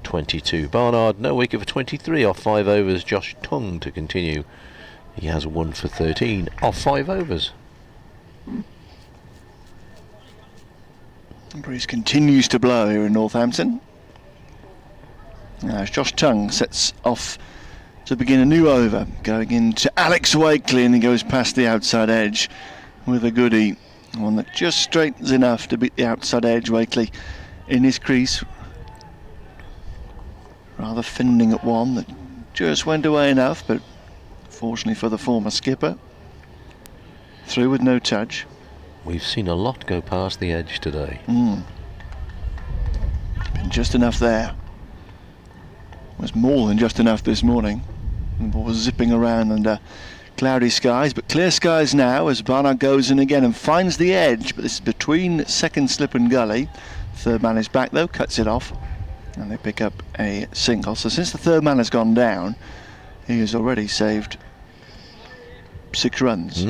22. Barnard no wicket for 23 off 5 overs. Josh Tongue to continue. He has 1 for 13 off 5 overs. The breeze continues to blow here in Northampton. Now as Josh Tongue sets off to begin a new over, going into Alex Wakeley, and he goes past the outside edge with a goodie, one that just straightens enough to beat the outside edge. Wakeley in his crease, rather fending at one that just went away enough, but fortunately for the former skipper, through with no touch. We've seen a lot go past the edge today. Been just enough there. Was more than just enough this morning. The ball was zipping around under cloudy skies, but clear skies now as Barnard goes in again and finds the edge, but this is between second slip and gully. Third man is back though, cuts it off, and they pick up a single. So since the third man has gone down, he has already saved 6 runs.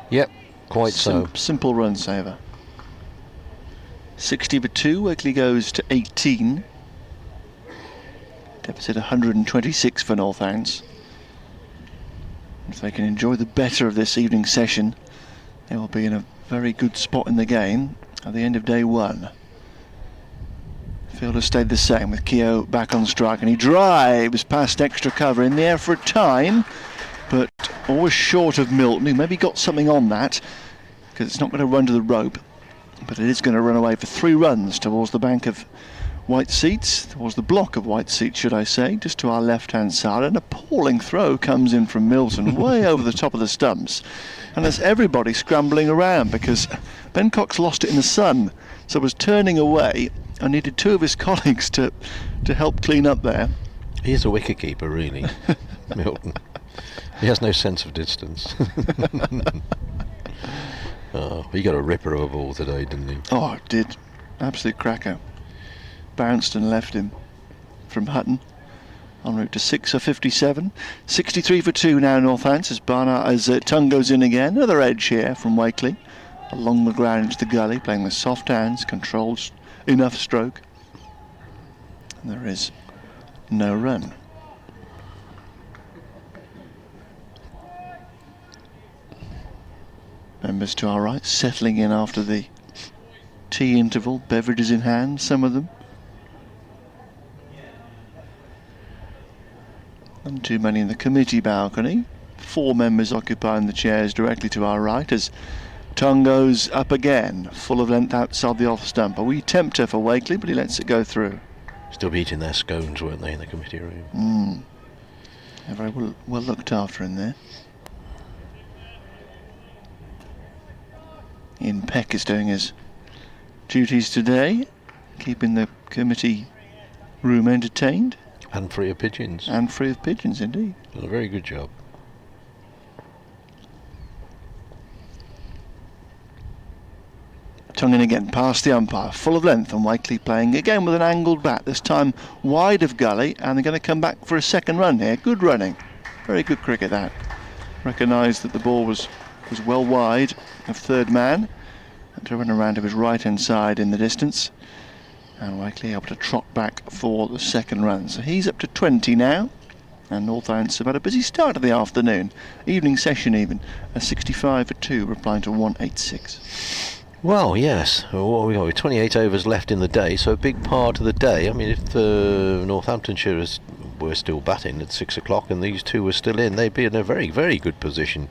Yep, quite so. Simple run saver. 60 for 2, Wakeley goes to 18. Deficit 126 for Northants. If they can enjoy the better of this evening session, they will be in a very good spot in the game at the end of day 1. Field has stayed the same with Keogh back on strike, and he drives past extra cover in the air for a time, but always short of Milton, who maybe got something on that, because it's not going to run to the rope, but it is going to run away for 3 runs towards the bank of white seats, towards the block of white seats should I say, just to our left hand side. An appalling throw comes in from Milton way over the top of the stumps, and there's everybody scrambling around because Ben Cox lost it in the sun, so was turning away and needed 2 of his colleagues to help clean up there. He is a wicketkeeper really. Milton, he has no sense of distance. Oh, he got a ripper of a ball today, didn't he? Oh, it did. Absolute cracker. Bounced and left him from Hutton en route to 6 for 57. 63 for 2 now Northants as Barnard, as Tongue goes in again. Another edge here from Wakeley along the ground into the gully, playing with soft hands, controls enough stroke, and there is no run. Members to our right settling in after the tea interval, beverages in hand, some of them. None too many in the committee balcony. 4 members occupying the chairs directly to our right as Tongue goes up again, full of length outside the off stump. A wee tempter for Wakeley, but he lets it go through. Still be eating their scones, weren't they, in the committee room? They're very well looked after in there. Ian Peck is doing his duties today, keeping the committee room entertained. And free of pigeons. And free of pigeons, indeed. Done a very good job. Tongue in again, past the umpire, full of length, and Wakeley playing again with an angled bat, this time wide of gully, and they're going to come back for a second run here. Good running. Very good cricket, that. Recognised that the ball was well wide of third man, and to run around to his right-hand side in the distance. And Wakeley able to trot back for the second run. So he's up to 20 now. And Northamptonshire have had a busy start of the afternoon. Evening session even. A 65 for 2, replying to 186. Well, yes. What we got? 28 overs left in the day, so a big part of the day. I mean, if Northamptonshire were still batting at 6 o'clock and these two were still in, they'd be in a very, very good position.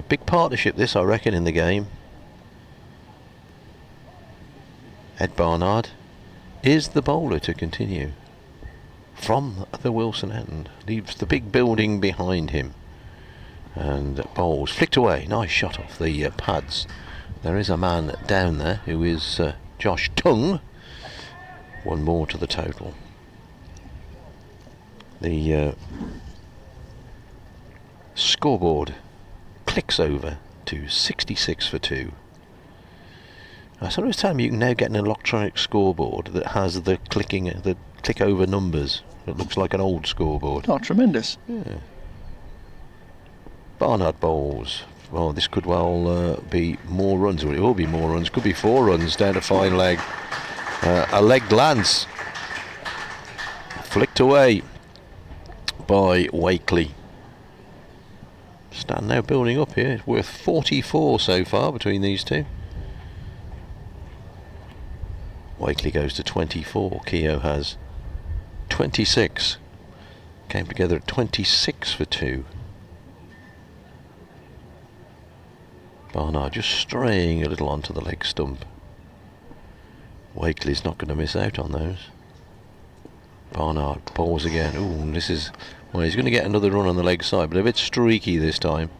Big partnership this, I reckon, in the game. Ed Barnard is the bowler to continue from the Wilson end. Leaves the big building behind him and bowls. Flicked away. Nice shot off the pads. There is a man down there who is Josh Tongue. One more to the total. The scoreboard clicks over to 66 for 2. I sometimes tell me you can now get an electronic scoreboard that has the click over numbers. It looks like an old scoreboard. Oh, tremendous. Yeah. Barnard bowls. Well, this could well be more runs. Well, it will be more runs. Could be 4 runs down a fine leg. A leg glance. Flicked away by Wakeley. Stand now building up here. It's worth 44 so far between these two. Wakeley goes to 24. Keogh has 26. Came together at 26 for 2. Barnard just straying a little onto the leg stump. Wakeley's not going to miss out on those. Barnard bowls again. Ooh, this is... Well, he's going to get another run on the leg side, but a bit streaky this time.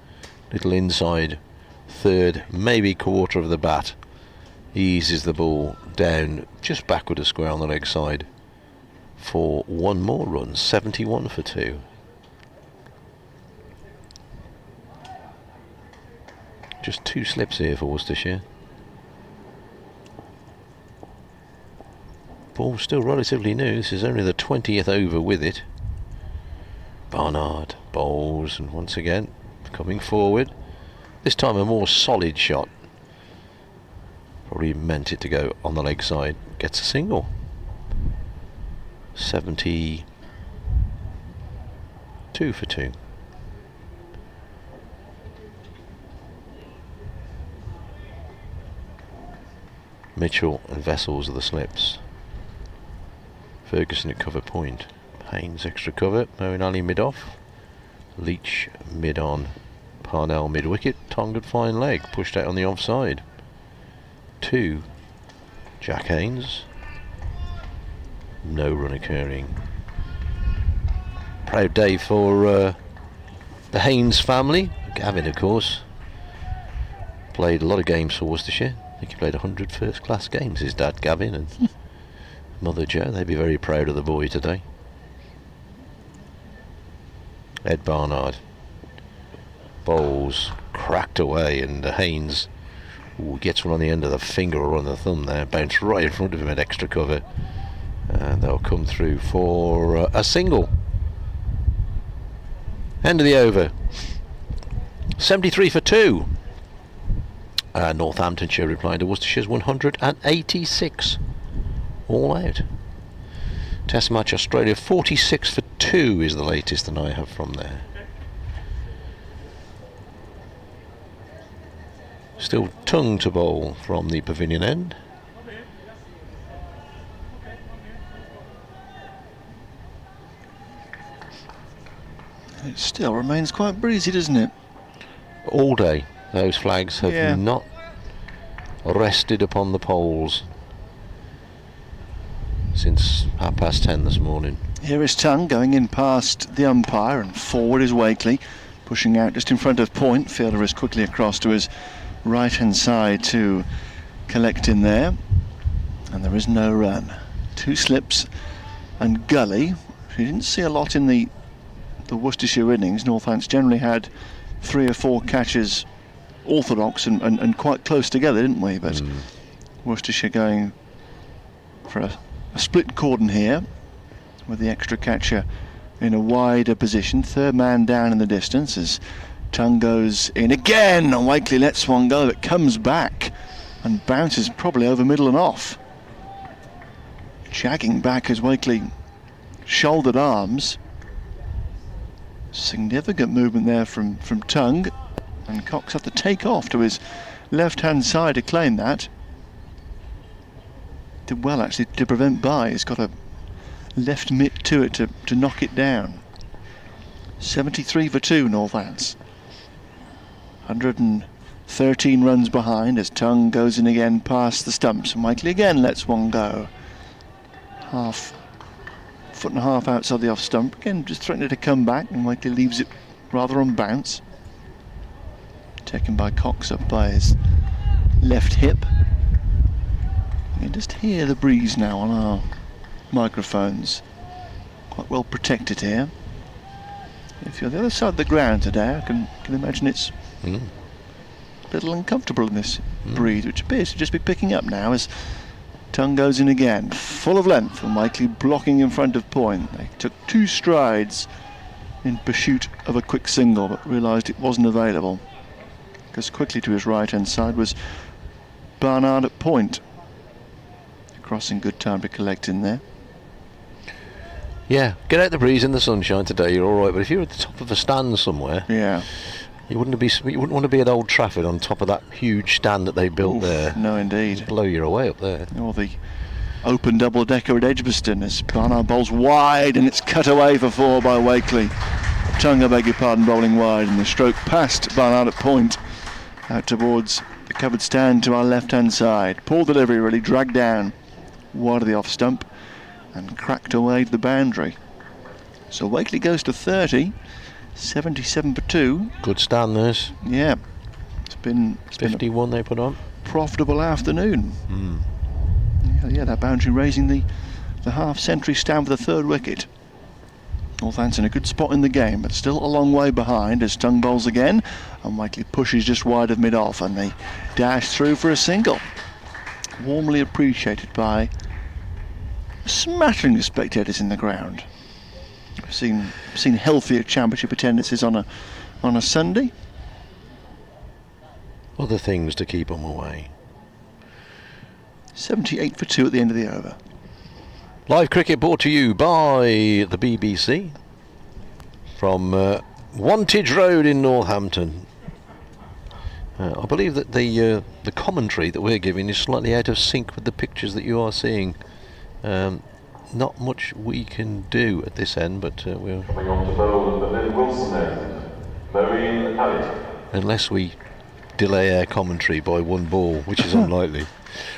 Little inside third, maybe quarter of the bat. Eases the ball down just backward a square on the leg side for one more run. 71 for 2. Just 2 slips here for Worcestershire. Ball still relatively new. This is only the 20th over with it. Barnard bowls, and once again coming forward. This time a more solid shot. Probably meant it to go on the leg side. Gets a single. 72 for 2. Mitchell and Vessels are the slips. Ferguson at cover point. Haynes extra cover. Moeen Ali mid off. Leach mid on. Parnell mid wicket. Tongue at fine leg. Pushed out on the offside. 2. Jack Haynes. No run occurring. Proud day for the Haynes family. Gavin, of course, played a lot of games for Worcestershire. I think he played 100 first class games, his dad Gavin and mother Jo. They'd be very proud of the boy today. Ed Barnard bowls cracked away, and Haynes gets one on the end of the finger or on the thumb there, bounced right in front of him at extra cover, and they'll come through for a single. End of the over. 73 for 2. Northamptonshire replying to Worcestershire's 186. All out. Test match Australia 46 for 2 is the latest that I have from there. Still Tongue to bowl from the pavilion end. It still remains quite breezy, doesn't it? All day, those flags have Yeah. not rested upon the poles since 10:30 this morning. Here is Tongue going in past the umpire, and forward is Wakeley, pushing out just in front of point. Fielder is quickly across to his right-hand side to collect in there, and there is no run. 2 slips and Gully. We didn't see a lot in the Worcestershire innings. Northants generally had 3 or 4 catches orthodox and quite close together, didn't we? But Worcestershire going for a split cordon here with the extra catcher in a wider position. 3rd man down in the distance as Tongue goes in again, and Wakeley lets one go that comes back and bounces probably over middle and off. Jagging back as Wakeley shouldered arms. Significant movement there from Tongue, and Cox had to take off to his left-hand side to claim that. Did well actually to prevent by. He's got a left mitt to it to knock it down. 73 for 2 Northants. 113 runs behind as Tongue goes in again past the stumps, and Wakeley again lets one go. Foot and a half outside the off stump, again just threatening to come back, and Wakeley leaves it rather on bounce. Taken by Cox up by his left hip. You can just hear the breeze now on our microphones. Quite well protected here. If you're on the other side of the ground today, I can imagine it's a little uncomfortable in this breeze, which appears to just be picking up now as Tongue goes in again, full of length, and Wakeley blocking in front of point. They took 2 strides in pursuit of a quick single, but realised it wasn't available. Goes quickly to his right-hand side was Barnard at point. Crossing good time to collect in there. Yeah, get out the breeze in the sunshine today, you're all right. But if you're at the top of a stand somewhere, Yeah. you wouldn't want to be at Old Trafford on top of that huge stand that they built there. No, indeed. Blow you away up there. Or the open double-decker at Edgbaston as Barnard bowls wide, and it's cut away for 4 by Wakeley. Tongue, I beg your pardon, bowling wide, and the stroke past Barnard at point, out towards the covered stand to our left-hand side. Poor delivery, really dragged down wide of the off stump and cracked away to the boundary. So Wakeley goes to 30, 77 for 2. Good stand, this. Yeah, it's been 51 they put on. a profitable afternoon. Yeah, that boundary raising the half-century stand for the 3rd wicket. Northants in a good spot in the game, but still a long way behind as Tongue bowls again, and Wakeley pushes just wide of mid-off, and they dash through for a single. Warmly appreciated by a smattering of spectators in the ground. I've seen healthier championship attendances on a Sunday. Other things to keep them away. 78 for 2 at the end of the over. Live cricket brought to you by the BBC from Wantage Road in Northampton. I believe that the commentary that we're giving is slightly out of sync with the pictures that you are seeing. Not much we can do at this end, but we'll... Coming on to bowl at the Wilson end, Moeen Ali. Unless we delay our commentary by 1 ball, which is unlikely.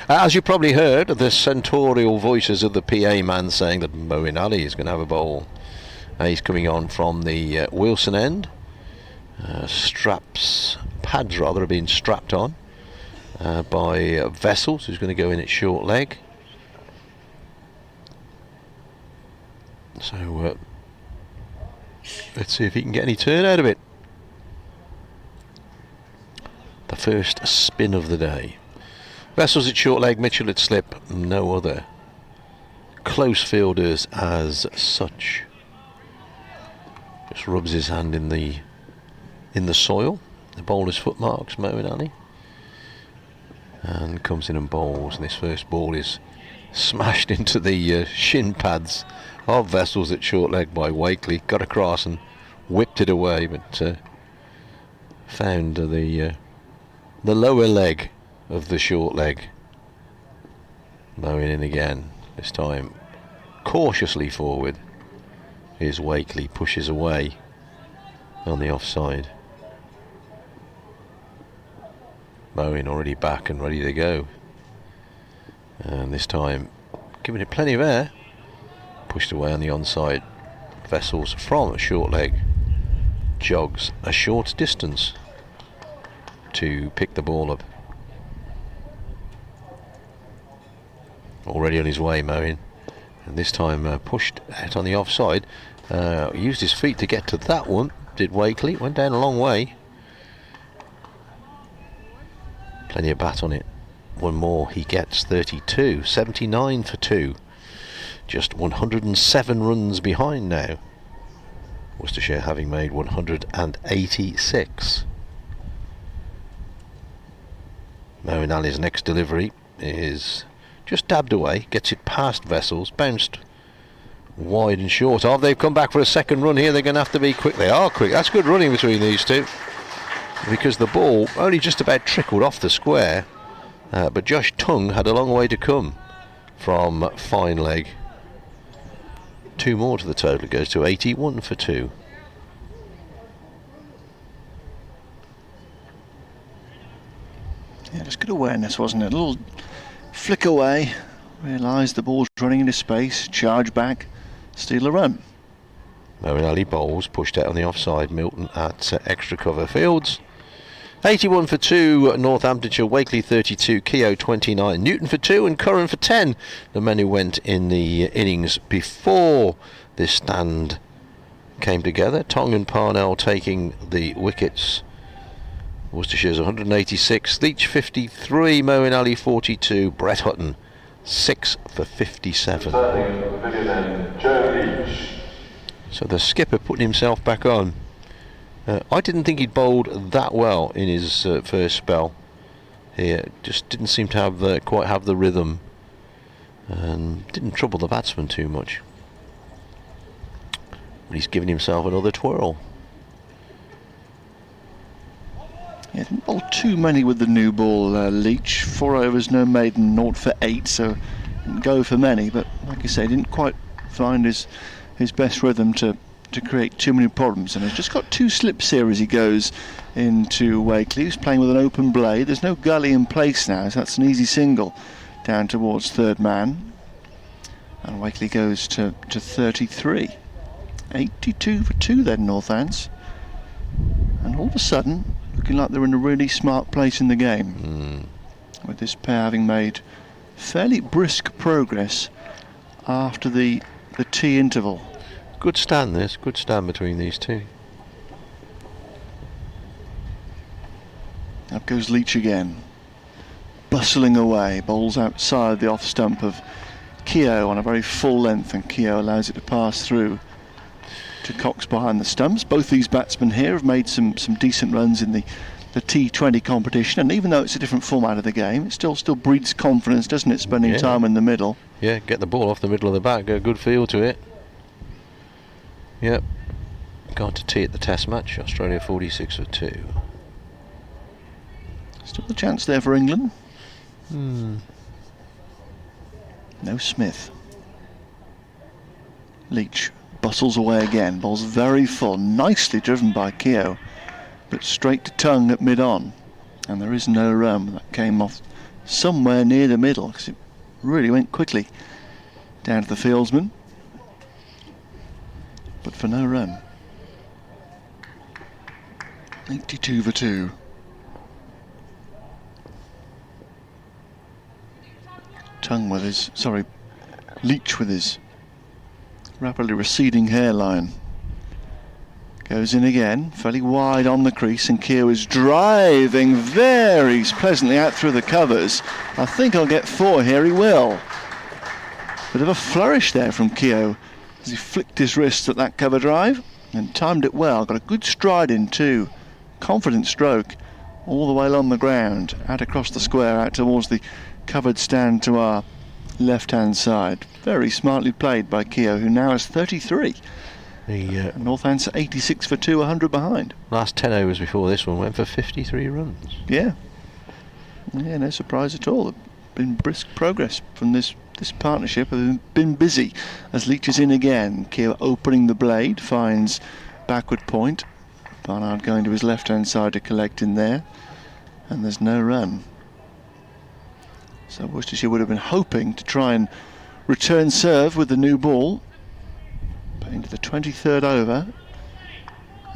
As you probably heard, the centaurial voices of the PA man saying that Moeen Ali is going to have a bowl. He's coming on from the Wilson end. Pads rather, are being strapped on by Vessels, who's going to go in at short leg. So let's see if he can get any turn out of it. The first spin of the day. Vessels at short leg, Mitchell at slip, no other close fielders as such. Just rubs his hand in the soil. The bowler's footmarks, Moeen Ali, and comes in and bowls. And this first ball is smashed into the shin pads of Vessels at short leg by Wakeley. Got across and whipped it away, but found the lower leg of the short leg. Moeen in again, this time cautiously forward. Here's Wakeley, pushes away on the offside. Moeen already back and ready to go. And this time giving it plenty of air. Pushed away on the onside. Vessels from a short leg. Jogs a short distance to pick the ball up. Already on his way, Moeen. And this time pushed out on the offside. Used his feet to get to that one. Did Wakeley. Went down a long way. Plenty of bat on it. One more, he gets 32. 79 for 2. Just 107 runs behind now. Worcestershire having made 186. Moeen Ali's next delivery is just dabbed away. Gets it past Vessels. Bounced wide and short of. They've come back for a second run here. They're going to have to be quick. They are quick. That's good running between these two. Because the ball only just about trickled off the square, but Josh Tongue had a long way to come from fine leg. 2 more to the total. It goes to 81 for 2. Yeah, just good awareness, wasn't it? A little flick away, realised the ball's running into space, charge back, steal a run. Moeen Ali bowls, pushed out on the offside. Milton at extra cover fields. 81 for 2, Northamptonshire. Wakeley 32, Keogh 29, Newton for 2 and Curran for 10. The men who went in the innings before this stand came together. Tong and Parnell taking the wickets. Worcestershire's 186, Leach 53, Moeen Ali 42, Brett Hutton 6 for 57. So the skipper putting himself back on. I didn't think he'd bowled that well in his first spell here. Just didn't seem to have quite have the rhythm, and didn't trouble the batsman too much. But he's given himself another twirl. Yeah, didn't bowl too many with the new ball, Leach. 4 overs, no maiden, 0 for 8, so didn't go for many. But like I say, didn't quite find his best rhythm to create too many problems, and has just got 2 slips here as he goes into Wakeley. He's playing with an open blade. There's no gully in place now, so that's an easy single down towards third man, and Wakeley goes to 33. 82 for 2 then, Northants, and all of a sudden looking like they're in a really smart place in the game, with this pair having made fairly brisk progress after the tea interval. Good stand this, good stand between these two. Up goes Leach again, bustling away, bowls outside the off stump of Keogh on a very full length, and Keogh allows it to pass through to Cox behind the stumps. Both these batsmen here have made some decent runs in the T20 competition, and even though it's a different format of the game, it still breeds confidence, doesn't it, spending time in the middle. Yeah, get the ball off the middle of the bat, get a good feel to it. Yep, gone to tea at the Test match. Australia 46 for 2. Still a chance there for England. No Smith. Leach bustles away again, ball's very full, nicely driven by Keogh, but straight to Tongue at mid-on, and there is no run. That came off somewhere near the middle because it really went quickly down to the fieldsman, but for no run. 82 for 2. Leach with his rapidly receding hairline goes in again, fairly wide on the crease, and Keogh is driving very pleasantly out through the covers. I think I'll get 4 here. He will. Bit of a flourish there from Keogh as he flicked his wrist at that cover drive and timed it well. Got a good stride in too. Confident stroke all the way along the ground, out across the square, out towards the covered stand to our left hand side. Very smartly played by Keogh, who now has 33. Northants 86 for 2, 100 behind. Last 10 overs before this one went for 53 runs. Yeah, no surprise at all. Been brisk progress from this partnership. Have been busy as Leach is in again. Keogh opening the blade, finds backward point, Barnard going to his left-hand side to collect in there, and there's no run. So Worcestershire would have been hoping to try and return serve with the new ball, but into the 23rd over,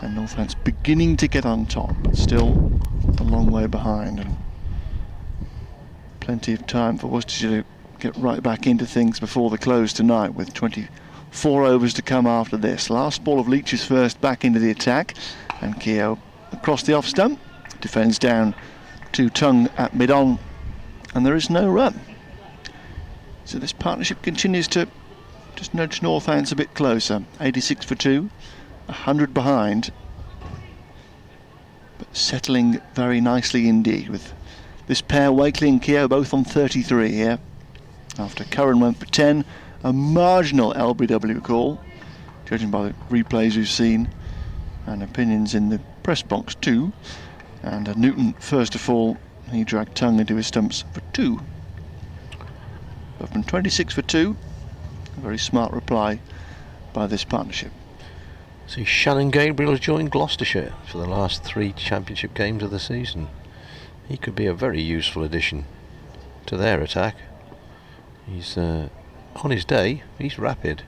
and Northampton's beginning to get on top, but still a long way behind, and plenty of time for Worcestershire to get right back into things before the close tonight, with 24 overs to come after this. Last ball of Leach's first back into the attack, and Keogh across the off stump, defends down to Tongue at mid-on, and there is no run. So this partnership continues to just nudge Northampton a bit closer. 86 for 2, 100 behind, but settling very nicely indeed, with this pair, Wakeley and Keogh, both on 33 here. After Curran went for 10, a marginal LBW call, judging by the replays we've seen and opinions in the press box too. And Newton, first of all, he dragged Tongue into his stumps for 2. But from 26 for 2, a very smart reply by this partnership. See, Shannon Gabriel has joined Gloucestershire for the last 3 championship games of the season. He could be a very useful addition to their attack. He's on his day, he's rapid.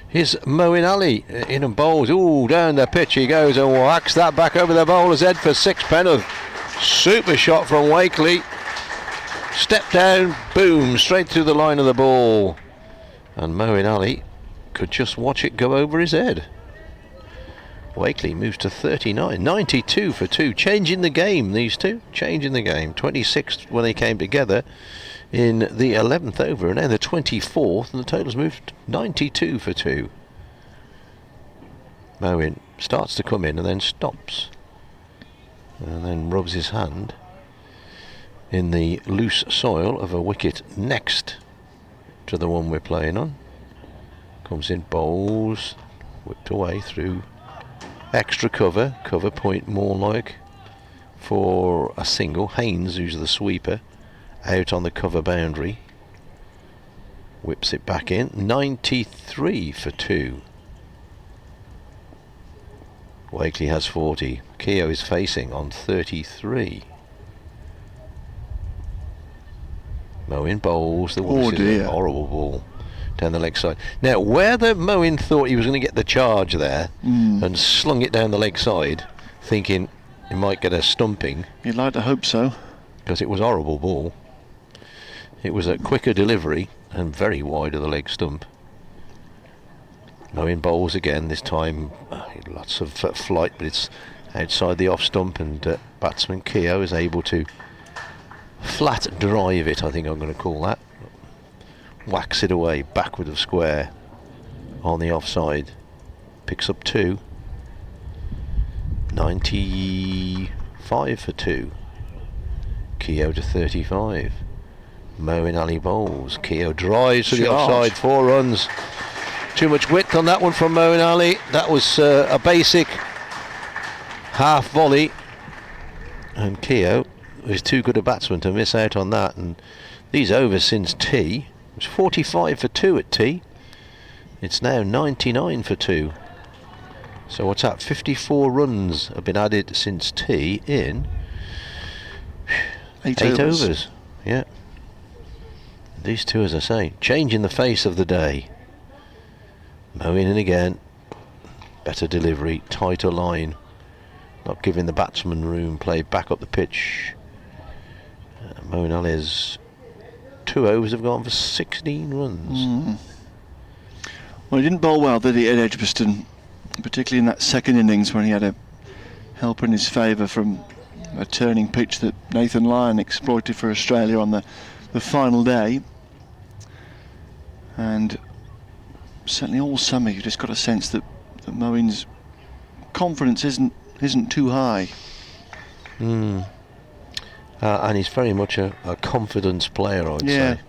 Here's Moeen Ali in and bowls. Ooh, down the pitch he goes and whacks that back over the bowler's head for 6 penn'orth. Super shot from Wakeley. Step down, boom, straight through the line of the ball. And Moeen Ali could just watch it go over his head. Wakeley moves to 39, 92 for 2, changing the game, these two, changing the game. 26th when they came together in the 11th over, and now the 24th, and the total's moved 92 for 2. Moeen starts to come in and then stops, and then rubs his hand in the loose soil of a wicket next to the one we're playing on. Comes in, bowls, whipped away through extra cover point more like for a single. Haynes, who's the sweeper, out on the cover boundary, whips it back in. 93 for 2. Wakeley has 40. Keogh is facing on 33. Moeen bowls. Oh dear. A horrible ball down the leg side. Now, whether Moeen thought he was going to get the charge there and slung it down the leg side, thinking he might get a stumping. You'd like to hope so. Because it was a horrible ball. It was a quicker delivery and very wide of the leg stump. Moeen bowls again, this time lots of flight, but it's outside the off stump, and batsman Keogh is able to flat drive it, I think I'm going to call that. Whacks it away, backward of square on the offside. Picks up 2. 95 for 2. Keogh to 35. Moeen Ali bowls. Keogh drives to the offside. 4 runs. Too much width on that one from Moeen Ali. That was a basic half volley, and Keogh is too good a batsman to miss out on that. And these overs since tea, it was 45 for 2 at tea. It's now 99 for 2. So what's that? 54 runs have been added since tea in 8 overs. Yeah. These two, as I say, changing the face of the day. Moeen in again. Better delivery, tighter line. Not giving the batsman room, play back up the pitch. Moeen Ali's 2 overs have gone for 16 runs. Well, he didn't bowl well, did he, at Edgbaston, particularly in that second innings when he had a helper in his favour from a turning pitch that Nathan Lyon exploited for Australia on the final day. And certainly all summer you just got a sense that Moeen's confidence isn't too high. And he's very much a confidence player, I'd say.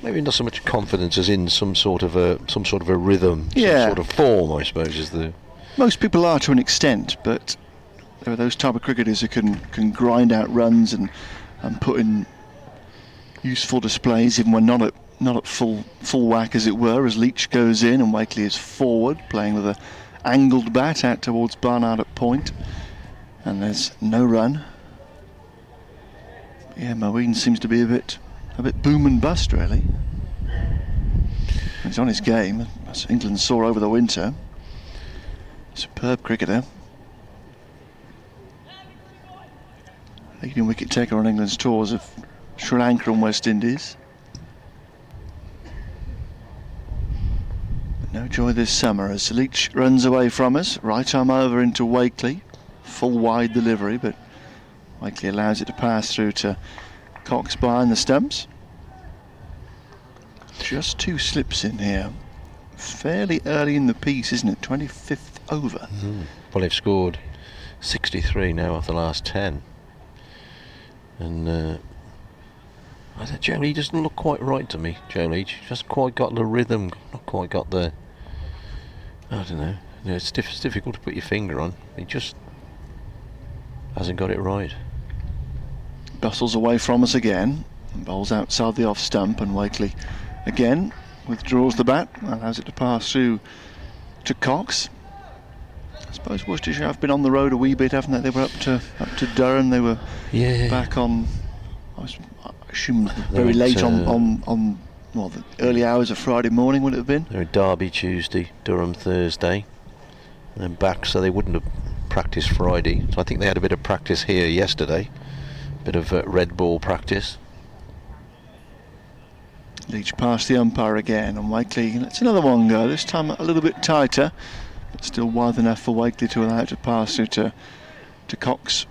Maybe not so much confidence as in some sort of a rhythm, some sort of form, I suppose, is the. Most people are to an extent, but there are those type of cricketers who can grind out runs and put in useful displays even when not at full whack, as it were, as Leach goes in and Wakeley is forward, playing with angled bat out towards Barnard at point, and there's no run. Yeah, Moeen seems to be a bit boom and bust, really. He's on his game, as England saw over the winter. Superb cricketer. Leading wicket taker on England's tours of Sri Lanka and West Indies. But no joy this summer as Leach runs away from us. Right arm over into Wakeley. Full wide delivery, but Wakeley allows it to pass through to Cox behind the stumps. Just 2 slips in here. Fairly early in the piece, isn't it? 25th over. Well, they've scored 63 now off the last 10. And Joe Leach doesn't look quite right to me. Joe Leach just quite got the rhythm, not quite got the. I don't know. It's difficult to put your finger on. He just hasn't got it right. Bustles away from us again. And bowls outside the off stump, and Wakeley again withdraws the bat, allows it to pass through to Cox. I suppose Worcestershire have been on the road a wee bit, haven't they? They were up to Durham. They were back on, I assume, very late on well, the early hours of Friday morning, would it have been? They were Derby Tuesday, Durham Thursday, and then back, so they wouldn't have practiced Friday. So I think they had a bit of practice here yesterday, a bit of red ball practice. Leach past the umpire again, and Wakeley lets another one go, this time a little bit tighter, but still wide enough for Wakeley to allow it to pass through to Cox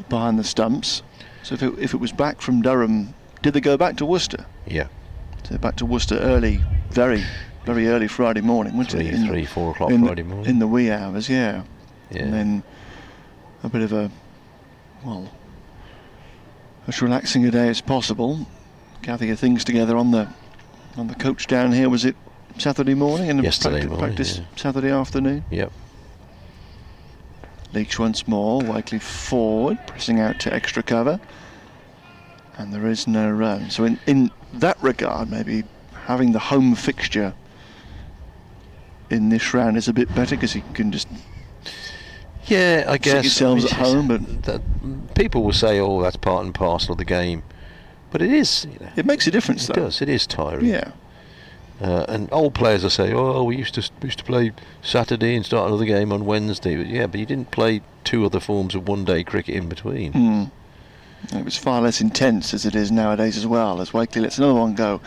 behind the stumps. So if it was back from Durham, did they go back to Worcester? Yeah. So back to Worcester early, very early Friday morning, wasn't it? 3, 4 o'clock Friday morning. In the wee hours, yeah. Yeah. And then a bit of as relaxing a day as possible. Gather your things together on the coach down here. Was it Saturday morning and practice Saturday afternoon? Yep. Leach once more, Wakeley forward, pressing out to extra cover, and there is no run. So in that regard, maybe having the home fixture in this round is a bit better, because you can just I guess yourselves at home. But people will say, "Oh, that's part and parcel of the game." But it is. It makes a difference, though. It does. It is tiring. Yeah. And old players will say, "Oh, we used to play Saturday and start another game on Wednesday." But but you didn't play 2 other forms of one-day cricket in between. It was far less intense as it is nowadays as well. As Wakeley lets another one go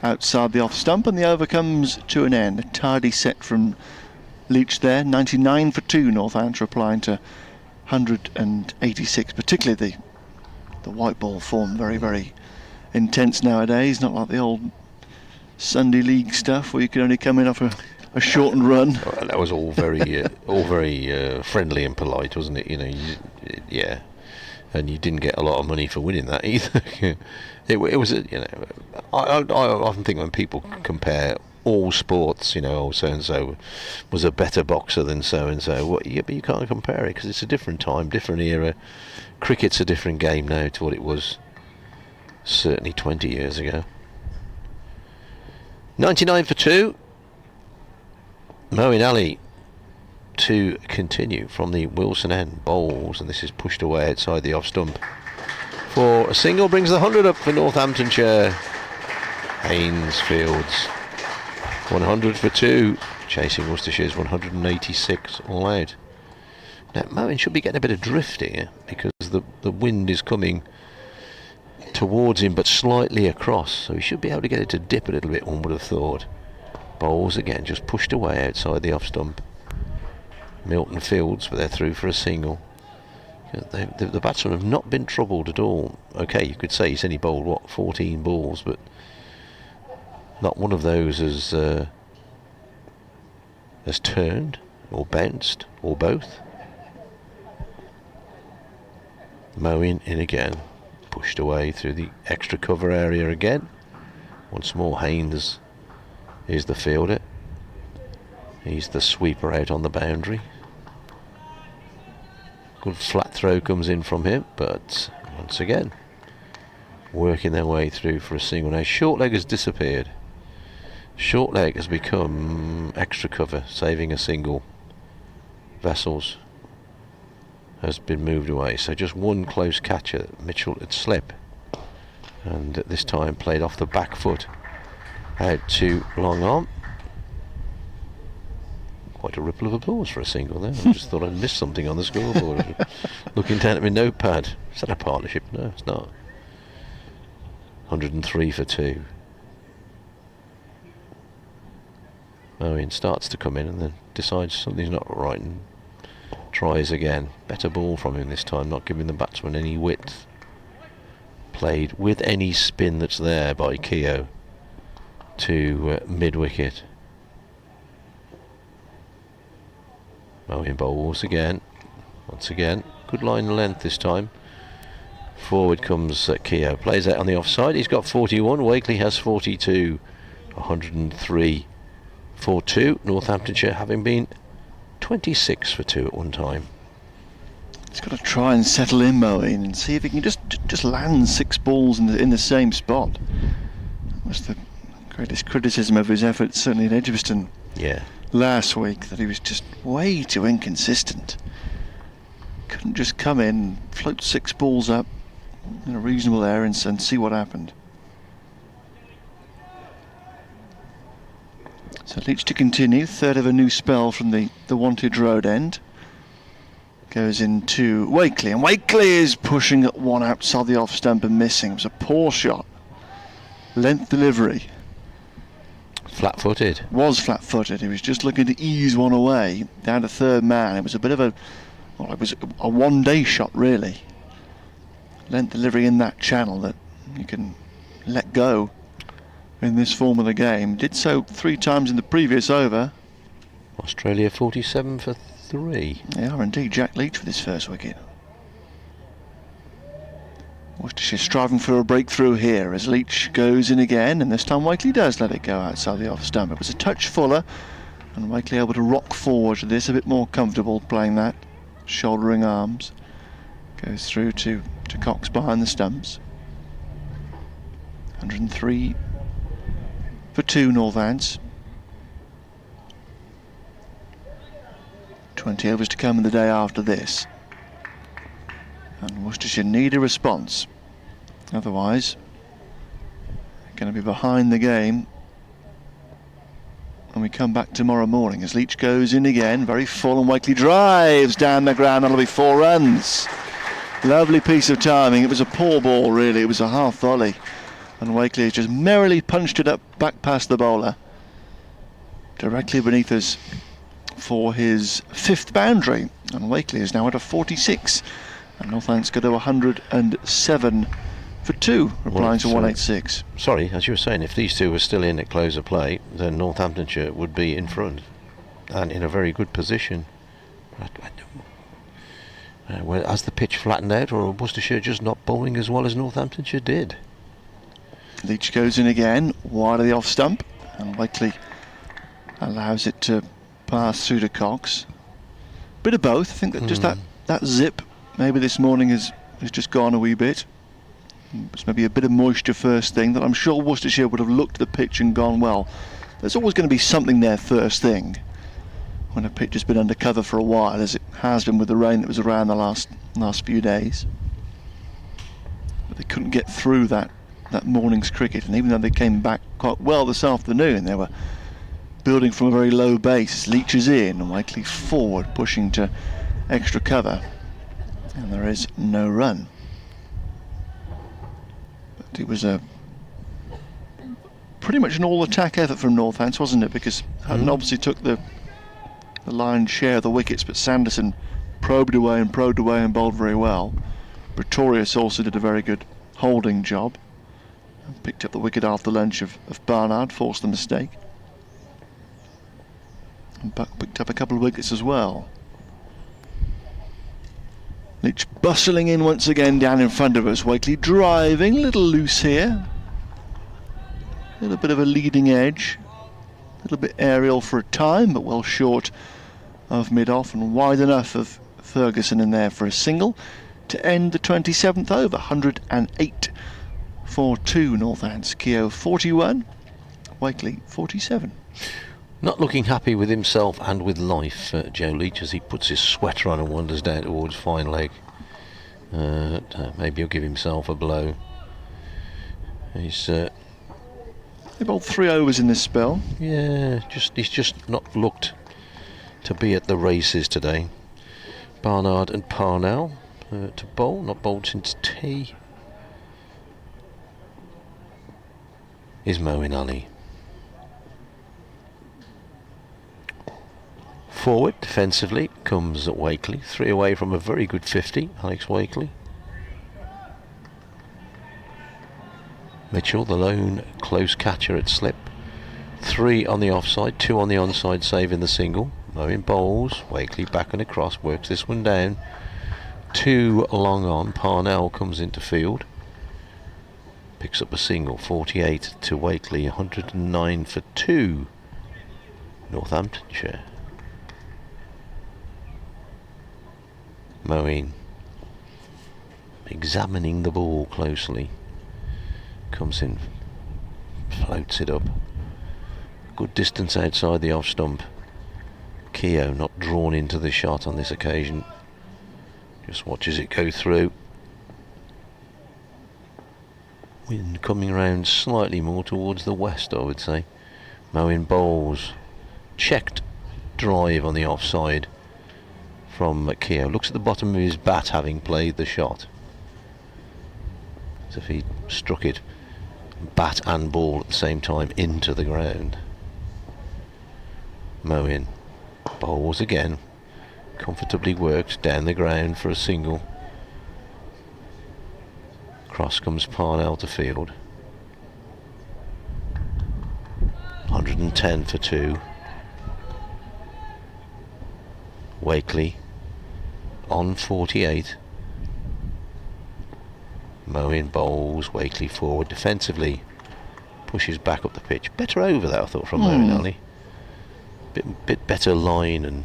outside the off stump, and the over comes to an end. A tardy set from Leach there. 99 for 2. Northamptonshire applying to 186. Particularly the white ball form, very intense nowadays, not like the old Sunday League stuff where you could only come in off a shortened run. Well, that was all very friendly and polite, wasn't it? And you didn't get a lot of money for winning that either. it was I often think when people compare all sports, so and so was a better boxer than so and so. But you can't compare it, because it's a different time, different era. Cricket's a different game now to what it was certainly 20 years ago. 99 for 2. Moeen Ali to continue from the Wilson end. Bowls, and this is pushed away outside the off stump for a single. Brings the 100 up for Northamptonshire. Haynes Fields 100 for 2, chasing Worcestershire's 186 all out. Now Moeen should be getting a bit of drift here, because the wind is coming towards him but slightly across, so he should be able to get it to dip a little bit, one would have thought. Bowls again, just pushed away outside the off stump. Milton Fields, but they're through for a single. The batsmen have not been troubled at all. Okay, you could say he's only bowled 14 balls, but not one of those has turned or bounced or both. Moeen in again, pushed away through the extra cover area again. Once more Haynes is the fielder. He's the sweeper out on the boundary. Good flat throw comes in from him, but once again working their way through for a single. Now short leg has disappeared. Short leg has become extra cover, saving a single vessels has been moved away. So just one close catcher, Mitchell at slip, and at this time played off the back foot out to long arm. Quite a ripple of applause for a single there. I just thought I'd missed something on the scoreboard. Looking down at my notepad. Is that a partnership? No, it's not. 103 for 2. Moeen starts to come in and then decides something's not right and tries again. Better ball from him this time, not giving the batsman any width. Played with any spin that's there by Keogh to mid-wicket. Moeen bowls again. Once again, good line and length this time. Forward comes Keogh. Plays out on the offside. He's got 41. Wakeley has 42. 103 for 2. Northamptonshire having been 26 for 2 at one time. He's got to try and settle in, Moeen, and see if he can just land 6 balls in the same spot. That was the greatest criticism of his efforts, certainly at Edgbaston last week, that he was just way too inconsistent. Couldn't just come in, float 6 balls up in a reasonable area and see what happened. So Leach to continue, third of a new spell from the Wantage Road end. Goes into Wakeley, and Wakeley is pushing at one outside the off stump and missing. It was a poor shot. Length delivery. Flat-footed. Was flat-footed. He was just looking to ease one away down to third man. It was a bit of it was a one-day shot really. Length delivery in that channel that you can let go in this form of the game. Did so 3 times in the previous over. Australia 47 for 3. They are indeed. Jack Leach with his first wicket. Worcestershire striving for a breakthrough here as Leach goes in again, and this time Wakeley does let it go outside the off stump. It was a touch fuller, and Wakeley able to rock forward to this, a bit more comfortable playing that. Shouldering arms. Goes through to Cox behind the stumps. 103 for 2 Northants. 20 overs to come in the day after this. And Worcestershire need a response. Otherwise, they're going to be behind the game when we come back tomorrow morning as Leach goes in again, very full, and Wakeley drives down the ground. That'll be 4 runs. Lovely piece of timing. It was a poor ball really, it was a half volley, and Wakeley has just merrily punched it up back past the bowler, directly beneath us for his 5th boundary, and Wakeley is now at a 46, and Northants go to 107 for 2, replying to 186. Sorry, as you were saying, if these two were still in at close of play, then Northamptonshire would be in front and in a very good position. Well, as the pitch flattened out, or Worcestershire just not bowling as well as Northamptonshire did. Leach goes in again, wide of the off stump, and Wakeley allows it to pass through to Cox. Bit of both. I think that just that zip maybe this morning has just gone a wee bit. It's maybe a bit of moisture first thing that I'm sure Worcestershire would have looked at the pitch and gone, well, there's always going to be something there first thing when a pitch has been under cover for a while, as it has been with the rain that was around the last few days. But they couldn't get through that morning's cricket, and even though they came back quite well this afternoon, they were building from a very low base. Leach is in and Wakeley forward, pushing to extra cover, and there is no run. But it was a pretty much an all-attack effort from Northants, wasn't it? Because Hutton obviously took the lion's share of the wickets, but Sanderson probed away and bowled very well. Pretorius also did a very good holding job and picked up the wicket after lunch of Barnard, forced the mistake. And Buck picked up a couple of wickets as well. Leach bustling in once again down in front of us. Wakeley driving, a little loose here. A little bit of a leading edge. A little bit aerial for a time, but well short of mid-off and wide enough of Ferguson in there for a single to end the 27th over. 108 for 2 Northants. Keogh 41, Wakeley 47. Not looking happy with himself and with life, Joe Leach, as he puts his sweater on and wanders down towards fine leg. Maybe he'll give himself a blow. They bowled 3 overs in this spell. Yeah, he's just not looked to be at the races today. Barnard and Parnell to bowl, not bowled since tea. Is Moeen Ali. Forward, defensively, comes at Wakeley. 3 away from a very good 50, Alex Wakeley. Mitchell, the lone close catcher at slip. 3 on the offside, 2 on the onside, saving the single. Moeen bowls, Wakeley back and across, works this one down. 2 long on, Parnell comes into field. Picks up a single, 48 to Wakeley, 109 for 2. Northamptonshire. Moeen examining the ball closely. Comes in, floats it up. Good distance outside the off stump. Keogh not drawn into the shot on this occasion. Just watches it go through. Wind coming round slightly more towards the west, I would say. Moeen bowls. Checked drive on the offside from Keogh. Looks at the bottom of his bat, having played the shot. As if he struck it, bat and ball at the same time, into the ground. Moeen bowls again. Comfortably worked down the ground for a single. Cross comes Parnell to field. 110 for 2. Wakeley on 48. Moeen bowls, Wakeley forward defensively. Pushes back up the pitch. Better over that, I thought, from Moeen Ali. Bit better line and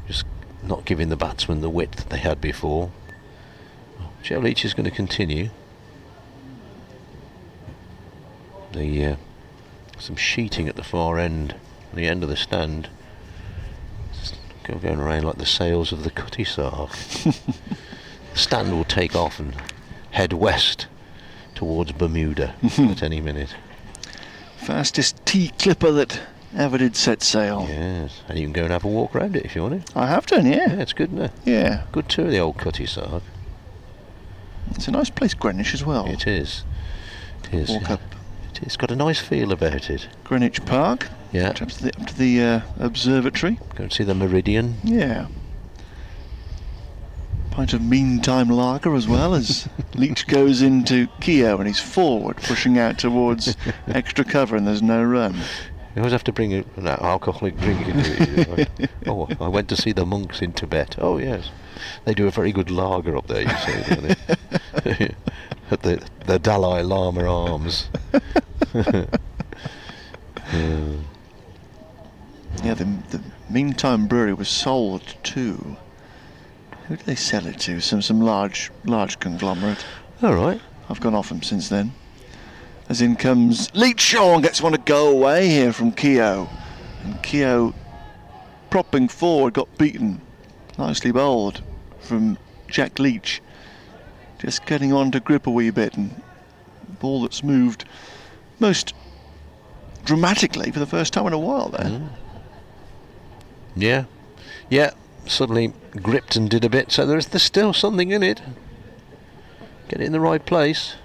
just not giving the batsmen the width that they had before. Joe Leach is going to continue. Some sheeting at the far end, the end of the stand. Going around like the sails of the Cutty Sark. The stand will take off and head west towards Bermuda at any minute. Fastest tea clipper that ever did set sail. Yes, and you can go and have a walk around it if you want to. I have done, yeah. Yeah, it's good, isn't it? Yeah. Good tour of the old Cutty Sark. It's a nice place, Greenwich, as well. It is. It is. Walk up. It's got a nice feel about it. Greenwich Park. Yeah. Up to the observatory. Go and see the Meridian. Yeah. Pint of meantime lager as well, as Leach goes into Keogh and he's forward, pushing out towards extra cover, and there's no run. You always have to bring an alcoholic drink into it. Oh, I went to see the monks in Tibet. Oh yes, they do a very good lager up there, you see, don't they? At the Dalai Lama Arms. Yeah, the Meantime Brewery was sold to... Who did they sell it to? Some large conglomerate. All right. I've gone off him since then. As in comes Leach Shaw and gets one to go away here from Keogh. And Keogh, propping forward, got beaten. Nicely bowled from Jack Leach. Just getting on to grip a wee bit, and ball that's moved most dramatically for the first time in a while there. Yeah, suddenly gripped and did a bit, so there's still something in it. Get it in the right place.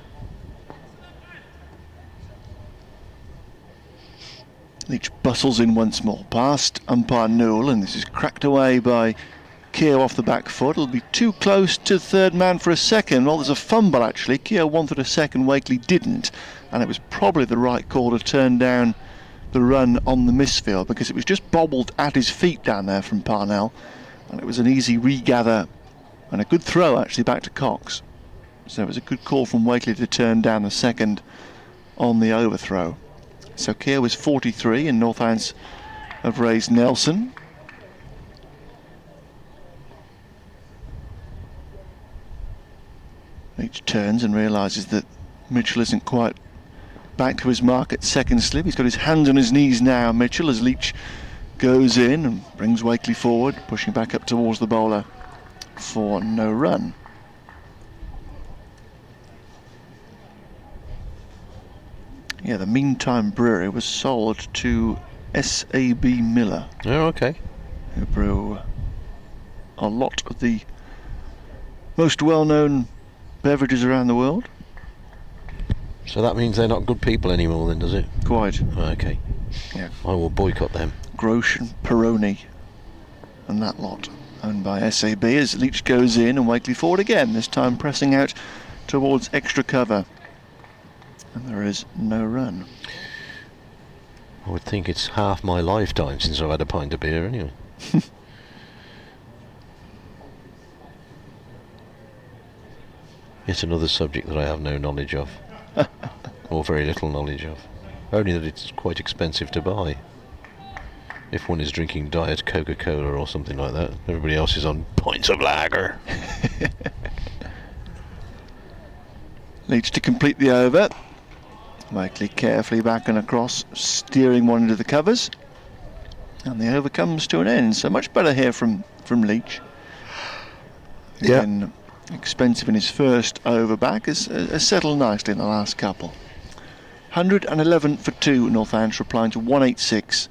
Leach bustles in once more past umpire Newell, and this is cracked away by Keogh off the back foot. It'll be too close to third man for a second. Well, there's a fumble actually. Keogh wanted a second, Wakeley didn't, and it was probably the right call to turn down the run on the misfield, because it was just bobbled at his feet down there from Parnell, and it was an easy regather and a good throw actually back to Cox. So it was a good call from Wakeley to turn down the second on the overthrow. So Keogh was 43 and Northants have raised Nelson. Leach turns and realises that Mitchell isn't quite back to his mark at second slip. He's got his hands on his knees now, Mitchell, as Leach goes in and brings Wakeley forward, pushing back up towards the bowler for no run. Yeah, the Meantime Brewery was sold to S.A.B. Miller. Oh, okay. Who brew a lot of the most well-known beverages around the world. So that means they're not good people anymore then, does it? Quite. Okay. Yeah. I will boycott them. Grosh and Peroni and that lot, owned by S.A.B. as Leach goes in and Wakeley forward again, this time pressing out towards extra cover. And there is no run. I would think it's half my lifetime since I've had a pint of beer anyway. Yet another subject that I have no knowledge of. Or very little knowledge of. Only that it's quite expensive to buy. If one is drinking Diet Coca-Cola or something like that. Everybody else is on pints of lager. Leach to complete the over. Wakeley carefully back and across, steering one into the covers. And the over comes to an end. So much better here from Leach. Yeah. Again, expensive in his first over back, has settled nicely in the last couple. 111 for 2, Northamptonshire replying to 186.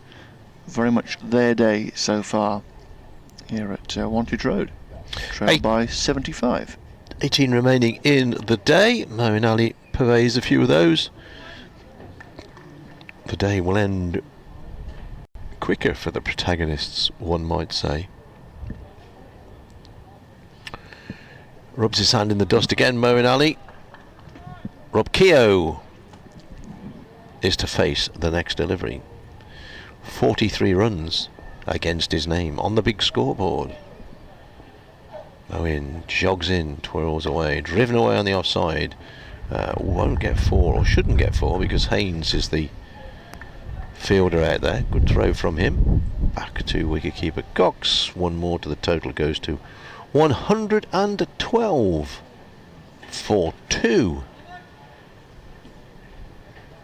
Very much their day so far here at Wantage Road. Trailed by 75. 18 remaining in the day. Moeen Ali purveys a few of those. The day will end quicker for the protagonists, one might say. Rubs his hand in the dust again, Moeen Ali. Rob Keogh is to face the next delivery. 43 runs against his name on the big scoreboard. Moeen jogs in, twirls away, driven away on the offside. Won't get 4, or shouldn't get 4, because Haynes is the fielder out there. Good throw from him. Back to wicketkeeper Cox. One more to the total, goes to 112 for 2.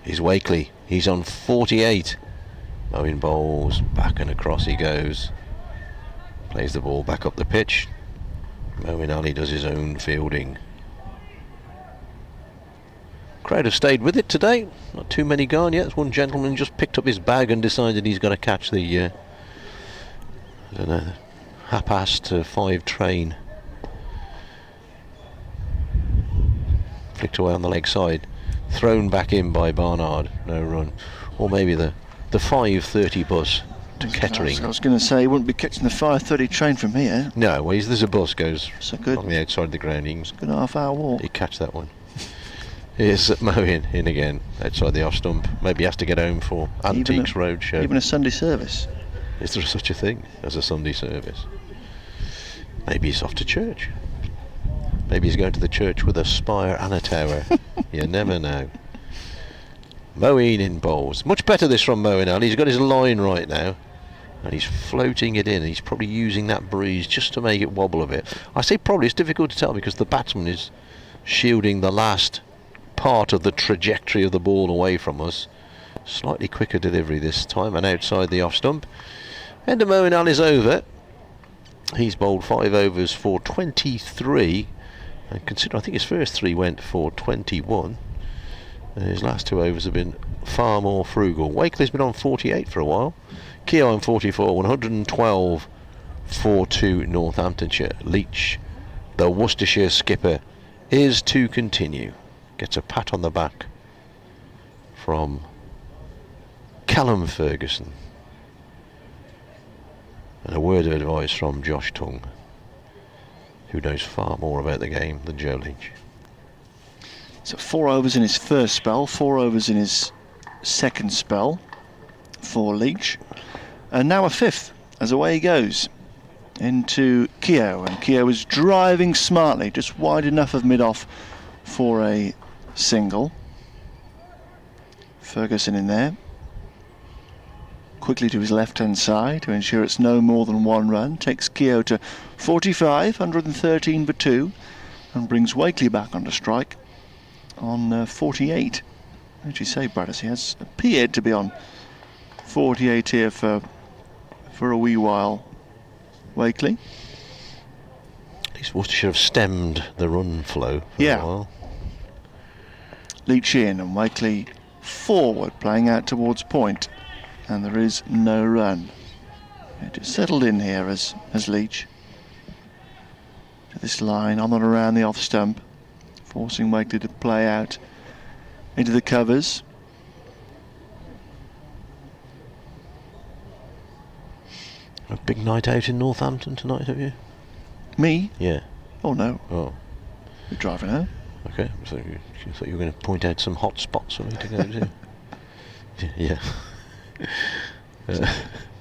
He's Wakeley. He's on 48. Moeen bowls. Back and across he goes. Plays the ball back up the pitch. Moeen Ali does his own fielding. Crowd have stayed with it today. Not too many gone yet. There's one gentleman just picked up his bag and decided he's going to catch the I don't know, 5:30 train. Flicked away on the leg side. Thrown back in by Barnard. No run. Or maybe the 5:30 bus to Kettering. I was going to say he wouldn't be catching the 5:30 train from here. No, well, there's a bus goes So good. on the outside of the ground. It's Good half-hour walk. he'd catch that one. Here's Moeen in again, outside the off stump. Maybe he has to get home for Antiques Roadshow. Even a Sunday service. Is there such a thing as a Sunday service? Maybe he's off to church. Maybe he's going to the church with a spire and a tower. You never know. Moeen in bowls. Much better this from Moeen Ali. He's got his line right now. And he's floating it in. He's probably using that breeze just to make it wobble a bit. I say probably, it's difficult to tell because the batsman is shielding the last part of the trajectory of the ball away from us. Slightly quicker delivery this time and outside the off stump. End of Moeen Ali's over. He's bowled 5 overs for 23. And consider, I think his first 3 went for 21. And his last 2 overs have been far more frugal. Wakeley's been on 48 for a while. Keogh on 44, 112 for 2 Northamptonshire. Leach, the Worcestershire skipper, is to continue. Gets a pat on the back from Callum Ferguson. And a word of advice from Josh Tung, who knows far more about the game than Joe Leach. So 4 overs in his first spell, 4 overs in his second spell for Leach. And now a 5th as away he goes into Keogh. And Keogh is driving smartly, just wide enough of mid-off for a single. Ferguson in there. Quickly to his left-hand side to ensure it's no more than 1 run. Takes Keogh to 45, 113 for 2. And brings Wakeley back onto strike on 48. as you say, Brad, he has appeared to be on 48 here for a wee while. Wakeley. At least Worcestershire have stemmed the run flow for a while. Leach in and Wakeley forward, playing out towards point, and there is no run. Just settled in here as Leach to this line on and around the off stump, forcing Wakeley to play out into the covers. A big night out in Northampton tonight, have you? Me? Yeah. Oh no. Oh. You're driving home? Okay, so you thought you were going to point out some hot spots for me to go to. Yeah.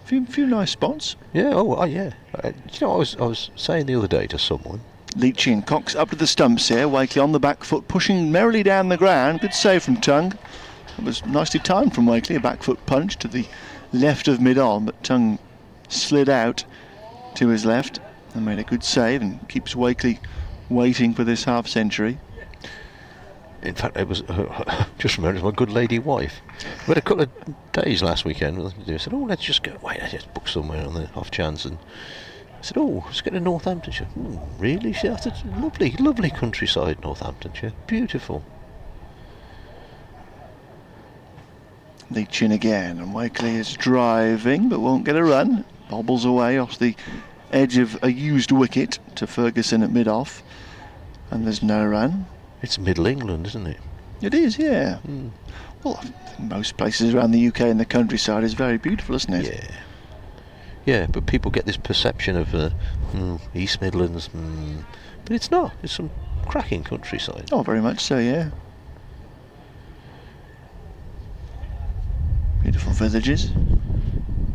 Few nice spots. Yeah. Oh, yeah. You know, I was saying the other day to someone. Leaching Cox up to the stumps here. Wakeley on the back foot, pushing merrily down the ground. Good save from Tongue. It was nicely timed from Wakeley. A back foot punch to the left of mid-on, but Tongue slid out to his left and made a good save and keeps Wakeley waiting for this half century. In fact, it was just remember, it was my good lady wife. We had a couple of days last weekend. I said, "Oh, let's just go away. Let's just book somewhere on the off chance." And I said, "Oh, let's get to Northamptonshire." Really? She said, "It's lovely, lovely countryside, Northamptonshire. Beautiful." Leach in again, and Wakeley is driving but won't get a run. Bobbles away off the edge of a used wicket to Ferguson at mid-off, and there's no run. It's Middle England, isn't it? It is, yeah. Well, I think most places around the UK and the countryside is very beautiful, isn't it? Yeah. Yeah, but people get this perception of East Midlands, but it's not. It's some cracking countryside. Oh, very much so, yeah. Beautiful villages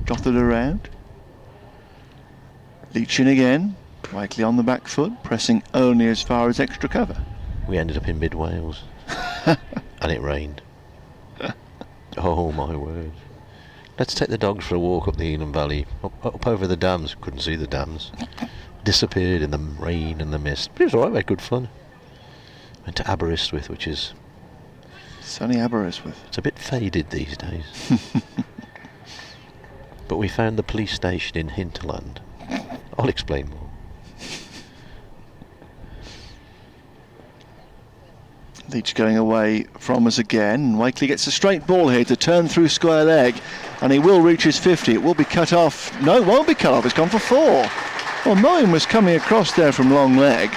dotted around. Leach in again. Wakeley on the back foot, pressing only as far as extra cover. We ended up in mid-Wales and it rained. Oh my word. Let's take the dogs for a walk up the Elam Valley, up over the dams. Couldn't see the dams. Disappeared in the rain and the mist. But it was alright, we had good fun. Went to Aberystwyth, which is... Sunny Aberystwyth. It's a bit faded these days. But we found the police station in Hinterland. I'll explain more. Leach going away from us again. Wakeley gets a straight ball here to turn through square leg, and he will reach his 50. It will be cut off. No, it won't be cut off. It's gone for 4. Well, Moeen was coming across there from long leg,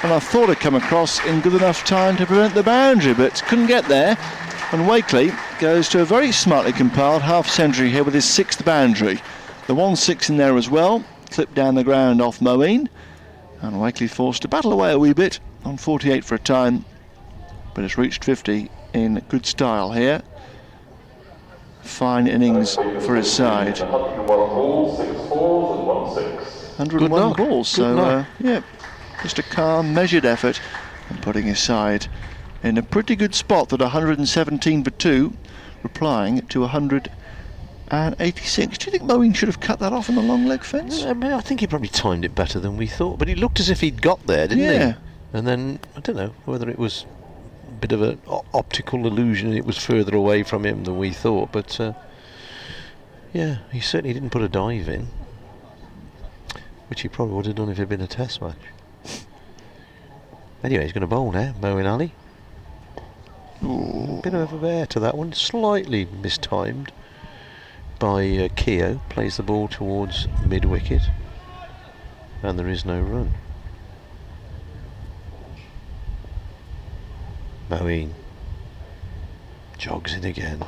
and I thought he'd come across in good enough time to prevent the boundary, but couldn't get there. And Wakeley goes to a very smartly compiled half century here with his 6th boundary. The 1-6 in there as well, clipped down the ground off Moeen, and Wakeley forced to battle away a wee bit on 48 for a time, but has reached 50 in good style here. Fine innings for his side. 101 balls, 6 fours and 1 6. 101 balls, so yeah, just a calm, measured effort, and putting his side in a pretty good spot at 117 for 2, replying to 186. Do you think Moeen should have cut that off on the long leg fence? I think he probably timed it better than we thought, but he looked as if he'd got there, didn't he? And then, I don't know whether it was a bit of an optical illusion, it was further away from him than we thought, but yeah, he certainly didn't put a dive in, which he probably would have done if it had been a test match. Anyway, he's going to bowl now, Moeen Ali. Bit of a bear to that one, slightly mistimed by Keogh. Plays the ball towards mid-wicket, and there is no run. Moeen jogs in again,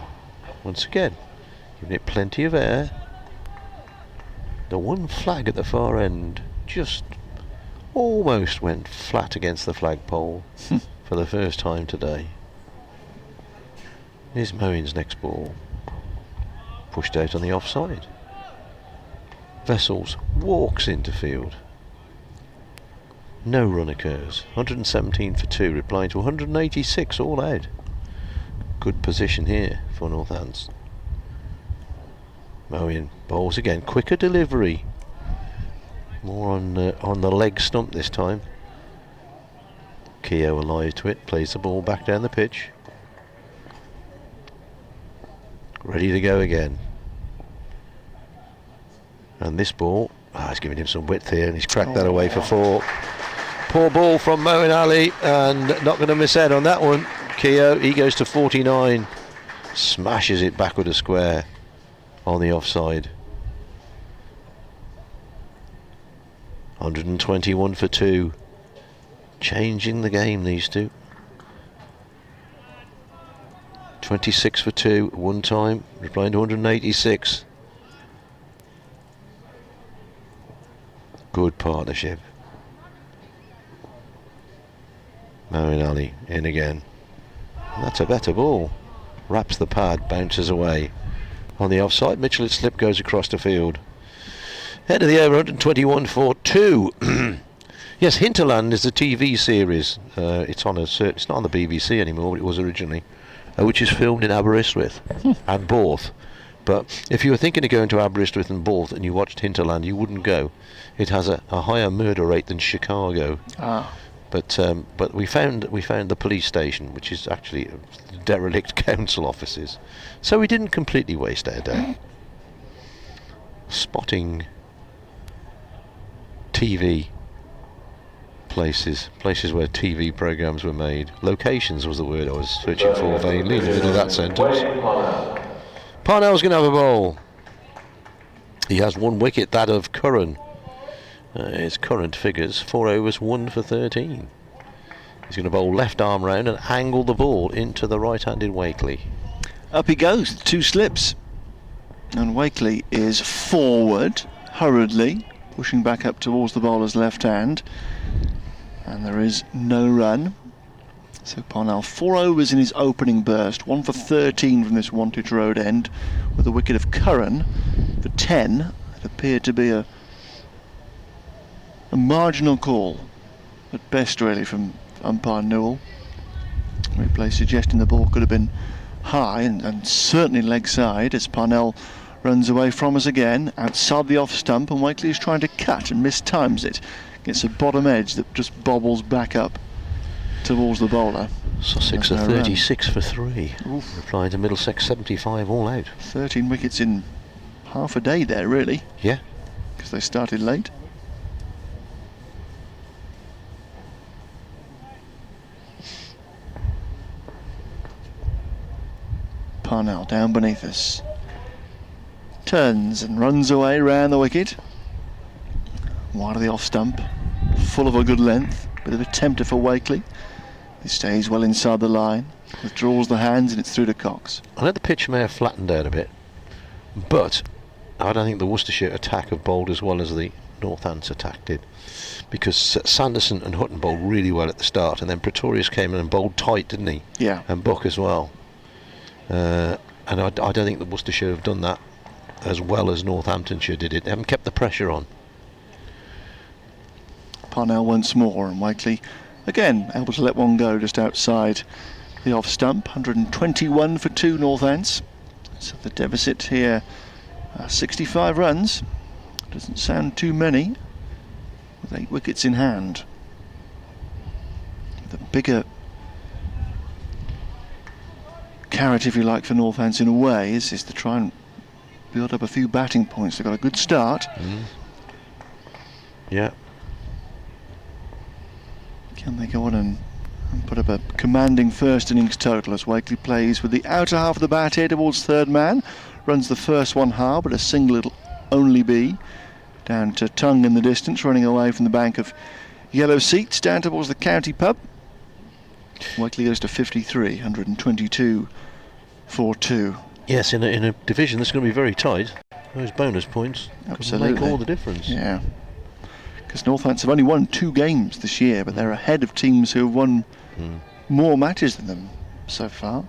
once again, giving it plenty of air. The one flag at the far end just almost went flat against the flagpole for the first time today. Here's Moeen's next ball, pushed out on the offside. Vessels walks into field. No run occurs. 117 for 2, replying to 186 all out. Good position here for Northants. Moeen bowls again, quicker delivery. More on the leg stump this time. Keogh alive to it, plays the ball back down the pitch. ready to go again. And this ball, he's giving him some width here, and he's cracked that away for 4. Poor ball from Moeen Ali, and not going to miss out on that one. Keogh, he goes to 49, smashes it backward a square on the offside. 121 for 2, changing the game, these two. 26 for 2 one time, replying to 186. Good partnership. Moeen Ali in again. And that's a better ball. Wraps the pad, bounces away. On the offside, Mitchell at slip goes across the field. Head of the over, 121 for 2. Yes, Hinterland is a TV series. It's not on the BBC anymore, but it was originally, which is filmed in Aberystwyth and Borth. But if you were thinking of going to Aberystwyth and Borth and you watched Hinterland, you wouldn't go. It has a higher murder rate than Chicago. But we found the police station, which is actually derelict council offices, so we didn't completely waste our day. Spotting TV places where TV programs were made. Locations was the word I was searching for vainly in the middle of that sentence. Parnell's going to have a bowl. He has 1 wicket, that of Curran. His current figures, 4 overs, 1 for 13. He's going to bowl left arm round and angle the ball into the right-handed Wakeley. Up he goes, 2 slips. And Wakeley is forward, hurriedly, pushing back up towards the bowler's left hand. And there is no run. So Parnell, 4 overs in his opening burst, 1 for 13 from this Wantage Road end, with a wicket of Curran for 10. It appeared to be a marginal call at best, really, from umpire Newell. Replay suggesting the ball could have been high and certainly leg side, as Parnell runs away from us again outside the off stump, and Wakeley is trying to cut and mistimes it. Gets a bottom edge that just bobbles back up towards the bowler. Sussex are 36 for 3. Replying to Middlesex 75 all out. 13 wickets in half a day there, really. Yeah. Because they started late. Parnell down beneath us. Turns and runs away round the wicket. Wide of the off stump. Full of a good length. Bit of a tempter for Wakeley. He stays well inside the line. Withdraws the hands and it's through to Cox. I know the pitch may have flattened out a bit, but I don't think the Worcestershire attack have bowled as well as the Northants attack did, because Sanderson and Hutton bowled really well at the start, and then Pretorius came in and bowled tight, didn't he? Yeah. And Buck as well. And I don't think the Worcestershire have done that as well as Northamptonshire did it. They haven't kept the pressure on. Parnell once more, and Wakeley again able to let one go just outside the off stump. 121 for 2 Northants. So the deficit here, 65 runs. Doesn't sound too many, with 8 wickets in hand. The bigger carrot, if you like, for Northants in a way is to try and build up a few batting points. They've got a good start. Yeah. Can they go on and put up a commanding first innings total as Wakeley plays with the outer half of the bat here towards third man, runs the first one hard, but a single it'll only be, down to Tongue in the distance, running away from the bank of yellow seats down towards the county pub. Wakeley goes to 53, 122 for 2. Yes, in a division that's going to be very tight, those bonus points Absolutely make all the difference. Yeah, because Northants have only won 2 games this year, but they're ahead of teams who have won more matches than them so far.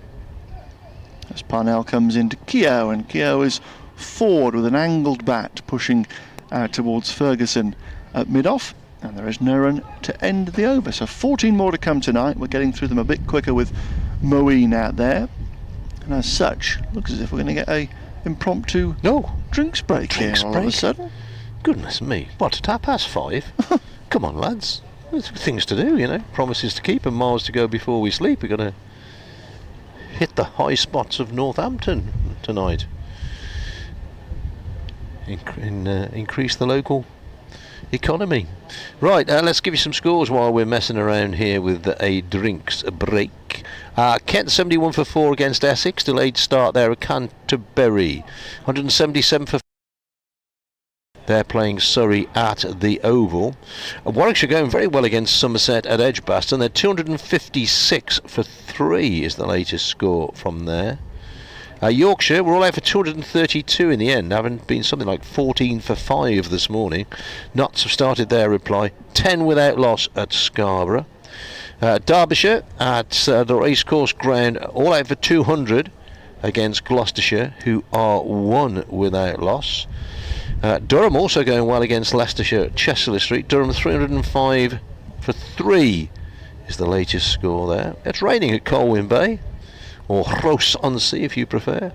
As Parnell comes into Keogh, and Keogh is forward with an angled bat pushing out towards Ferguson at mid-off, and there is no run to end the over. So 14 more to come tonight. We're getting through them a bit quicker with Moeen out there, and as such looks as if we're going to get a impromptu drinks break here all of a sudden. Goodness me, what, at 5:30? Come on, lads, there's things to do, you know, promises to keep and miles to go before we sleep. We're going to hit the high spots of Northampton, tonight. Increase the local economy. Right, let's give you some scores while we're messing around here with a drinks break. Kent 71 for 4 against Essex. Delayed start there at Canterbury. 177 for. They're playing Surrey at the Oval. Warwickshire going very well against Somerset at Edgbaston. They're 256 for 3 is the latest score from there. Yorkshire were all out for 232 in the end, having been something like 14 for 5 this morning. Notts have started their reply. 10 without loss at Scarborough. Derbyshire at the Racecourse Ground, all out for 200 against Gloucestershire, who are 1 without loss. Durham also going well against Leicestershire at Chester Street. Durham 305 for 3 is the latest score there. It's raining at Colwyn Bay, or Rhos-on-Sea if you prefer,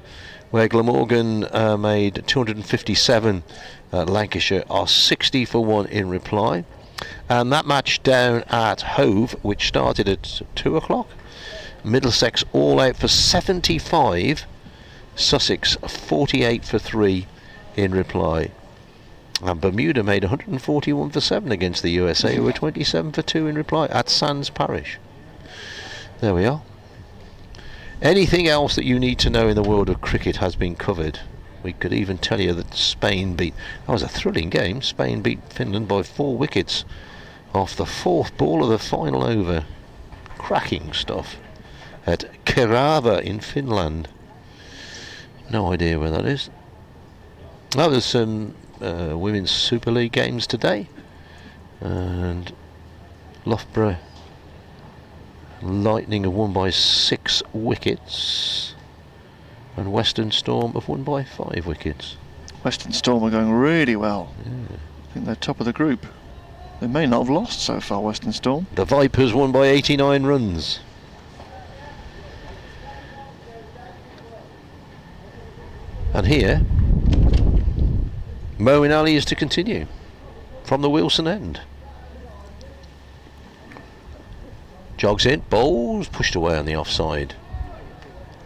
where Glamorgan made 257. Lancashire are 60 for 1 in reply. And that match down at Hove, which started at 2 o'clock, Middlesex all out for 75, Sussex 48 for 3 in reply. And Bermuda made 141 for 7 against the USA, who were 27 for 2 in reply at Sands Parish. There we are. Anything else that you need to know in the world of cricket has been covered. We could even tell you that Spain beat, that was a thrilling game, Spain beat Finland by 4 wickets off the 4th ball of the final over. Cracking stuff at Kerava in Finland. No idea where that is. Oh, there's some Women's Super League games today, and Loughborough Lightning have won by 6 wickets, and Western Storm have won by 5 wickets. Western Storm are going really well. Yeah. I think they're top of the group. They may not have lost so far, Western Storm. The Vipers won by 89 runs. And here, Moeen Ali is to continue from the Wilson end. Jogs in, bowls, pushed away on the offside.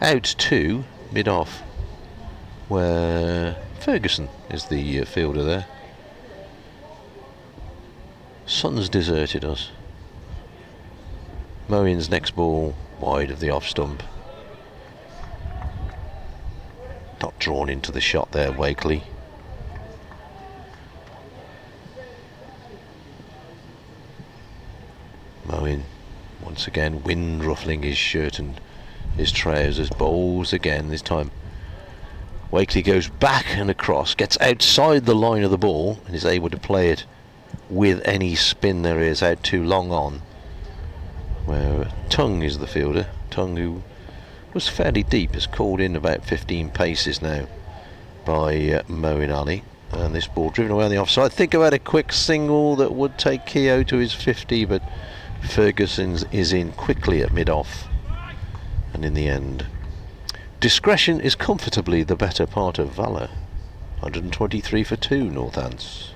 Out to mid-off, where Ferguson is the fielder there. Sun's deserted us. Moeen's next ball wide of the off stump. Not drawn into the shot there, Wakeley. Moeen, once again, wind ruffling his shirt and his trousers. Bowls again this time. Wakeley goes back and across, gets outside the line of the ball and is able to play it with any spin there is out too long on. Where Tongue is the fielder. Tongue, who was fairly deep, is called in about 15 paces now by Moeen Ali. And this ball driven away on the offside. Think about a quick single that would take Keogh to his 50, but Ferguson's is in quickly at mid-off. And in the end, discretion is comfortably the better part of valour. 123 for 2, Northants.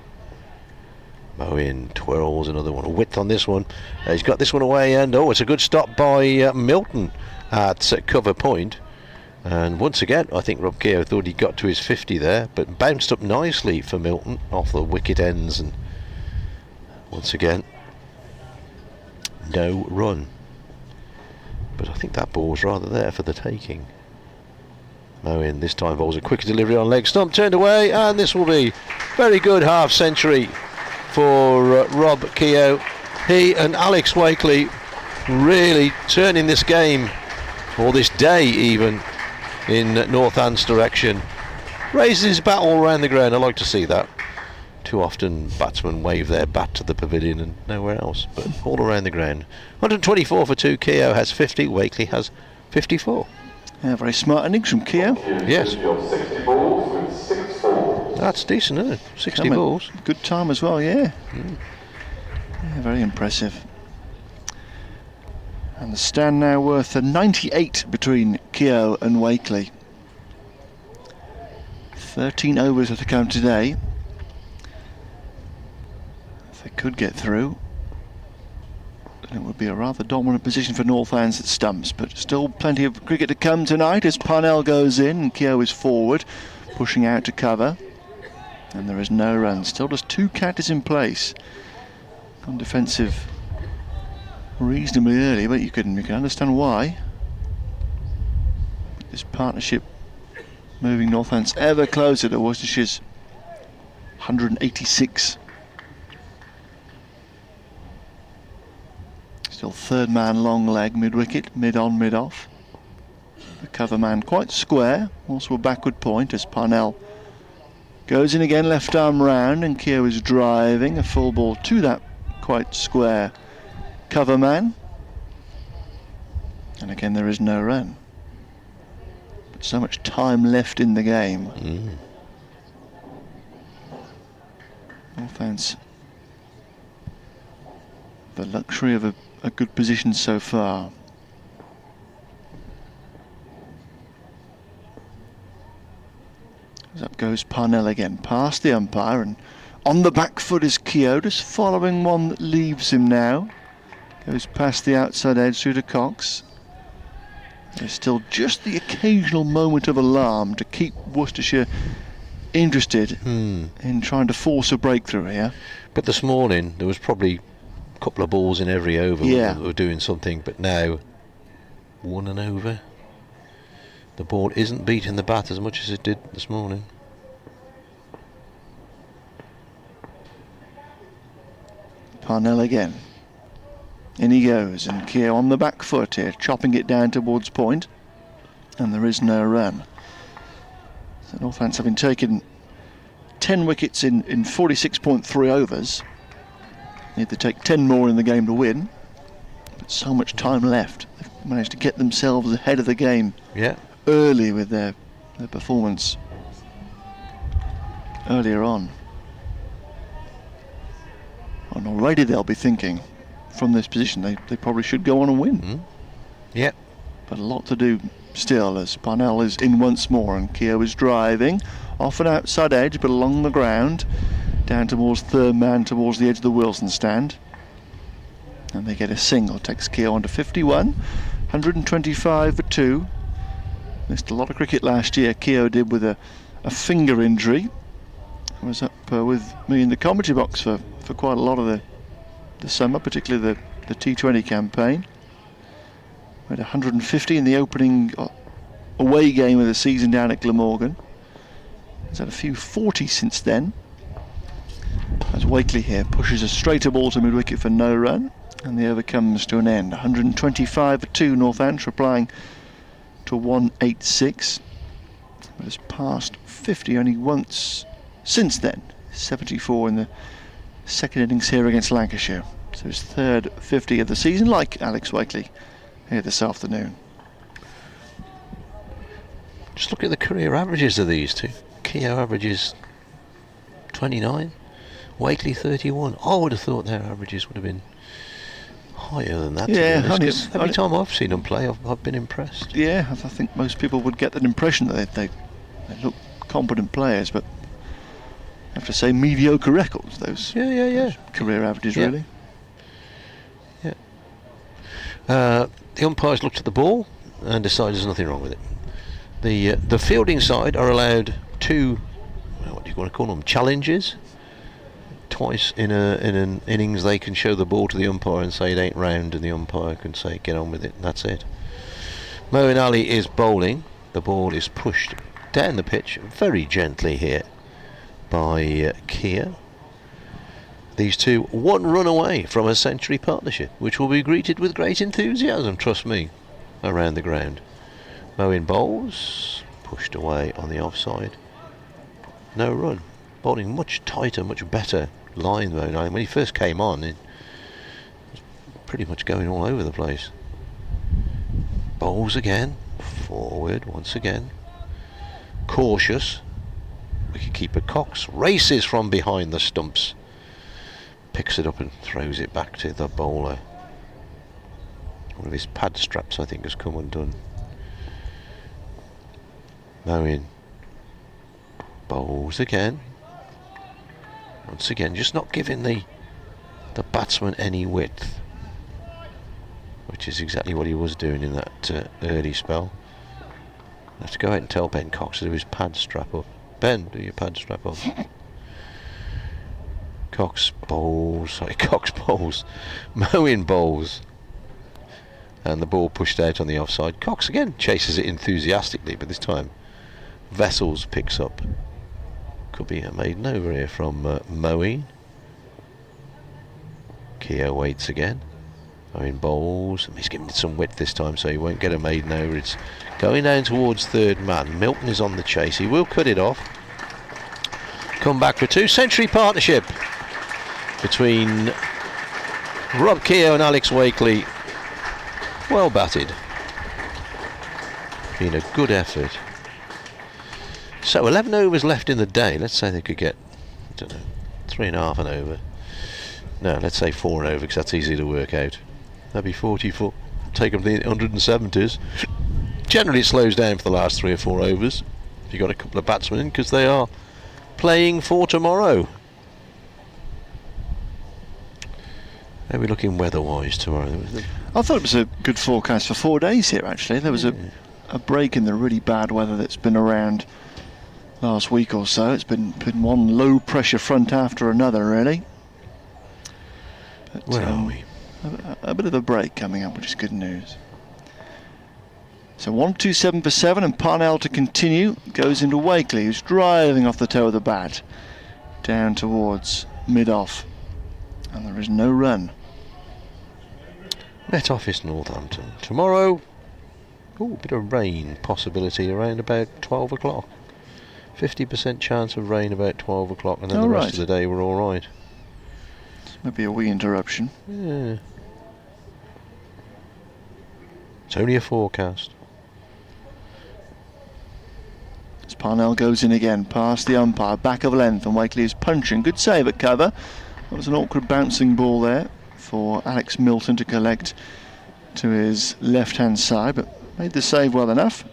Moeen twirls another one. A width on this one. He's got this one away, and it's a good stop by Milton at cover point. And once again, I think Rob Keogh thought he got to his 50 there, but bounced up nicely for Milton off the wicket ends, and once again, no run. But I think that ball's rather there for the taking. Moeen this time bowls a quicker delivery on leg stump, turned away, and this will be very good half century for Rob Keogh. He and Alex Wakeley really turning this game, or this day even, in Northants direction. Raises his bat all around the ground. I like to see that. Too often batsmen wave their bat to the pavilion and nowhere else, but all around the ground. 124 for 2. Keogh has 50. Wakeley has 54. Yeah, very smart innings from Keogh. Yes. 60 balls with 6 balls. That's decent, isn't it? 60 balls. Good time as well, yeah. Yeah, very impressive. And the stand now worth 98 between Keogh and Wakeley. 13 overs at the count today. If they could get through, the It would be a rather dominant position for Northants at stumps, but still plenty of cricket to come tonight as Parnell goes in and Keogh is forward, pushing out to cover. And there is no run. Still just 2 catches in place. On defensive reasonably early, but you can understand why. This partnership moving Northants ever closer to Worcestershire's 186. Still third man long leg, mid-wicket, mid-on, mid-off. The cover man quite square, also a backward point as Parnell goes in again, left arm round, and Keogh is driving a full ball to that quite square cover man. And again there is no run. But so much time left in the game. Northants the luxury of a good position so far. As up goes Parnell again, past the umpire, and on the back foot is Keogh, just following one that leaves him now. Goes past the outside edge through to Cox. There's still just the occasional moment of alarm to keep Worcestershire interested in trying to force a breakthrough here. But this morning there was probably a couple of balls in every over that were doing something, but now 1 and over. The ball isn't beating the bat as much as it did this morning. Parnell again. In he goes, and Keogh on the back foot here, chopping it down towards point, and there is no run. So Northants having taken 10 wickets in 46.3 overs. Need to take 10 more in the game to win, but so much time left. They've managed to get themselves ahead of the game early with their performance earlier on. And already they'll be thinking, from this position, they probably should go on and win. But a lot to do still as Parnell is in once more and Keogh is driving off an outside edge but along the ground down towards third man towards the edge of the Wilson stand, and they get a single. Takes Keogh on to 51, 125 for 2. Missed a lot of cricket last year, Keogh did, with a finger injury. Was up with me in the commentary box for quite a lot of the summer, particularly the T20 campaign. We had 150 in the opening away game of the season down at Glamorgan. He's had a few 40 since then. As Wakeley here pushes a straighter ball to mid-wicket for no run, and the over comes to an end. 125 for 2, Northamptonshire replying to 186. But has passed 50 only once since then. 74 in the second innings here against Lancashire. So his third 50 of the season, like Alex Wakeley here this afternoon. Just look at the career averages of these two. Keogh averages 29, Wakeley 31. I would have thought their averages would have been higher than that. Every time I've seen them play, I've been impressed. Yeah, I think most people would get that impression that they look competent players, but I have to say mediocre records, those career averages, really. The umpires looked at the ball and decided there's nothing wrong with it. The fielding side are allowed 2, what do you want to call them, challenges. Twice in an innings they can show the ball to the umpire and say it ain't round, and the umpire can say get on with it, and that's it. Moeen Ali is bowling. The ball is pushed down the pitch very gently here by Keogh. These two 1 run away from a century partnership, which will be greeted with great enthusiasm, trust me, around the ground. Moeen bowls, pushed away on the offside. No run. Bowling much tighter, much better line though. When he first came on, it was pretty much going all over the place. Bowls again, forward once again. Cautious. Wicketkeeper Cox races from behind the stumps. Picks it up and throws it back to the bowler. One of his pad straps, I think, has come undone. Moeen bowls again. Once again, just not giving the batsman any width. which is exactly what he was doing in that early spell. I have to go out and tell Ben Cox to do his pad strap up. Ben, do your pad strap up. Cox bowls. Moeen bowls. And the ball pushed out on the offside. Cox again chases it enthusiastically, but this time Vessels picks up. Could be a maiden over here from Moeen. Keogh waits again. Moeen bowls. He's giving it some width this time, so he won't get a maiden over. It's going down towards third man. Milton is on the chase. He will cut it off. Come back for 2-century partnership between Rob Keogh and Alex Wakeley. Well batted. Been a good effort. So 11 overs left in the day. Let's say they could get, I don't know, 3.5 an over. No, let's say 4 an over, because that's easy to work out. That'd be 44. Take them to the 170s. Generally it slows down for the last 3 or 4 overs if you've got a couple of batsmen in, because they are playing for tomorrow. How are we looking weather-wise tomorrow? I thought it was a good forecast for 4 days here, actually. There was a break in the really bad weather that's been around last week or so. It's been one low-pressure front after another, really. But, where are we? A bit of a break coming up, which is good news. So 1-2-7 for 7, and Parnell to continue. Goes into Wakeley, who's driving off the toe of the bat. Down towards mid-off. And there is no run. Met Office Northampton. Tomorrow, a bit of rain possibility around about 12 o'clock. 50% chance of rain about 12 o'clock, and then the rest of the day we're all right. Maybe a wee interruption. Yeah. It's only a forecast. As Parnell goes in again, past the umpire, back of length, and Wakeley is punching. Good save at cover. That was an awkward bouncing ball there for Alex Milton to collect to his left-hand side, but made the save well enough.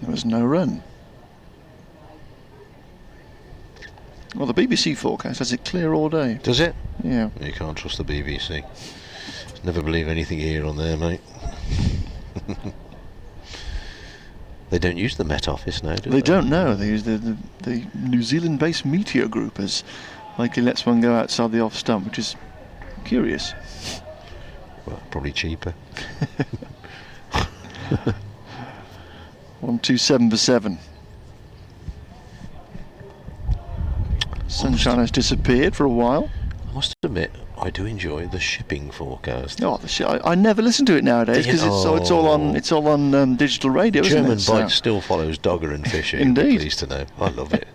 There was no run. Well, the BBC forecast has it clear all day. Does it? Yeah. You can't trust the BBC. Never believe anything here on there, mate. They don't use the Met Office now, do they? They don't know. They use the New Zealand-based Meteor Group, as Wakeley lets one go outside the off stump, which is curious. Well, probably cheaper. 1-2-7 for 7. Sunshine has disappeared for a while. I must admit, I do enjoy the shipping forecast. Oh, I never listen to it nowadays, because it's all on digital radio. German isn't it? Bite still follows Dogger and Fisher. Indeed. You're pleased to know. I love it.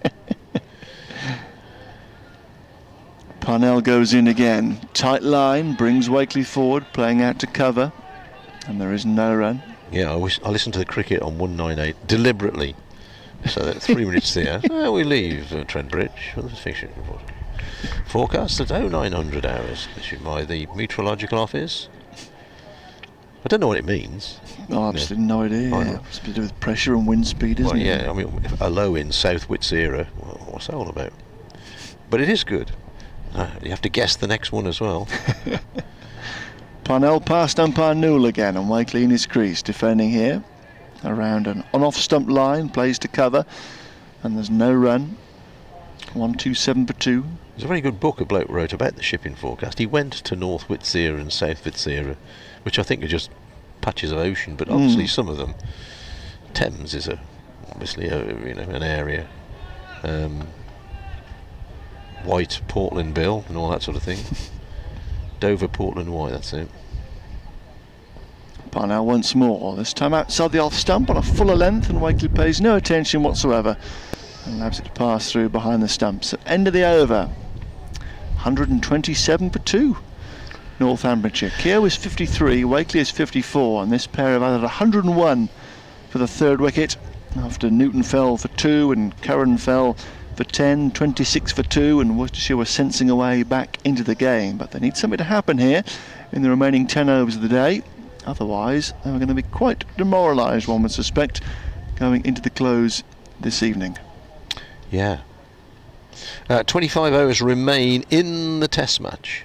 Parnell goes in again. Tight line, brings Wakeley forward, playing out to cover, and there is no run. Yeah, I listen to the cricket on 198 deliberately, so that 3 minutes there. We leave Trent Bridge for the fishing report. Forecast at 0900 hours, issued by the Meteorological Office. I don't know what it means. Oh, absolutely no idea. It's to do with pressure and wind speed, isn't it? Yeah, I mean, a low in South Witsera. What's that all about? But it is good. You have to guess the next one as well. Parnell past umpire Newell again, and Wakeley in his crease, defending here. Around an on-off stump line, plays to cover, and there's no run. 1-2-7 for 2. There's a very good book a bloke wrote about the shipping forecast. He went to North Witsera and South Witsera, which I think are just patches of ocean, but obviously some of them. Thames is obviously an area. White Portland Bill and all that sort of thing. Dover Portland White, that's it. Parnell once more, this time outside the off stump on a fuller length, and Wakeley pays no attention whatsoever and allows it to pass through behind the stumps. At end of the over, 127 for 2. Northamptonshire. Keogh is 53, Wakeley is 54, and this pair have added 101 for the third wicket after Newton fell for 2 and Curran fell for 10, 26 for 2, and Worcestershire were sensing away back into the game. But they need something to happen here in the remaining 10 overs of the day. Otherwise, they're going to be quite demoralised, one would suspect, going into the close this evening. Yeah. 25 overs remain in the test match.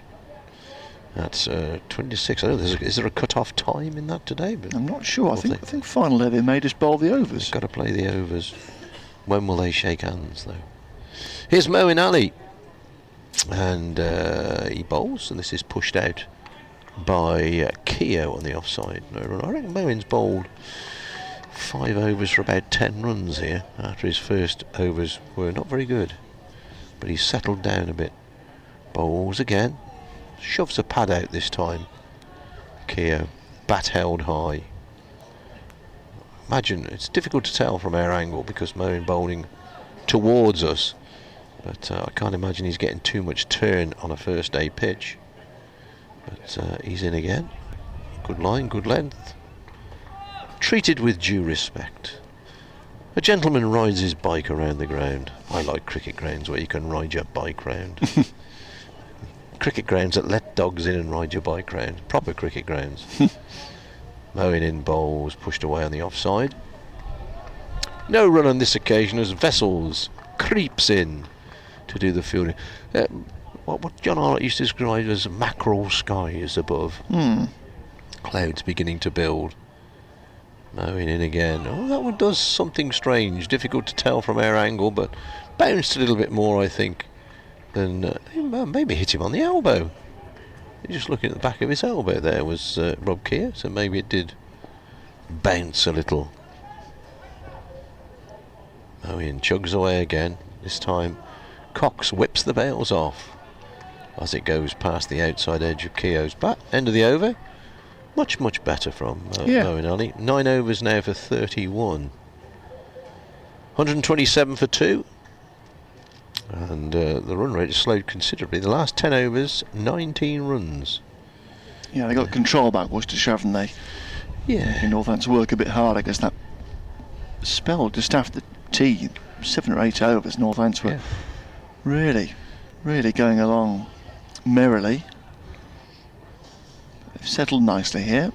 That's 26. I don't know, is there a cut-off time in that today? But I'm not sure. I think finally they may just bowl the overs. they've got to play the overs. When will they shake hands, though? Here's Moeen Ali. And he bowls, and this is pushed out by Keogh on the offside. No run. I reckon Moeen's bowled 5 overs for about 10 runs here after his first overs were not very good. But he's settled down a bit. Bowls again. Shoves a pad out this time. Keogh, bat held high. Imagine, it's difficult to tell from our angle because Moeen bowling towards us, but I can't imagine he's getting too much turn on a first day pitch. But he's in again. Good line, good length. Treated with due respect. A gentleman rides his bike around the ground. I like cricket grounds where you can ride your bike round. Cricket grounds that let dogs in and ride your bike round. Proper cricket grounds. Moeen in bowls, pushed away on the offside. No run on this occasion as Vessels creeps in to do the fielding. What John Arlott used to describe as mackerel skies above. Clouds beginning to build. Moeen in again. Oh, that one does something strange. Difficult to tell from our angle, but bounced a little bit more, I think, than maybe hit him on the elbow. Just looking at the back of his elbow there was Rob Keogh, so maybe it did bounce a little. Moeen chugs away again. This time Cox whips the bails off as it goes past the outside edge of Keogh's bat. End of the over. Much, much better from Moeen Ali. 9 overs now for 31. 127 for 2. And the run rate has slowed considerably. The last 10 overs, 19 runs. Yeah, they got control back, Worcestershire, haven't they? Yeah. Northamptonshire work a bit hard, I guess. That spell just after tea, 7 or 8 overs, Northamptonshire were really going along merrily. They've settled nicely here.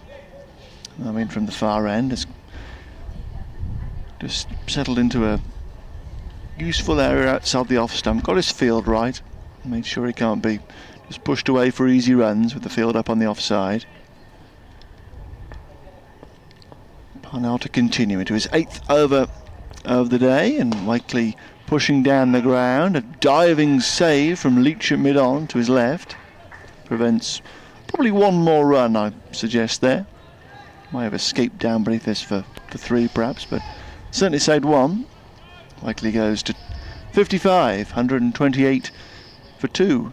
I mean, from the far end, it's just settled into a useful area outside the off stump. Got his field right. Made sure he can't be just pushed away for easy runs with the field up on the offside. Parnell to continue into his 8th over of the day, and Wakeley pushing down the ground. A diving save from Leach at mid-on to his left. Prevents probably one more run, I suggest there. Might have escaped down beneath this for 3 perhaps, but certainly saved 1. Wakeley goes to 55, 128 for 2.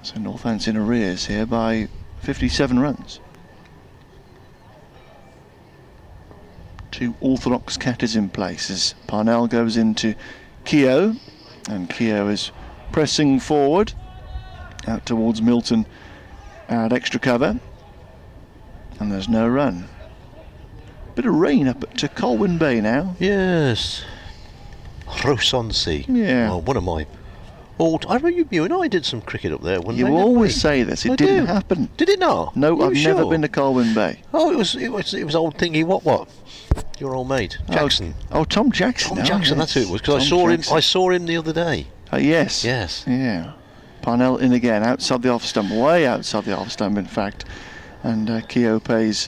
So Northampton in arrears here by 57 runs. 2 orthodox catters in place as Parnell goes into Keogh, and Keogh is pressing forward out towards Milton at extra cover, and there's no run. Bit of rain up to Colwyn Bay now. Yes. Ross-on-Sea. Yeah. Well, one of my old... I remember you and I did some cricket up there. You always say this. It didn't happen. Did it not? No, I've never been to Colwyn Bay. Oh, it was old thingy. What? Your old mate Jackson. Oh, Tom Jackson. Tom Jackson. Yes. That's who it was. Because I saw him the other day. Yes. Yes. Yeah. Parnell in again, outside the off stump, way outside the off stump, in fact, and Keogh pays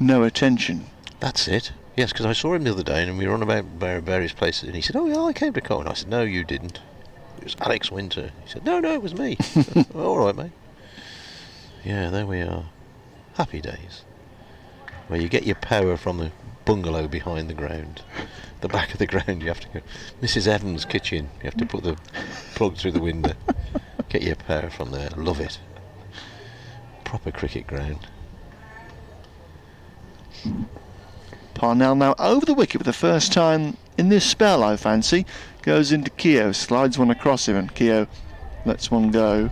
no attention. That's it. Yes, because I saw him the other day and we were on about various places, and he said, "Oh yeah, I came to Colwyn." I said, "No, you didn't. It was Alex Winter." He said, "No, it was me." Said, "All right, mate." Yeah, there we are. Happy days. Where you get your power from the bungalow behind the ground. The back of the ground, you have to go. Mrs. Evans' kitchen, you have to put the plug through the window. Get your power from there. Love it. Proper cricket ground. Parnell now over the wicket for the first time in this spell, I fancy. Goes into Keogh, slides one across him, and Keogh lets one go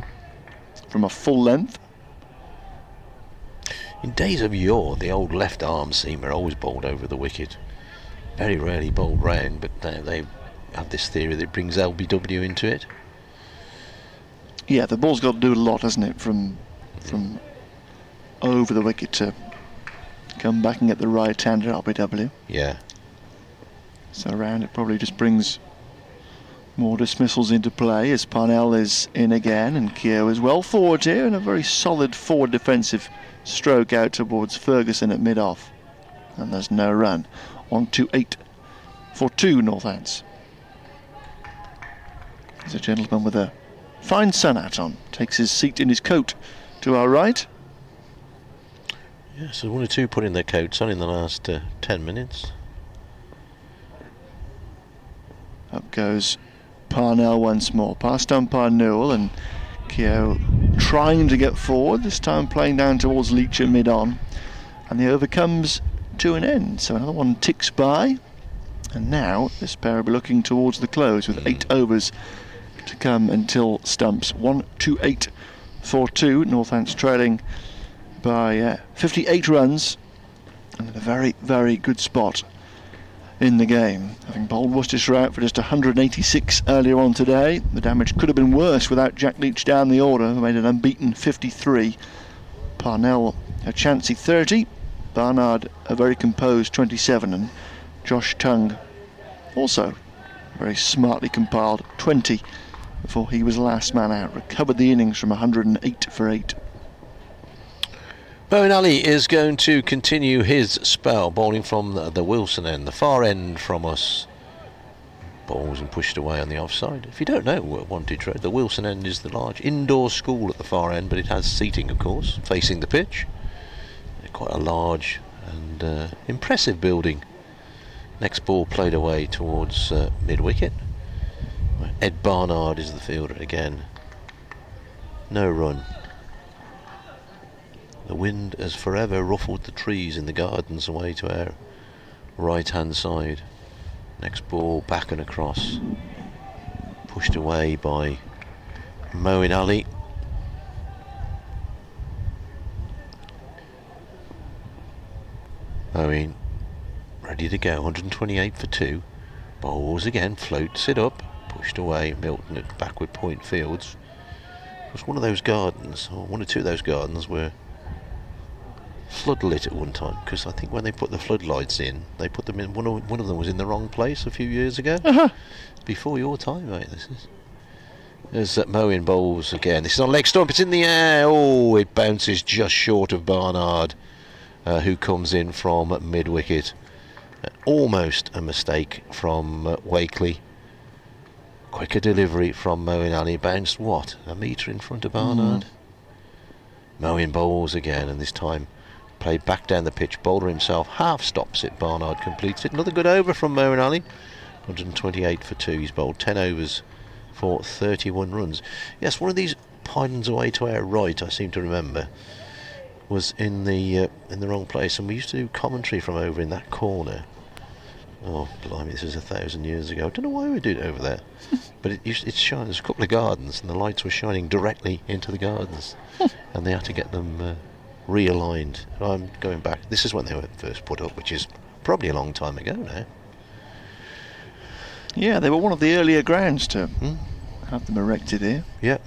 from a full length. In days of yore, the old left arm seamer always bowled over the wicket. Very rarely bowled round, but now they have this theory that brings LBW into it. Yeah, the ball's got to do a lot, hasn't it, from over the wicket to come back and get the right hand at LBW. Yeah. So around it probably just brings More dismissals into play as Parnell is in again, and Keogh is well forward here, and a very solid forward defensive stroke out towards Ferguson at mid-off. And there's no run. 1-2-8 for 2 Northants. There's a gentleman with a fine sun hat on, takes his seat in his coat to our right. Yeah, so 1 or 2 putting their coats on in the last 10 minutes. Up goes Parnell once more, past umpire Newell, and Keogh trying to get forward, this time playing down towards Leach at mid-on, and the over comes to an end. So another one ticks by, and now this pair will be looking towards the close with 8 overs to come until stumps. 1-2-8 for 2. Northants trailing by 58 runs, and in a very, very good spot in the game, having bowled Worcestershire out for just 186 earlier on today. The damage could have been worse without Jack Leach down the order, who made an unbeaten 53. Parnell a chancy 30, Barnard a very composed 27, and Josh Tongue also very smartly compiled 20 before he was last man out. Recovered the innings from 108 for 8. Moeen Ali is going to continue his spell, bowling from the Wilson end, the far end from us. Bowls and pushed away on the offside. If you don't know Wantage Road, the Wilson end is the large indoor school at the far end, but it has seating, of course, facing the pitch. Quite a large and impressive building. Next ball played away towards mid-wicket. Ed Barnard is the fielder again. No run. The wind has forever ruffled the trees in the gardens away to our right-hand side. Next ball back and across. Pushed away by Moeen Ali. Moeen ready to go. 128 for 2. Bowls again. Floats it up. Pushed away. Milton at backward point fields. It was one of those gardens, or 1 or 2 of those gardens where floodlit at one time, because I think when they put the floodlights in, they put them in, one of them was in the wrong place a few years ago. Before your time, mate, this is. There's that Moeen bowls again. This is on leg stump, it's in the air. Oh, it bounces just short of Barnard, who comes in from mid-wicket. Almost a mistake from Wakeley. Quicker delivery from Moeen Ali. Bounced, what, a metre in front of Barnard? Moeen bowls again, and this time played back down the pitch. Bowler himself half stops it. Barnard completes it. Another good over from Moeen Ali. 128 for 2. He's bowled 10 overs for 31 runs. Yes, one of these pylons away to our right, I seem to remember, was in the wrong place, and we used to do commentary from over in that corner. Oh, blimey, this is 1,000 years ago. I don't know why we did it over there. But it's shining. There's a couple of gardens, and the lights were shining directly into the gardens. And they had to get them realigned. I'm going back. This is when they were first put up, which is probably a long time ago now. Yeah, they were one of the earlier grounds to have them erected here. Yeah.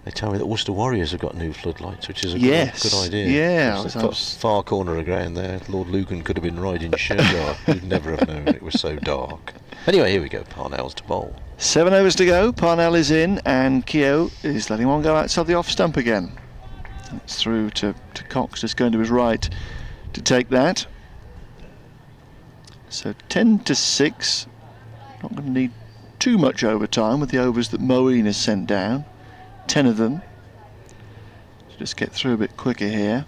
They tell me that Worcester Warriors have got new floodlights, which is a good idea. Yeah, far corner of ground there. Lord Lucan could have been riding Shergar. You'd never have known, it was so dark. Anyway, here we go. Parnell's to bowl. 7 overs to go. Parnell is in, and Keogh is letting one go outside the off stump again. It's through to Cox, just going to his right to take that. So 10-6. Not going to need too much overtime with the overs that Moeen has sent down. 10 of them. So just get through a bit quicker here.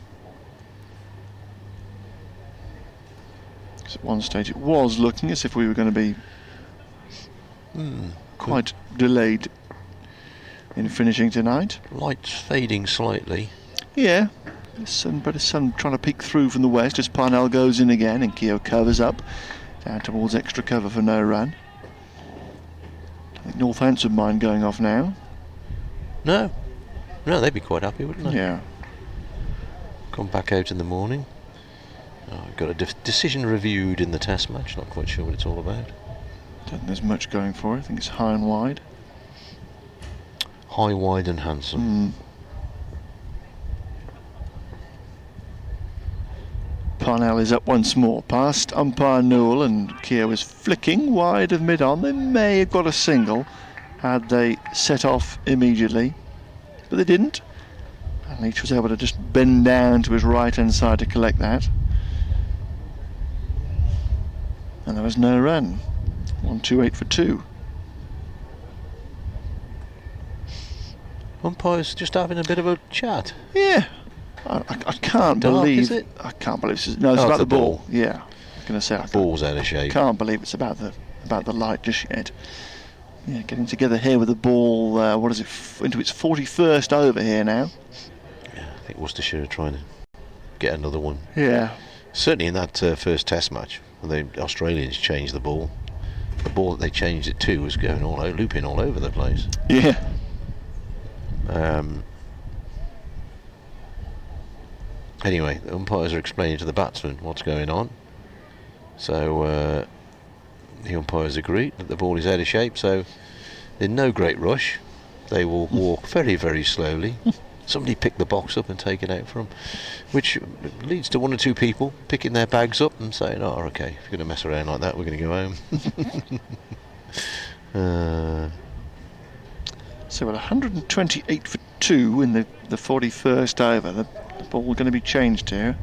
Because at one stage it was looking as if we were going to be quite delayed in finishing tonight. Lights fading slightly. Yeah, but the sun trying to peek through from the west as Parnell goes in again, and Keogh covers up down towards extra cover for no run. I think Northamptonshire mind going off now. No, they'd be quite happy, wouldn't they? Yeah. Come back out in the morning. We've got a decision reviewed in the test match. Not quite sure what it's all about. Don't think there's much going for it. I think it's high and wide. High, wide and handsome. Parnell is up once more, past umpire Newell, and Keogh is flicking wide of mid-on. They may have got a single had they set off immediately, but they didn't. And Leach was able to just bend down to his right-hand side to collect that. And there was no run. 1-2-8 for 2. Umpires just having a bit of a chat. Yeah. I can't believe. Is it? I can't believe it's about the ball. Yeah, I'm going to say ball's out of shape. Can't believe it's about the light just yet. Yeah, getting together here with the ball. What is it? Into its 41st over here now. Yeah, I think Worcestershire are trying to get another one. Yeah. Certainly in that first Test match, when the Australians changed the ball that they changed it to was going looping all over the place. Yeah. Anyway, the umpires are explaining to the batsman what's going on. So the umpires agree that the ball is out of shape, so in no great rush. They will walk very, very slowly. Somebody pick the box up and take it out for them, which leads to one or two people picking their bags up and saying, oh, okay, if you're going to mess around like that, we're going to go home. So at 128 for 2 in the 41st over, the ball going to be changed here.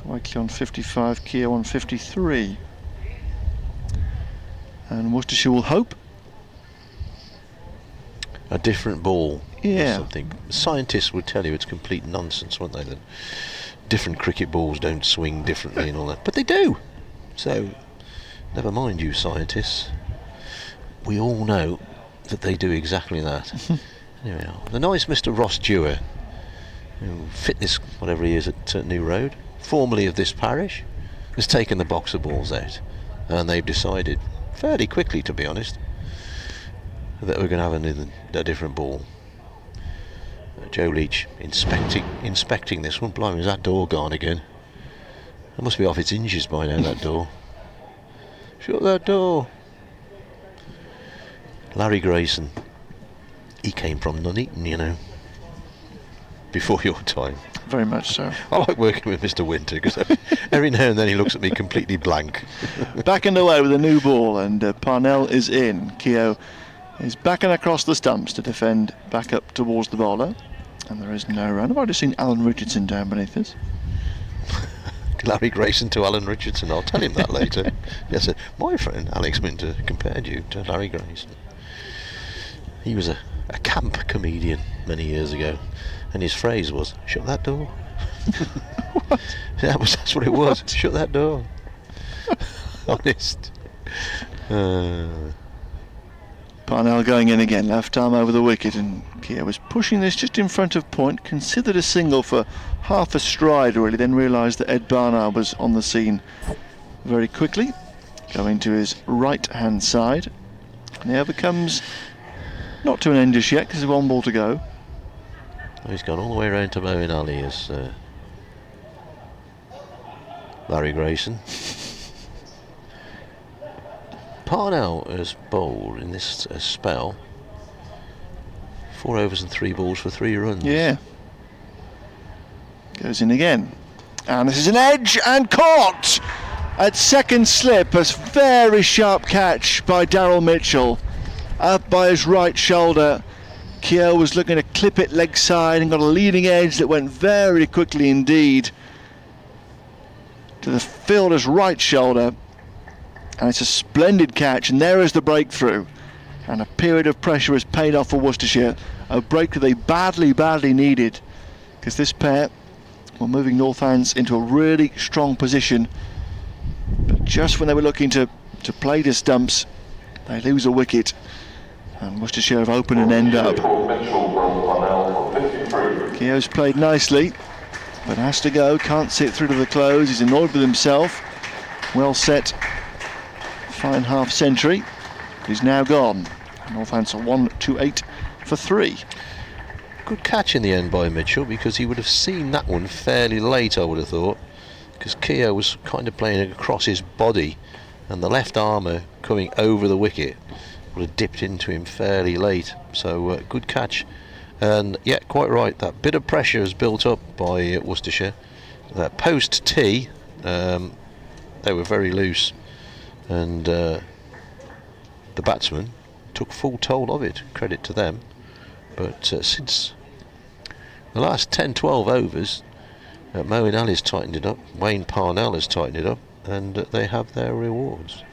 Wakeley on 55, Keogh on 53. And Worcestershire will hope. A different ball. Yeah. Or something. Scientists would tell you it's complete nonsense, wouldn't they? That different cricket balls don't swing differently and all that. But they do. So, never mind you scientists. We all know that they do exactly that. Anyway, the nice Mr. Ross Dewar, fitness, whatever he is at New Road, formerly of this parish, has taken the box of balls out, and they've decided, fairly quickly to be honest, that we're going to have a different ball. Joe Leach inspecting this one. Blimey, is that door gone again? It must be off its hinges by now, that door. Shut that door. Larry Grayson, he came from Nuneaton, you know, before your time. Very much so. I like working with Mr. Winter because every now and then he looks at me completely blank. Back underway with a new ball, and Parnell is in. Keogh is backing across the stumps to defend back up towards the bowler, and there is no run. Have I just seen Alan Richardson down beneath this? Larry Grayson to Alan Richardson. I'll tell him that later. Yes, my friend Alex Winter compared you to Larry Grayson. He was a camp comedian many years ago, and his phrase was, shut that door. That's what it was. Shut that door. Honest. Parnell going in again, left arm over the wicket, and Keogh was pushing this just in front of point, considered a single for half a stride really, then realised that Ed Barnard was on the scene very quickly, going to his right hand side, and the over comes not to an end just yet because there's one ball to go. He's gone all the way around to Moeen Ali as Larry Grayson. Parnell has bowled in this spell 4 overs and 3 balls for 3 runs. Yeah. Goes in again. And this is an edge and caught at second slip. A very sharp catch by Daryl Mitchell. Up by his right shoulder. Keogh was looking to clip it leg side and got a leading edge that went very quickly indeed to the fielder's right shoulder. And it's a splendid catch, and there is the breakthrough. And a period of pressure has paid off for Worcestershire. A breakthrough they badly needed, because this pair were moving Northants into a really strong position. But just when they were looking to play to stumps, they lose a wicket. And Worcestershire have opened an end up. Keogh's played nicely, but has to go, can't sit through to the close. He's annoyed with himself. Well set. Fine half century. He's now gone. Northants are 1-2-8 for 3. Good catch in the end by Mitchell, because he would have seen that one fairly late, I would have thought, because Keogh was kind of playing across his body, and the left armour coming over the wicket would have dipped into him fairly late. So good catch, and yeah, quite right, that bit of pressure is built up by Worcestershire post tee, they were very loose, and the batsman took full toll of it. Credit to them. But since the last 10-12 overs, Moeen Ali's tightened it up, Wayne Parnell has tightened it up, and they have their rewards.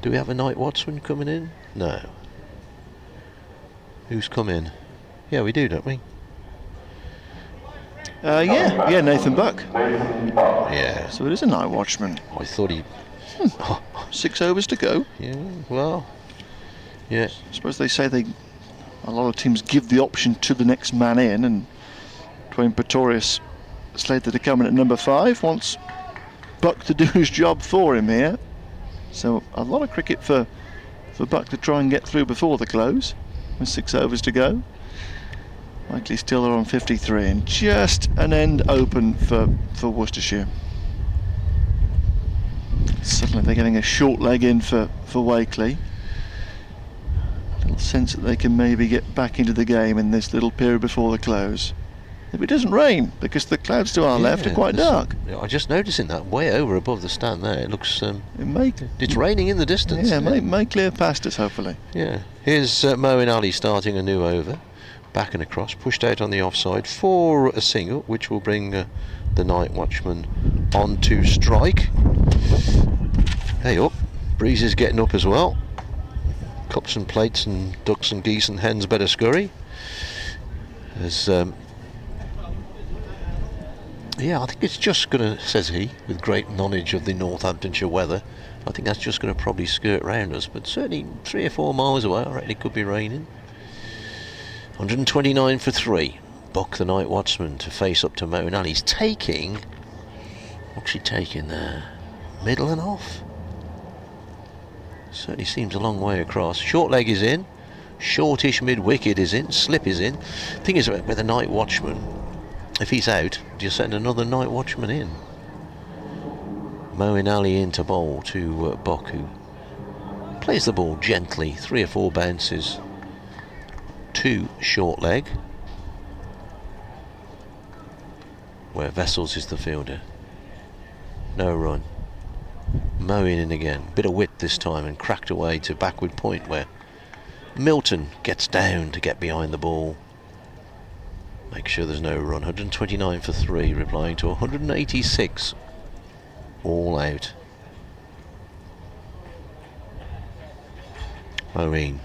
Do we have a night watchman coming in? No. Who's come in? Yeah, we do, don't we? Yeah, Nathan Buck. Yeah. So it is a night watchman. I thought he... 6 overs to go. Yeah, well... Yeah. I suppose they say a lot of teams give the option to the next man in, and Dwayne Pretorius, slated to come in at number 5, wants Buck to do his job for him here. So a lot of cricket for Buck to try and get through before the close, with 6 overs to go. Wakeley still are on 53, and just an end open for Worcestershire. Suddenly they're getting a short leg in for Wakeley. A little sense that they can maybe get back into the game in this little period before the close. If it doesn't rain, because the clouds to our left are quite dark. I just noticing that way over above the stand there. It looks... it's raining in the distance. Yeah, may clear past us, hopefully. Yeah. Here's Moeen Ali starting a new over. Back and across, pushed out on the offside for a single, which will bring the night watchman on to strike. Hey up. Breeze is getting up as well. Cups and plates and ducks and geese and hens better scurry. As... yeah, I think it's just going to, says he, with great knowledge of the Northamptonshire weather, I think that's just going to probably skirt round us, but certainly 3 or 4 miles away, I reckon it could be raining. 129 for 3. Buck, the night watchman, to face up to Moeen Ali. He's taking... What's he taking there? Middle and off? Certainly seems a long way across. Short leg is in. Shortish mid-wicket is in. Slip is in. Thing is, with the night watchman, if he's out, do you send another night watchman in? Moeen Ali in to bowl to Buck, who plays the ball gently. 3 or 4 bounces. 2 short leg, where Vessels is the fielder. No run. Moeen in again. Bit of wit this time, and cracked away to backward point, where Milton gets down to get behind the ball. Make sure there's no run. 129 for 3, replying to 186 all out. Moeen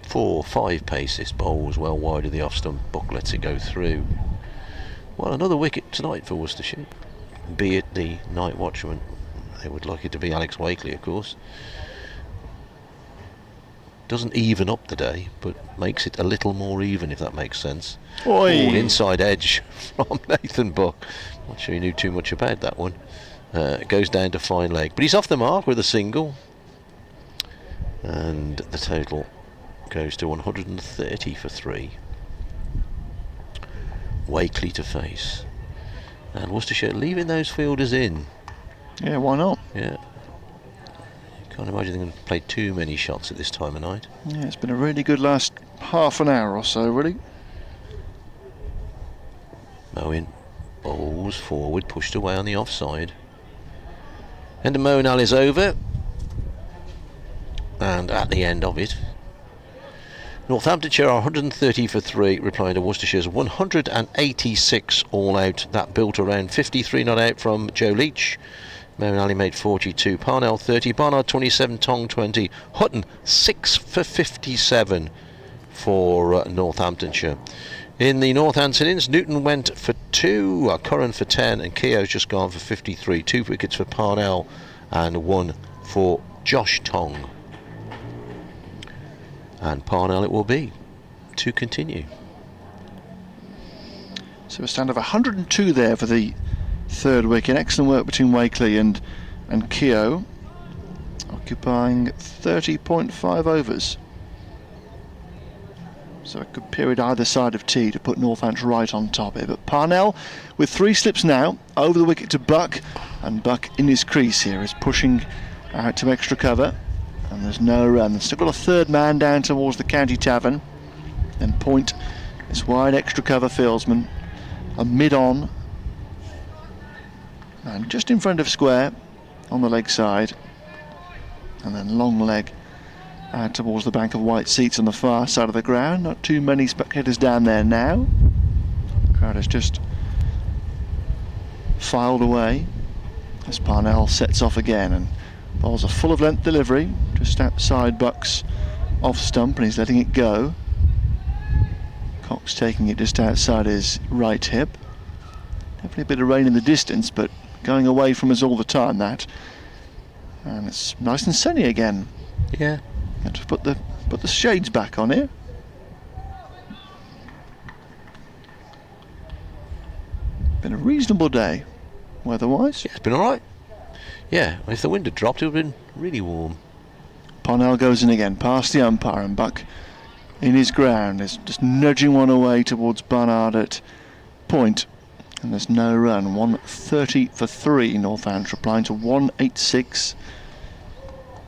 4-5 paces, bowls well wide of the off stump. Buck lets it go through. Well, another wicket tonight for Worcestershire, be it the night watchman. They would like it to be Alex Wakeley, of course. Doesn't even up the day, but makes it a little more even, if that makes sense. All inside edge from Nathan Buck. Not sure he knew too much about that one. It goes down to fine leg, but he's off the mark with a single, and the total goes to 130 for 3. Wakeley to face, and Worcestershire leaving those fielders in. Yeah, why not? Yeah. Can't imagine they're going to play too many shots at this time of night. Yeah, it's been a really good last half an hour or so, really. Moeen bowls forward, pushed away on the offside. And the Moeen Ali is over. And at the end of it, Northamptonshire are 130 for 3, replying to Worcestershire's 186 all out. That built around 53 not out from Joe Leach. Moeen Ali made 42, Parnell 30, Barnard 27, Tong 20, Hutton 6 for 57 for Northamptonshire. In the Northampton innings, Newton went for 2, Curran for 10, and Keogh's just gone for 53. 2 wickets for Parnell and 1 for Josh Tong. And Parnell it will be to continue. So a stand of 102 there for the 3rd wicket. Excellent work between Wakeley and Keogh, occupying 30.5 overs. So a good period either side of tee to put Northampton right on top here. But Parnell with 3 slips now, over the wicket to Buck, and Buck in his crease here is pushing out to extra cover, and there's no run. Still got a 3rd man down towards the county tavern, and Point is wide extra cover fieldsman, a mid-on And just in front of square on the leg side, and then long leg out towards the bank of white seats on the far side of the ground. Not too many spectators down there now. The crowd has just filed away as Parnell sets off again, and bowls a full of length delivery just outside Bucks off stump, and he's letting it go. Cox taking it just outside his right hip. Definitely a bit of rain in the distance, but going away from us all the time, that. And it's nice and sunny again. Yeah. Have to put the shades back on here. Been a reasonable day, weather-wise. Yeah, it's been all right. Yeah, if the wind had dropped, it would have been really warm. Parnell goes in again, past the umpire, and Buck in his ground is just nudging one away towards Barnard at point. And there's no run. 130 for 3, Northamptonshire applying to 186.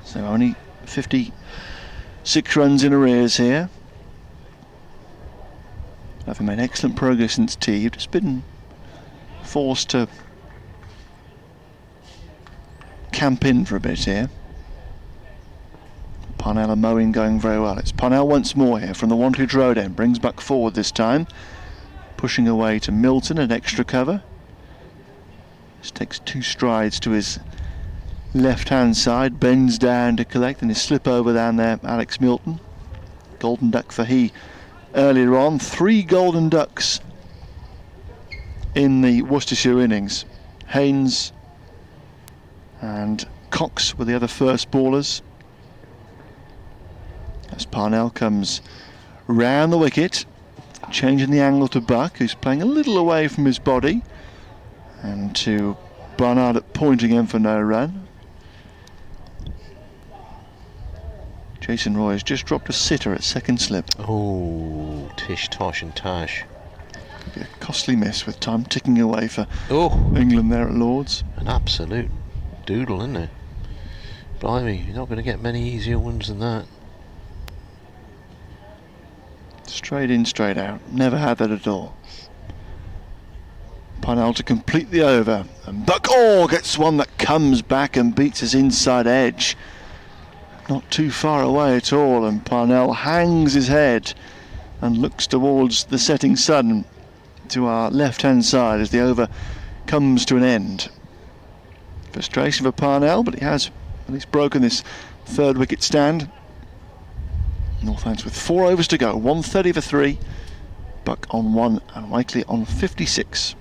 So only 56 runs in arrears here. Having made excellent progress since tea, you've just been forced to camp in for a bit here. Parnell and Moeen going very well. It's Parnell once more here from the Wantage Road end. Brings Buck forward this time. Pushing away to Milton at extra cover. Just takes 2 strides to his left hand side. Bends down to collect, and his slip over down there, Alex Milton. Golden duck for he earlier on. 3 golden ducks in the Worcestershire innings. Haynes and Cox were the other first ballers. As Parnell comes round the wicket, changing the angle to Buck, who's playing a little away from his body, and to Barnard at point again for no run. Jason Roy has just dropped a sitter at second slip. Oh, tish, tosh and tash. Could be a costly miss with time ticking away for Oh, England there at Lord's. an absolute doodle, isn't it? Blimey, you're not going to get many easier ones than that. Straight in, straight out. Never had that at all. Parnell to complete the over. And Buck, gets one that comes back and beats his inside edge. Not too far away at all, and Parnell hangs his head and looks towards the setting sun to our left-hand side as the over comes to an end. Frustration for Parnell, but he has at least broken this 3rd wicket stand. Northampton with 4 overs to go, 130 for 3, Buck on 1 and Wakeley on 56.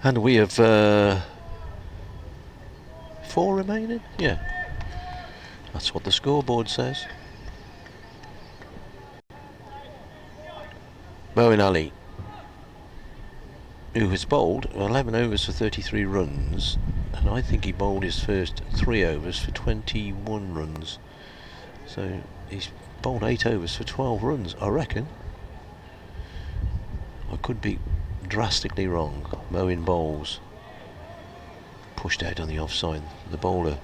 And we have 4 remaining? Yeah. That's what the scoreboard says. Moeen Ali, who has bowled 11 overs for 33 runs, and I think he bowled his first 3 overs for 21 runs. So he's bowled 8 overs for 12 runs, I reckon. I could be drastically wrong. Moeen bowls. Pushed out on the offside. The bowler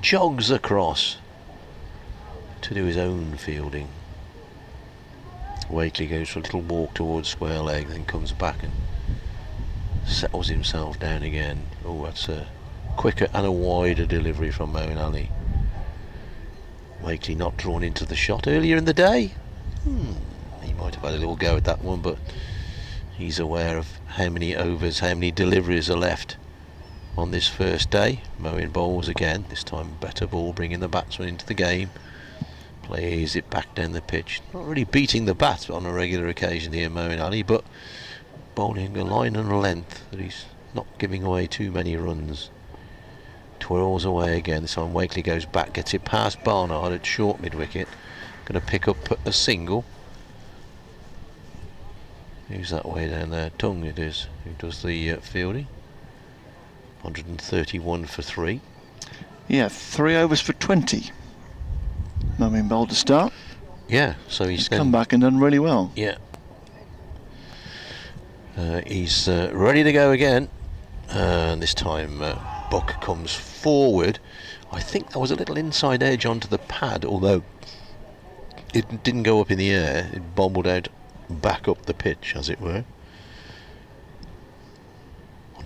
jogs across to do his own fielding. Wakeley goes for a little walk towards square leg, then comes back and settles himself down again. Oh, that's a quicker and a wider delivery from Moeen Ali. Wakeley not drawn into the shot earlier in the day. He might have had a little go at that one, but he's aware of how many overs, how many deliveries are left on this first day. Moeen bowls again, this time better ball, bringing the batsman into the game. Plays it back down the pitch. Not really beating the bat on a regular occasion here, Moeen Ali, but bowling a line and a length that he's not giving away too many runs. Twirls away again. This time Wakeley goes back, gets it past Barnard at short mid-wicket. Going to pick up a single. Who's that way down there? Tongue it is, who does the fielding. 131 for 3. Yeah, 3 overs for 20. Moeen bowled to start. Yeah, so he's come back and done really well. Yeah. He's ready to go again. And this time Buck comes forward. I think there was a little inside edge onto the pad, although it didn't go up in the air. It bobbled out back up the pitch, as it were.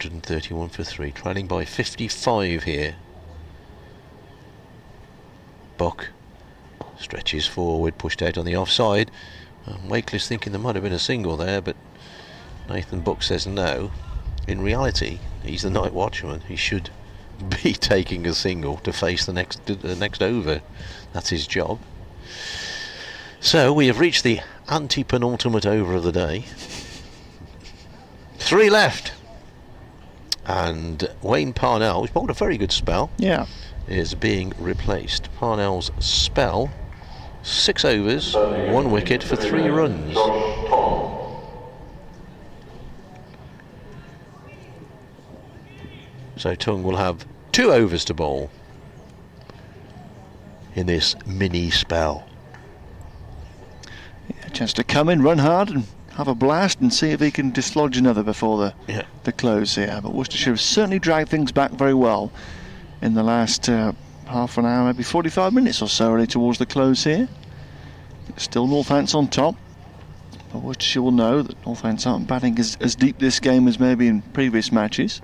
131 for 3, trailing by 55 here. Buck stretches forward, pushed out on the offside. Wakeley's thinking there might have been a single there, but Nathan Buck says no. In reality, he's the night watchman. He should be taking a single to face the next over. That's his job. So we have reached the anti-penultimate over of the day. 3 left. And Wayne Parnell, who's bowled a very good spell, is being replaced. Parnell's spell, 6 overs, 1 wicket for 3 runs. So Tung will have 2 overs to bowl in this mini spell. A chance to come in, run hard and have a blast and see if he can dislodge another before the close here. But Worcestershire have certainly dragged things back very well in the last half an hour, maybe 45 minutes or so, really towards the close here. Still Northants on top, but Worcestershire will know that Northants aren't batting as deep this game as maybe in previous matches.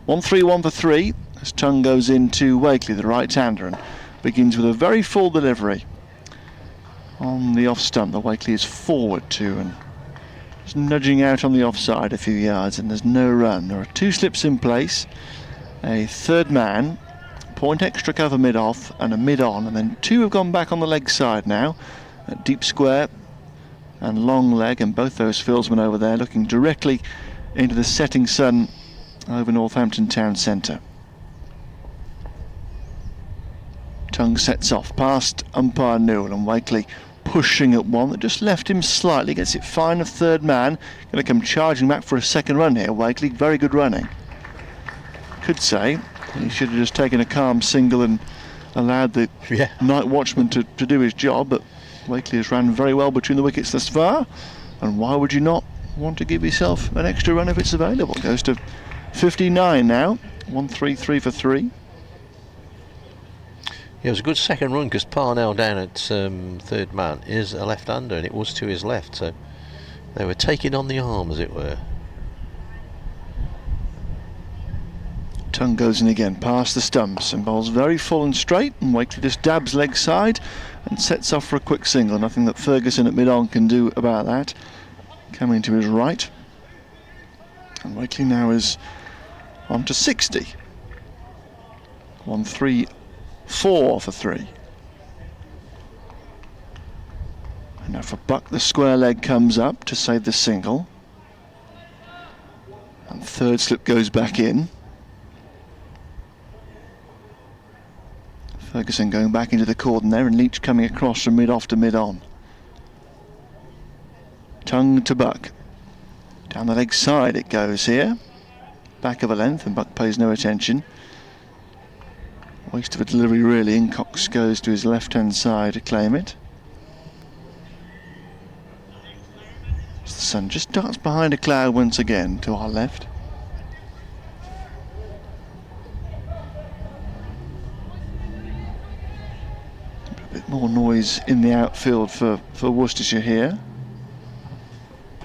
1-3-1 for 3 as Tung goes into Wakeley, the right-hander, and begins with a very full delivery on the off stump. The Wakeley is forward to and just nudging out on the offside a few yards, and there's no run. There are 2 slips in place, a third man, point extra cover mid-off and a mid-on, and then 2 have gone back on the leg side now at deep square and long leg, and both those fieldsmen over there looking directly into the setting sun over Northampton town centre. Tung sets off past umpire Newell, and Wakeley pushing at one that just left him slightly, gets it fine of third man, going to come charging back for a second run here. Wakeley, very good running. Could say he should have just taken a calm single and allowed the night watchman to do his job, but Wakeley has ran very well between the wickets thus far, and why would you not want to give yourself an extra run if it's available? Goes to 59 now, 1-3-3 for 3. It was a good second run because Parnell down at third man is a left-hander, and it was to his left, so they were taking on the arm, as it were. Tung goes in again past the stumps and bowls very full and straight, and Wakeley just dabs leg side and sets off for a quick single. Nothing that Ferguson at mid-on can do about that. Coming to his right, and Wakeley now is on to 60. 1-3-4 for 3. And now for Buck, the square leg comes up to save the single, and third slip goes back in. Ferguson going back into the cordon there, and Leach coming across from mid-off to mid-on. Tung to Buck. Down the leg side it goes here. Back of a length, and Buck pays no attention. Waste of a delivery really, and Cox goes to his left-hand side to claim it. As the sun just darts behind a cloud once again to our left. A bit more noise in the outfield for Worcestershire here.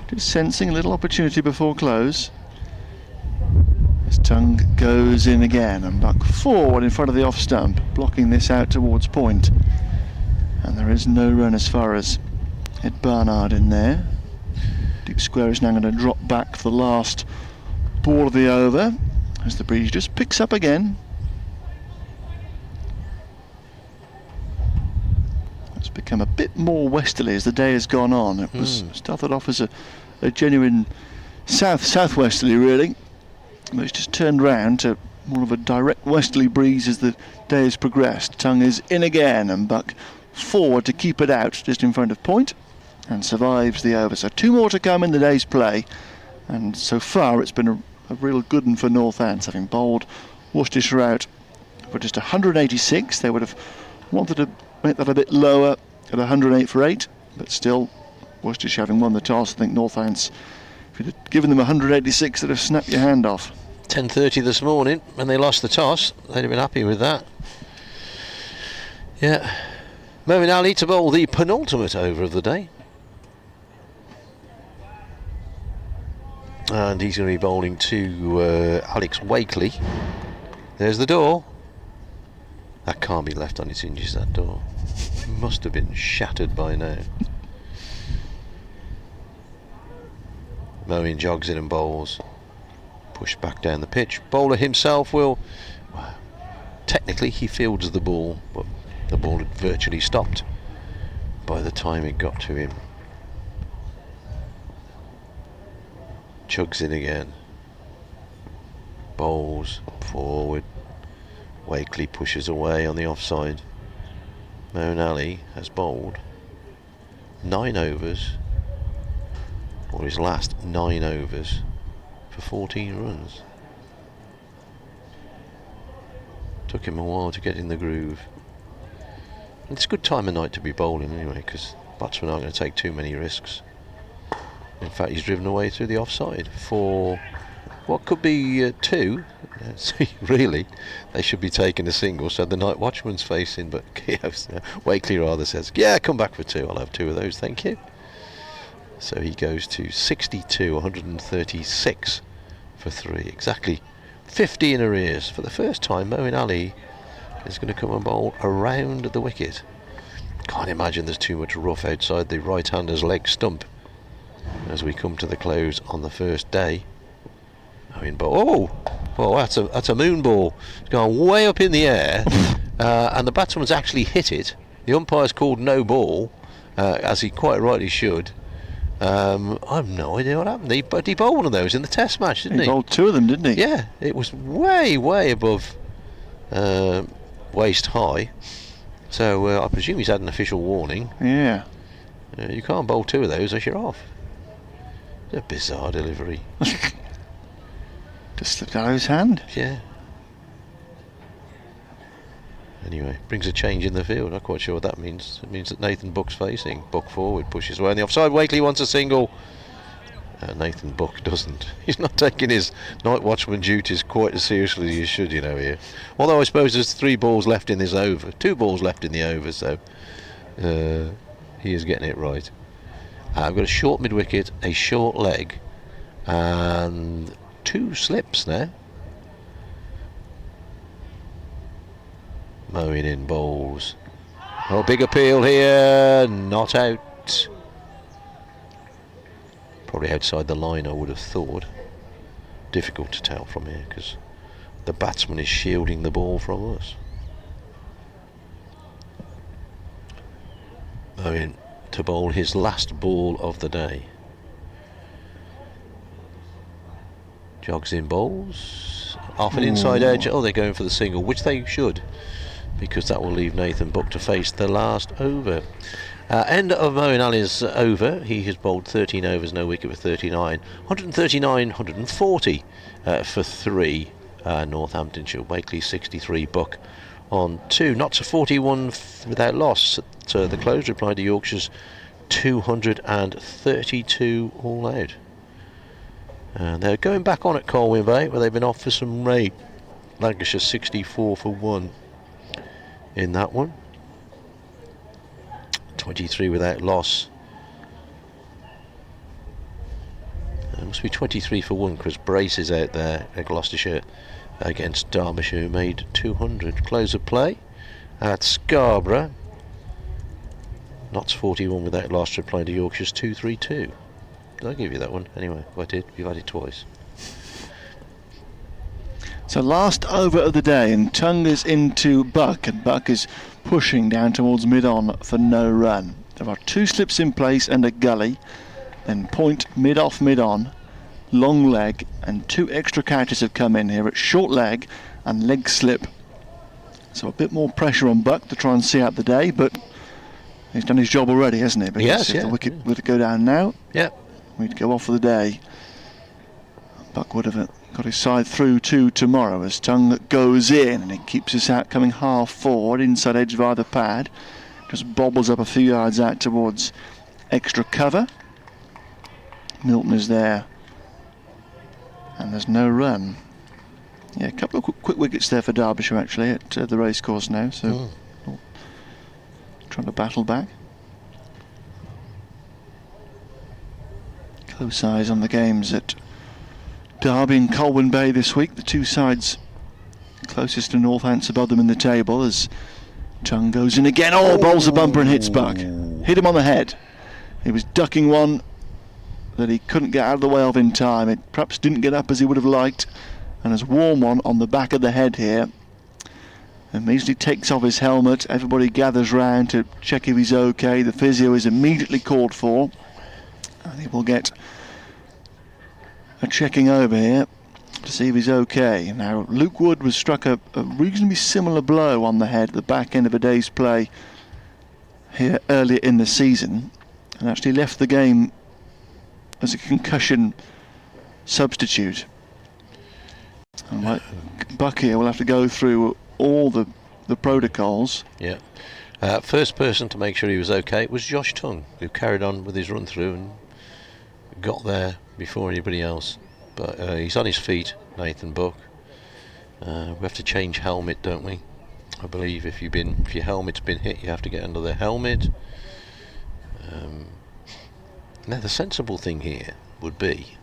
Just sensing a little opportunity before close. As Tung goes in again, and Buck forward in front of the off stump, blocking this out towards point. And there is no run as far as Ed Barnard in there. Deep square is now going to drop back for the last ball of the over, as the breeze just picks up again. It's become a bit more westerly as the day has gone on. It was started off as a genuine southwesterly really, but it's just turned round to more of a direct westerly breeze as the day has progressed. Tung is in again, and Buck forward to keep it out just in front of point, and survives the over. So 2 more to come in the day's play, and so far it's been a real good one for Northants, having bowled Worcestershire out for just 186. They would have wanted to make that a bit lower at 108 for 8, but still Worcestershire having won the toss. I think Northants, if you'd have given them 186, they'd have snapped your hand off. 10:30 this morning when they lost the toss, they'd have been happy with that. Yeah. Moeen Ali to bowl the penultimate over of the day. And he's going to be bowling to Alex Wakeley. There's the door. That can't be left on its hinges, that door. Must have been shattered by now. Moeen jogs in and bowls. Pushed back down the pitch. Bowler himself will... Well, technically he fields the ball, but the ball had virtually stopped by the time it got to him. Chugs in again. Bowls forward. Wakeley pushes away on the offside. Moeen Ali has bowled 9 overs, or his last 9 overs, for 14 runs. Took him a while to get in the groove. It's a good time of night to be bowling anyway, because batsmen aren't going to take too many risks. In fact, he's driven away through the offside for what could be 2. So really, they should be taking a single, so the night watchman's facing, but Wakeley rather says, yeah, come back for 2, I'll have 2 of those, thank you. So he goes to 62, 136 for 3, exactly 50 in arrears. For the first time, Moeen Ali is going to come and bowl around the wicket. Can't imagine there's too much rough outside the right-hander's leg stump as we come to the close on the first day. Oh, that's a moon ball. It's gone way up in the air, and the batsman's actually hit it. The umpire's called no ball, as he quite rightly should. I've no idea what happened. But he bowled one of those in the Test match, didn't he? He bowled 2 of them, didn't he? Yeah, it was way above waist high. So I presume he's had an official warning. Yeah. You can't bowl 2 of those, or you're off. It's a bizarre delivery. Just slipped out of his hand. Yeah. Anyway, brings a change in the field. Not quite sure what that means. It means that Nathan Buck's facing. Buck forward, pushes away on the offside. Wakeley wants a single. Nathan Buck doesn't. He's not taking his night watchman duties quite as seriously as he should, you know, here. Although I suppose there's 3 balls left in this over. 2 balls left in the over, so he is getting it right. I've got a short mid-wicket, a short leg, and 2 slips now. Moeen in bowls. Oh, big appeal here, not out. Probably outside the line, I would have thought. Difficult to tell from here because the batsman is shielding the ball from us. Moeen to bowl his last ball of the day. Jogs in bowls, off an inside edge. Oh, they're going for the single, which they should, because that will leave Nathan Buck to face the last over. End of Moeen Ali's over. He has bowled 13 overs, no wicket for 39. 139, 140 for 3. Northamptonshire. Wakeley 63, Buck on 2. Not to 41 without loss at the close. Reply to Yorkshire's 232 all out. They're going back on at Colwyn Bay, where they've been off for some rain. Lancashire 64 for 1 in that one. 23 without loss. It must be 23 for 1 because Brace is out there at Gloucestershire against Derbyshire, who made 200. Close of play at Scarborough. Notts 41 without loss, replying to Yorkshire's 232. Did I give you that one? Anyway, I did. You've had it twice. So last over of the day, and Tongue is into Buck, and Buck is pushing down towards mid-on for no run. There are 2 slips in place and a gully, then point, mid-off, mid-on, long leg, and 2 extra catches have come in here at short leg and leg slip. So a bit more pressure on Buck to try and see out the day, but he's done his job already, hasn't he? Because yes, if the wicket were to go down now, we'd go off for the day. Buck would have got his side through to tomorrow as Tongue goes in, and he keeps us out coming half forward, inside edge via the pad. Just bobbles up a few yards out towards extra cover. Milton is there, and there's no run. Yeah, a couple of quick wickets there for Derbyshire actually at the racecourse now, so trying to battle back. Close eyes on the games at Derby and Colwyn Bay this week, the two sides closest to Northamptonshire above them in the table, as Chung goes in again. Oh, bowls the bumper and hits Buck. Hit him on the head. He was ducking one that he couldn't get out of the way of in time. It perhaps didn't get up as he would have liked, and has worn one on the back of the head here. Immediately takes off his helmet. Everybody gathers round to check if he's okay. The physio is immediately called for, and he will get a checking over here to see if he's okay. Now, Luke Wood was struck a reasonably similar blow on the head at the back end of a day's play here earlier in the season, and actually left the game as a concussion substitute. And Buck here will have to go through all the protocols. Yeah. First person to make sure he was okay was Josh Tongue, who carried on with his run through and got there before anybody else. But he's on his feet, Nathan Buck. We have to change helmet, don't we? I believe if your helmet's been hit, you have to get under the helmet. Now the sensible thing here would be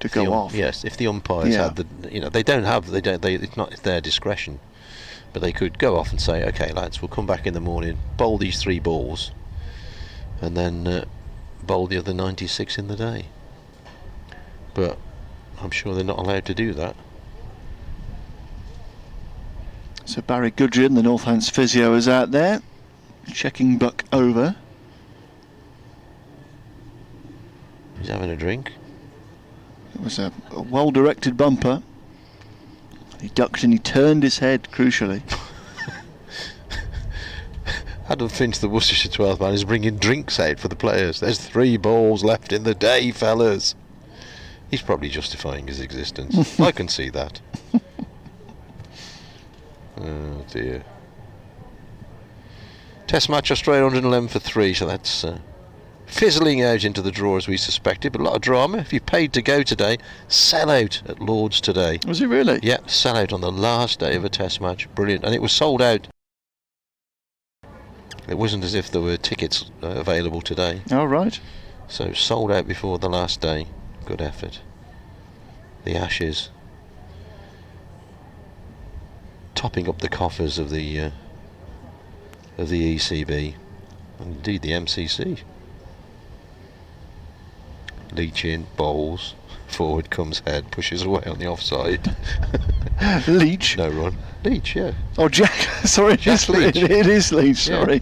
to go off. Yes, if the umpires had the, it's not their discretion, but they could go off and say, okay, lads, we'll come back in the morning, bowl these 3 balls, and then bowl the other 96 in the day. But I'm sure they're not allowed to do that. So Barry Gudgeon, the Northampton physio, is out there checking Buck over. He's having a drink. It was a well-directed bumper. He ducked and he turned his head, crucially. Adam Finch, the Worcestershire 12th man, is bringing drinks out for the players. There's 3 balls left in the day, fellas. He's probably justifying his existence. I can see that. Oh dear. Test match Australia 111 for 3, so that's fizzling out into the draw as we suspected, but a lot of drama. If you paid to go today, sell out at Lord's today. Was it really? Yeah, sell out on the last day of a test match. Brilliant. And it was sold out. It wasn't as if there were tickets available today. Oh, right. So sold out before the last day. Good effort. The Ashes topping up the coffers of the ECB and indeed the MCC. Leach in, bowls, forward comes head, pushes away on the offside. Leach? No run. Leach, yeah. Oh, Jack. Sorry, Jack Leach. It is Leach, sorry.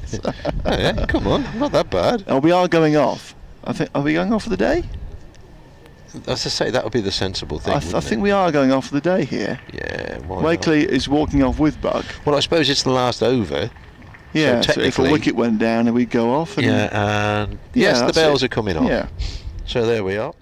Yeah, come on, not that bad. Oh, we are going off. Are we going off for the day? As I say, that would be the sensible thing. I think we are going off for the day here. Yeah, why Wakeley not? is walking off with Buck. Well, I suppose it's the last over. Yeah, so if a wicket went down and we go off. And yes, the bells are coming off. Yeah. So there we are.